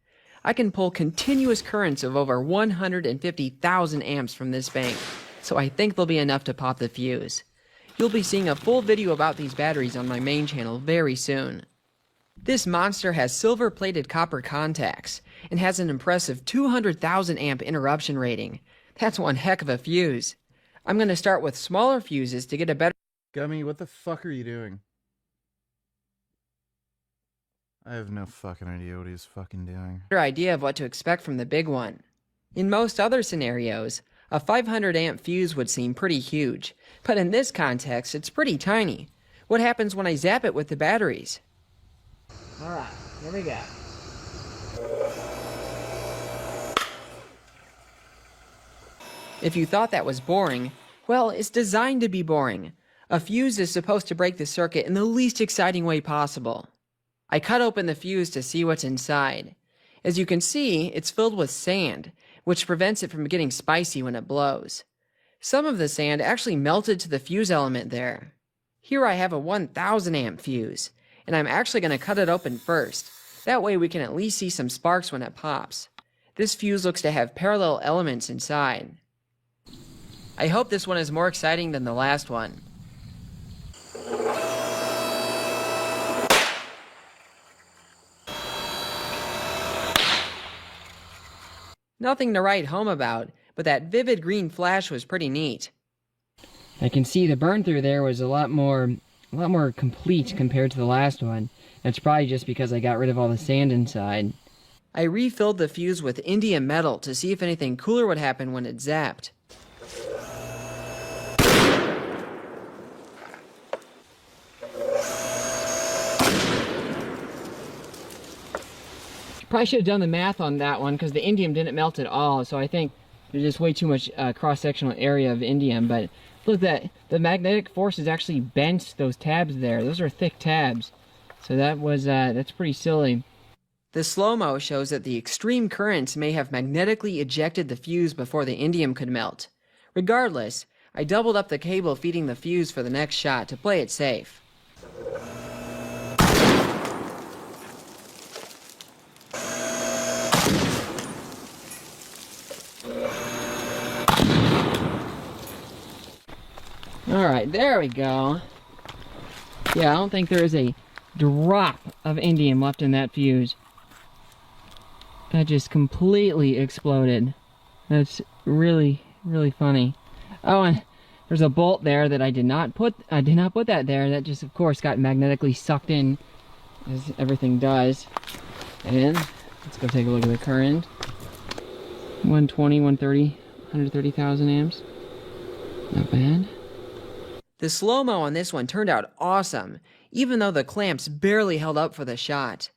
I can pull continuous currents of over 150,000 amps from this bank, so I think they'll be enough to pop the fuse. You'll be seeing a full video about these batteries on my main channel very soon. This monster has silver-plated copper contacts, and has an impressive 200,000 amp interruption rating. That's one heck of a fuse. I'm going to start with smaller fuses to get a better... Gummy, what the fuck are you doing? I have no fucking idea what he's fucking doing. idea of what to expect from the big one. In most other scenarios, a 500 amp fuse would seem pretty huge, but in this context, it's pretty tiny. What happens when I zap it with the batteries? Alright, here we go. If you thought that was boring, well, it's designed to be boring. A fuse is supposed to break the circuit in the least exciting way possible. I cut open the fuse to see what's inside. As you can see, it's filled with sand, which prevents it from getting spicy when it blows. Some of the sand actually melted to the fuse element there. Here I have a 1,000 amp fuse, and I'm actually going to cut it open first. That way we can at least see some sparks when it pops. This fuse looks to have parallel elements inside. I hope this one is more exciting than the last one. Nothing to write home about, but that vivid green flash was pretty neat. I can see the burn through there was a lot more complete compared to the last one. That's probably just because I got rid of all the sand inside. I refilled the fuse with indium metal to see if anything cooler would happen when it zapped. Probably should have done the math on that one because the indium didn't melt at all, so I think There's just way too much cross-sectional area of indium, but look, that the magnetic force has actually bent those tabs there. Those are thick tabs. So that's pretty silly. The slow-mo shows that the extreme currents may have magnetically ejected the fuse before the indium could melt. Regardless, I doubled up the cable feeding the fuse for the next shot to play it safe. Alright, there we go. Yeah, I don't think there is a drop of indium left in that fuse. That just completely exploded. That's really, really funny. Oh, and there's a bolt there that I did not put that there. That just, of course, got magnetically sucked in, as everything does. And let's go take a look at the current. 120, 130, 130,000 amps. Not bad. The slow-mo on this one turned out awesome, even though the clamps barely held up for the shot.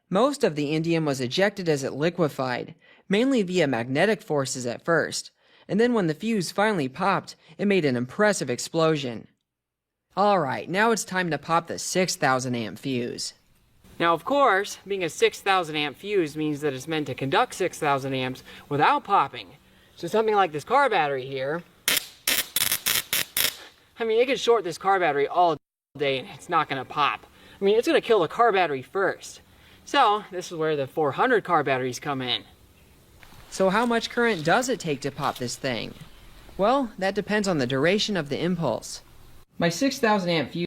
Most of the indium was ejected as it liquefied, mainly via magnetic forces at first, and then when the fuse finally popped, it made an impressive explosion. Alright, now it's time to pop the 6,000 amp fuse. Now, of course, being a 6,000 amp fuse means that it's meant to conduct 6,000 amps without popping. So something like this car battery here, I mean, it could short this car battery all day and it's not going to pop. I mean, it's going to kill the car battery first. So, this is where the 400 car batteries come in. So how much current does it take to pop this thing? Well, that depends on the duration of the impulse. My 6,000 amp fuse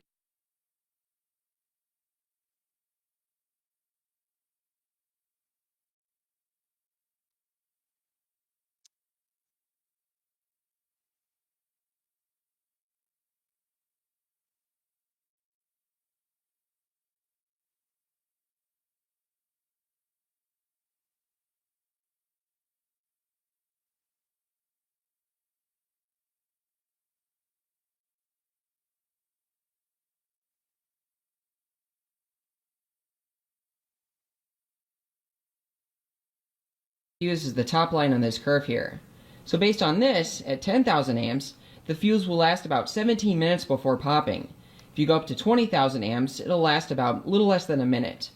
is the top line on this curve here. So based on this, at 10,000 amps, the fuse will last about 17 minutes before popping. If you go up to 20,000 amps, it'll last about a little less than a minute.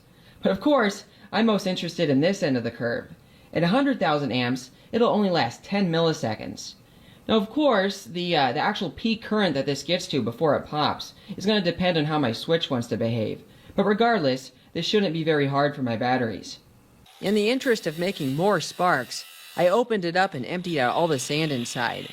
But of course, I'm most interested in this end of the curve. At 100,000 amps, it'll only last 10 milliseconds. Now of course, the actual peak current that this gets to before it pops is going to depend on how my switch wants to behave. But regardless, this shouldn't be very hard for my batteries. In the interest of making more sparks, I opened it up and emptied out all the sand inside.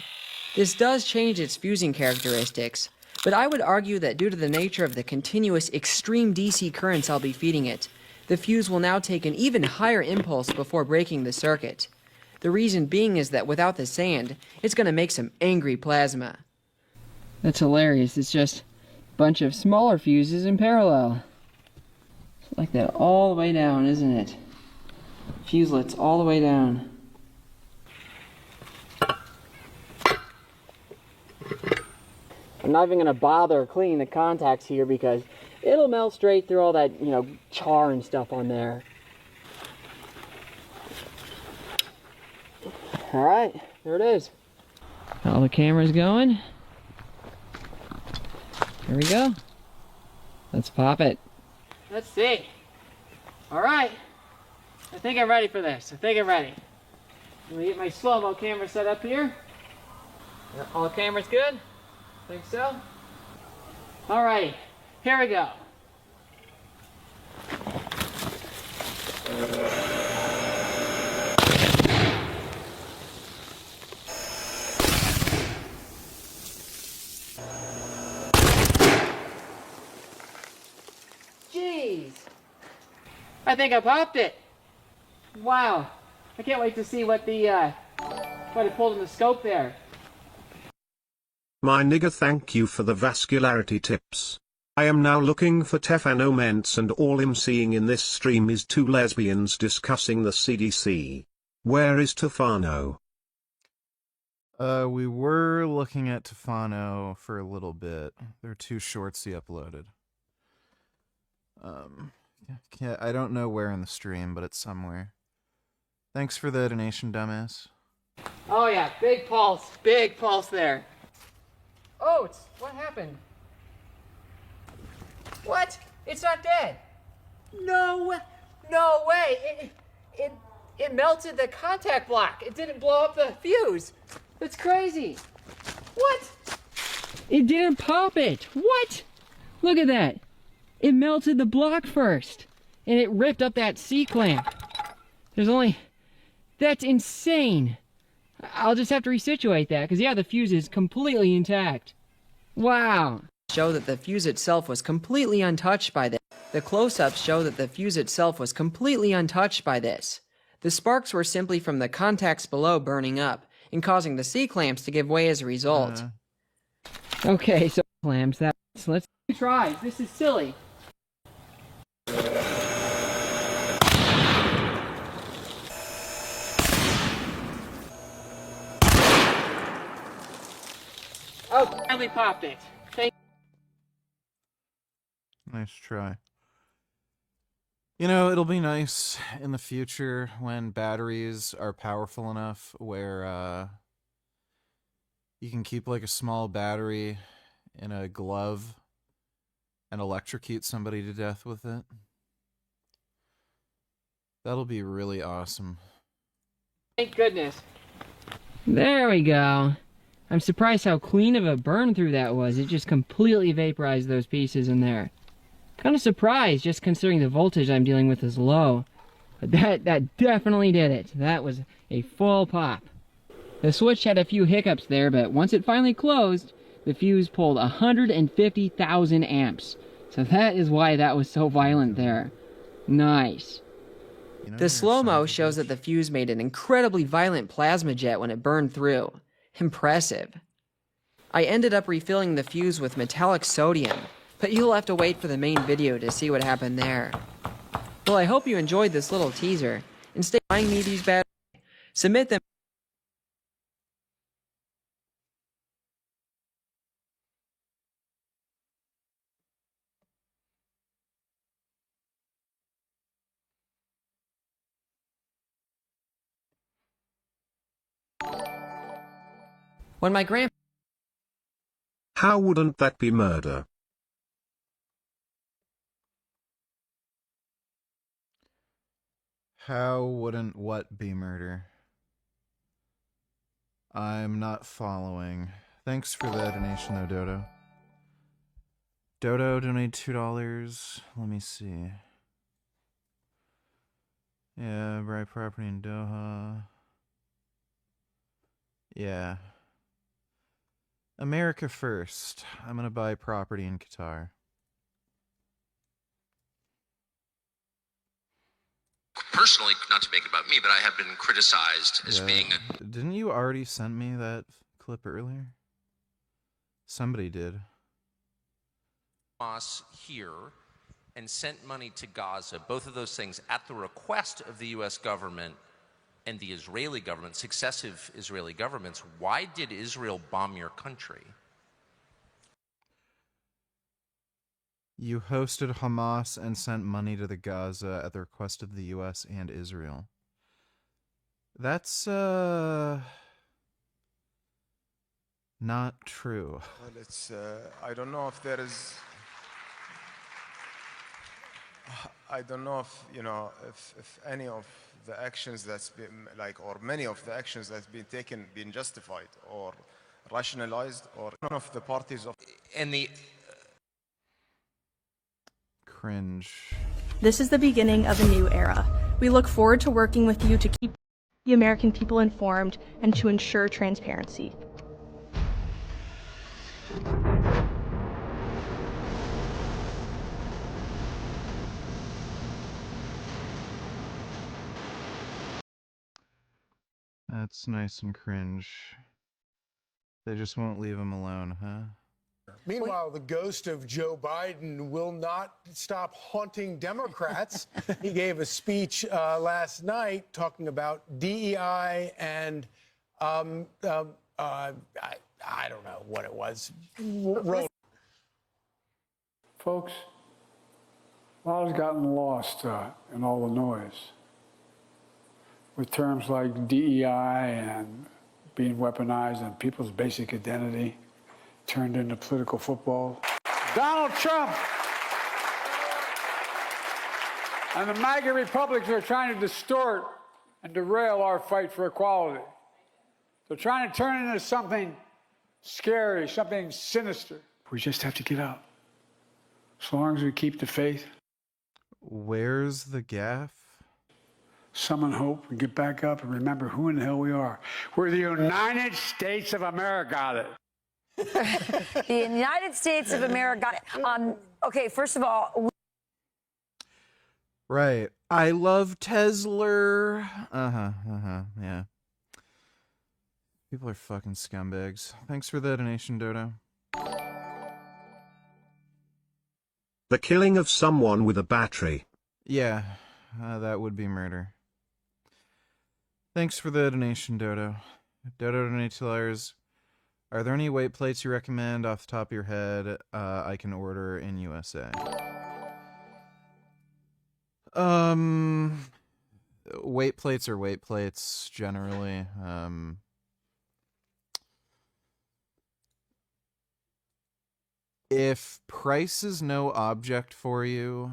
This does change its fusing characteristics, but I would argue that due to the nature of the continuous extreme DC currents I'll be feeding it, the fuse will now take an even higher impulse before breaking the circuit. The reason being is that without the sand, it's going to make some angry plasma. That's hilarious. It's just a bunch of smaller fuses in parallel. It's like that all the way down, isn't it? Fuselets all the way down. I'm not even going to bother cleaning the contacts here because it'll melt straight through all that, char and stuff on there. Alright, there it is. All the cameras going. Here we go. Let's pop it. Let's see. Alright. I think I'm ready for this. I think I'm ready. Let me get my slow-mo camera set up here. All the cameras good? Think so? Alrighty, here we go. Jeez! I think I popped it. Wow. I can't wait to see what it pulled in the scope there. My nigga, thank you for the vascularity tips. I am now looking for Tufano ments, and all I'm seeing in this stream is two lesbians discussing the CDC. Where is Tufano? We were looking at Tufano for a little bit. There are two shorts he uploaded. Yeah, I don't know where in the stream, but it's somewhere. Thanks for the donation, dumbass. Oh yeah, big pulse there. Oh, what happened? What? It's not dead. No way. It melted the contact block. It didn't blow up the fuse. That's crazy. What? It didn't pop it. What? Look at that. It melted the block first, and it ripped up that C-clamp. That's insane. I'll just have to resituate that, because yeah, the fuse is completely intact. Wow. Show that the fuse itself was completely untouched by this. The close-ups show that the fuse itself was completely untouched by this. The sparks were simply from the contacts below burning up, and causing the C-clamps to give way as a result. Okay, so clamps, let's try. This is silly. Oh, finally popped it. Nice try. You know, it'll be nice in the future when batteries are powerful enough where you can keep like a small battery in a glove and electrocute somebody to death with it. That'll be really awesome. Thank goodness. There we go. I'm surprised how clean of a burn through that was. It just completely vaporized those pieces in there. Kind of surprised, just considering the voltage I'm dealing with is low. But that definitely did it. That was a full pop. The switch had a few hiccups there, but once it finally closed, the fuse pulled 150,000 amps. So that is why that was so violent there. Nice. The slow-mo shows that the fuse made an incredibly violent plasma jet when it burned through. Impressive. I ended up refilling the fuse with metallic sodium, but you'll have to wait for the main video to see what happened there. Well, I hope you enjoyed this little teaser. Instead of buying me these batteries, submit them. When my grandpa... How wouldn't that be murder? How wouldn't what be murder? I'm not following. Thanks for the donation though, Dodo. Dodo donated $2. Let me see. Yeah, buy property in Doha. Yeah. America first. I'm gonna buy property in Qatar. Personally, not to make it about me, but I have been criticized as being a... Didn't you already send me that clip earlier? Somebody did. Hamas here and sent money to Gaza, both of those things at the request of the U.S. government and the Israeli government, successive Israeli governments. Why did Israel bomb your country? You hosted Hamas and sent money to the Gaza at the request of the U.S. and Israel. That's, not true. Well, it's, I don't know if there is... I don't know if, you know, if any of the actions that's been, like, or many of the actions that's been taken, been justified or rationalized, or none of the parties of... And the... Cringe. This is the beginning of a new era. We look forward to working with you to keep the American people informed and to ensure transparency. That's nice and cringe. They just won't leave him alone, huh? Meanwhile, the ghost of Joe Biden will not stop haunting Democrats. He gave a speech last night talking about DEI and I don't know what it was. Folks, a lot has gotten lost in all the noise with terms like DEI and being weaponized and people's basic identity turned into political football. Donald Trump and the MAGA Republicans are trying to distort and derail our fight for equality. They're trying to turn it into something scary, something sinister. We just have to get up. As long as we keep the faith. Where's the gaff? Summon hope and get back up and remember who in the hell we are. We're the United States of America. The United States of America. Okay, first of all. Right. I love Tesla. Yeah. People are fucking scumbags. Thanks for the donation, Dodo. The killing of someone with a battery. Yeah, that would be murder. Thanks for the donation, Dodo. Dodo donates $2. Are there any weight plates you recommend off the top of your head I can order in USA? Weight plates are weight plates, generally. If price is no object for you,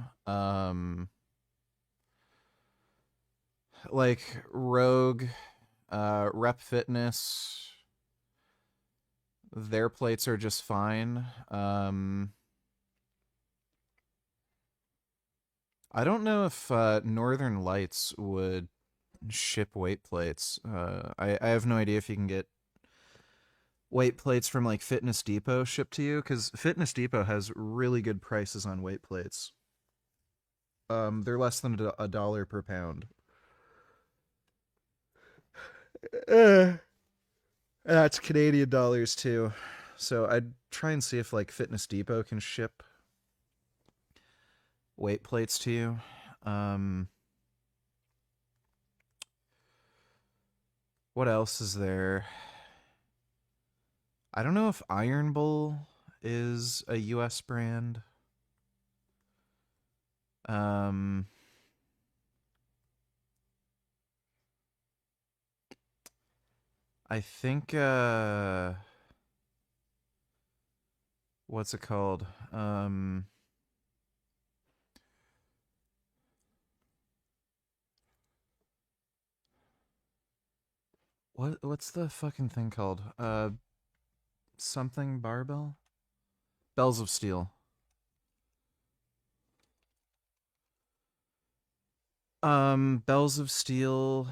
like Rogue, Rep Fitness, their plates are just fine. I don't know if Northern Lights would ship weight plates. I have no idea if you can get weight plates from like Fitness Depot shipped to you, because Fitness Depot has really good prices on weight plates. They're less than $1 per pound. That's Canadian dollars too. So I'd try and see if like Fitness Depot can ship weight plates to you. What else is there? I don't know if Iron Bull is a US brand. I think what's it called? What's the fucking thing called? Something barbell? Bells of Steel. Bells of Steel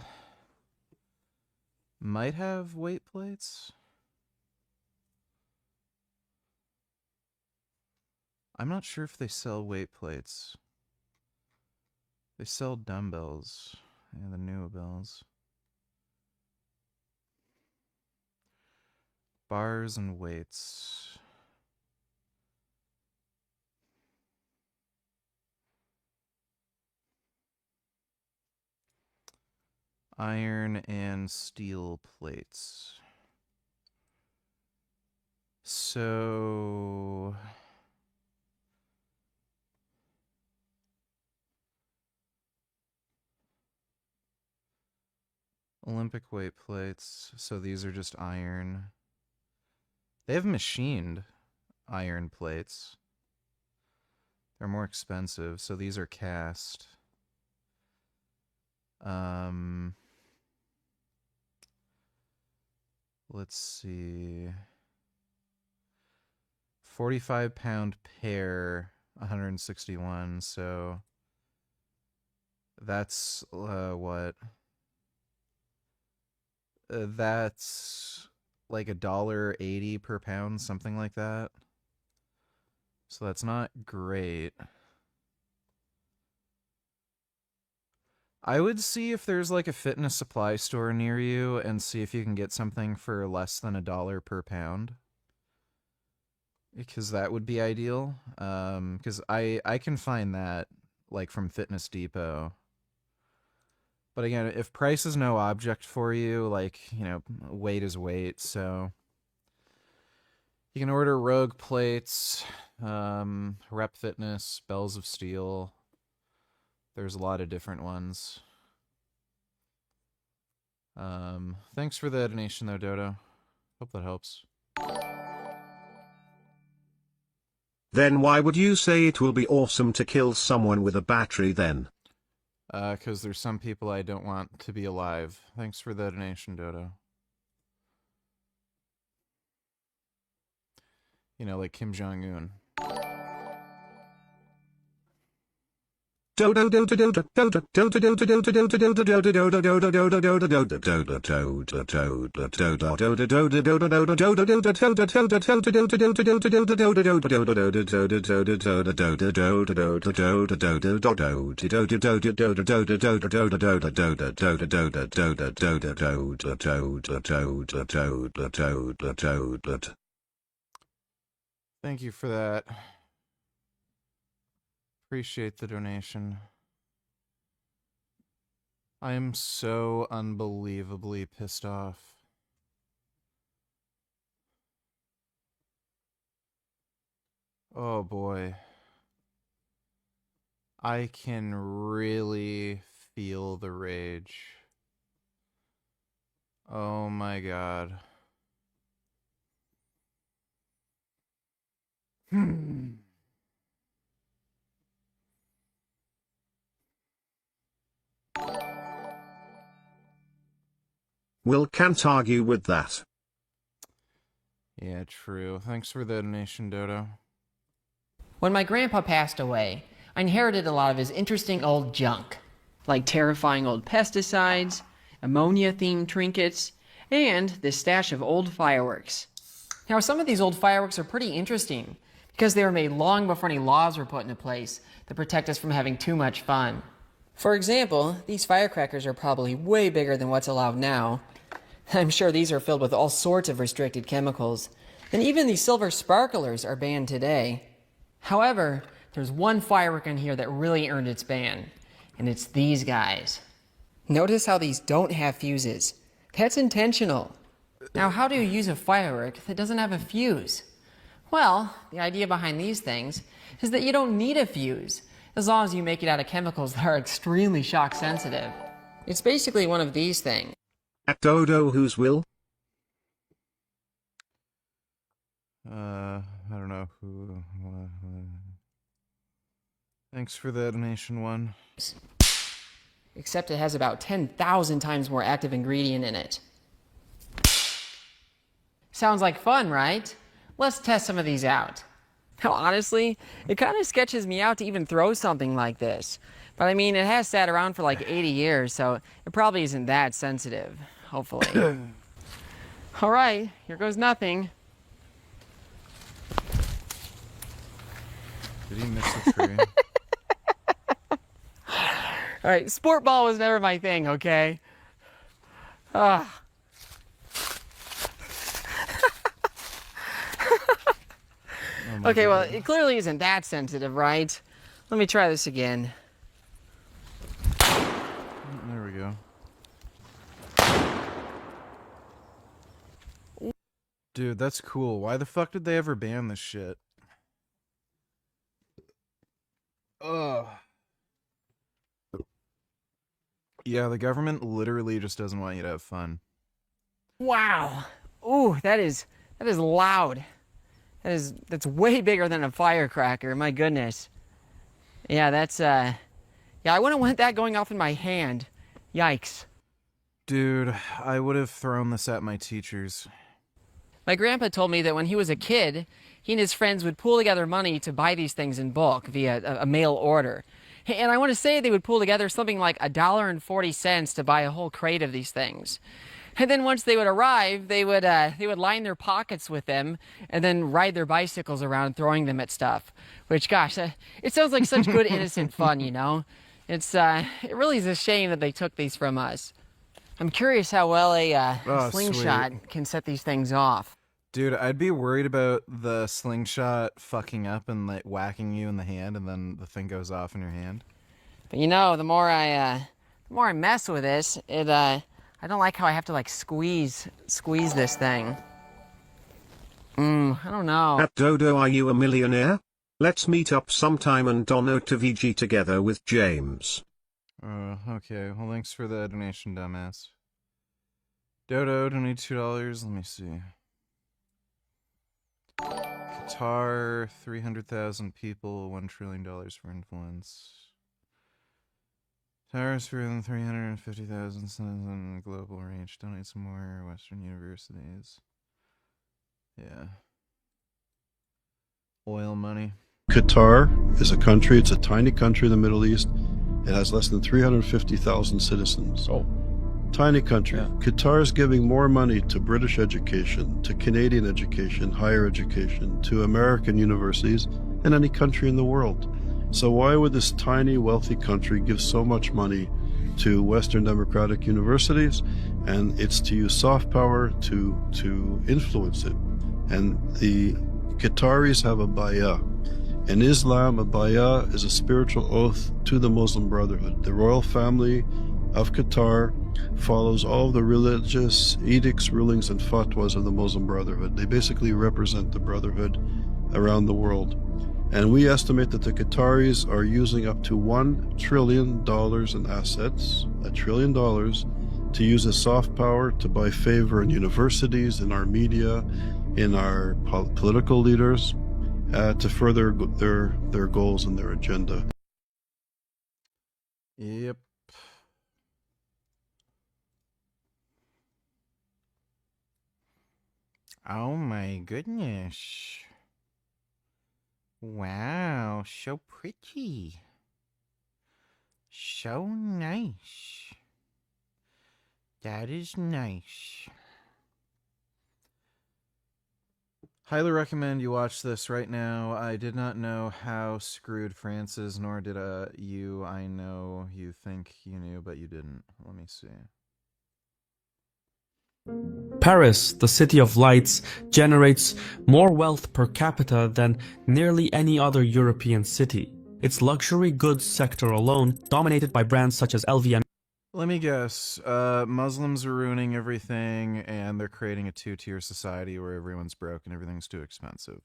might have weight plates. I'm not sure if they sell weight plates. They sell dumbbells and the new bells. Bars and weights. Iron and steel plates. So Olympic weight plates. So these are just iron. They have machined iron plates. They're more expensive, so these are cast. Let's see. 45-pound pair, 161. So that's what? That's like $1.80 per pound, something like that. So that's not great. I would see if there's like a fitness supply store near you and see if you can get something for less than $1 per pound. Because that would be ideal. Because I can find that like from Fitness Depot. But again, if price is no object for you, like, you know, weight is weight, so you can order Rogue plates, Rep Fitness, Bells of Steel. There's a lot of different ones. Thanks for the donation though, Dodo. Hope that helps. Then why would you say it will be awesome to kill someone with a battery then? 'Cause there's some people I don't want to be alive. Thanks for the donation, Dodo. You know, like Kim Jong-un. Thank you for that. Appreciate the donation. I am so unbelievably pissed off. Oh boy. I can really feel the rage. Oh my god. Will can't argue with that. Yeah, true. Thanks for the donation, Dodo. When my grandpa passed away, I inherited a lot of his interesting old junk, like terrifying old pesticides, ammonia-themed trinkets, and this stash of old fireworks. Now, some of these old fireworks are pretty interesting because they were made long before any laws were put into place that protect us from having too much fun. For example, these firecrackers are probably way bigger than what's allowed now. I'm sure these are filled with all sorts of restricted chemicals. And even these silver sparklers are banned today. However, there's one firework in here that really earned its ban, and it's these guys. Notice how these don't have fuses. That's intentional. Now, how do you use a firework that doesn't have a fuse? Well, the idea behind these things is that you don't need a fuse, as long as you make it out of chemicals that are extremely shock sensitive. It's basically one of these things. At Dodo whose will? I don't know who... Thanks for the donation, one. Except it has about 10,000 times more active ingredient in it. Sounds like fun, right? Let's test some of these out. Now, honestly, it kind of sketches me out to even throw something like this. But I mean, it has sat around for like 80 years, so it probably isn't that sensitive, hopefully. All right, here goes nothing. Did he miss the tree? All right, sport ball was never my thing, okay? Ah. Okay, well, it clearly isn't that sensitive, right? Let me try this again. There we go. Dude, that's cool. Why the fuck did they ever ban this shit? Ugh. Yeah, the government literally just doesn't want you to have fun. Wow. Ooh, that is loud. That's way bigger than a firecracker. My goodness. Yeah, yeah, I wouldn't want that going off in my hand. Yikes. Dude, I would have thrown this at my teachers. My grandpa told me that when he was a kid, he and his friends would pool together money to buy these things in bulk via a mail order. And I want to say they would pool together something like $1.40 to buy a whole crate of these things. And then once they would arrive, they would line their pockets with them and then ride their bicycles around throwing them at stuff. Which, gosh, it sounds like such good innocent fun, you know? It really is a shame that they took these from us. I'm curious how well a slingshot can set these things off. Dude, I'd be worried about the slingshot fucking up and like whacking you in the hand, and then the thing goes off in your hand. But you know, the more I mess with this, I don't like how I have to like squeeze this thing. I don't know. At Dodo, are you a millionaire? Let's meet up sometime and dono to VG together with James. Okay. Well, thanks for the donation, dumbass. Dodo, donate $2. Let me see. Qatar, 300,000 people, $1 trillion for influence. Towers for 350,000 citizens in global reach. Donate some more Western universities. Yeah. Oil money. Qatar is a country, it's a tiny country in the Middle East. It has less than 350,000 citizens. Oh. Tiny country. Yeah. Qatar is giving more money to British education, to Canadian education, higher education, to American universities than any country in the world. So why would this tiny, wealthy country give so much money to Western democratic universities? And it's to use soft power to influence it. And the Qataris have a bay'ah. In Islam, a bay'ah is a spiritual oath to the Muslim Brotherhood. The royal family of Qatar follows all the religious edicts, rulings, and fatwas of the Muslim Brotherhood. They basically represent the Brotherhood around the world. And we estimate that the Qataris are using up to $1 trillion in assets, $1 trillion, to use as soft power to buy favor in universities, in our media, in our political leaders, to further their goals and their agenda. Yep. Oh my goodness. Wow, so pretty. So nice. That is nice. Highly recommend you watch this right now. I did not know how screwed France is, nor did you. I know you think you knew, but you didn't. Let me see. Paris, the city of lights, generates more wealth per capita than nearly any other European city. Its luxury goods sector alone, dominated by brands such as LVMH. Let me guess. Muslims are ruining everything, and they're creating a two-tier society where everyone's broke and everything's too expensive.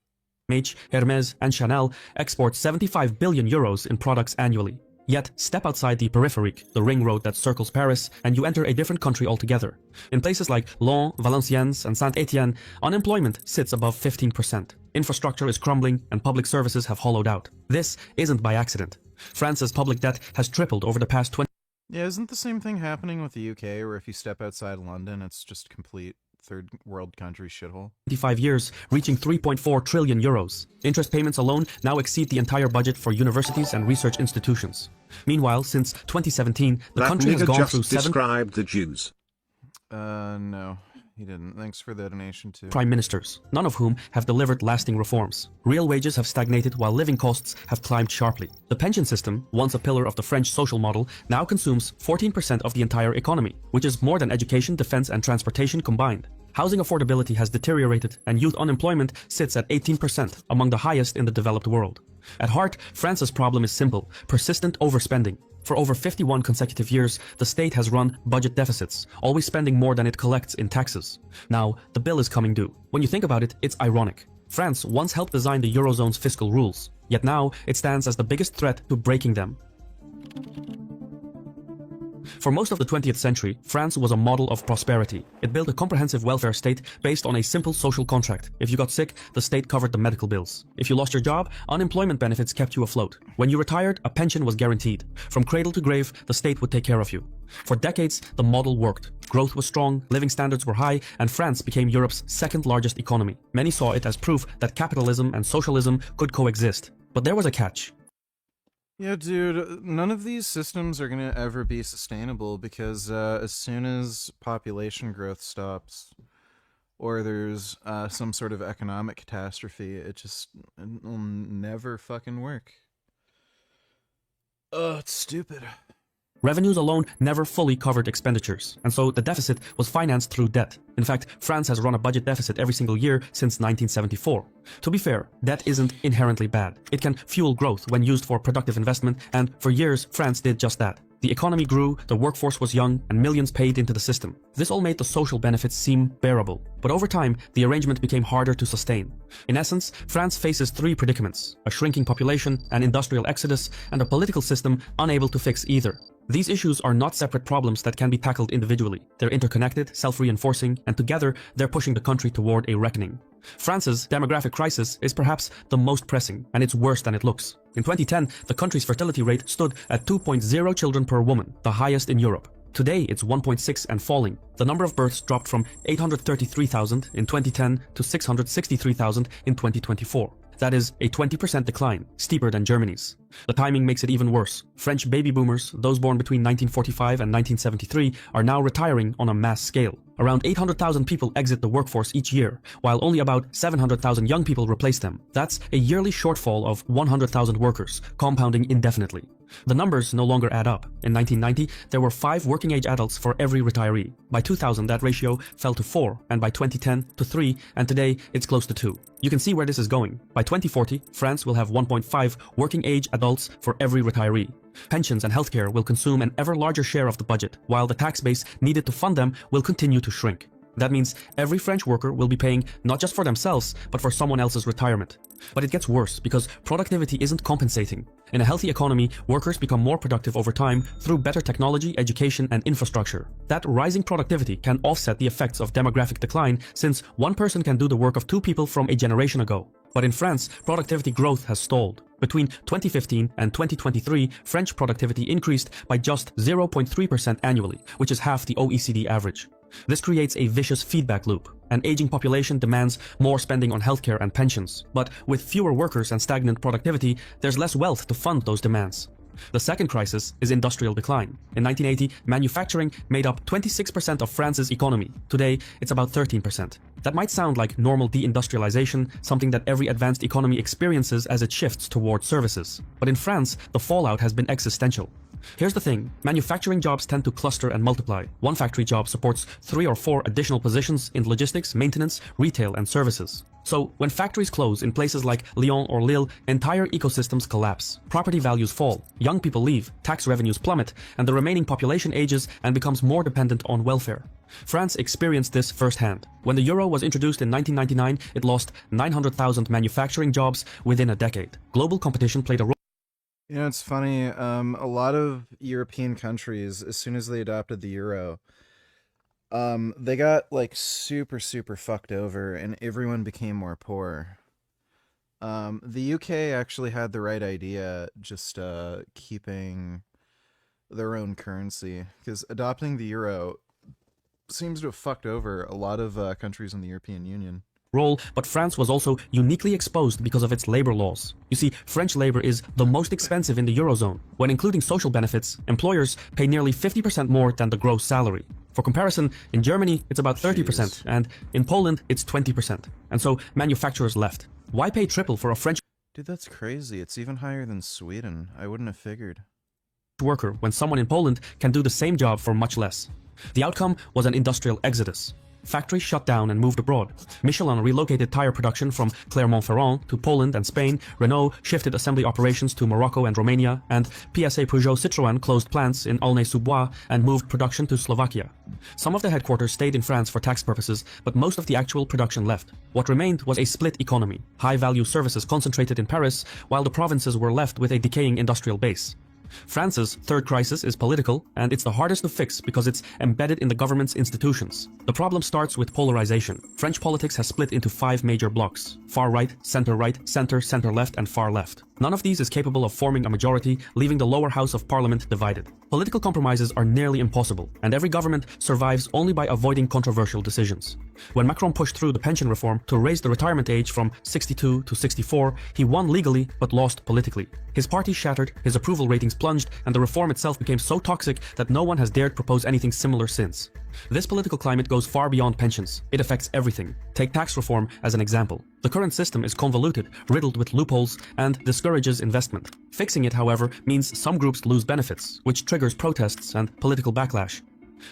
Hermes, and Chanel export 75 billion euros in products annually. Yet, step outside the périphérique, the ring road that circles Paris, and you enter a different country altogether. In places like Lyon, Valenciennes, and Saint-Étienne, unemployment sits above 15%. Infrastructure is crumbling, and public services have hollowed out. This isn't by accident. France's public debt has tripled over the past 20 Yeah, isn't the same thing happening with the UK, where if you step outside London, it's just complete third world country shithole? 25 years, reaching 3.4 trillion euros. Interest payments alone now exceed the entire budget for universities and research institutions. Meanwhile, since 2017, the country has gone through described the Jews. No, he didn't. Thanks for the donation, too. prime ministers, none of whom have delivered lasting reforms. Real wages have stagnated while living costs have climbed sharply. The pension system, once a pillar of the French social model, now consumes 14% of the entire economy, which is more than education, defense, and transportation combined. Housing affordability has deteriorated, and youth unemployment sits at 18%, among the highest in the developed world. At heart, France's problem is simple: persistent overspending. For over 51 consecutive years, the state has run budget deficits, always spending more than it collects in taxes. Now, the bill is coming due. When you think about it, it's ironic. France once helped design the Eurozone's fiscal rules, yet now it stands as the biggest threat to breaking them. For most of the 20th century, France was a model of prosperity. It built a comprehensive welfare state based on a simple social contract. If you got sick, the state covered the medical bills. If you lost your job, unemployment benefits kept you afloat. When you retired, a pension was guaranteed. From cradle to grave, the state would take care of you. For decades, the model worked. Growth was strong, living standards were high, and France became Europe's second largest economy. Many saw it as proof that capitalism and socialism could coexist. But there was a catch. Yeah, dude, none of these systems are gonna ever be sustainable because as soon as population growth stops, or there's some sort of economic catastrophe, it'll never fucking work. It's stupid. Revenues alone never fully covered expenditures, and so the deficit was financed through debt. In fact, France has run a budget deficit every single year since 1974. To be fair, debt isn't inherently bad. It can fuel growth when used for productive investment, and for years, France did just that. The economy grew, the workforce was young, and millions paid into the system. This all made the social benefits seem bearable. But over time, the arrangement became harder to sustain. In essence, France faces three predicaments: a shrinking population, an industrial exodus, and a political system unable to fix either. These issues are not separate problems that can be tackled individually. They're interconnected, self-reinforcing, and together they're pushing the country toward a reckoning. France's demographic crisis is perhaps the most pressing, and it's worse than it looks. In 2010, the country's fertility rate stood at 2.0 children per woman, the highest in Europe. Today, it's 1.6 and falling. The number of births dropped from 833,000 in 2010 to 663,000 in 2024. That is a 20% decline, steeper than Germany's. The timing makes it even worse. French baby boomers, those born between 1945 and 1973, are now retiring on a mass scale. Around 800,000 people exit the workforce each year, while only about 700,000 young people replace them. That's a yearly shortfall of 100,000 workers, compounding indefinitely. The numbers no longer add up. In 1990, there were 5 working-age adults for every retiree. By 2000, that ratio fell to 4, and by 2010 to 3, and today it's close to 2. You can see where this is going. By 2040, France will have 1.5 working-age adults for every retiree. Pensions and healthcare will consume an ever larger share of the budget, while the tax base needed to fund them will continue to shrink. That means every French worker will be paying not just for themselves, but for someone else's retirement. But it gets worse because productivity isn't compensating. In a healthy economy, workers become more productive over time through better technology, education, and infrastructure. That rising productivity can offset the effects of demographic decline, since one person can do the work of 2 people from a generation ago. But in France, productivity growth has stalled. Between 2015 and 2023, French productivity increased by just 0.3% annually, which is half the OECD average. This creates a vicious feedback loop. An aging population demands more spending on healthcare and pensions. But with fewer workers and stagnant productivity, there's less wealth to fund those demands. The second crisis is industrial decline. In 1980, manufacturing made up 26% of France's economy. Today, it's about 13%. That might sound like normal deindustrialization, something that every advanced economy experiences as it shifts towards services. But in France, the fallout has been existential. Here's the thing, manufacturing jobs tend to cluster and multiply. One factory job supports 3 or 4 additional positions in logistics, maintenance, retail, and services. So, when factories close in places like Lyon or Lille, entire ecosystems collapse. Property values fall, young people leave, tax revenues plummet, and the remaining population ages and becomes more dependent on welfare. France experienced this firsthand. When the euro was introduced in 1999, it lost 900,000 manufacturing jobs within a decade. Global competition played a role. You know, it's funny, a lot of European countries, as soon as they adopted the euro, they got, like, super fucked over, and everyone became more poor. The UK actually had the right idea, just keeping their own currency, because adopting the euro seems to have fucked over a lot of countries in the European Union. But France was also uniquely exposed because of its labor laws. You see, French labor is the most expensive in the Eurozone. When including social benefits, employers pay nearly 50% more than the gross salary. For comparison, in Germany, it's about 30%, and in Poland, it's 20%. And so manufacturers left. Why pay triple for a French Dude, that's crazy. It's even higher than Sweden. I wouldn't have figured. Worker when someone in Poland can do the same job for much less? The outcome was an industrial exodus. Factories shut down and moved abroad. Michelin relocated tire production from Clermont-Ferrand to Poland and Spain. Renault shifted assembly operations to Morocco and Romania. And PSA Peugeot Citroën closed plants in Aulnay-sous-Bois and moved production to Slovakia. Some of the headquarters stayed in France for tax purposes, but most of the actual production left. What remained was a split economy. High-value services concentrated in Paris, while the provinces were left with a decaying industrial base. France's third crisis is political, and it's the hardest to fix because it's embedded in the government's institutions. The problem starts with polarization. French politics has split into 5 major blocks: far right, center, center left, and far left. None of these is capable of forming a majority, leaving the lower house of parliament divided. Political compromises are nearly impossible, and every government survives only by avoiding controversial decisions. When Macron pushed through the pension reform to raise the retirement age from 62 to 64, he won legally but lost politically. His party shattered, his approval ratings plunged, and the reform itself became so toxic that no one has dared propose anything similar since. This political climate goes far beyond pensions. It affects everything. Take tax reform as an example. The current system is convoluted, riddled with loopholes, and discourages investment. Fixing it, however, means some groups lose benefits, which triggers protests and political backlash.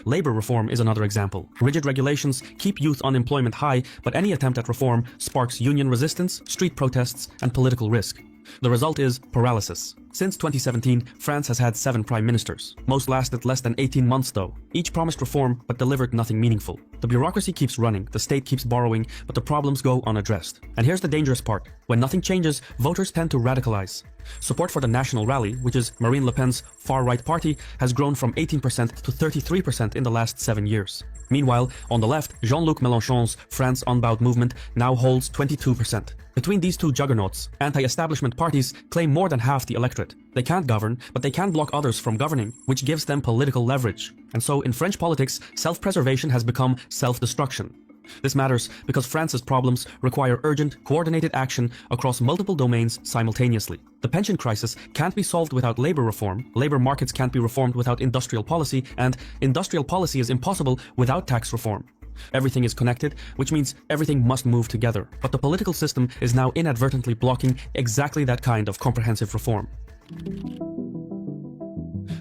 Labor reform is another example. Rigid regulations keep youth unemployment high, but any attempt at reform sparks union resistance, street protests, and political risk. The result is paralysis. Since 2017, France has had 7 prime ministers. Most lasted less than 18 months though. Each promised reform, but delivered nothing meaningful. The bureaucracy keeps running, the state keeps borrowing, but the problems go unaddressed. And here's the dangerous part. When nothing changes, voters tend to radicalize. Support for the National Rally, which is Marine Le Pen's far-right party, has grown from 18% to 33% in the last 7 years. Meanwhile, on the left, Jean-Luc Mélenchon's France Unbowed movement now holds 22%. Between these two juggernauts, anti-establishment parties claim more than half the electorate. They can't govern, but they can block others from governing, which gives them political leverage. And so in French politics, self-preservation has become self-destruction. This matters because France's problems require urgent, coordinated action across multiple domains simultaneously. The pension crisis can't be solved without labor reform, labor markets can't be reformed without industrial policy, and industrial policy is impossible without tax reform. Everything is connected, which means everything must move together. But the political system is now inadvertently blocking exactly that kind of comprehensive reform.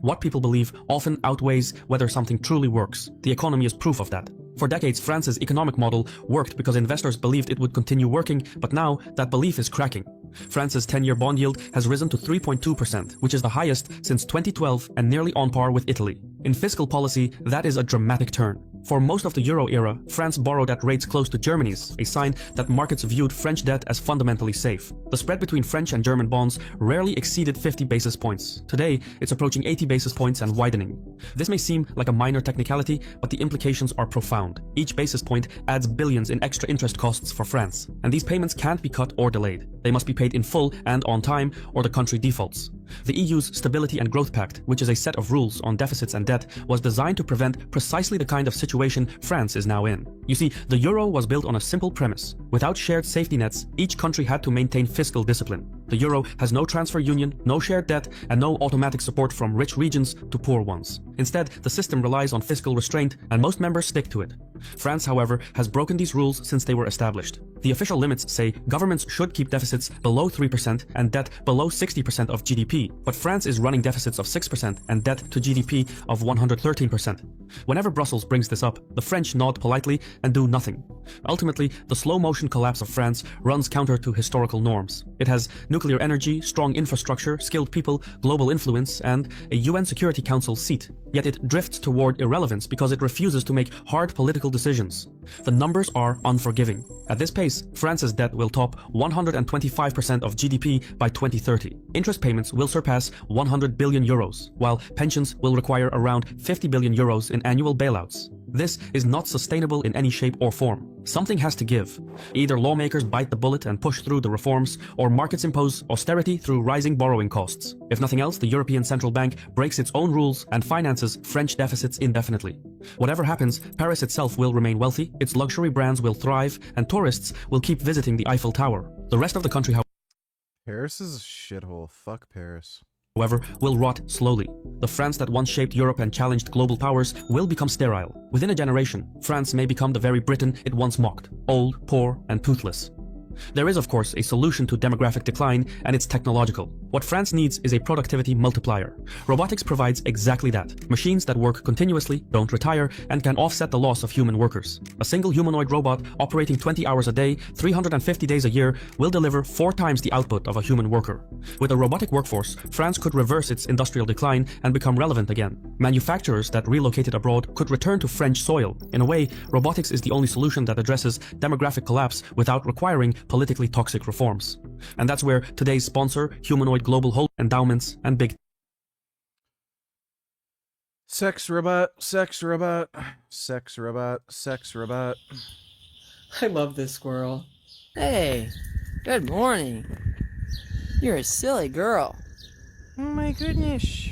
What people believe often outweighs whether something truly works. The economy is proof of that. For decades, France's economic model worked because investors believed it would continue working, but now that belief is cracking. France's 10-year bond yield has risen to 3.2%, which is the highest since 2012 and nearly on par with Italy. In fiscal policy, that is a dramatic turn. For most of the Euro era, France borrowed at rates close to Germany's, a sign that markets viewed French debt as fundamentally safe. The spread between French and German bonds rarely exceeded 50 basis points. Today, it's approaching 80 basis points and widening. This may seem like a minor technicality, but the implications are profound. Each basis point adds billions in extra interest costs for France, and these payments can't be cut or delayed. They must be paid in full and on time, or the country defaults. The EU's Stability and Growth Pact, which is a set of rules on deficits and debt, was designed to prevent precisely the kind of situation France is now in. You see, the euro was built on a simple premise. Without shared safety nets, each country had to maintain fiscal discipline. The euro has no transfer union, no shared debt, and no automatic support from rich regions to poor ones. Instead, the system relies on fiscal restraint, and most members stick to it. France, however, has broken these rules since they were established. The official limits say governments should keep deficits below 3% and debt below 60% of GDP, but France is running deficits of 6% and debt to GDP of 113%. Whenever Brussels brings this up, the French nod politely and do nothing. Ultimately, the slow-motion collapse of France runs counter to historical norms. It has nuclear energy, strong infrastructure, skilled people, global influence, and a UN Security Council seat. Yet it drifts toward irrelevance because it refuses to make hard political decisions. The numbers are unforgiving. At this pace, France's debt will top 125% of GDP by 2030. Interest payments will surpass 100 billion euros, while pensions will require around 50 billion euros in annual bailouts. This is not sustainable in any shape or form. Something has to give. Either lawmakers bite the bullet and push through the reforms, or markets impose austerity through rising borrowing costs. If nothing else, the European Central Bank breaks its own rules and finances French deficits indefinitely. Whatever happens, Paris itself will remain wealthy, its luxury brands will thrive, and tourists will keep visiting the Eiffel Tower. The rest of the country, Paris is a shithole. Fuck Paris. However, will rot slowly. The France that once shaped Europe and challenged global powers will become sterile. Within a generation, France may become the very Britain it once mocked, old, poor, and toothless. There is, of course, a solution to demographic decline, and it's technological. What France needs is a productivity multiplier. Robotics provides exactly that. Machines that work continuously, don't retire, and can offset the loss of human workers. A single humanoid robot operating 20 hours a day, 350 days a year, will deliver 4 times the output of a human worker. With a robotic workforce, France could reverse its industrial decline and become relevant again. Manufacturers that relocated abroad could return to French soil. In a way, robotics is the only solution that addresses demographic collapse without requiring politically toxic reforms. And that's where today's sponsor, Humanoid Global Hold Endowments and Big Sex robot, sex robot, sex robot, sex robot. I love this squirrel. Hey, good morning. You're a silly girl. Oh my goodness.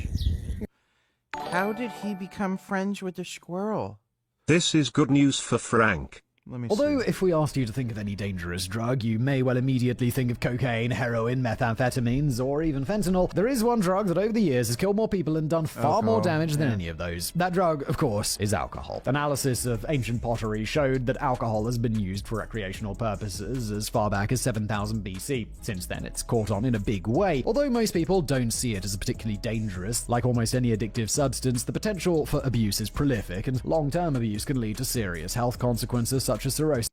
How did he become friends with the squirrel? This is good news for Frank. Although, if we asked you to think of any dangerous drug, you may well immediately think of cocaine, heroin, methamphetamines, or even fentanyl. There is one drug that over the years has killed more people and done far more damage than any of those. That drug, of course, is alcohol. Analysis of ancient pottery showed that alcohol has been used for recreational purposes as far back as 7000 BC. Since then, it's caught on in a big way. Although most people don't see it as particularly dangerous, like almost any addictive substance, the potential for abuse is prolific, and long-term abuse can lead to serious health consequences such as cirrhosis.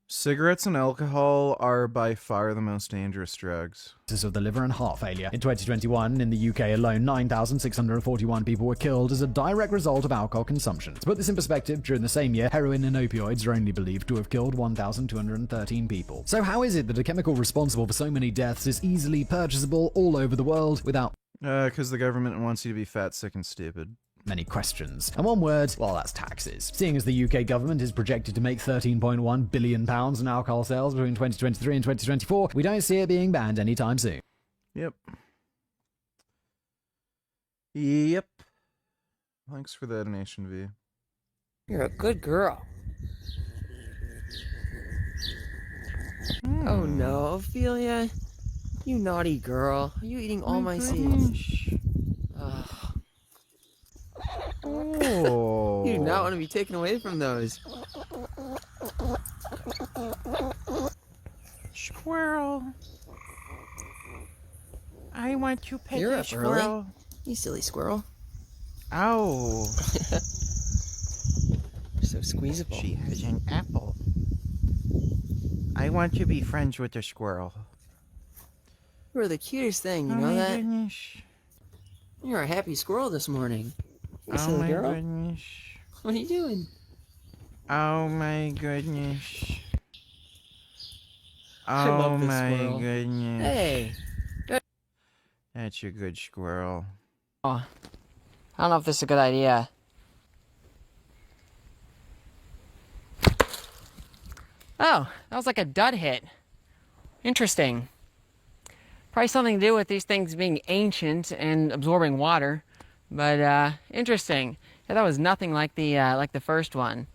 Cigarettes and alcohol are by far the most dangerous drugs. Of the liver and heart failure. In 2021, in the UK alone, 9,641 people were killed as a direct result of alcohol consumption. To put this in perspective, during the same year, heroin and opioids are only believed to have killed 1,213 people. So how is it that a chemical responsible for so many deaths is easily purchasable all over the world without... Because the government wants you to be fat, sick, and stupid. Many questions. And one word, well, that's taxes. Seeing as the UK government is projected to make £13.1 billion in alcohol sales between 2023 and 2024, we don't see it being banned anytime soon. Yep. Yep. Thanks for the donation, V. You're a good girl. Oh no, Ophelia. You naughty girl. Are you eating all my seeds? Ugh. Oh. You do not want to be taken away from those. Squirrel. I want to pet You're the up squirrel. early. You silly squirrel. Ow. So squeezable. She has an apple. I want to be friends with the squirrel. You're the cutest thing, you Oh know my that? goodness. You're a happy squirrel this morning. Hey, Oh silly my girl. goodness. What are you doing? Oh my goodness. I Oh love this my squirrel. goodness. Hey. That's a good squirrel. Oh, I don't know if this is a good idea. Oh, that was like a dud hit. Interesting. Probably something to do with these things being ancient and absorbing water, but interesting. Yeah, that was nothing like the first one.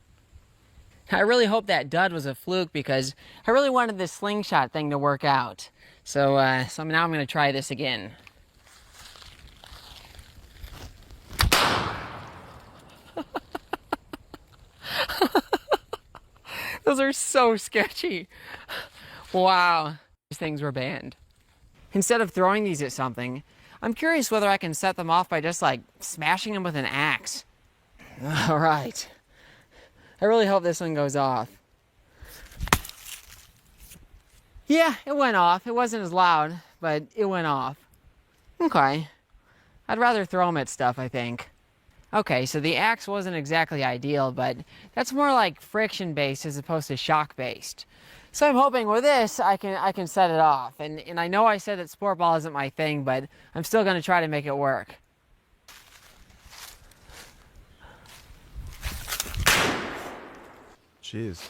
I really hope that dud was a fluke because I really wanted this slingshot thing to work out. So now I'm going to try this again. Those are so sketchy. Wow. These things were banned. Instead of throwing these at something, I'm curious whether I can set them off by just like smashing them with an axe. All right. I really hope this one goes off. Yeah, it went off. It wasn't as loud, but it went off. Okay. I'd rather throw them at stuff, I think. Okay, so the axe wasn't exactly ideal, but that's more like friction-based as opposed to shock-based. So I'm hoping with this, I can set it off. And I know I said that sport ball isn't my thing, but I'm still going to try to make it work. Jeez.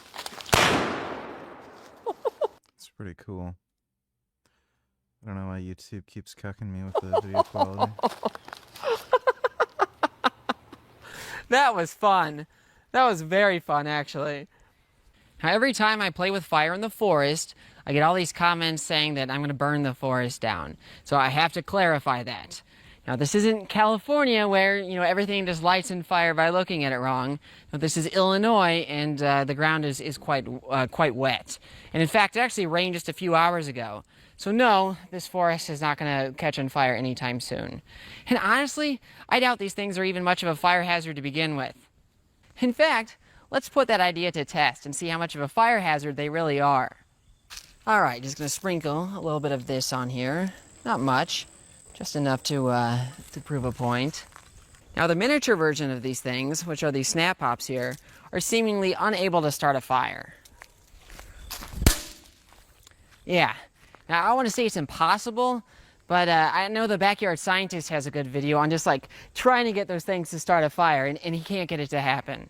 It's pretty cool. I don't know why YouTube keeps cucking me with the video quality. That was fun. That was very fun, actually. Now, every time I play with fire in the forest, I get all these comments saying that I'm going to burn the forest down. So I have to clarify that. Now, this isn't California where, everything just lights in fire by looking at it wrong. No, this is Illinois, and the ground is quite wet. And in fact, it actually rained just a few hours ago. So no, this forest is not going to catch on fire anytime soon. And honestly, I doubt these things are even much of a fire hazard to begin with. In fact, let's put that idea to test and see how much of a fire hazard they really are. All right, just going to sprinkle a little bit of this on here. Not much, just enough to prove a point. Now, the miniature version of these things, which are these snap pops here, are seemingly unable to start a fire. Yeah. Now, I want to say it's impossible, but I know the Backyard Scientist has a good video on just like trying to get those things to start a fire, and he can't get it to happen.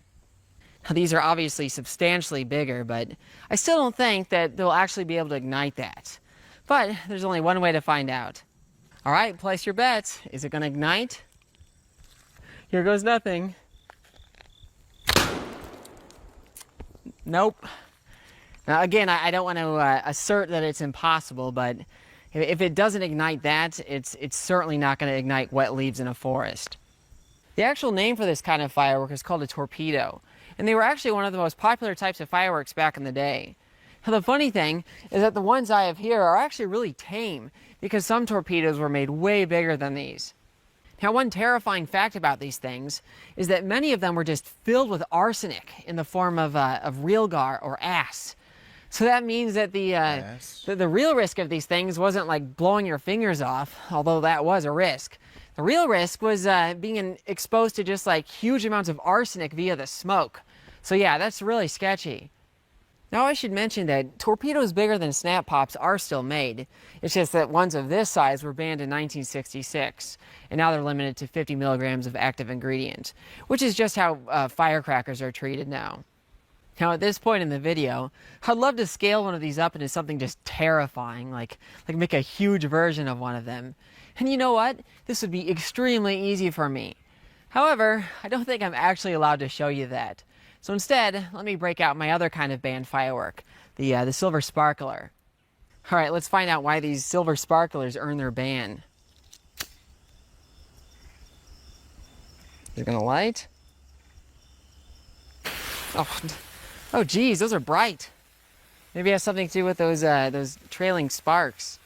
Now, these are obviously substantially bigger, but I still don't think that they'll actually be able to ignite that. But there's only one way to find out. All right, place your bets. Is it going to ignite? Here goes nothing. Nope. Now, again, I don't want to assert that it's impossible, but if it doesn't ignite that, it's certainly not going to ignite wet leaves in a forest. The actual name for this kind of firework is called a torpedo, and they were actually one of the most popular types of fireworks back in the day. Now, the funny thing is that the ones I have here are actually really tame, because some torpedoes were made way bigger than these. Now, one terrifying fact about these things is that many of them were just filled with arsenic in the form of realgar or ass. So that means that the real risk of these things wasn't like blowing your fingers off, although that was a risk. The real risk was being exposed to just like huge amounts of arsenic via the smoke. So yeah, that's really sketchy. Now I should mention that torpedoes bigger than Snap Pops are still made. It's just that ones of this size were banned in 1966, and now they're limited to 50 milligrams of active ingredient, which is just how firecrackers are treated now. Now at this point in the video, I'd love to scale one of these up into something just terrifying, like make a huge version of one of them. And you know what? This would be extremely easy for me. However, I don't think I'm actually allowed to show you that. So instead, let me break out my other kind of banned firework, the silver sparkler. All right, let's find out why these silver sparklers earn their ban. Is it gonna light? Oh, geez, those are bright. Maybe it has something to do with those trailing sparks.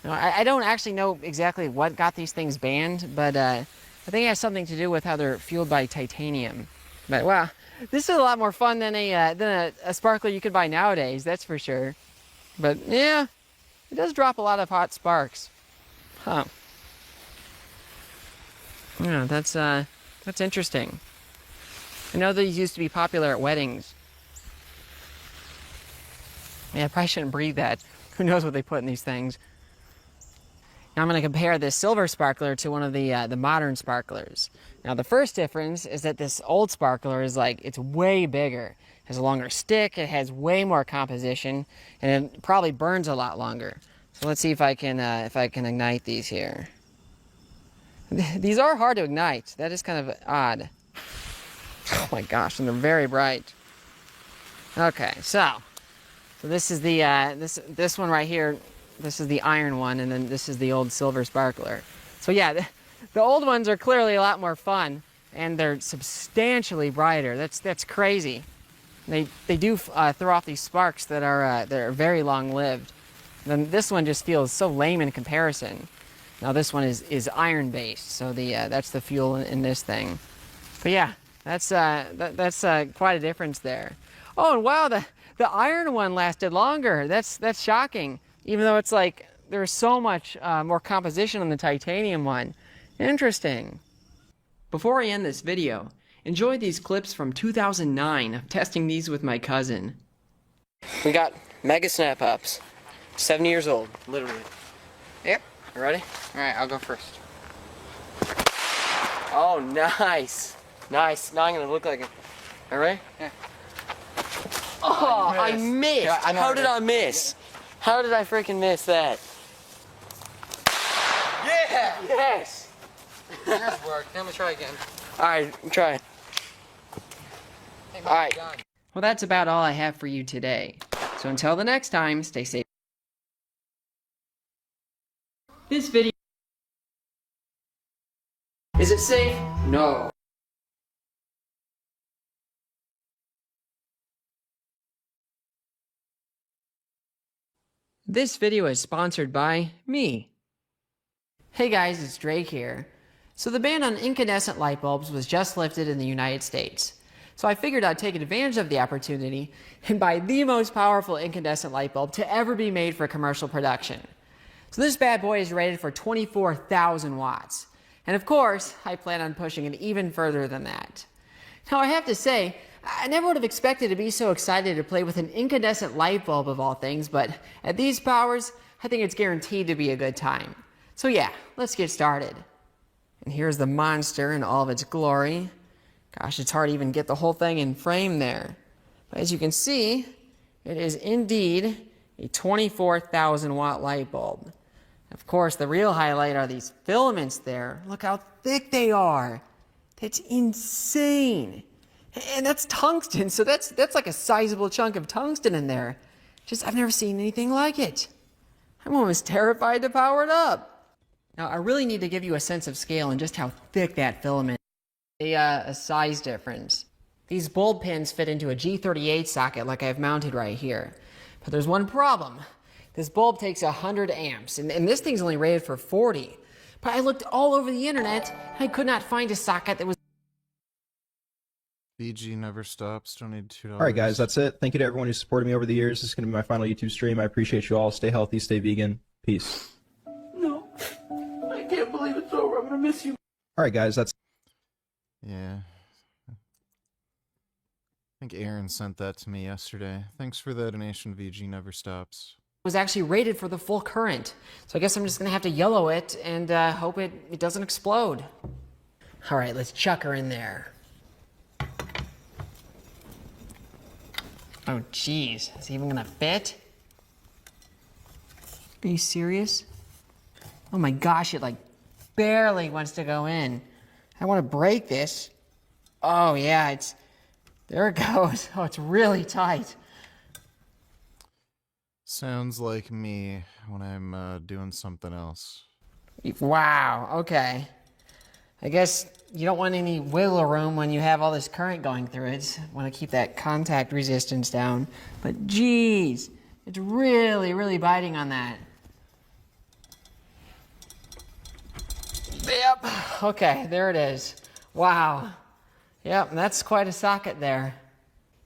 No, I don't actually know exactly what got these things banned, but I think it has something to do with how they're fueled by titanium. But wow, this is a lot more fun than a sparkler you could buy nowadays, that's for sure. But yeah, it does drop a lot of hot sparks. Huh. Yeah, that's interesting. I know these used to be popular at weddings. Yeah, I probably shouldn't breathe that. Who knows what they put in these things. Now I'm going to compare this silver sparkler to one of the modern sparklers. Now the first difference is that this old sparkler is it's way bigger. It has a longer stick, it has way more composition, and it probably burns a lot longer. So let's see if I can ignite these here. These are hard to ignite. That is kind of odd. Oh my gosh, and they're very bright. Okay, so this is the this one right here. This is the iron one, and then this is the old silver sparkler. So yeah, the old ones are clearly a lot more fun, and they're substantially brighter. That's crazy. They do throw off these sparks that are very long-lived. Then this one just feels so lame in comparison. Now this one is iron-based, so that's the fuel in this thing. But yeah, that's quite a difference there. Oh, and wow, the iron one lasted longer. That's shocking. Even though it's there's so much more composition on the titanium one. Interesting. Before I end this video, enjoy these clips from 2009 of testing these with my cousin. We got Mega Snap Ups. 7 years old, literally. Yep. You ready? Alright, I'll go first. Oh, nice. Nice. Now I'm going to look like it. Alright? Yeah. Oh, I missed. Yeah, How did I miss? How did I freaking miss that? Yeah! Yes! That worked. Now I'm gonna try again. Alright, try. Alright. Well, that's about all I have for you today. So until the next time, stay safe. This video... Is it safe? No. This video is sponsored by me. Hey guys, it's Drake here. So the ban on incandescent light bulbs was just lifted in the United States. So I figured I'd take advantage of the opportunity and buy the most powerful incandescent light bulb to ever be made for commercial production. So this bad boy is rated for 24,000 watts. And of course, I plan on pushing it even further than that. Now I have to say, I never would have expected to be so excited to play with an incandescent light bulb of all things, but at these powers, I think it's guaranteed to be a good time. So yeah, let's get started. And here's the monster in all of its glory. Gosh, it's hard to even get the whole thing in frame there. But as you can see, it is indeed a 24,000 watt light bulb. Of course, the real highlight are these filaments there. Look how thick they are. That's insane. And that's tungsten, so that's like a sizable chunk of tungsten in there. I've never seen anything like it. I'm almost terrified to power it up. Now, I really need to give you a sense of scale and just how thick that filament is. A size difference. These bulb pins fit into a G38 socket like I've mounted right here. But there's one problem. This bulb takes 100 amps, and this thing's only rated for 40. But I looked all over the internet, and I could not find a socket that was BG never stops. Donate $2. All right, guys, that's it. Thank you to everyone who supported me over the years. This is going to be my final YouTube stream. I appreciate you all. Stay healthy, stay vegan. Peace. No. I can't believe it's over. I'm gonna miss you. All right, guys, that's... Yeah. I think Aaron sent that to me yesterday. Thanks for the donation, VG never stops. Was actually rated for the full current. So I guess I'm just gonna have to yellow it and hope it doesn't explode. All right, let's chuck her in there. Oh, jeez. Is it even gonna fit? Are you serious? Oh my gosh, it like barely wants to go in. I want to break this. Oh yeah, there it goes. Oh, it's really tight. Sounds like me when I'm doing something else. Wow, okay. I guess you don't want any wiggle room when you have all this current going through it. Want to keep that contact resistance down. But geez, it's really, really biting on that. Yep, okay, there it is. Wow. Yep, that's quite a socket there.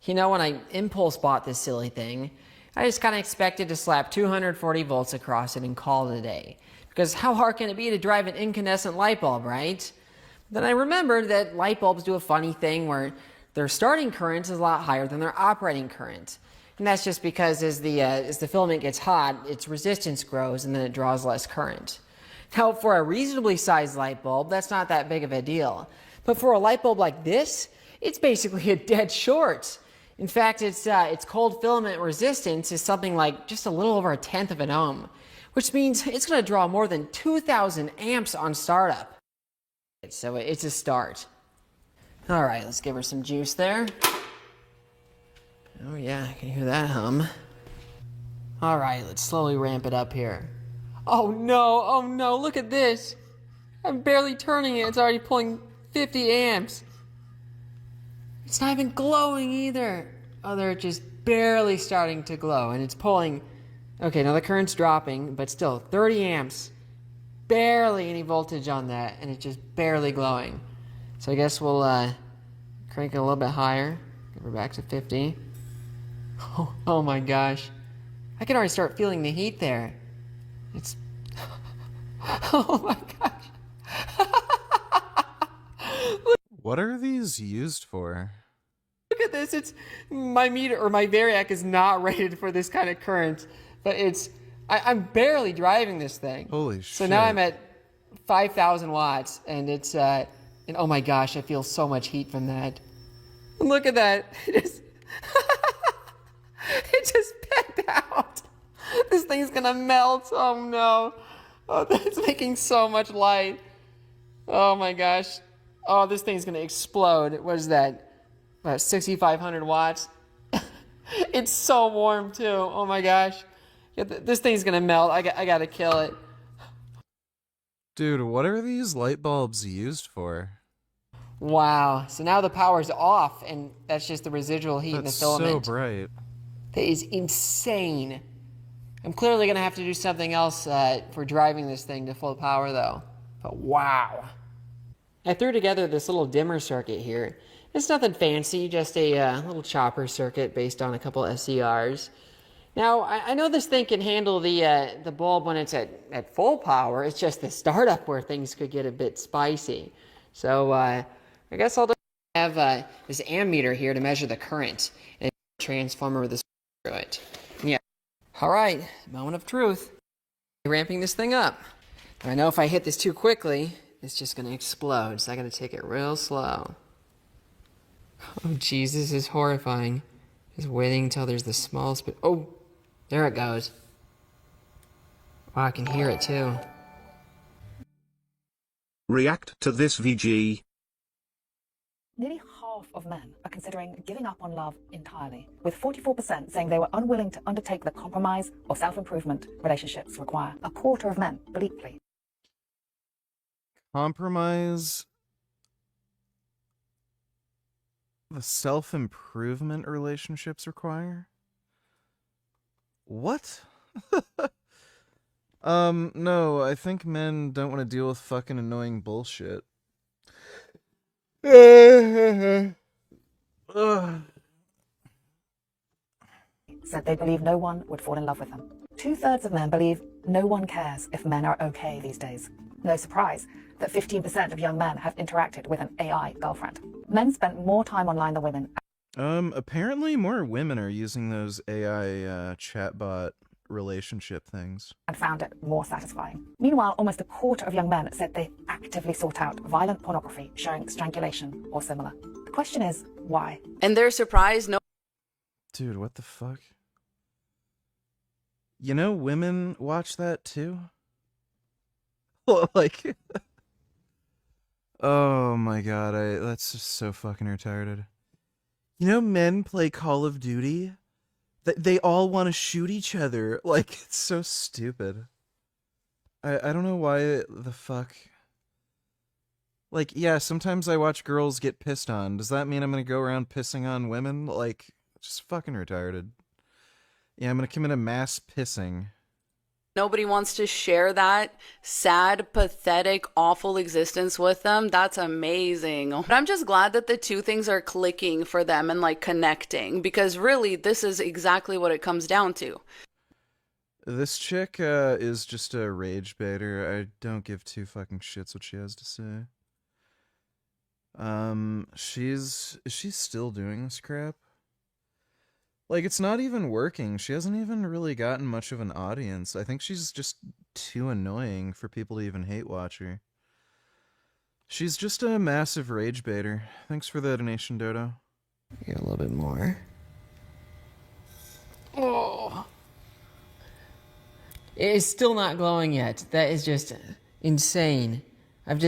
You know, when I impulse bought this silly thing, I just kind of expected to slap 240 volts across it and call it a day. Because how hard can it be to drive an incandescent light bulb, right? Then I remembered that light bulbs do a funny thing where their starting current is a lot higher than their operating current. And that's just because as the filament gets hot, its resistance grows and then it draws less current. Now, for a reasonably sized light bulb, that's not that big of a deal. But for a light bulb like this, it's basically a dead short. In fact, its cold filament resistance is something like just a little over 1/10 of an ohm, which means it's going to draw more than 2,000 amps on startup. So it's a start. All right, let's give her some juice there. Oh yeah, I can hear that hum. All right, let's slowly ramp it up here. Oh no, look at this. I'm barely turning it, it's already pulling 50 amps. It's not even glowing either. Oh, they're just barely starting to glow, and it's pulling. Okay, now the current's dropping, but still 30 amps. Barely any voltage on that, and it's just barely glowing. So I guess we'll crank it a little bit higher. Give her back to 50. Oh my gosh. I can already start feeling the heat there. It's... Oh my gosh. What are these used for? Look at this. It's my meter, or my Variac is not rated for this kind of current, but I'm barely driving this thing. Holy shit. So now I'm at 5,000 watts, and it's, and oh my gosh, I feel so much heat from that. Look at that. It just pegged out. This thing's gonna melt. Oh no. Oh, that's making so much light. Oh my gosh. Oh, this thing's gonna explode. What is that? About 6,500 watts. It's so warm too. Oh my gosh. This thing's gonna melt. I gotta kill it. Dude, what are these light bulbs used for? Wow. So now the power's off, and that's just the residual heat in the filament. That's so bright. That is insane. I'm clearly gonna have to do something else for driving this thing to full power, though. But wow. I threw together this little dimmer circuit here. It's nothing fancy, just a little chopper circuit based on a couple SCRs. Now, I know this thing can handle the bulb when it's at full power. It's just the startup where things could get a bit spicy. So I guess I'll just have this ammeter here to measure the current and a transformer with a through it. Yeah. All right, moment of truth. Ramping this thing up. I know if I hit this too quickly, it's just going to explode. So I got to take it real slow. Oh, jeez, this is horrifying. Just waiting until there's the smallest bit. Oh, there it goes. Wow, I can hear it too. React to this, VG. Nearly half of men are considering giving up on love entirely, with 44% saying they were unwilling to undertake the compromise or self-improvement relationships require. A quarter of men, bleakly. Compromise? The self-improvement relationships require? What? No, I think men don't want to deal with fucking annoying bullshit. said they believe no one would fall in love with them. 2/3 of men believe no one cares if men are okay these days. No surprise that 15% of young men have interacted with an AI girlfriend. Men spent more time online than women. Apparently more women are using those AI chatbot relationship things. And found it more satisfying. Meanwhile, almost a quarter of young men said they actively sought out violent pornography showing strangulation or similar. The question is, why? And they're surprised no. Dude, what the fuck? You know, women watch that too? Like, oh my god, that's just so fucking retarded. You know, men play Call of Duty? They all want to shoot each other. Like, it's so stupid. I don't know why the fuck. Like, yeah, sometimes I watch girls get pissed on. Does that mean I'm gonna go around pissing on women? Like, just fucking retarded. Yeah, I'm gonna commit a mass pissing. Nobody wants to share that sad, pathetic, awful existence with them. That's amazing. But I'm just glad that the two things are clicking for them and like connecting, because really this is exactly what it comes down to. This chick is just a rage baiter. I don't give two fucking shits what she has to say. Is she still doing this crap? Like, it's not even working. She hasn't even really gotten much of an audience. I think she's just too annoying for people to even hate watch her. She's just a massive rage baiter. Thanks for the donation, Dodo. Get a little bit more. Oh. It is still not glowing yet. That is just insane. I've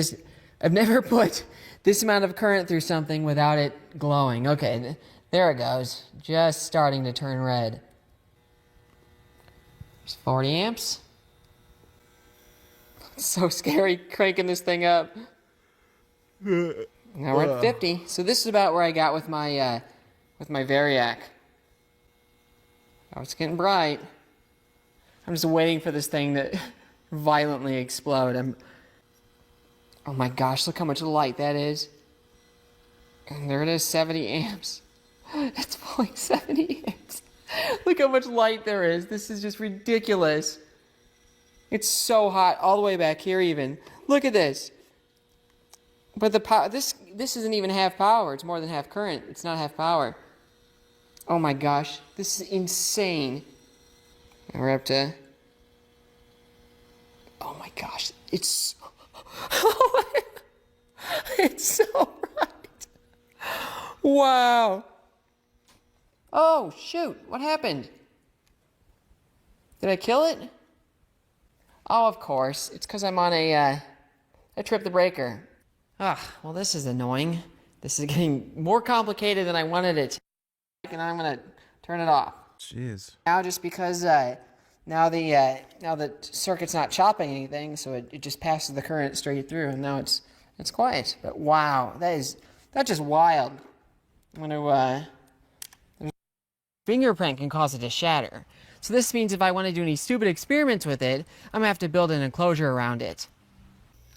never put this amount of current through something without it glowing. Okay, there it goes. Just starting to turn red. There's 40 amps. It's so scary cranking this thing up. Now we're at 50. So this is about where I got with my Variac. Oh, it's getting bright. I'm just waiting for this thing to violently explode. Oh my gosh, look how much light that is. And there it is, 70 amps. It's pulling 70 amps. Look how much light there is. This is just ridiculous. It's so hot all the way back here even. Look at this. But the power, this isn't even half power. It's more than half current. It's not half power. Oh my gosh, this is insane. And we're up to, oh my gosh, it's it's so bright. Wow. Oh shoot, what happened? Did I kill it? Oh, of course. It's because I'm on I tripped the breaker. Well, this is annoying. This is getting more complicated than I wanted it to. And I'm gonna turn it off. Jeez. Now, just because now the circuit's not chopping anything, so it just passes the current straight through, and now it's quiet. But wow, that's just wild. I'm gonna fingerprint can cause it to shatter. So this means if I want to do any stupid experiments with it, I'm gonna have to build an enclosure around it.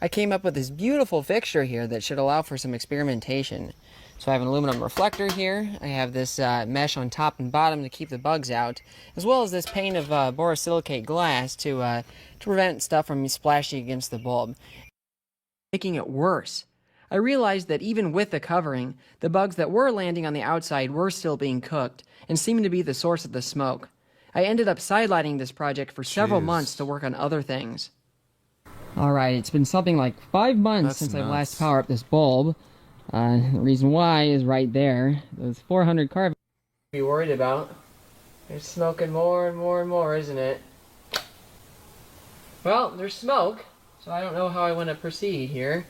I came up with this beautiful fixture here that should allow for some experimentation. So I have an aluminum reflector here. I have this mesh on top and bottom to keep the bugs out, as well as this pane of borosilicate glass to prevent stuff from splashing against the bulb. Making it worse, I realized that even with the covering, the bugs that were landing on the outside were still being cooked and seemed to be the source of the smoke. I ended up sidelining this project for several months to work on other things. Alright, it's been something like 5 months since I last powered up this bulb. The reason why is right there. Those 400 carbon. Be worried about. It's smoking more and more and more, isn't it? Well, there's smoke, so I don't know how I want to proceed here.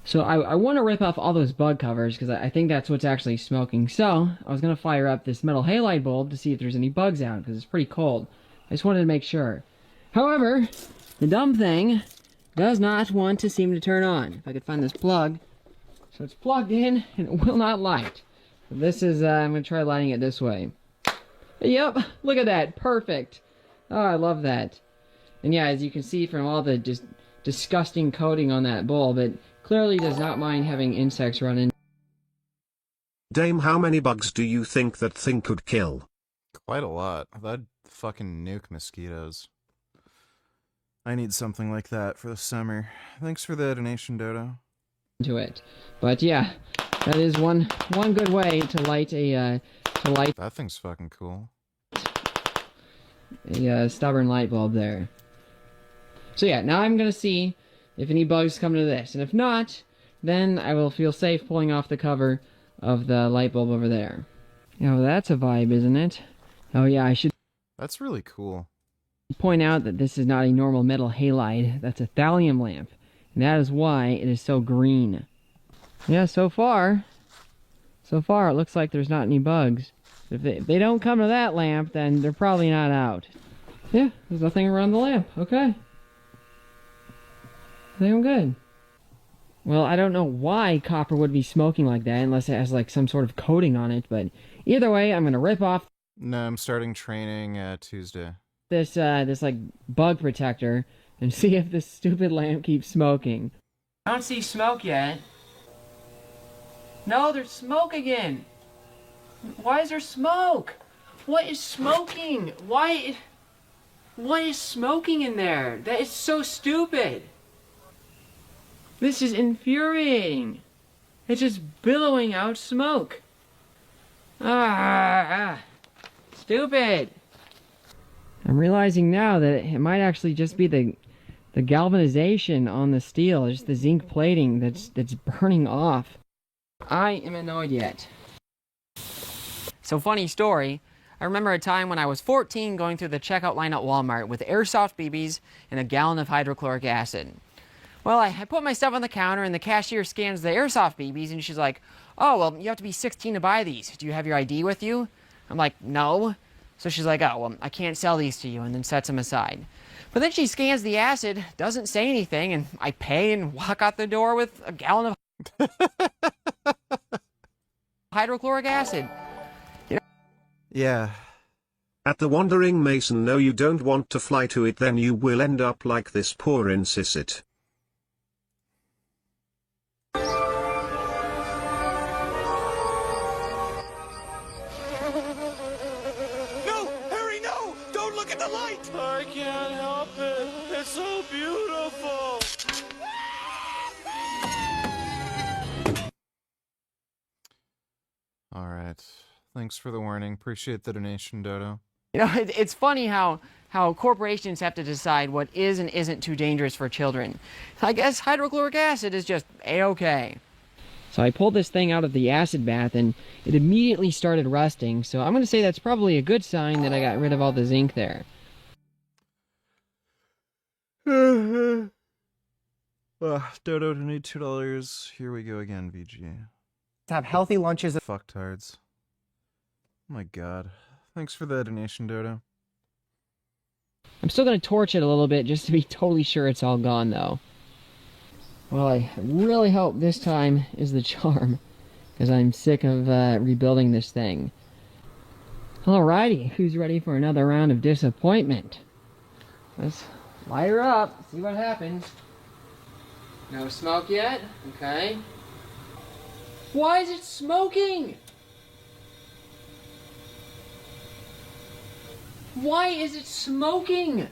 So I want to rip off all those bug covers because I think that's what's actually smoking. So I was going to fire up this metal halide bulb to see if there's any bugs out because it's pretty cold. I just wanted to make sure. However, the dumb thing does not want to seem to turn on. If I could find this plug. So it's plugged in and it will not light. So this is, I'm going to try lighting it this way. Yep, look at that, perfect. Oh, I love that. And yeah, as you can see from all the just disgusting coating on that bulb, it clearly does not mind having insects run in. Dame, how many bugs do you think that thing could kill? Quite a lot. That'd fucking nuke mosquitoes. I need something like that for the summer. Thanks for the donation, Dodo. To it. But yeah, that is one good way to light a That thing's fucking cool. a stubborn light bulb there. So yeah, now I'm gonna see if any bugs come to this, and if not, then I will feel safe pulling off the cover of the light bulb over there. Oh, that's a vibe, isn't it? Oh yeah, I should That's really cool. point out that this is not a normal metal halide. That's a thallium lamp, and that is why it is so green. Yeah, so far it looks like there's not any bugs. If they don't come to that lamp, then they're probably not out. Yeah, there's nothing around the lamp. Okay. I think I'm good. Well, I don't know why copper would be smoking like that unless it has like some sort of coating on it, but either way, I'm gonna rip off No, I'm starting training Tuesday. this like bug protector and see if this stupid lamp keeps smoking. I don't see smoke yet. No, there's smoke again. Why is there smoke? What is smoking? What is smoking in there? That is so stupid. This is infuriating. It's just billowing out smoke. Stupid. I'm realizing now that it might actually just be the galvanization on the steel, just the zinc plating that's burning off. I am annoyed yet. So funny story, I remember a time when I was 14 going through the checkout line at Walmart with airsoft BBs and a gallon of hydrochloric acid. Well, I put my stuff on the counter and the cashier scans the airsoft BBs and she's like, oh, well, you have to be 16 to buy these. Do you have your ID with you? I'm like, no. So she's like, oh, well, I can't sell these to you, and then sets them aside. But then she scans the acid, doesn't say anything, and I pay and walk out the door with a gallon of hydrochloric acid. Yeah. At the Wandering Mason, no, you don't want to fly to it, then you will end up like this poor Insissit. No! Harry, no! Don't look at the light! I can't help it. It's so beautiful. Alright. Thanks for the warning. Appreciate the donation, Dodo. You know, it's funny how corporations have to decide what is and isn't too dangerous for children. I guess hydrochloric acid is just A-okay. So I pulled this thing out of the acid bath and it immediately started rusting, so I'm going to say that's probably a good sign that I got rid of all the zinc there. Dodo, donate $2. Here we go again, VG. Have healthy lunches. Fucktards. Oh my god. Thanks for the donation, Dodo. I'm still going to torch it a little bit just to be totally sure it's all gone, though. Well, I really hope this time is the charm, because I'm sick of rebuilding this thing. Alrighty, who's ready for another round of disappointment? Let's light her up, see what happens. No smoke yet? Okay. Why is it smoking? Why is it smoking?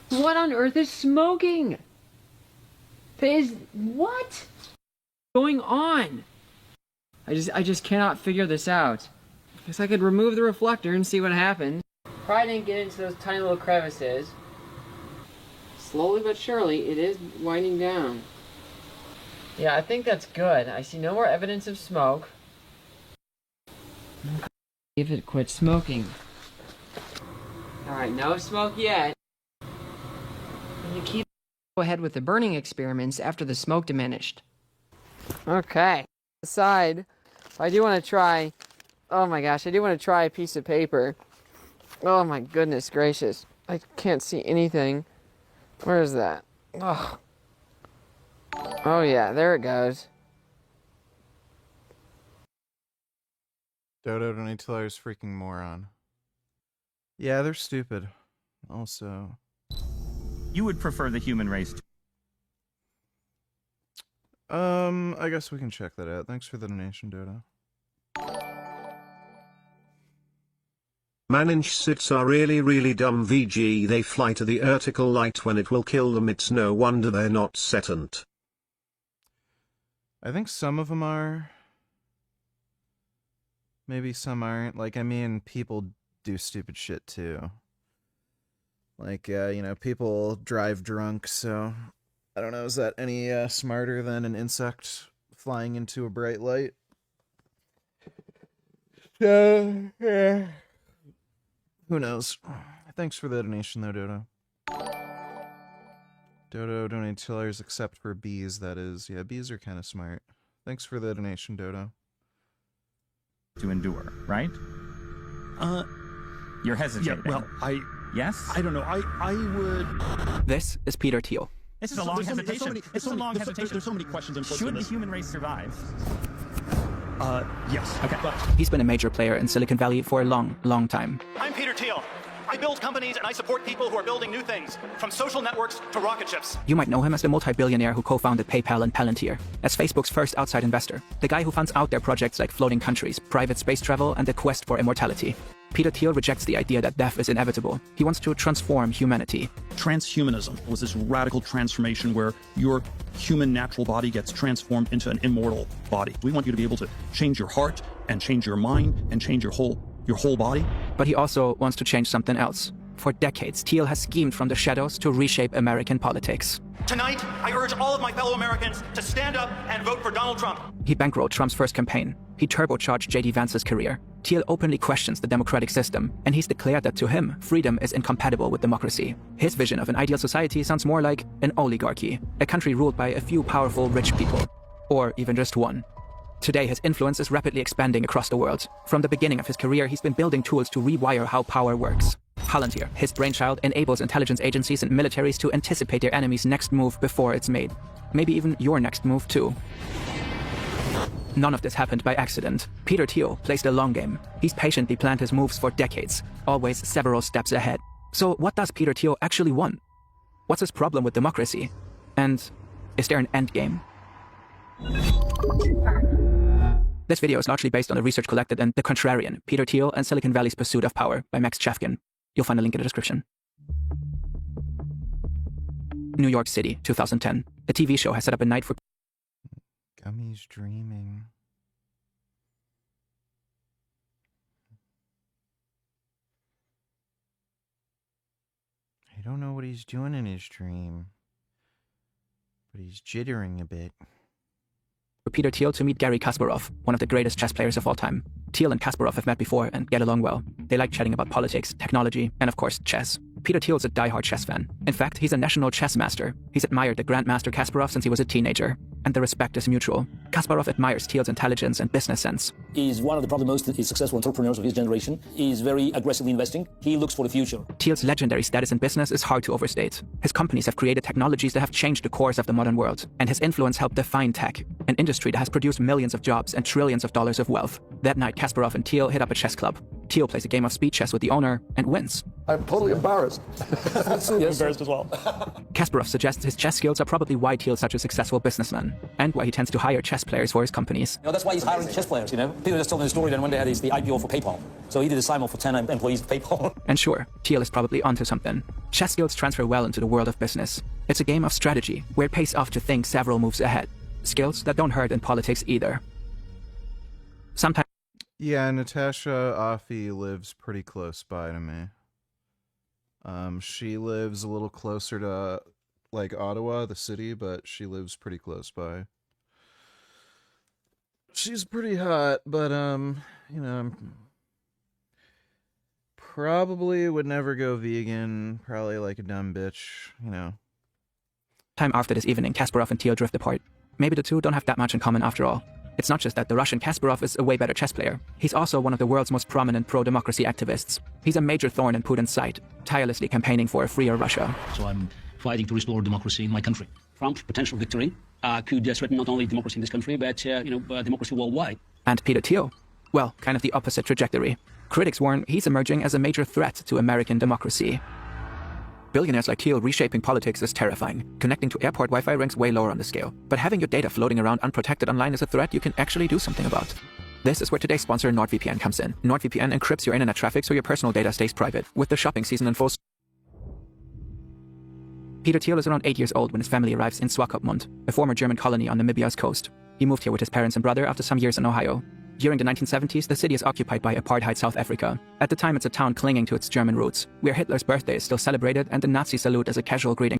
What on earth is smoking? What? Going on? I just cannot figure this out. Guess I could remove the reflector and see what happens. Probably didn't get into those tiny little crevices. Slowly but surely, it is winding down. Yeah, I think that's good. I see no more evidence of smoke. If it quits smoking. Alright, no smoke yet. You keep go ahead with the burning experiments after the smoke diminished. Okay. Aside, I do want to try. Oh my gosh, I do want to try a piece of paper. Oh my goodness gracious. I can't see anything. Where is that? Oh. Oh yeah, there it goes. Dodo, donate $2, freaking moron. Yeah, they're stupid. Also. You would prefer the human race to... I guess we can check that out. Thanks for the donation, Dodo. Maninch are really dumb VG. They fly to the vertical light when it will kill them. It's no wonder they're not sentient. I think some of them are. Maybe some aren't. Like, I mean, people do stupid shit too. Like, you know, people drive drunk, so I don't know, is that any smarter than an insect flying into a bright light? Yeah. Who knows? Thanks for the donation, though, Dodo. Dodo donated $2 except for bees, that is. Yeah, bees are kind of smart. Thanks for the donation, Dodo. To endure, right? You're hesitating. Yeah, well, Yes? I don't know. I would... This is Peter Thiel. This is a long hesitation. There's so many questions and Should the human race survive? Yes. Okay. But He's been a major player in Silicon Valley for a long time. I'm Peter Thiel. I build companies and I support people who are building new things, from social networks to rocket ships. You might know him as the multi-billionaire who co-founded PayPal and Palantir, as Facebook's first outside investor, the guy who funds out their projects like floating countries, private space travel, and the quest for immortality. Peter Thiel rejects the idea that death is inevitable. He wants to transform humanity. Transhumanism was this radical transformation where your human natural body gets transformed into an immortal body. We want you to be able to change your heart and change your mind and change your whole body. But he also wants to change something else. For decades, Thiel has schemed from the shadows to reshape American politics. Tonight, I urge all of my fellow Americans to stand up and vote for Donald Trump. He bankrolled Trump's first campaign. He turbocharged J.D. Vance's career. Thiel openly questions the democratic system, and he's declared that to him, freedom is incompatible with democracy. His vision of an ideal society sounds more like an oligarchy, a country ruled by a few powerful rich people. Or even just one. Today, his influence is rapidly expanding across the world. From the beginning of his career, he's been building tools to rewire how power works. Palantir, his brainchild, enables intelligence agencies and militaries to anticipate their enemy's next move before it's made. Maybe even your next move, too. None of this happened by accident. Peter Thiel plays the long game. He's patiently planned his moves for decades, always several steps ahead. So what does Peter Thiel actually want? What's his problem with democracy? And is there an end game? This video is largely based on the research collected in The Contrarian, Peter Thiel and Silicon Valley's Pursuit of Power by Max Chafkin. You'll find a link in the description. New York City, 2010. A TV show has set up a night for... Gummy's dreaming. I don't know what he's doing in his dream, but he's jittering a bit. For Peter Thiel to meet Garry Kasparov, one of the greatest chess players of all time. Thiel and Kasparov have met before and get along well. They like chatting about politics, technology, and of course, chess. Peter Thiel's a diehard chess fan. In fact, he's a national chess master. He's admired the Grandmaster Kasparov since he was a teenager. And the respect is mutual. Kasparov admires Thiel's intelligence and business sense. He's one of the probably most successful entrepreneurs of his generation. He's very aggressively investing. He looks for the future. Thiel's legendary status in business is hard to overstate. His companies have created technologies that have changed the course of the modern world. And his influence helped define tech, an industry that has produced millions of jobs and trillions of dollars of wealth. That night, Kasparov and Thiel hit up a chess club. Thiel plays a game of speed chess with the owner and wins. I'm totally embarrassed. Yes. Embarrassed as well. Kasparov suggests his chess skills are probably why Thiel's such a successful businessman, and why he tends to hire chess players for his companies. That's why he's hiring chess players, People just told me the story that one day had the IPO for PayPal. So he did a sign-off for 10 employees of PayPal. And sure, Thiel is probably onto something. Chess skills transfer well into the world of business. It's a game of strategy, where it pays off to think several moves ahead. Skills that don't hurt in politics either. Sometimes... Yeah, Natasha Offey lives pretty close by to me. She lives a little closer to, like, Ottawa, the city, but she lives pretty close by. She's pretty hot, but, probably would never go vegan, probably like a dumb bitch, Time after this evening, Kasparov and Thiel drift apart. Maybe the two don't have that much in common after all. It's not just that the Russian Kasparov is a way better chess player. He's also one of the world's most prominent pro-democracy activists. He's a major thorn in Putin's side, tirelessly campaigning for a freer Russia. So I'm fighting to restore democracy in my country. Trump's potential victory could threaten not only democracy in this country, but democracy worldwide. And Peter Thiel? Well, kind of the opposite trajectory. Critics warn he's emerging as a major threat to American democracy. Billionaires like Thiel reshaping politics is terrifying. Connecting to airport Wi-Fi ranks way lower on the scale. But having your data floating around unprotected online is a threat you can actually do something about. This is where today's sponsor NordVPN comes in. NordVPN encrypts your internet traffic so your personal data stays private. With the shopping season in full Peter Thiel is around 8 years old when his family arrives in Swakopmund, a former German colony on Namibia's coast. He moved here with his parents and brother after some years in Ohio. During the 1970s, the city is occupied by apartheid South Africa. At the time, it's a town clinging to its German roots, where Hitler's birthday is still celebrated and the Nazi salute is a casual greeting.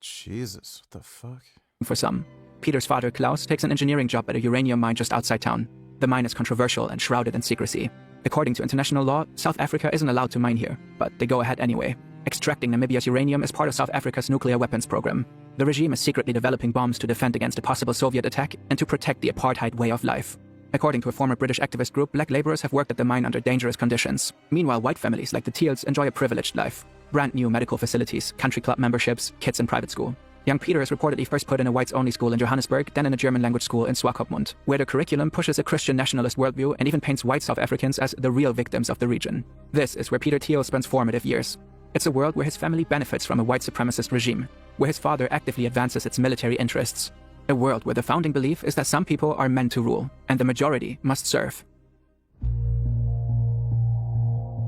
Jesus, what the fuck? For some. Peter's father, Klaus, takes an engineering job at a uranium mine just outside town. The mine is controversial and shrouded in secrecy. According to international law, South Africa isn't allowed to mine here, but they go ahead anyway. Extracting Namibia's uranium is part of South Africa's nuclear weapons program. The regime is secretly developing bombs to defend against a possible Soviet attack and to protect the apartheid way of life. According to a former British activist group, black laborers have worked at the mine under dangerous conditions. Meanwhile, white families like the Thiels enjoy a privileged life. Brand new medical facilities, country club memberships, kids in private school. Young Peter is reportedly first put in a whites-only school in Johannesburg, then in a German-language school in Swakopmund, where the curriculum pushes a Christian nationalist worldview and even paints white South Africans as the real victims of the region. This is where Peter Thiel spends formative years. It's a world where his family benefits from a white supremacist regime, where his father actively advances its military interests. A world where the founding belief is that some people are meant to rule, and the majority must serve.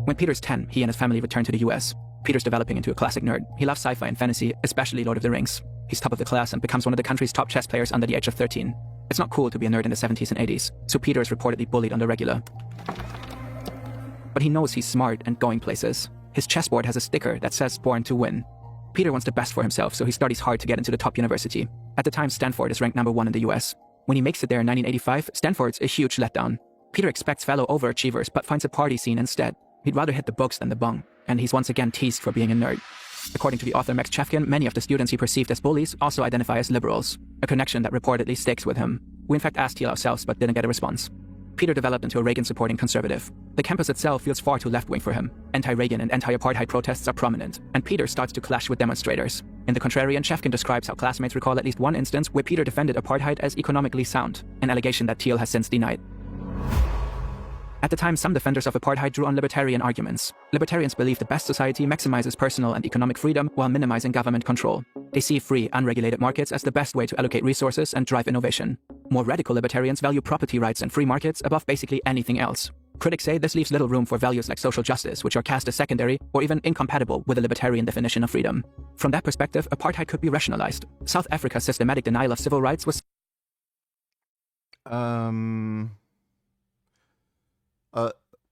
When Peter's 10, he and his family return to the US. Peter's developing into a classic nerd. He loves sci-fi and fantasy, especially Lord of the Rings. He's top of the class and becomes one of the country's top chess players under the age of 13. It's not cool to be a nerd in the 70s and 80s, so Peter is reportedly bullied on the regular. But he knows he's smart and going places. His chessboard has a sticker that says "Born to Win." Peter wants the best for himself, so he studies hard to get into the top university. At the time, Stanford is ranked #1 in the US. When he makes it there in 1985, Stanford's a huge letdown. Peter expects fellow overachievers, but finds a party scene instead. He'd rather hit the books than the bung, and he's once again teased for being a nerd. According to the author Max Chefkin, many of the students he perceived as bullies also identify as liberals, a connection that reportedly sticks with him. We in fact asked Thiel ourselves, but didn't get a response. Peter developed into a Reagan-supporting conservative. The campus itself feels far too left-wing for him. Anti-Reagan and anti-apartheid protests are prominent, and Peter starts to clash with demonstrators. In The Contrarian, Chefkin describes how classmates recall at least one instance where Peter defended apartheid as economically sound, an allegation that Thiel has since denied. At the time, some defenders of apartheid drew on libertarian arguments. Libertarians believe the best society maximizes personal and economic freedom while minimizing government control. They see free, unregulated markets as the best way to allocate resources and drive innovation. More radical libertarians value property rights and free markets above basically anything else. Critics say this leaves little room for values like social justice, which are cast as secondary or even incompatible with the libertarian definition of freedom. From that perspective, apartheid could be rationalized. South Africa's systematic denial of civil rights was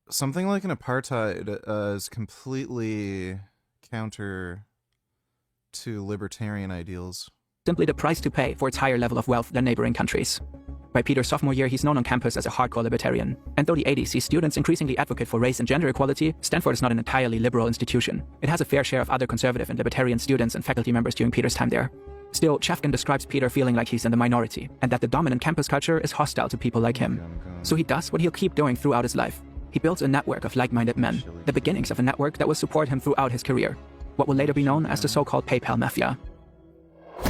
something like an apartheid is completely counter to libertarian ideals. Simply the price to pay for its higher level of wealth than neighboring countries. By Peter's sophomore year, he's known on campus as a hardcore libertarian. And though the 80s sees students increasingly advocate for race and gender equality, Stanford is not an entirely liberal institution. It has a fair share of other conservative and libertarian students and faculty members during Peter's time there. Still, Chefkin describes Peter feeling like he's in the minority, and that the dominant campus culture is hostile to people like him. So he does what he'll keep doing throughout his life. He builds a network of like-minded men, the beginnings of a network that will support him throughout his career, what will later be known as the so-called PayPal Mafia.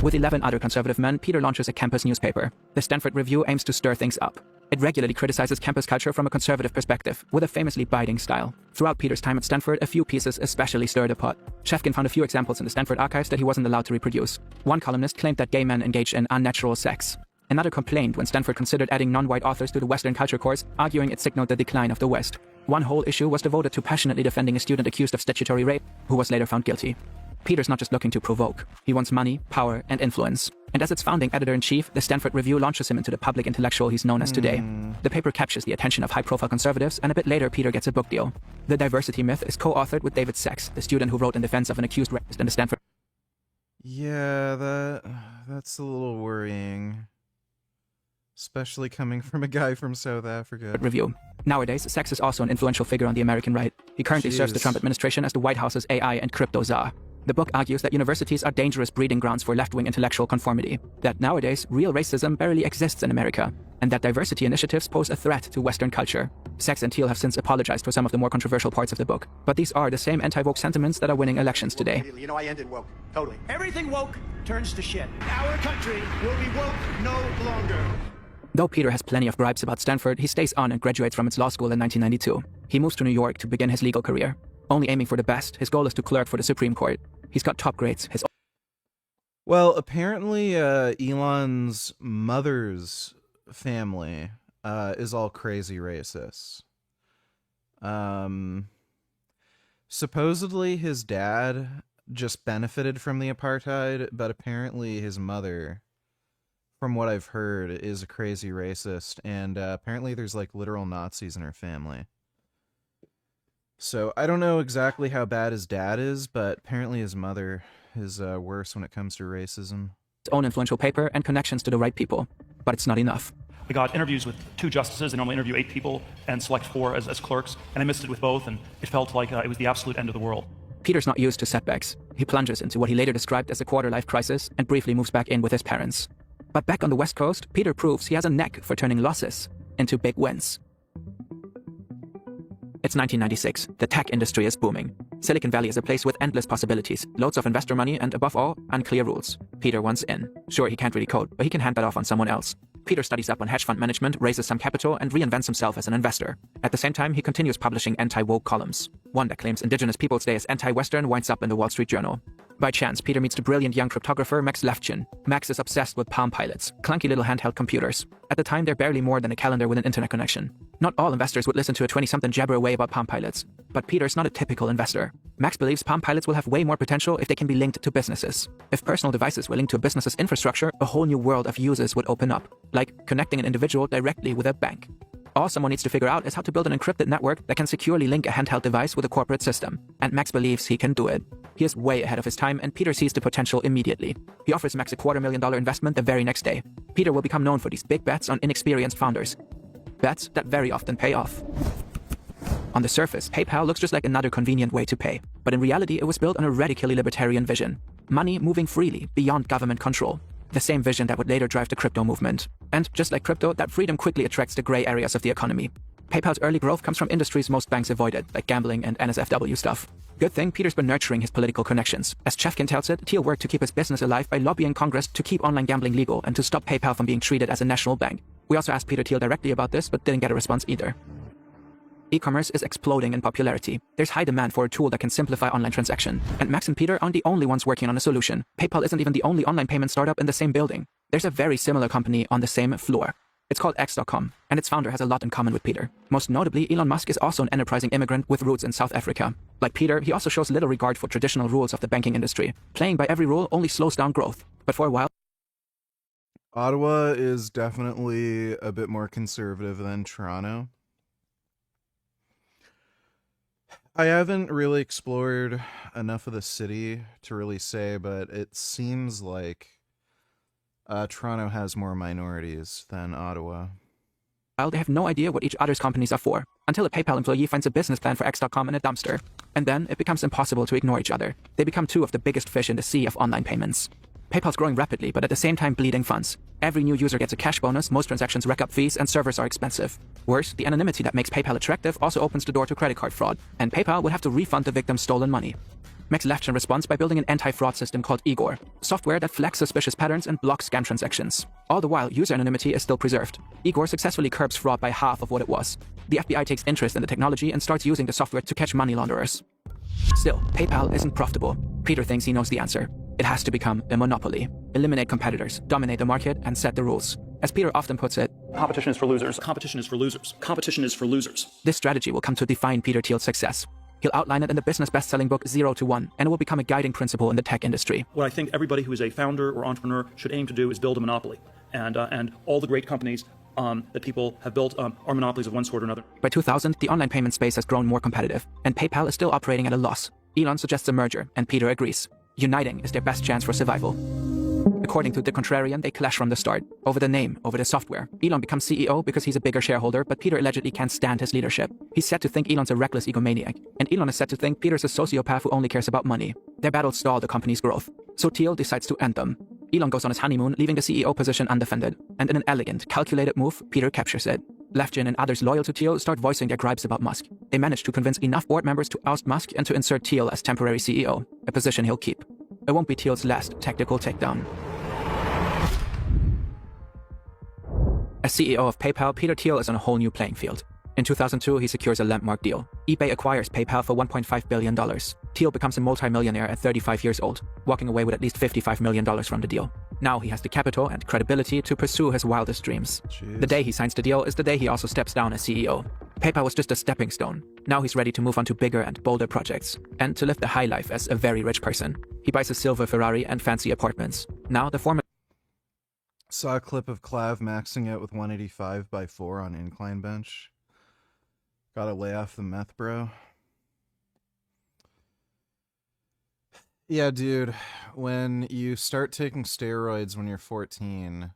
With 11 other conservative men, Peter launches a campus newspaper. The Stanford Review aims to stir things up. It regularly criticizes campus culture from a conservative perspective, with a famously biting style. Throughout Peter's time at Stanford, a few pieces especially stirred the pot. Chefkin found a few examples in the Stanford archives that he wasn't allowed to reproduce. One columnist claimed that gay men engaged in unnatural sex. Another complained when Stanford considered adding non-white authors to the Western culture course, arguing it signaled the decline of the West. One whole issue was devoted to passionately defending a student accused of statutory rape, who was later found guilty. Peter's not just looking to provoke. He wants money, power, and influence. And as its founding editor-in-chief, the Stanford Review launches him into the public intellectual he's known as today. The paper captures the attention of high-profile conservatives, and a bit later Peter gets a book deal. The Diversity Myth is co-authored with David Sachs, the student who wrote in defense of an accused rapist in the Stanford. Yeah, that's a little worrying. Especially coming from a guy from South Africa. Review. Nowadays, Sachs is also an influential figure on the American right. He currently serves the Trump administration as the White House's AI and crypto czar. The book argues that universities are dangerous breeding grounds for left-wing intellectual conformity, that nowadays real racism barely exists in America, and that diversity initiatives pose a threat to Western culture. Sachs and Thiel have since apologized for some of the more controversial parts of the book, but these are the same anti-woke sentiments that are winning elections today. You know, I ended woke. Totally. Everything woke turns to shit. Our country will be woke no longer. Though Peter has plenty of gripes about Stanford, he stays on and graduates from its law school in 1992. He moves to New York to begin his legal career. Only aiming for the best, his goal is to clerk for the Supreme Court. He's got top grades. Well, apparently Elon's mother's family is all crazy racist. Supposedly his dad just benefited from the apartheid, but apparently his mother, from what I've heard, is a crazy racist, and apparently there's like literal Nazis in her family. So I don't know exactly how bad his dad is, but apparently his mother is worse when it comes to racism. His own influential paper and connections to the right people, but it's not enough. I got interviews with 2 justices. I normally interview 8 people and select 4 as clerks, and I missed it with both, and it felt like it was the absolute end of the world. Peter's not used to setbacks. He plunges into what he later described as a quarter-life crisis and briefly moves back in with his parents. But back on the West Coast, Peter proves he has a knack for turning losses into big wins. It's 1996. The tech industry is booming. Silicon Valley is a place with endless possibilities, loads of investor money, and above all, unclear rules. Peter wants in. Sure, he can't really code, but he can hand that off on someone else. Peter studies up on hedge fund management, raises some capital, and reinvents himself as an investor. At the same time, he continues publishing anti-woke columns. One that claims Indigenous Peoples Day is anti-Western winds up in the Wall Street Journal. By chance, Peter meets the brilliant young cryptographer Max Levchin. Max is obsessed with Palm Pilots, clunky little handheld computers. At the time, they're barely more than a calendar with an internet connection. Not all investors would listen to a 20-something jabber away about Palm Pilots. But Peter's not a typical investor. Max believes Palm Pilots will have way more potential if they can be linked to businesses. If personal devices were linked to a business's infrastructure, a whole new world of users would open up, like connecting an individual directly with a bank. All someone needs to figure out is how to build an encrypted network that can securely link a handheld device with a corporate system. And Max believes he can do it. He is way ahead of his time, and Peter sees the potential immediately. He offers Max a $250,000 investment the very next day. Peter will become known for these big bets on inexperienced founders. Bets that very often pay off. On the surface, PayPal looks just like another convenient way to pay. But in reality, it was built on a radically libertarian vision. Money moving freely, beyond government control. The same vision that would later drive the crypto movement. And just like crypto, that freedom quickly attracts the gray areas of the economy. PayPal's early growth comes from industries most banks avoided, like gambling and NSFW stuff. Good thing Peter's been nurturing his political connections. As Chefkin tells it, Thiel worked to keep his business alive by lobbying Congress to keep online gambling legal and to stop PayPal from being treated as a national bank. We also asked Peter Thiel directly about this, but didn't get a response either. E-commerce is exploding in popularity. There's high demand for a tool that can simplify online transaction. And Max and Peter aren't the only ones working on a solution. PayPal isn't even the only online payment startup in the same building. There's a very similar company on the same floor. It's called X.com, and its founder has a lot in common with Peter. Most notably, Elon Musk is also an enterprising immigrant with roots in South Africa. Like Peter, he also shows little regard for traditional rules of the banking industry. Playing by every rule only slows down growth. But for a while, Ottawa is definitely a bit more conservative than Toronto. I haven't really explored enough of the city to really say, but it seems like Toronto has more minorities than Ottawa. they have no idea what each other's companies are for, until a PayPal employee finds a business plan for X.com in a dumpster. And then it becomes impossible to ignore each other. They become two of the biggest fish in the sea of online payments. PayPal's growing rapidly, but at the same time bleeding funds. Every new user gets a cash bonus, most transactions rack up fees, and servers are expensive. Worse, the anonymity that makes PayPal attractive also opens the door to credit card fraud, and PayPal would have to refund the victim's stolen money. Max Levchin responds by building an anti-fraud system called Igor, software that flags suspicious patterns and blocks scam transactions. All the while, user anonymity is still preserved. Igor successfully curbs fraud by half of what it was. The FBI takes interest in the technology and starts using the software to catch money launderers. Still, PayPal isn't profitable. Peter thinks he knows the answer. It has to become a monopoly. Eliminate competitors, dominate the market, and set the rules. As Peter often puts it, competition is for losers. Competition is for losers. Competition is for losers. This strategy will come to define Peter Thiel's success. He'll outline it in the business best-selling book 0 to 1, and it will become a guiding principle in the tech industry. What I think everybody who is a founder or entrepreneur should aim to do is build a monopoly. And all the great companies that people have built are monopolies of one sort or another. By 2000, the online payment space has grown more competitive, and PayPal is still operating at a loss. Elon suggests a merger, and Peter agrees. Uniting is their best chance for survival. According to The Contrarian, they clash from the start. Over the name, over the software. Elon becomes CEO because he's a bigger shareholder, but Peter allegedly can't stand his leadership. He's said to think Elon's a reckless egomaniac, and Elon is said to think Peter's a sociopath who only cares about money. Their battles stall the company's growth. So Thiel decides to end them. Elon goes on his honeymoon, leaving the CEO position undefended. And in an elegant, calculated move, Peter captures it. Levchin and others loyal to Thiel start voicing their gripes about Musk. They manage to convince enough board members to oust Musk and to insert Thiel as temporary CEO, a position he'll keep. It won't be Thiel's last tactical takedown. As CEO of PayPal, Peter Thiel is on a whole new playing field. In 2002, he secures a landmark deal. eBay acquires PayPal for $1.5 billion. Teal becomes a multi-millionaire at 35 years old, walking away with at least $55 million from the deal. Now he has the capital and credibility to pursue his wildest dreams. Jeez. The day he signs the deal is the day he also steps down as CEO. PayPal was just a stepping stone. Now he's ready to move on to bigger and bolder projects, and to live the high life as a very rich person. He buys a silver Ferrari and fancy apartments. Now the former... Saw a clip of Clav maxing out with 185 by 4 on incline bench. Gotta lay off the meth, bro. Yeah, dude, when you start taking steroids when you're 14,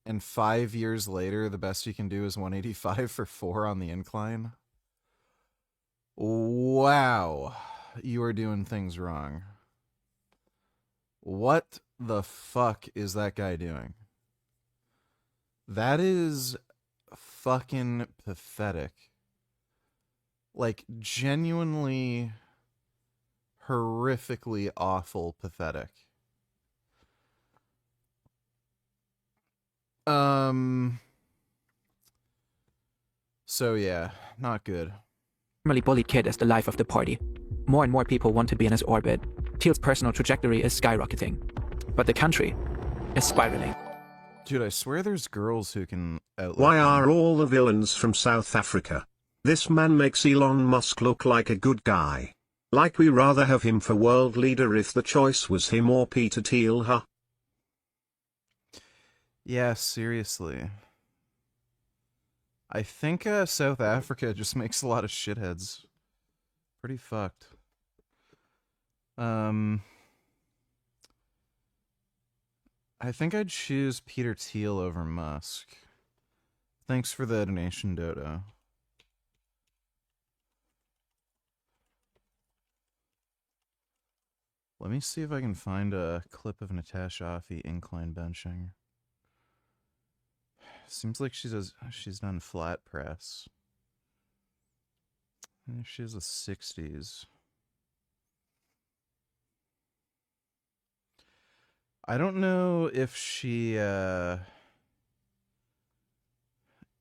and 5 years later, the best you can do is 185 for 4 on the incline. Wow, you are doing things wrong. What the fuck is that guy doing? That is fucking pathetic. Like, genuinely, horrifically awful pathetic. So yeah, not good. Formerly bullied kid is the life of the party. More and more people want to be in his orbit. Teal's personal trajectory is skyrocketing, but the country is spiraling. Dude, I swear there's girls who can outlive Why him. are all the villains from South Africa? This man makes Elon Musk look like a good guy. Like we rather have him for world leader if the choice was him or Peter Thiel, huh? Yeah, seriously. I think South Africa just makes a lot of shitheads. Pretty fucked. I think I'd choose Peter Thiel over Musk. Thanks for the donation, Dodo. Let me see if I can find a clip of Natasha Offey incline benching. Seems like she's done flat press. She has the 60s. I don't know if she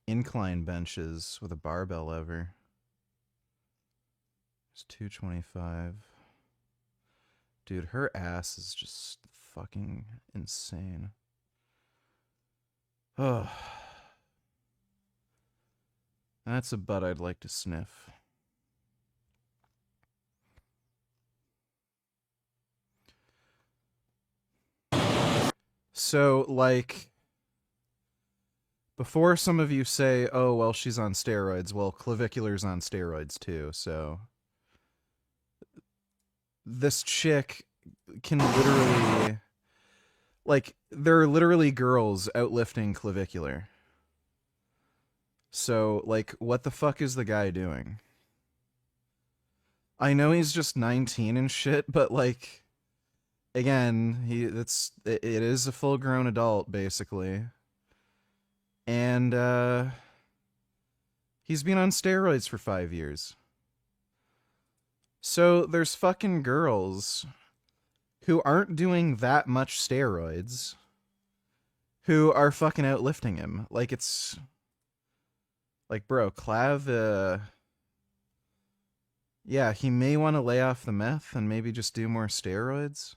incline benches with a barbell ever. It's 225. Dude, her ass is just fucking insane. Oh. That's a butt I'd like to sniff. So, like, before some of you say, oh, well, she's on steroids, well, clavicular's on steroids too, so... This chick can literally... Like, there are literally girls outlifting clavicular. So, like, what the fuck is the guy doing? I know he's just 19 and shit, but, like... Again, it is a full-grown adult, basically. And, he's been on steroids for 5 years. So, there's fucking girls who aren't doing that much steroids who are fucking outlifting him. Like, it's... Like, bro, Clav, yeah, he may want to lay off the meth and maybe just do more steroids.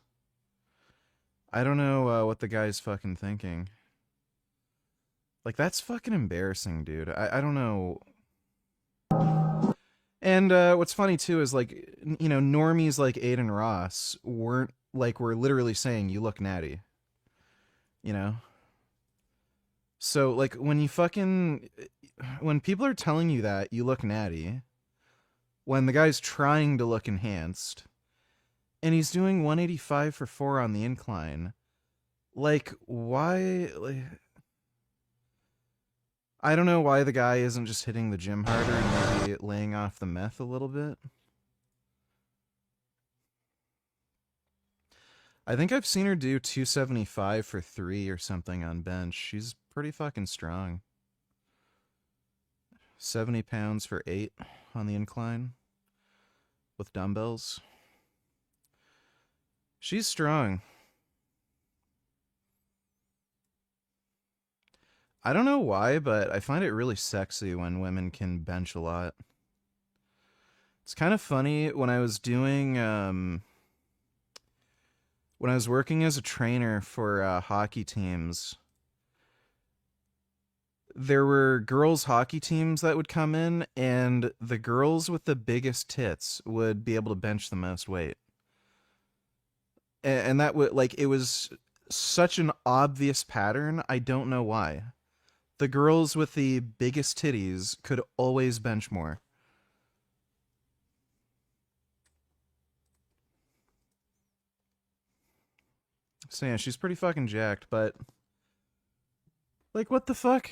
I don't know what the guy's fucking thinking. Like, that's fucking embarrassing, dude. I don't know. And what's funny, too, is, like, you know, normies like Aiden Ross were literally saying, you look natty. You know? So, like, when people are telling you that, you look natty, when the guy's trying to look enhanced... And he's doing 185 for 4 on the incline. Like, why... Like, I don't know why the guy isn't just hitting the gym harder and maybe laying off the meth a little bit. I think I've seen her do 275 for 3 or something on bench. She's pretty fucking strong. 70 pounds for 8 on the incline. With dumbbells. She's strong. I don't know why, but I find it really sexy when women can bench a lot. It's kind of funny when I was doing, when I was working as a trainer for hockey teams, there were girls' hockey teams that would come in, and the girls with the biggest tits would be able to bench the most weight. And that would, like, it was such an obvious pattern, I don't know why. The girls with the biggest titties could always bench more. So yeah, she's pretty fucking jacked, but like, what the fuck?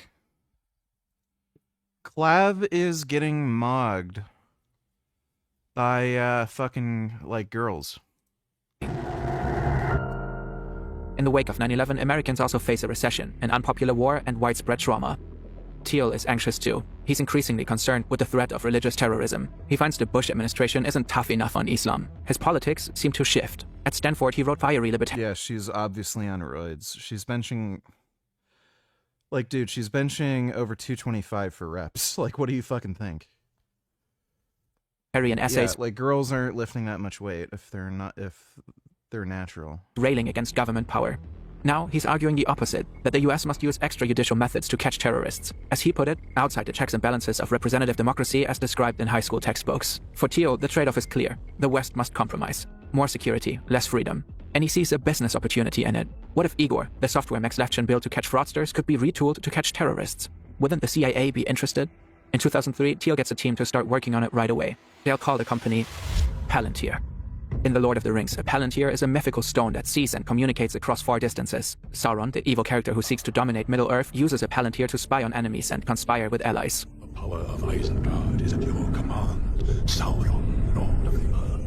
Clav is getting mogged by fucking like girls. In the wake of 9/11, Americans also face a recession, an unpopular war, and widespread trauma. Teal is anxious too. He's increasingly concerned with the threat of religious terrorism. He finds the Bush administration isn't tough enough on Islam. His politics seem to shift. At Stanford, he wrote fiery libertarian. Yeah, she's obviously on roids. She's benching... Like, dude, she's benching over 225 for reps. Like, what do you fucking think? Essays. Yeah, like, girls aren't lifting that much weight if they're natural. Railing against government power. Now, he's arguing the opposite, that the US must use extrajudicial methods to catch terrorists. As he put it, outside the checks and balances of representative democracy as described in high school textbooks. For Teal, the trade-off is clear. The West must compromise. More security, less freedom. And he sees a business opportunity in it. What if Igor, the software Max Levchin built to catch fraudsters, could be retooled to catch terrorists? Wouldn't the CIA be interested? In 2003, Teal gets a team to start working on it right away. They'll call the company Palantir. In The Lord of the Rings, a Palantir is a mythical stone that sees and communicates across far distances. Sauron, the evil character who seeks to dominate Middle-earth, uses a Palantir to spy on enemies and conspire with allies. The power of Isengard is at your command, Sauron, Lord of the Earth.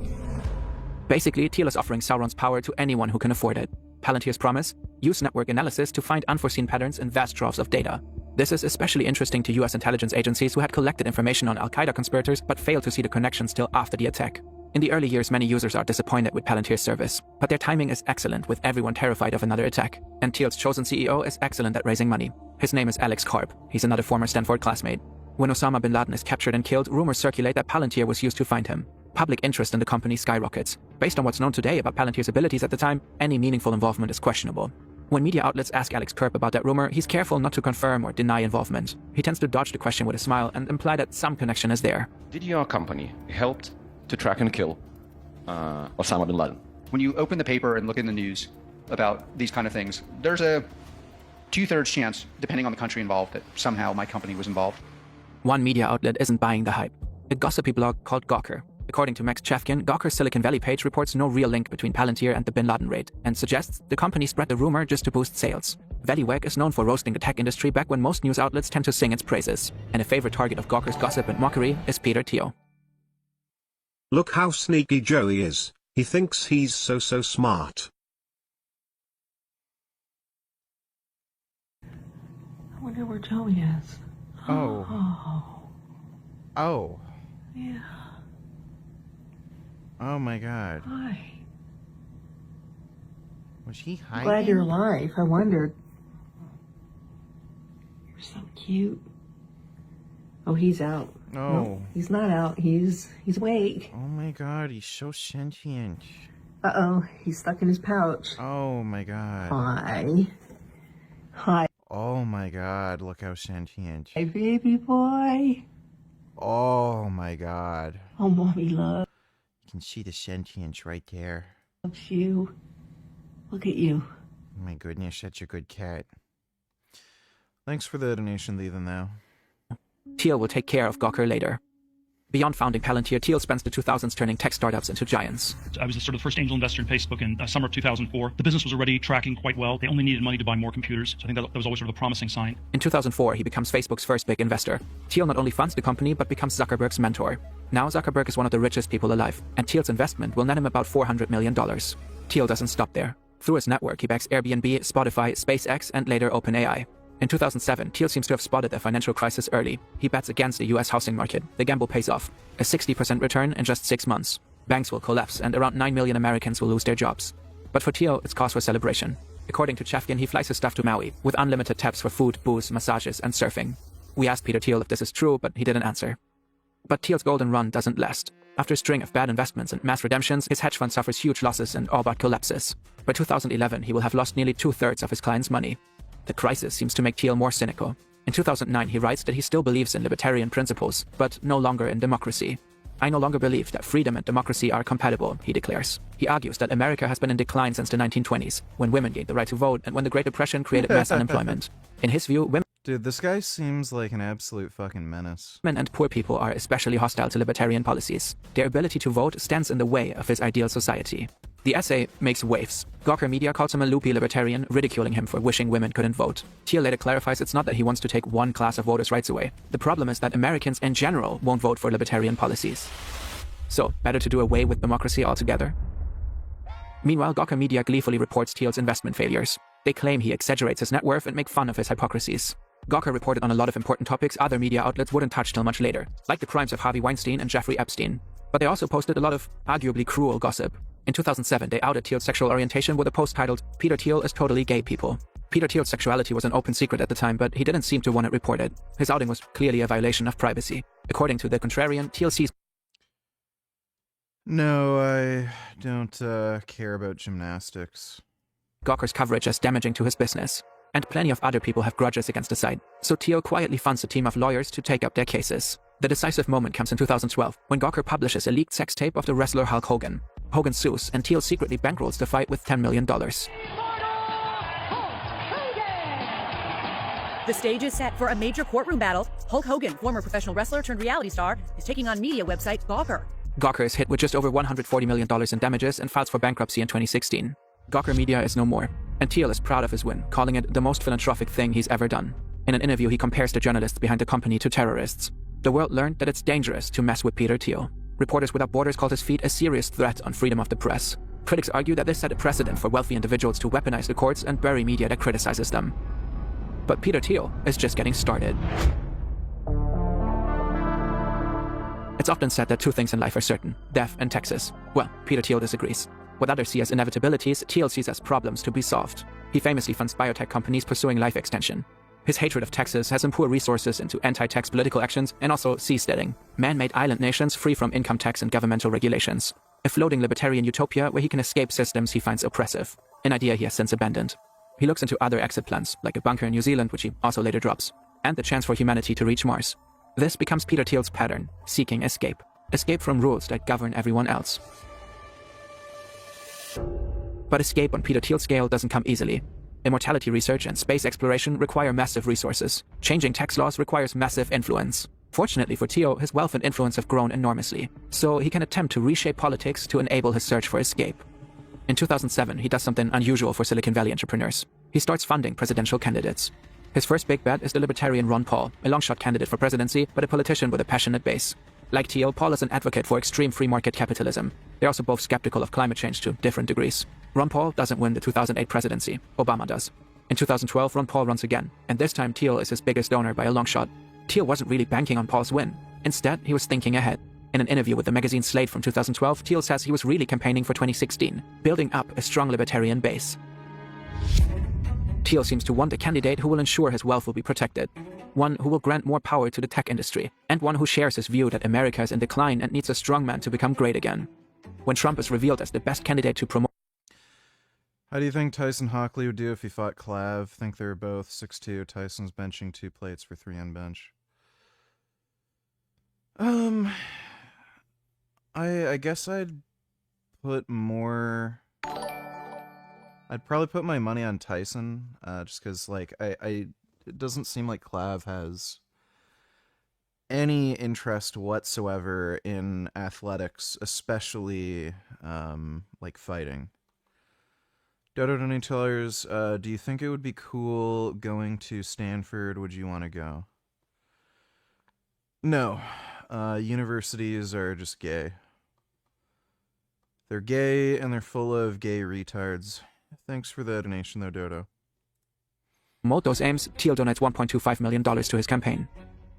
Basically, Teal is offering Sauron's power to anyone who can afford it. Palantir's promise? Use network analysis to find unforeseen patterns in vast troves of data. This is especially interesting to US intelligence agencies who had collected information on Al-Qaeda conspirators but failed to see the connections till after the attack. In the early years, many users are disappointed with Palantir's service, but their timing is excellent with everyone terrified of another attack. And Teal's chosen CEO is excellent at raising money. His name is Alex Karp. He's another former Stanford classmate. When Osama bin Laden is captured and killed, rumors circulate that Palantir was used to find him. Public interest in the company skyrockets. Based on what's known today about Palantir's abilities at the time, any meaningful involvement is questionable. When media outlets ask Alex Karp about that rumor, he's careful not to confirm or deny involvement. He tends to dodge the question with a smile and imply that some connection is there. Did your company help to track and kill Osama bin Laden? When you open the paper and look in the news about these kind of things, there's a 2/3 chance, depending on the country involved, that somehow my company was involved. One media outlet isn't buying the hype. A gossipy blog called Gawker. According to Max Chafkin, Gawker's Silicon Valley page reports no real link between Palantir and the bin Laden raid, and suggests the company spread the rumor just to boost sales. Valleywag is known for roasting the tech industry back when most news outlets tend to sing its praises, and a favorite target of Gawker's gossip and mockery is Peter Thiel. Look how sneaky Joey is. He thinks he's so smart. I wonder where Joey is. Oh. Oh. Yeah. Oh my god. Hi. Was he hiding? Glad you're alive. I wondered. You're so cute. Oh, he's out. No. No, he's not out. He's awake. Oh my god, he's so sentient. Uh-oh, he's stuck in his pouch. Oh my god. Hi. Hi. Oh my god, look how sentient. Hey, baby boy. Oh my god. Oh, mommy loves You can see the sentience right there. you. Look at you. Oh my goodness, that's a good cat. Thanks for the donation, Ethan, though. Teal will take care of Gawker later. Beyond founding Palantir, Teal spends the 2000s turning tech startups into giants. I was sort of the first angel investor in Facebook in summer of 2004. The business was already tracking quite well. They only needed money to buy more computers. So I think that was always sort of a promising sign. In 2004, he becomes Facebook's first big investor. Teal not only funds the company, but becomes Zuckerberg's mentor. Now Zuckerberg is one of the richest people alive, and Teal's investment will net him about $400 million. Teal doesn't stop there. Through his network, he backs Airbnb, Spotify, SpaceX, and later OpenAI. In 2007, Teal seems to have spotted the financial crisis early. He bets against the US housing market. The gamble pays off. A 60% return in just 6 months. Banks will collapse, and around 9 million Americans will lose their jobs. But for Teal, it's cause for celebration. According to Chafkin, he flies his stuff to Maui, with unlimited taps for food, booze, massages, and surfing. We asked Peter Thiel if this is true, but he didn't answer. But Thiel's golden run doesn't last. After a string of bad investments and mass redemptions, his hedge fund suffers huge losses and all but collapses. By 2011, he will have lost nearly 2/3 of his clients' money. The crisis seems to make Thiel more cynical. In 2009, he writes that he still believes in libertarian principles, but no longer in democracy. "I no longer believe that freedom and democracy are compatible," he declares. He argues that America has been in decline since the 1920s, when women gained the right to vote and when the Great Depression created mass unemployment. In his view, women Dude, this guy seems like an absolute fucking menace. and poor people are especially hostile to libertarian policies. Their ability to vote stands in the way of his ideal society. The essay makes waves. Gawker Media calls him a loopy libertarian, ridiculing him for wishing women couldn't vote. Thiel later clarifies it's not that he wants to take one class of voters' rights away. The problem is that Americans in general won't vote for libertarian policies. So, better to do away with democracy altogether? Meanwhile, Gawker Media gleefully reports Thiel's investment failures. They claim he exaggerates his net worth and make fun of his hypocrisies. Gawker reported on a lot of important topics other media outlets wouldn't touch till much later, like the crimes of Harvey Weinstein and Jeffrey Epstein. But they also posted a lot of arguably cruel gossip. In 2007, they outed Thiel's sexual orientation with a post titled, "Peter Thiel is totally gay people." Peter Thiel's sexuality was an open secret at the time, but he didn't seem to want it reported. His outing was clearly a violation of privacy. According to The Contrarian, Thiel sees No, I don't care about gymnastics. Gawker's coverage as damaging to his business. And plenty of other people have grudges against the site, so Thiel quietly funds a team of lawyers to take up their cases. The decisive moment comes in 2012, when Gawker publishes a leaked sex tape of the wrestler Hulk Hogan. Hogan sues, and Thiel secretly bankrolls the fight with $10 million. The stage is set for a major courtroom battle. Hulk Hogan, former professional wrestler turned reality star, is taking on media website Gawker. Gawker is hit with just over $140 million in damages and files for bankruptcy in 2016. Gawker Media is no more, and Thiel is proud of his win, calling it the most philanthropic thing he's ever done. In an interview, he compares the journalists behind the company to terrorists. The world learned that it's dangerous to mess with Peter Thiel. Reporters Without Borders called his feat a serious threat on freedom of the press. Critics argue that this set a precedent for wealthy individuals to weaponize the courts and bury media that criticizes them. But Peter Thiel is just getting started. It's often said that two things in life are certain, death and taxes. Well, Peter Thiel disagrees. What others see as inevitabilities, Thiel sees as problems to be solved. He famously funds biotech companies pursuing life extension. His hatred of taxes has him pour resources into anti-tax political actions and also seasteading, man-made island nations free from income tax and governmental regulations. A floating libertarian utopia where he can escape systems he finds oppressive, an idea he has since abandoned. He looks into other exit plans, like a bunker in New Zealand, which he also later drops, and the chance for humanity to reach Mars. This becomes Peter Thiel's pattern, seeking escape. Escape from rules that govern everyone else. But escape on Peter Thiel's scale doesn't come easily. Immortality research and space exploration require massive resources. Changing tax laws requires massive influence. Fortunately for Thiel, his wealth and influence have grown enormously, so he can attempt to reshape politics to enable his search for escape. In 2007, he does something unusual for Silicon Valley entrepreneurs. He starts funding presidential candidates. His first big bet is the libertarian Ron Paul, a long-shot candidate for presidency, but a politician with a passionate base. Like Thiel, Paul is an advocate for extreme free market capitalism. They're also both skeptical of climate change to different degrees. Ron Paul doesn't win the 2008 presidency. Obama does. In 2012, Ron Paul runs again, and this time Thiel is his biggest donor by a long shot. Thiel wasn't really banking on Paul's win. Instead, he was thinking ahead. In an interview with the magazine Slate from 2012, Thiel says he was really campaigning for 2016, building up a strong libertarian base. Thiel seems to want a candidate who will ensure his wealth will be protected, one who will grant more power to the tech industry, and one who shares his view that America is in decline and needs a strong man to become great again. When Trump is revealed as the best candidate to promote... How do you think Tyson Hockley would do if he fought Clav? Think they're both 6'2". Tyson's benching 2 plates for 3 on bench. I guess I'd put more... I'd probably put my money on Tyson, just because, like, it doesn't seem like Clav has any interest whatsoever in athletics, especially, like, fighting. Dodo Donate Tellers, do you think it would be cool going to Stanford? Would you want to go? No. Universities are just gay. They're gay, and they're full of gay retards. Thanks for the donation, though, Dodo. Promote those aims, Thiel donates $1.25 million to his campaign.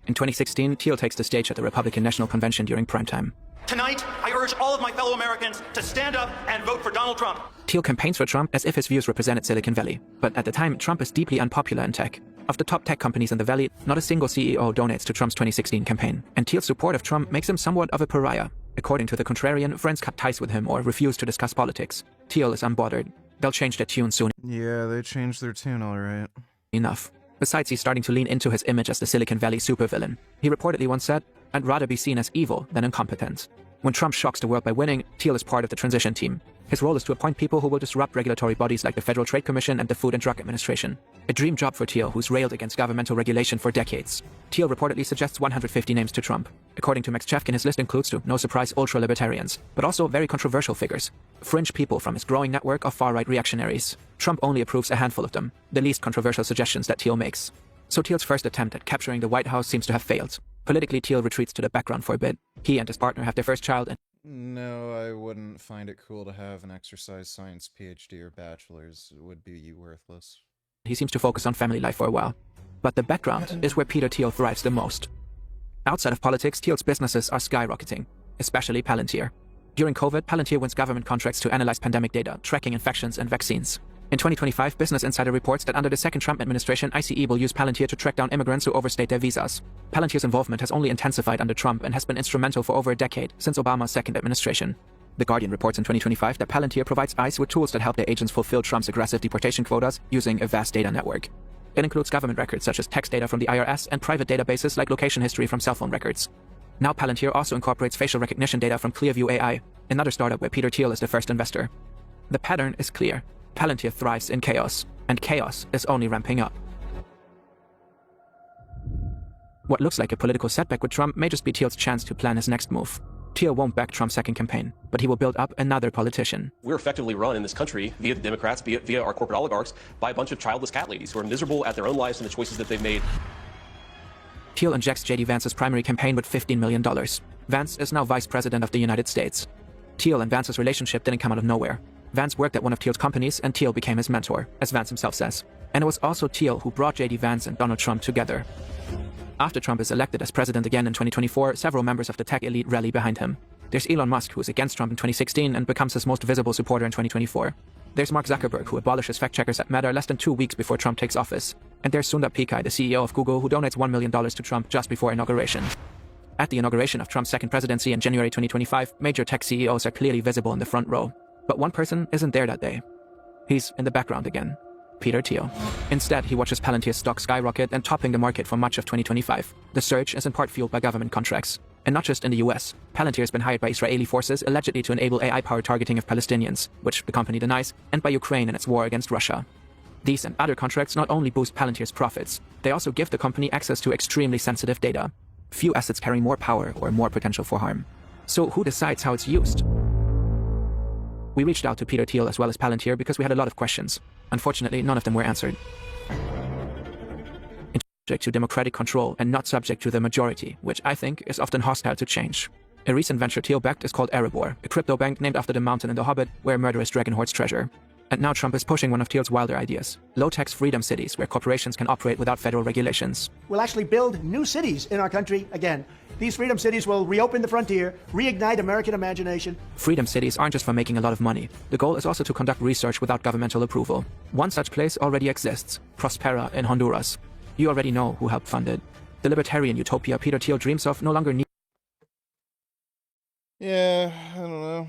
In 2016, Thiel takes the stage at the Republican National Convention during primetime. Tonight, I urge all of my fellow Americans to stand up and vote for Donald Trump. Thiel campaigns for Trump as if his views represented Silicon Valley. But at the time, Trump is deeply unpopular in tech. Of the top tech companies in the Valley, not a single CEO donates to Trump's 2016 campaign. And Thiel's support of Trump makes him somewhat of a pariah. According to the contrarian, friends cut ties with him or refuse to discuss politics. Thiel is unbothered. They'll change their tune soon Yeah, they changed their tune alright. enough. Besides, he's starting to lean into his image as the Silicon Valley supervillain. He reportedly once said, "I'd rather be seen as evil than incompetent." When Trump shocks the world by winning, Thiel is part of the transition team. His role is to appoint people who will disrupt regulatory bodies like the Federal Trade Commission and the Food and Drug Administration. A dream job for Thiel, who's railed against governmental regulation for decades. Thiel reportedly suggests 150 names to Trump. According to Max Chefkin, his list includes, to no surprise, ultra-libertarians, but also very controversial figures. Fringe people from his growing network of far-right reactionaries. Trump only approves a handful of them, the least controversial suggestions that Thiel makes. So Thiel's first attempt at capturing the White House seems to have failed. Politically, Thiel retreats to the background for a bit. He and his partner have their first child and No, I wouldn't find it cool to have an exercise science PhD or bachelor's. It would be worthless. he seems to focus on family life for a while. But the background is where Peter Thiel thrives the most. Outside of politics, Thiel's businesses are skyrocketing, especially Palantir. During COVID, Palantir wins government contracts to analyze pandemic data, tracking infections and vaccines. In 2025, Business Insider reports that under the second Trump administration, ICE will use Palantir to track down immigrants who overstayed their visas. Palantir's involvement has only intensified under Trump and has been instrumental for over a decade, since Obama's second administration. The Guardian reports in 2025 that Palantir provides ICE with tools that help their agents fulfill Trump's aggressive deportation quotas using a vast data network. It includes government records such as text data from the IRS and private databases like location history from cell phone records. Now Palantir also incorporates facial recognition data from Clearview AI, another startup where Peter Thiel is the first investor. The pattern is clear. Palantir thrives in chaos, and chaos is only ramping up. What looks like a political setback with Trump may just be Thiel's chance to plan his next move. Thiel won't back Trump's second campaign, but he will build up another politician. We're effectively run in this country via the Democrats, via our corporate oligarchs, by a bunch of childless cat ladies who are miserable at their own lives and the choices that they've made. Thiel injects J.D. Vance's primary campaign with $15 million. Vance is now vice president of the United States. Thiel and Vance's relationship didn't come out of nowhere. Vance worked at one of Thiel's companies, and Thiel became his mentor, as Vance himself says. And it was also Thiel who brought J.D. Vance and Donald Trump together. After Trump is elected as president again in 2024, several members of the tech elite rally behind him. There's Elon Musk, who is against Trump in 2016 and becomes his most visible supporter in 2024. There's Mark Zuckerberg, who abolishes fact-checkers at Meta less than 2 weeks before Trump takes office. And there's Sundar Pichai, the CEO of Google, who donates $1 million to Trump just before inauguration. At the inauguration of Trump's second presidency in January 2025, major tech CEOs are clearly visible in the front row. But one person isn't there that day. He's in the background again. Peter Thiel. Instead, he watches Palantir's stock skyrocket and topping the market for much of 2025. The surge is in part fueled by government contracts. And not just in the US. Palantir has been hired by Israeli forces allegedly to enable AI-powered targeting of Palestinians, which the company denies, and by Ukraine in its war against Russia. These and other contracts not only boost Palantir's profits, they also give the company access to extremely sensitive data. Few assets carry more power or more potential for harm. So who decides how it's used? We reached out to Peter Thiel as well as Palantir because we had a lot of questions. Unfortunately, none of them were answered. Subject to democratic control and not subject to the majority, which I think is often hostile to change. A recent venture Thiel backed is called Erebor, a crypto bank named after the mountain in The Hobbit where a murderous dragon hoards treasure. And now Trump is pushing one of Thiel's wilder ideas, low-tax freedom cities where corporations can operate without federal regulations. We'll actually build new cities in our country again. These freedom cities will reopen the frontier, reignite American imagination. Freedom cities aren't just for making a lot of money. The goal is also to conduct research without governmental approval. One such place already exists, Prospera in Honduras. You already know who helped fund it. The libertarian utopia Peter Thiel dreams of no longer needs. Yeah, I don't know.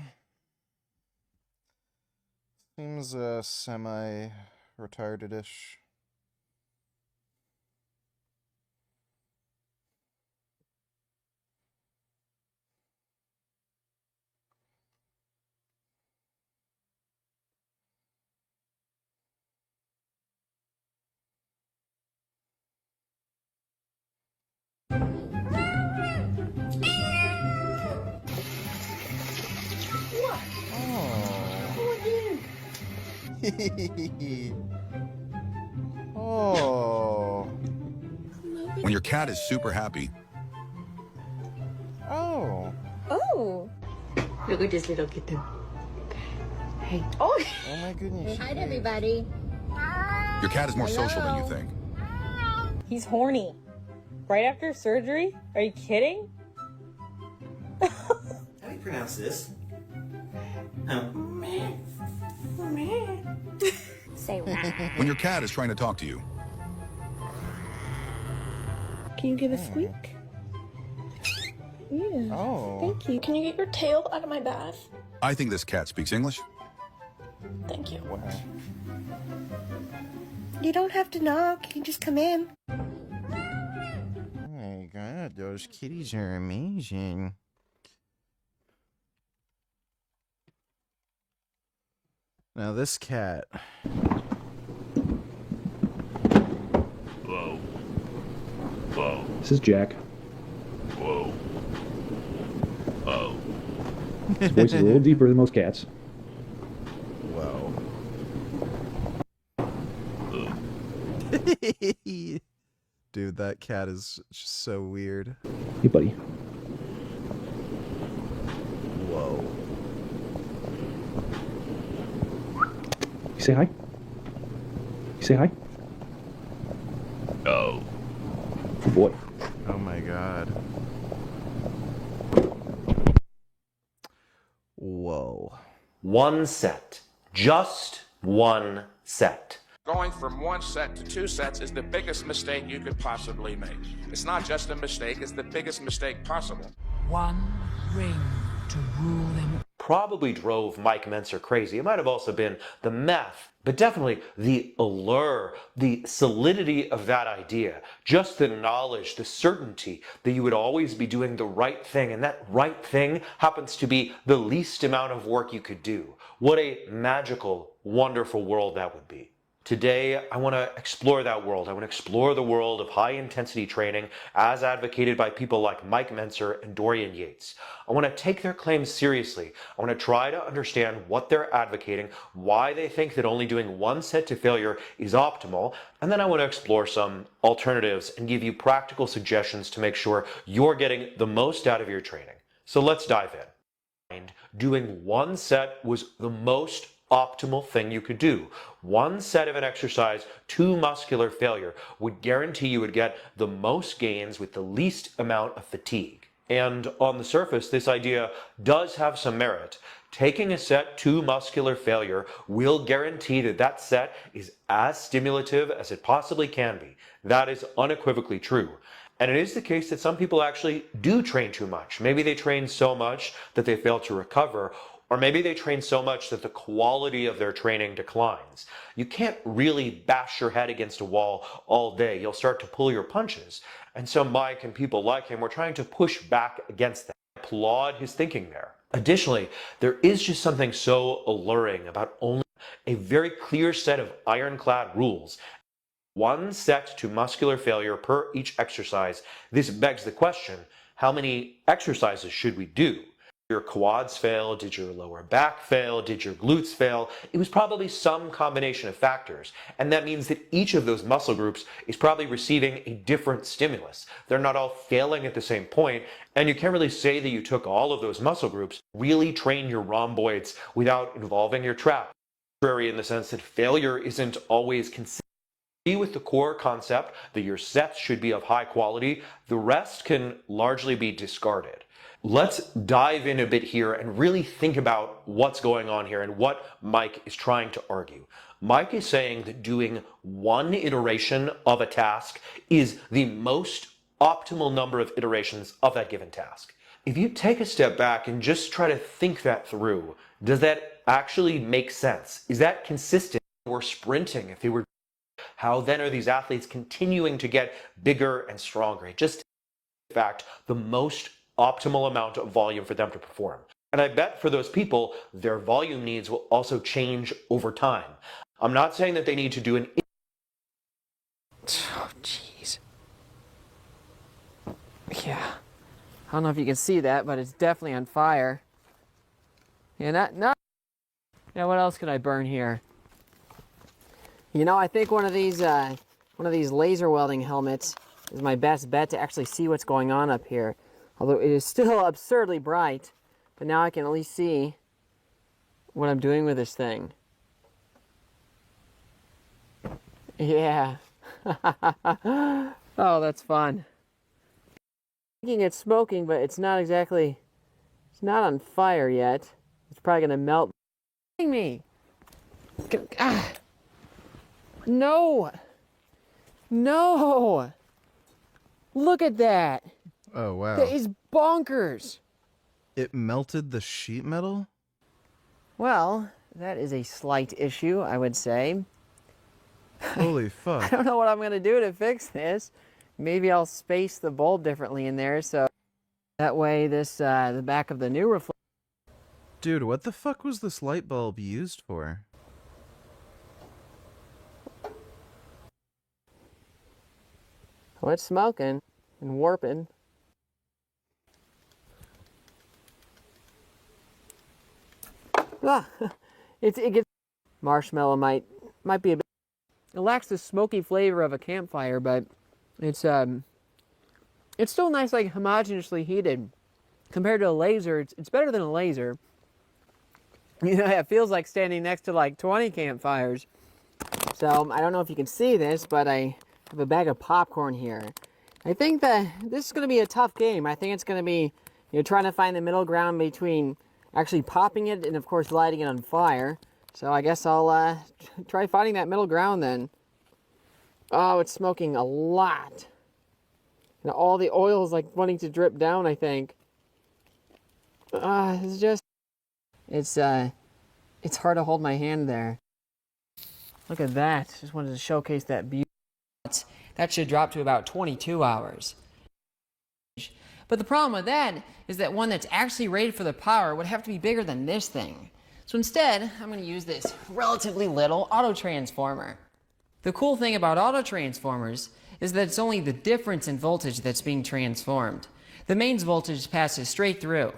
Seems semi-retarded-ish. Oh. When your cat is super happy. Oh. Oh. Look at this little kitten. Hey. Oh. Oh my goodness. Hi, everybody. Your cat is more social than you think. He's horny. Right after surgery? Are you kidding? How do you pronounce this? Say what? When your cat is trying to talk to you. Can you give a squeak? Yeah. Oh. Thank you. Can you get your tail out of my bath? I think this cat speaks English. Thank you. Wow. You don't have to knock. You can just come in. Oh my god, those kitties are amazing. Now this cat. Whoa. Whoa. This is Jack. Whoa. Oh. His voice is a little deeper than most cats. Whoa. Dude, that cat is just so weird. Hey, buddy. Whoa. You say hi? You say hi? Oh. Good boy. Oh my god. Whoa. One set. Just one set. Going from one set to two sets is the biggest mistake you could possibly make. It's not just a mistake, it's the biggest mistake possible. One ring to rule them. Probably drove Mike Mentzer crazy. It might have also been the math, but definitely the allure, the solidity of that idea, just the knowledge, the certainty that you would always be doing the right thing, and that right thing happens to be the least amount of work you could do. What a magical, wonderful world that would be. Today, I want to explore that world. I want to explore the world of high-intensity training as advocated by people like Mike Mentzer and Dorian Yates. I want to take their claims seriously. I want to try to understand what they're advocating, why they think that only doing one set to failure is optimal, and then I want to explore some alternatives and give you practical suggestions to make sure you're getting the most out of your training. So let's dive in. Doing one set was the most optimal thing you could do. One set of an exercise to muscular failure would guarantee you would get the most gains with the least amount of fatigue. And on the surface, this idea does have some merit. Taking a set to muscular failure will guarantee that that set is as stimulative as it possibly can be. That is unequivocally true. And it is the case that some people actually do train too much. Maybe they train so much that they fail to recover, or maybe they train so much that the quality of their training declines. You can't really bash your head against a wall all day. You'll start to pull your punches. And so Mike and people like him were trying to push back against that. I applaud his thinking there. Additionally, there is just something so alluring about only a very clear set of ironclad rules. One set to muscular failure per each exercise. This begs the question, how many exercises should we do? Your quads fail? Did your lower back fail? Did your glutes fail? It was probably some combination of factors. And that means that each of those muscle groups is probably receiving a different stimulus. They're not all failing at the same point. And you can't really say that you took all of those muscle groups, really train your rhomboids without involving your trap. Contrary in the sense that failure isn't always consistent. With the core concept that your sets should be of high quality, the rest can largely be discarded. Let's dive in a bit here and really think about what's going on here and what Mike is trying to argue. Mike is saying that doing one iteration of a task is the most optimal number of iterations of that given task. If you take a step back and just try to think that through, does that actually make sense? Is that consistent? Or sprinting, if they were, how then are these athletes continuing to get bigger and stronger? It just, in fact, the most optimal amount of volume for them to perform. And I bet for those people, their volume needs will also change over time. I'm not saying that they need to do an... Oh, jeez. Yeah. I don't know if you can see that, but it's definitely on fire. Yeah, not... Yeah, what else could I burn here? You know, I think one of these laser welding helmets is my best bet to actually see what's going on up here. Although it is still absurdly bright, but now I can at least see what I'm doing with this thing. Yeah. Oh, that's fun. Thinking it's smoking, but it's not exactly, it's not on fire yet. It's probably gonna melt. Me. No! No! Look at that! Oh, wow. That is bonkers. It melted the sheet metal? Well, that is a slight issue, I would say. Holy fuck. I don't know what I'm going to do to fix this. Maybe I'll space the bulb differently in there so that way this the back of the new reflector. Dude, what the fuck was this light bulb used for? Well, it's smoking and warping. Ah, it gets marshmallow might be a bit. It lacks the smoky flavor of a campfire, but it's still nice, like homogeneously heated. Compared to a laser, it's better than a laser. You know, it feels like standing next to like 20 campfires. So I don't know if you can see this, but I have a bag of popcorn here. I think that this is going to be a tough game. I think it's going to be, you know, trying to find the middle ground between actually popping it and, of course, lighting it on fire. So I guess I'll try finding that middle ground then. Oh, it's smoking a lot. You know, all the oil is like wanting to drip down, I think. It's just, it's hard to hold my hand there. Look at that. Just wanted to showcase that beauty. That should drop to about 22 hours. But the problem with that is that one that's actually rated for the power would have to be bigger than this thing. So instead, I'm going to use this relatively little auto transformer. The cool thing about auto transformers is that it's only the difference in voltage that's being transformed. The mains voltage passes straight through.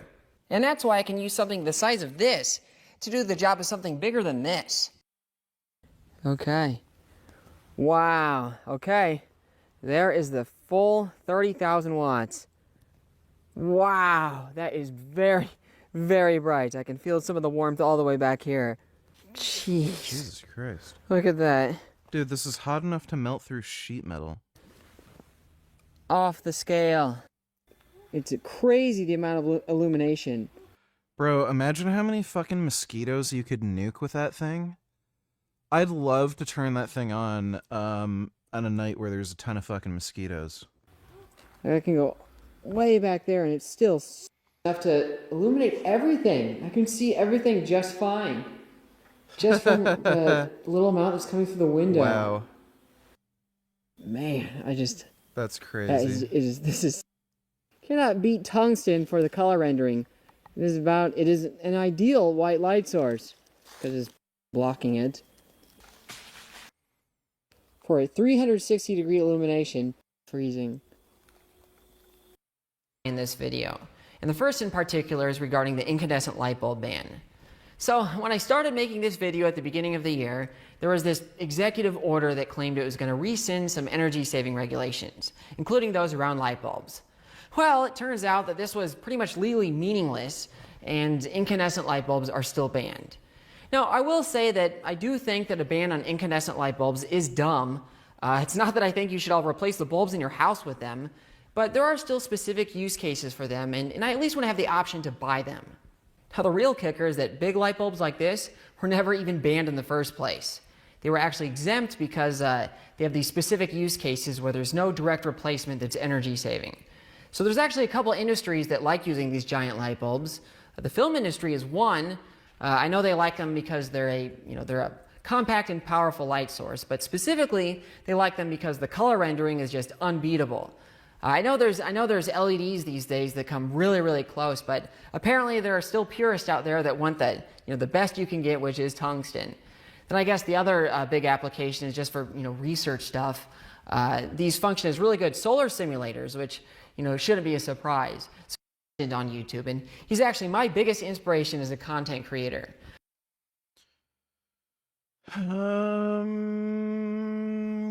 And that's why I can use something the size of this to do the job of something bigger than this. Okay. Wow. Okay. There is the full 30,000 watts. Wow. That is very, very bright. I can feel some of the warmth all the way back here. Jeez. Jesus Christ. Look at that. Dude, this is hot enough to melt through sheet metal. Off the scale. It's crazy the amount of illumination. Bro, imagine how many fucking mosquitoes you could nuke with that thing. I'd love to turn that thing on a night where there's a ton of fucking mosquitoes. I can go way back there and it's still enough to illuminate everything. I can see everything just fine. Just from the little amount that's coming through the window. Wow. Man, That's crazy. This is cannot beat tungsten for the color rendering. It is an ideal white light source because it's blocking it. For a 360 degree illumination, freezing. In this video. And the first in particular is regarding the incandescent light bulb ban. So when I started making this video at the beginning of the year, there was this executive order that claimed it was going to rescind some energy saving regulations, including those around light bulbs. Well, it turns out that this was pretty much legally meaningless and incandescent light bulbs are still banned. Now, I will say that I do think that a ban on incandescent light bulbs is dumb. It's not that I think you should all replace the bulbs in your house with them, but there are still specific use cases for them, and I at least want to have the option to buy them. Now, the real kicker is that big light bulbs like this were never even banned in the first place. They were actually exempt because they have these specific use cases where there's no direct replacement that's energy saving. So there's actually a couple industries that like using these giant light bulbs. The film industry is one. I know they like them because they're a compact and powerful light source, but specifically they like them because the color rendering is just unbeatable. I know there's LEDs these days that come really, really close, but apparently there are still purists out there that want the best you can get, which is tungsten. Then I guess the other big application is just for research stuff. These function as really good solar simulators, which shouldn't be a surprise. So on YouTube, and he's actually my biggest inspiration as a content creator.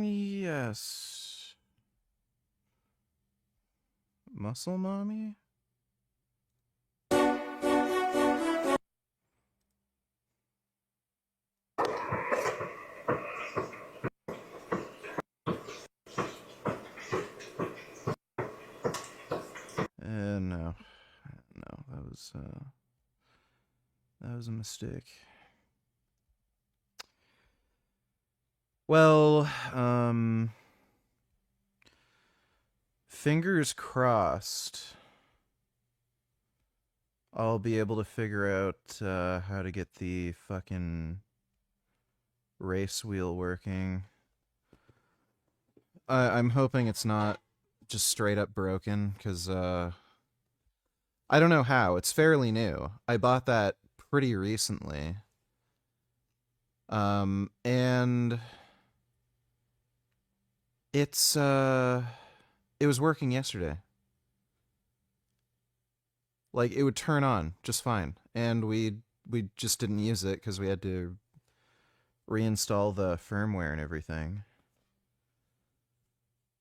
Yes. Muscle Mommy? No. No, that was a mistake. Well, Fingers crossed. I'll be able to figure out how to get the fucking race wheel working. I'm hoping it's not just straight up broken, because I don't know how. It's fairly new. I bought that pretty recently. And it's it was working yesterday. Like, it would turn on just fine, and we just didn't use it because we had to reinstall the firmware and everything.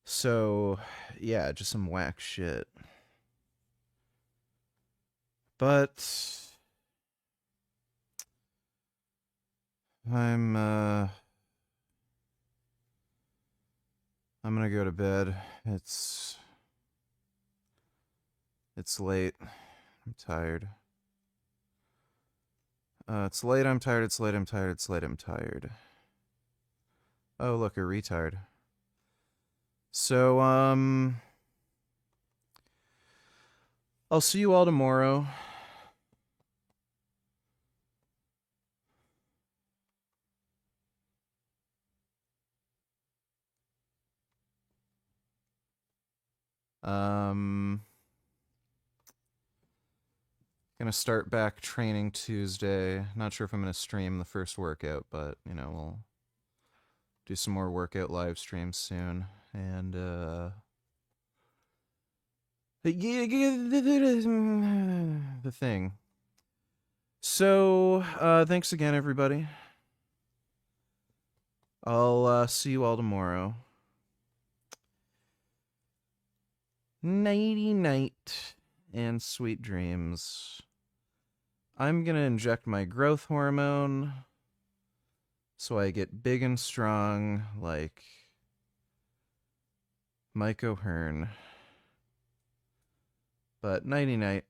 So, yeah, just some whack shit. But I'm gonna go to bed. It's late. I'm tired. It's late, I'm tired, it's late, I'm tired, it's late, I'm tired. Oh, look, a retard. So, I'll see you all tomorrow. Gonna start back training Tuesday. Not sure if I'm gonna stream the first workout, but, you know, we'll do some more workout live streams soon. And, the thing. So, thanks again, everybody. I'll see you all tomorrow. Nighty night and sweet dreams. I'm gonna inject my growth hormone so I get big and strong like Mike O'Hearn. But nighty night.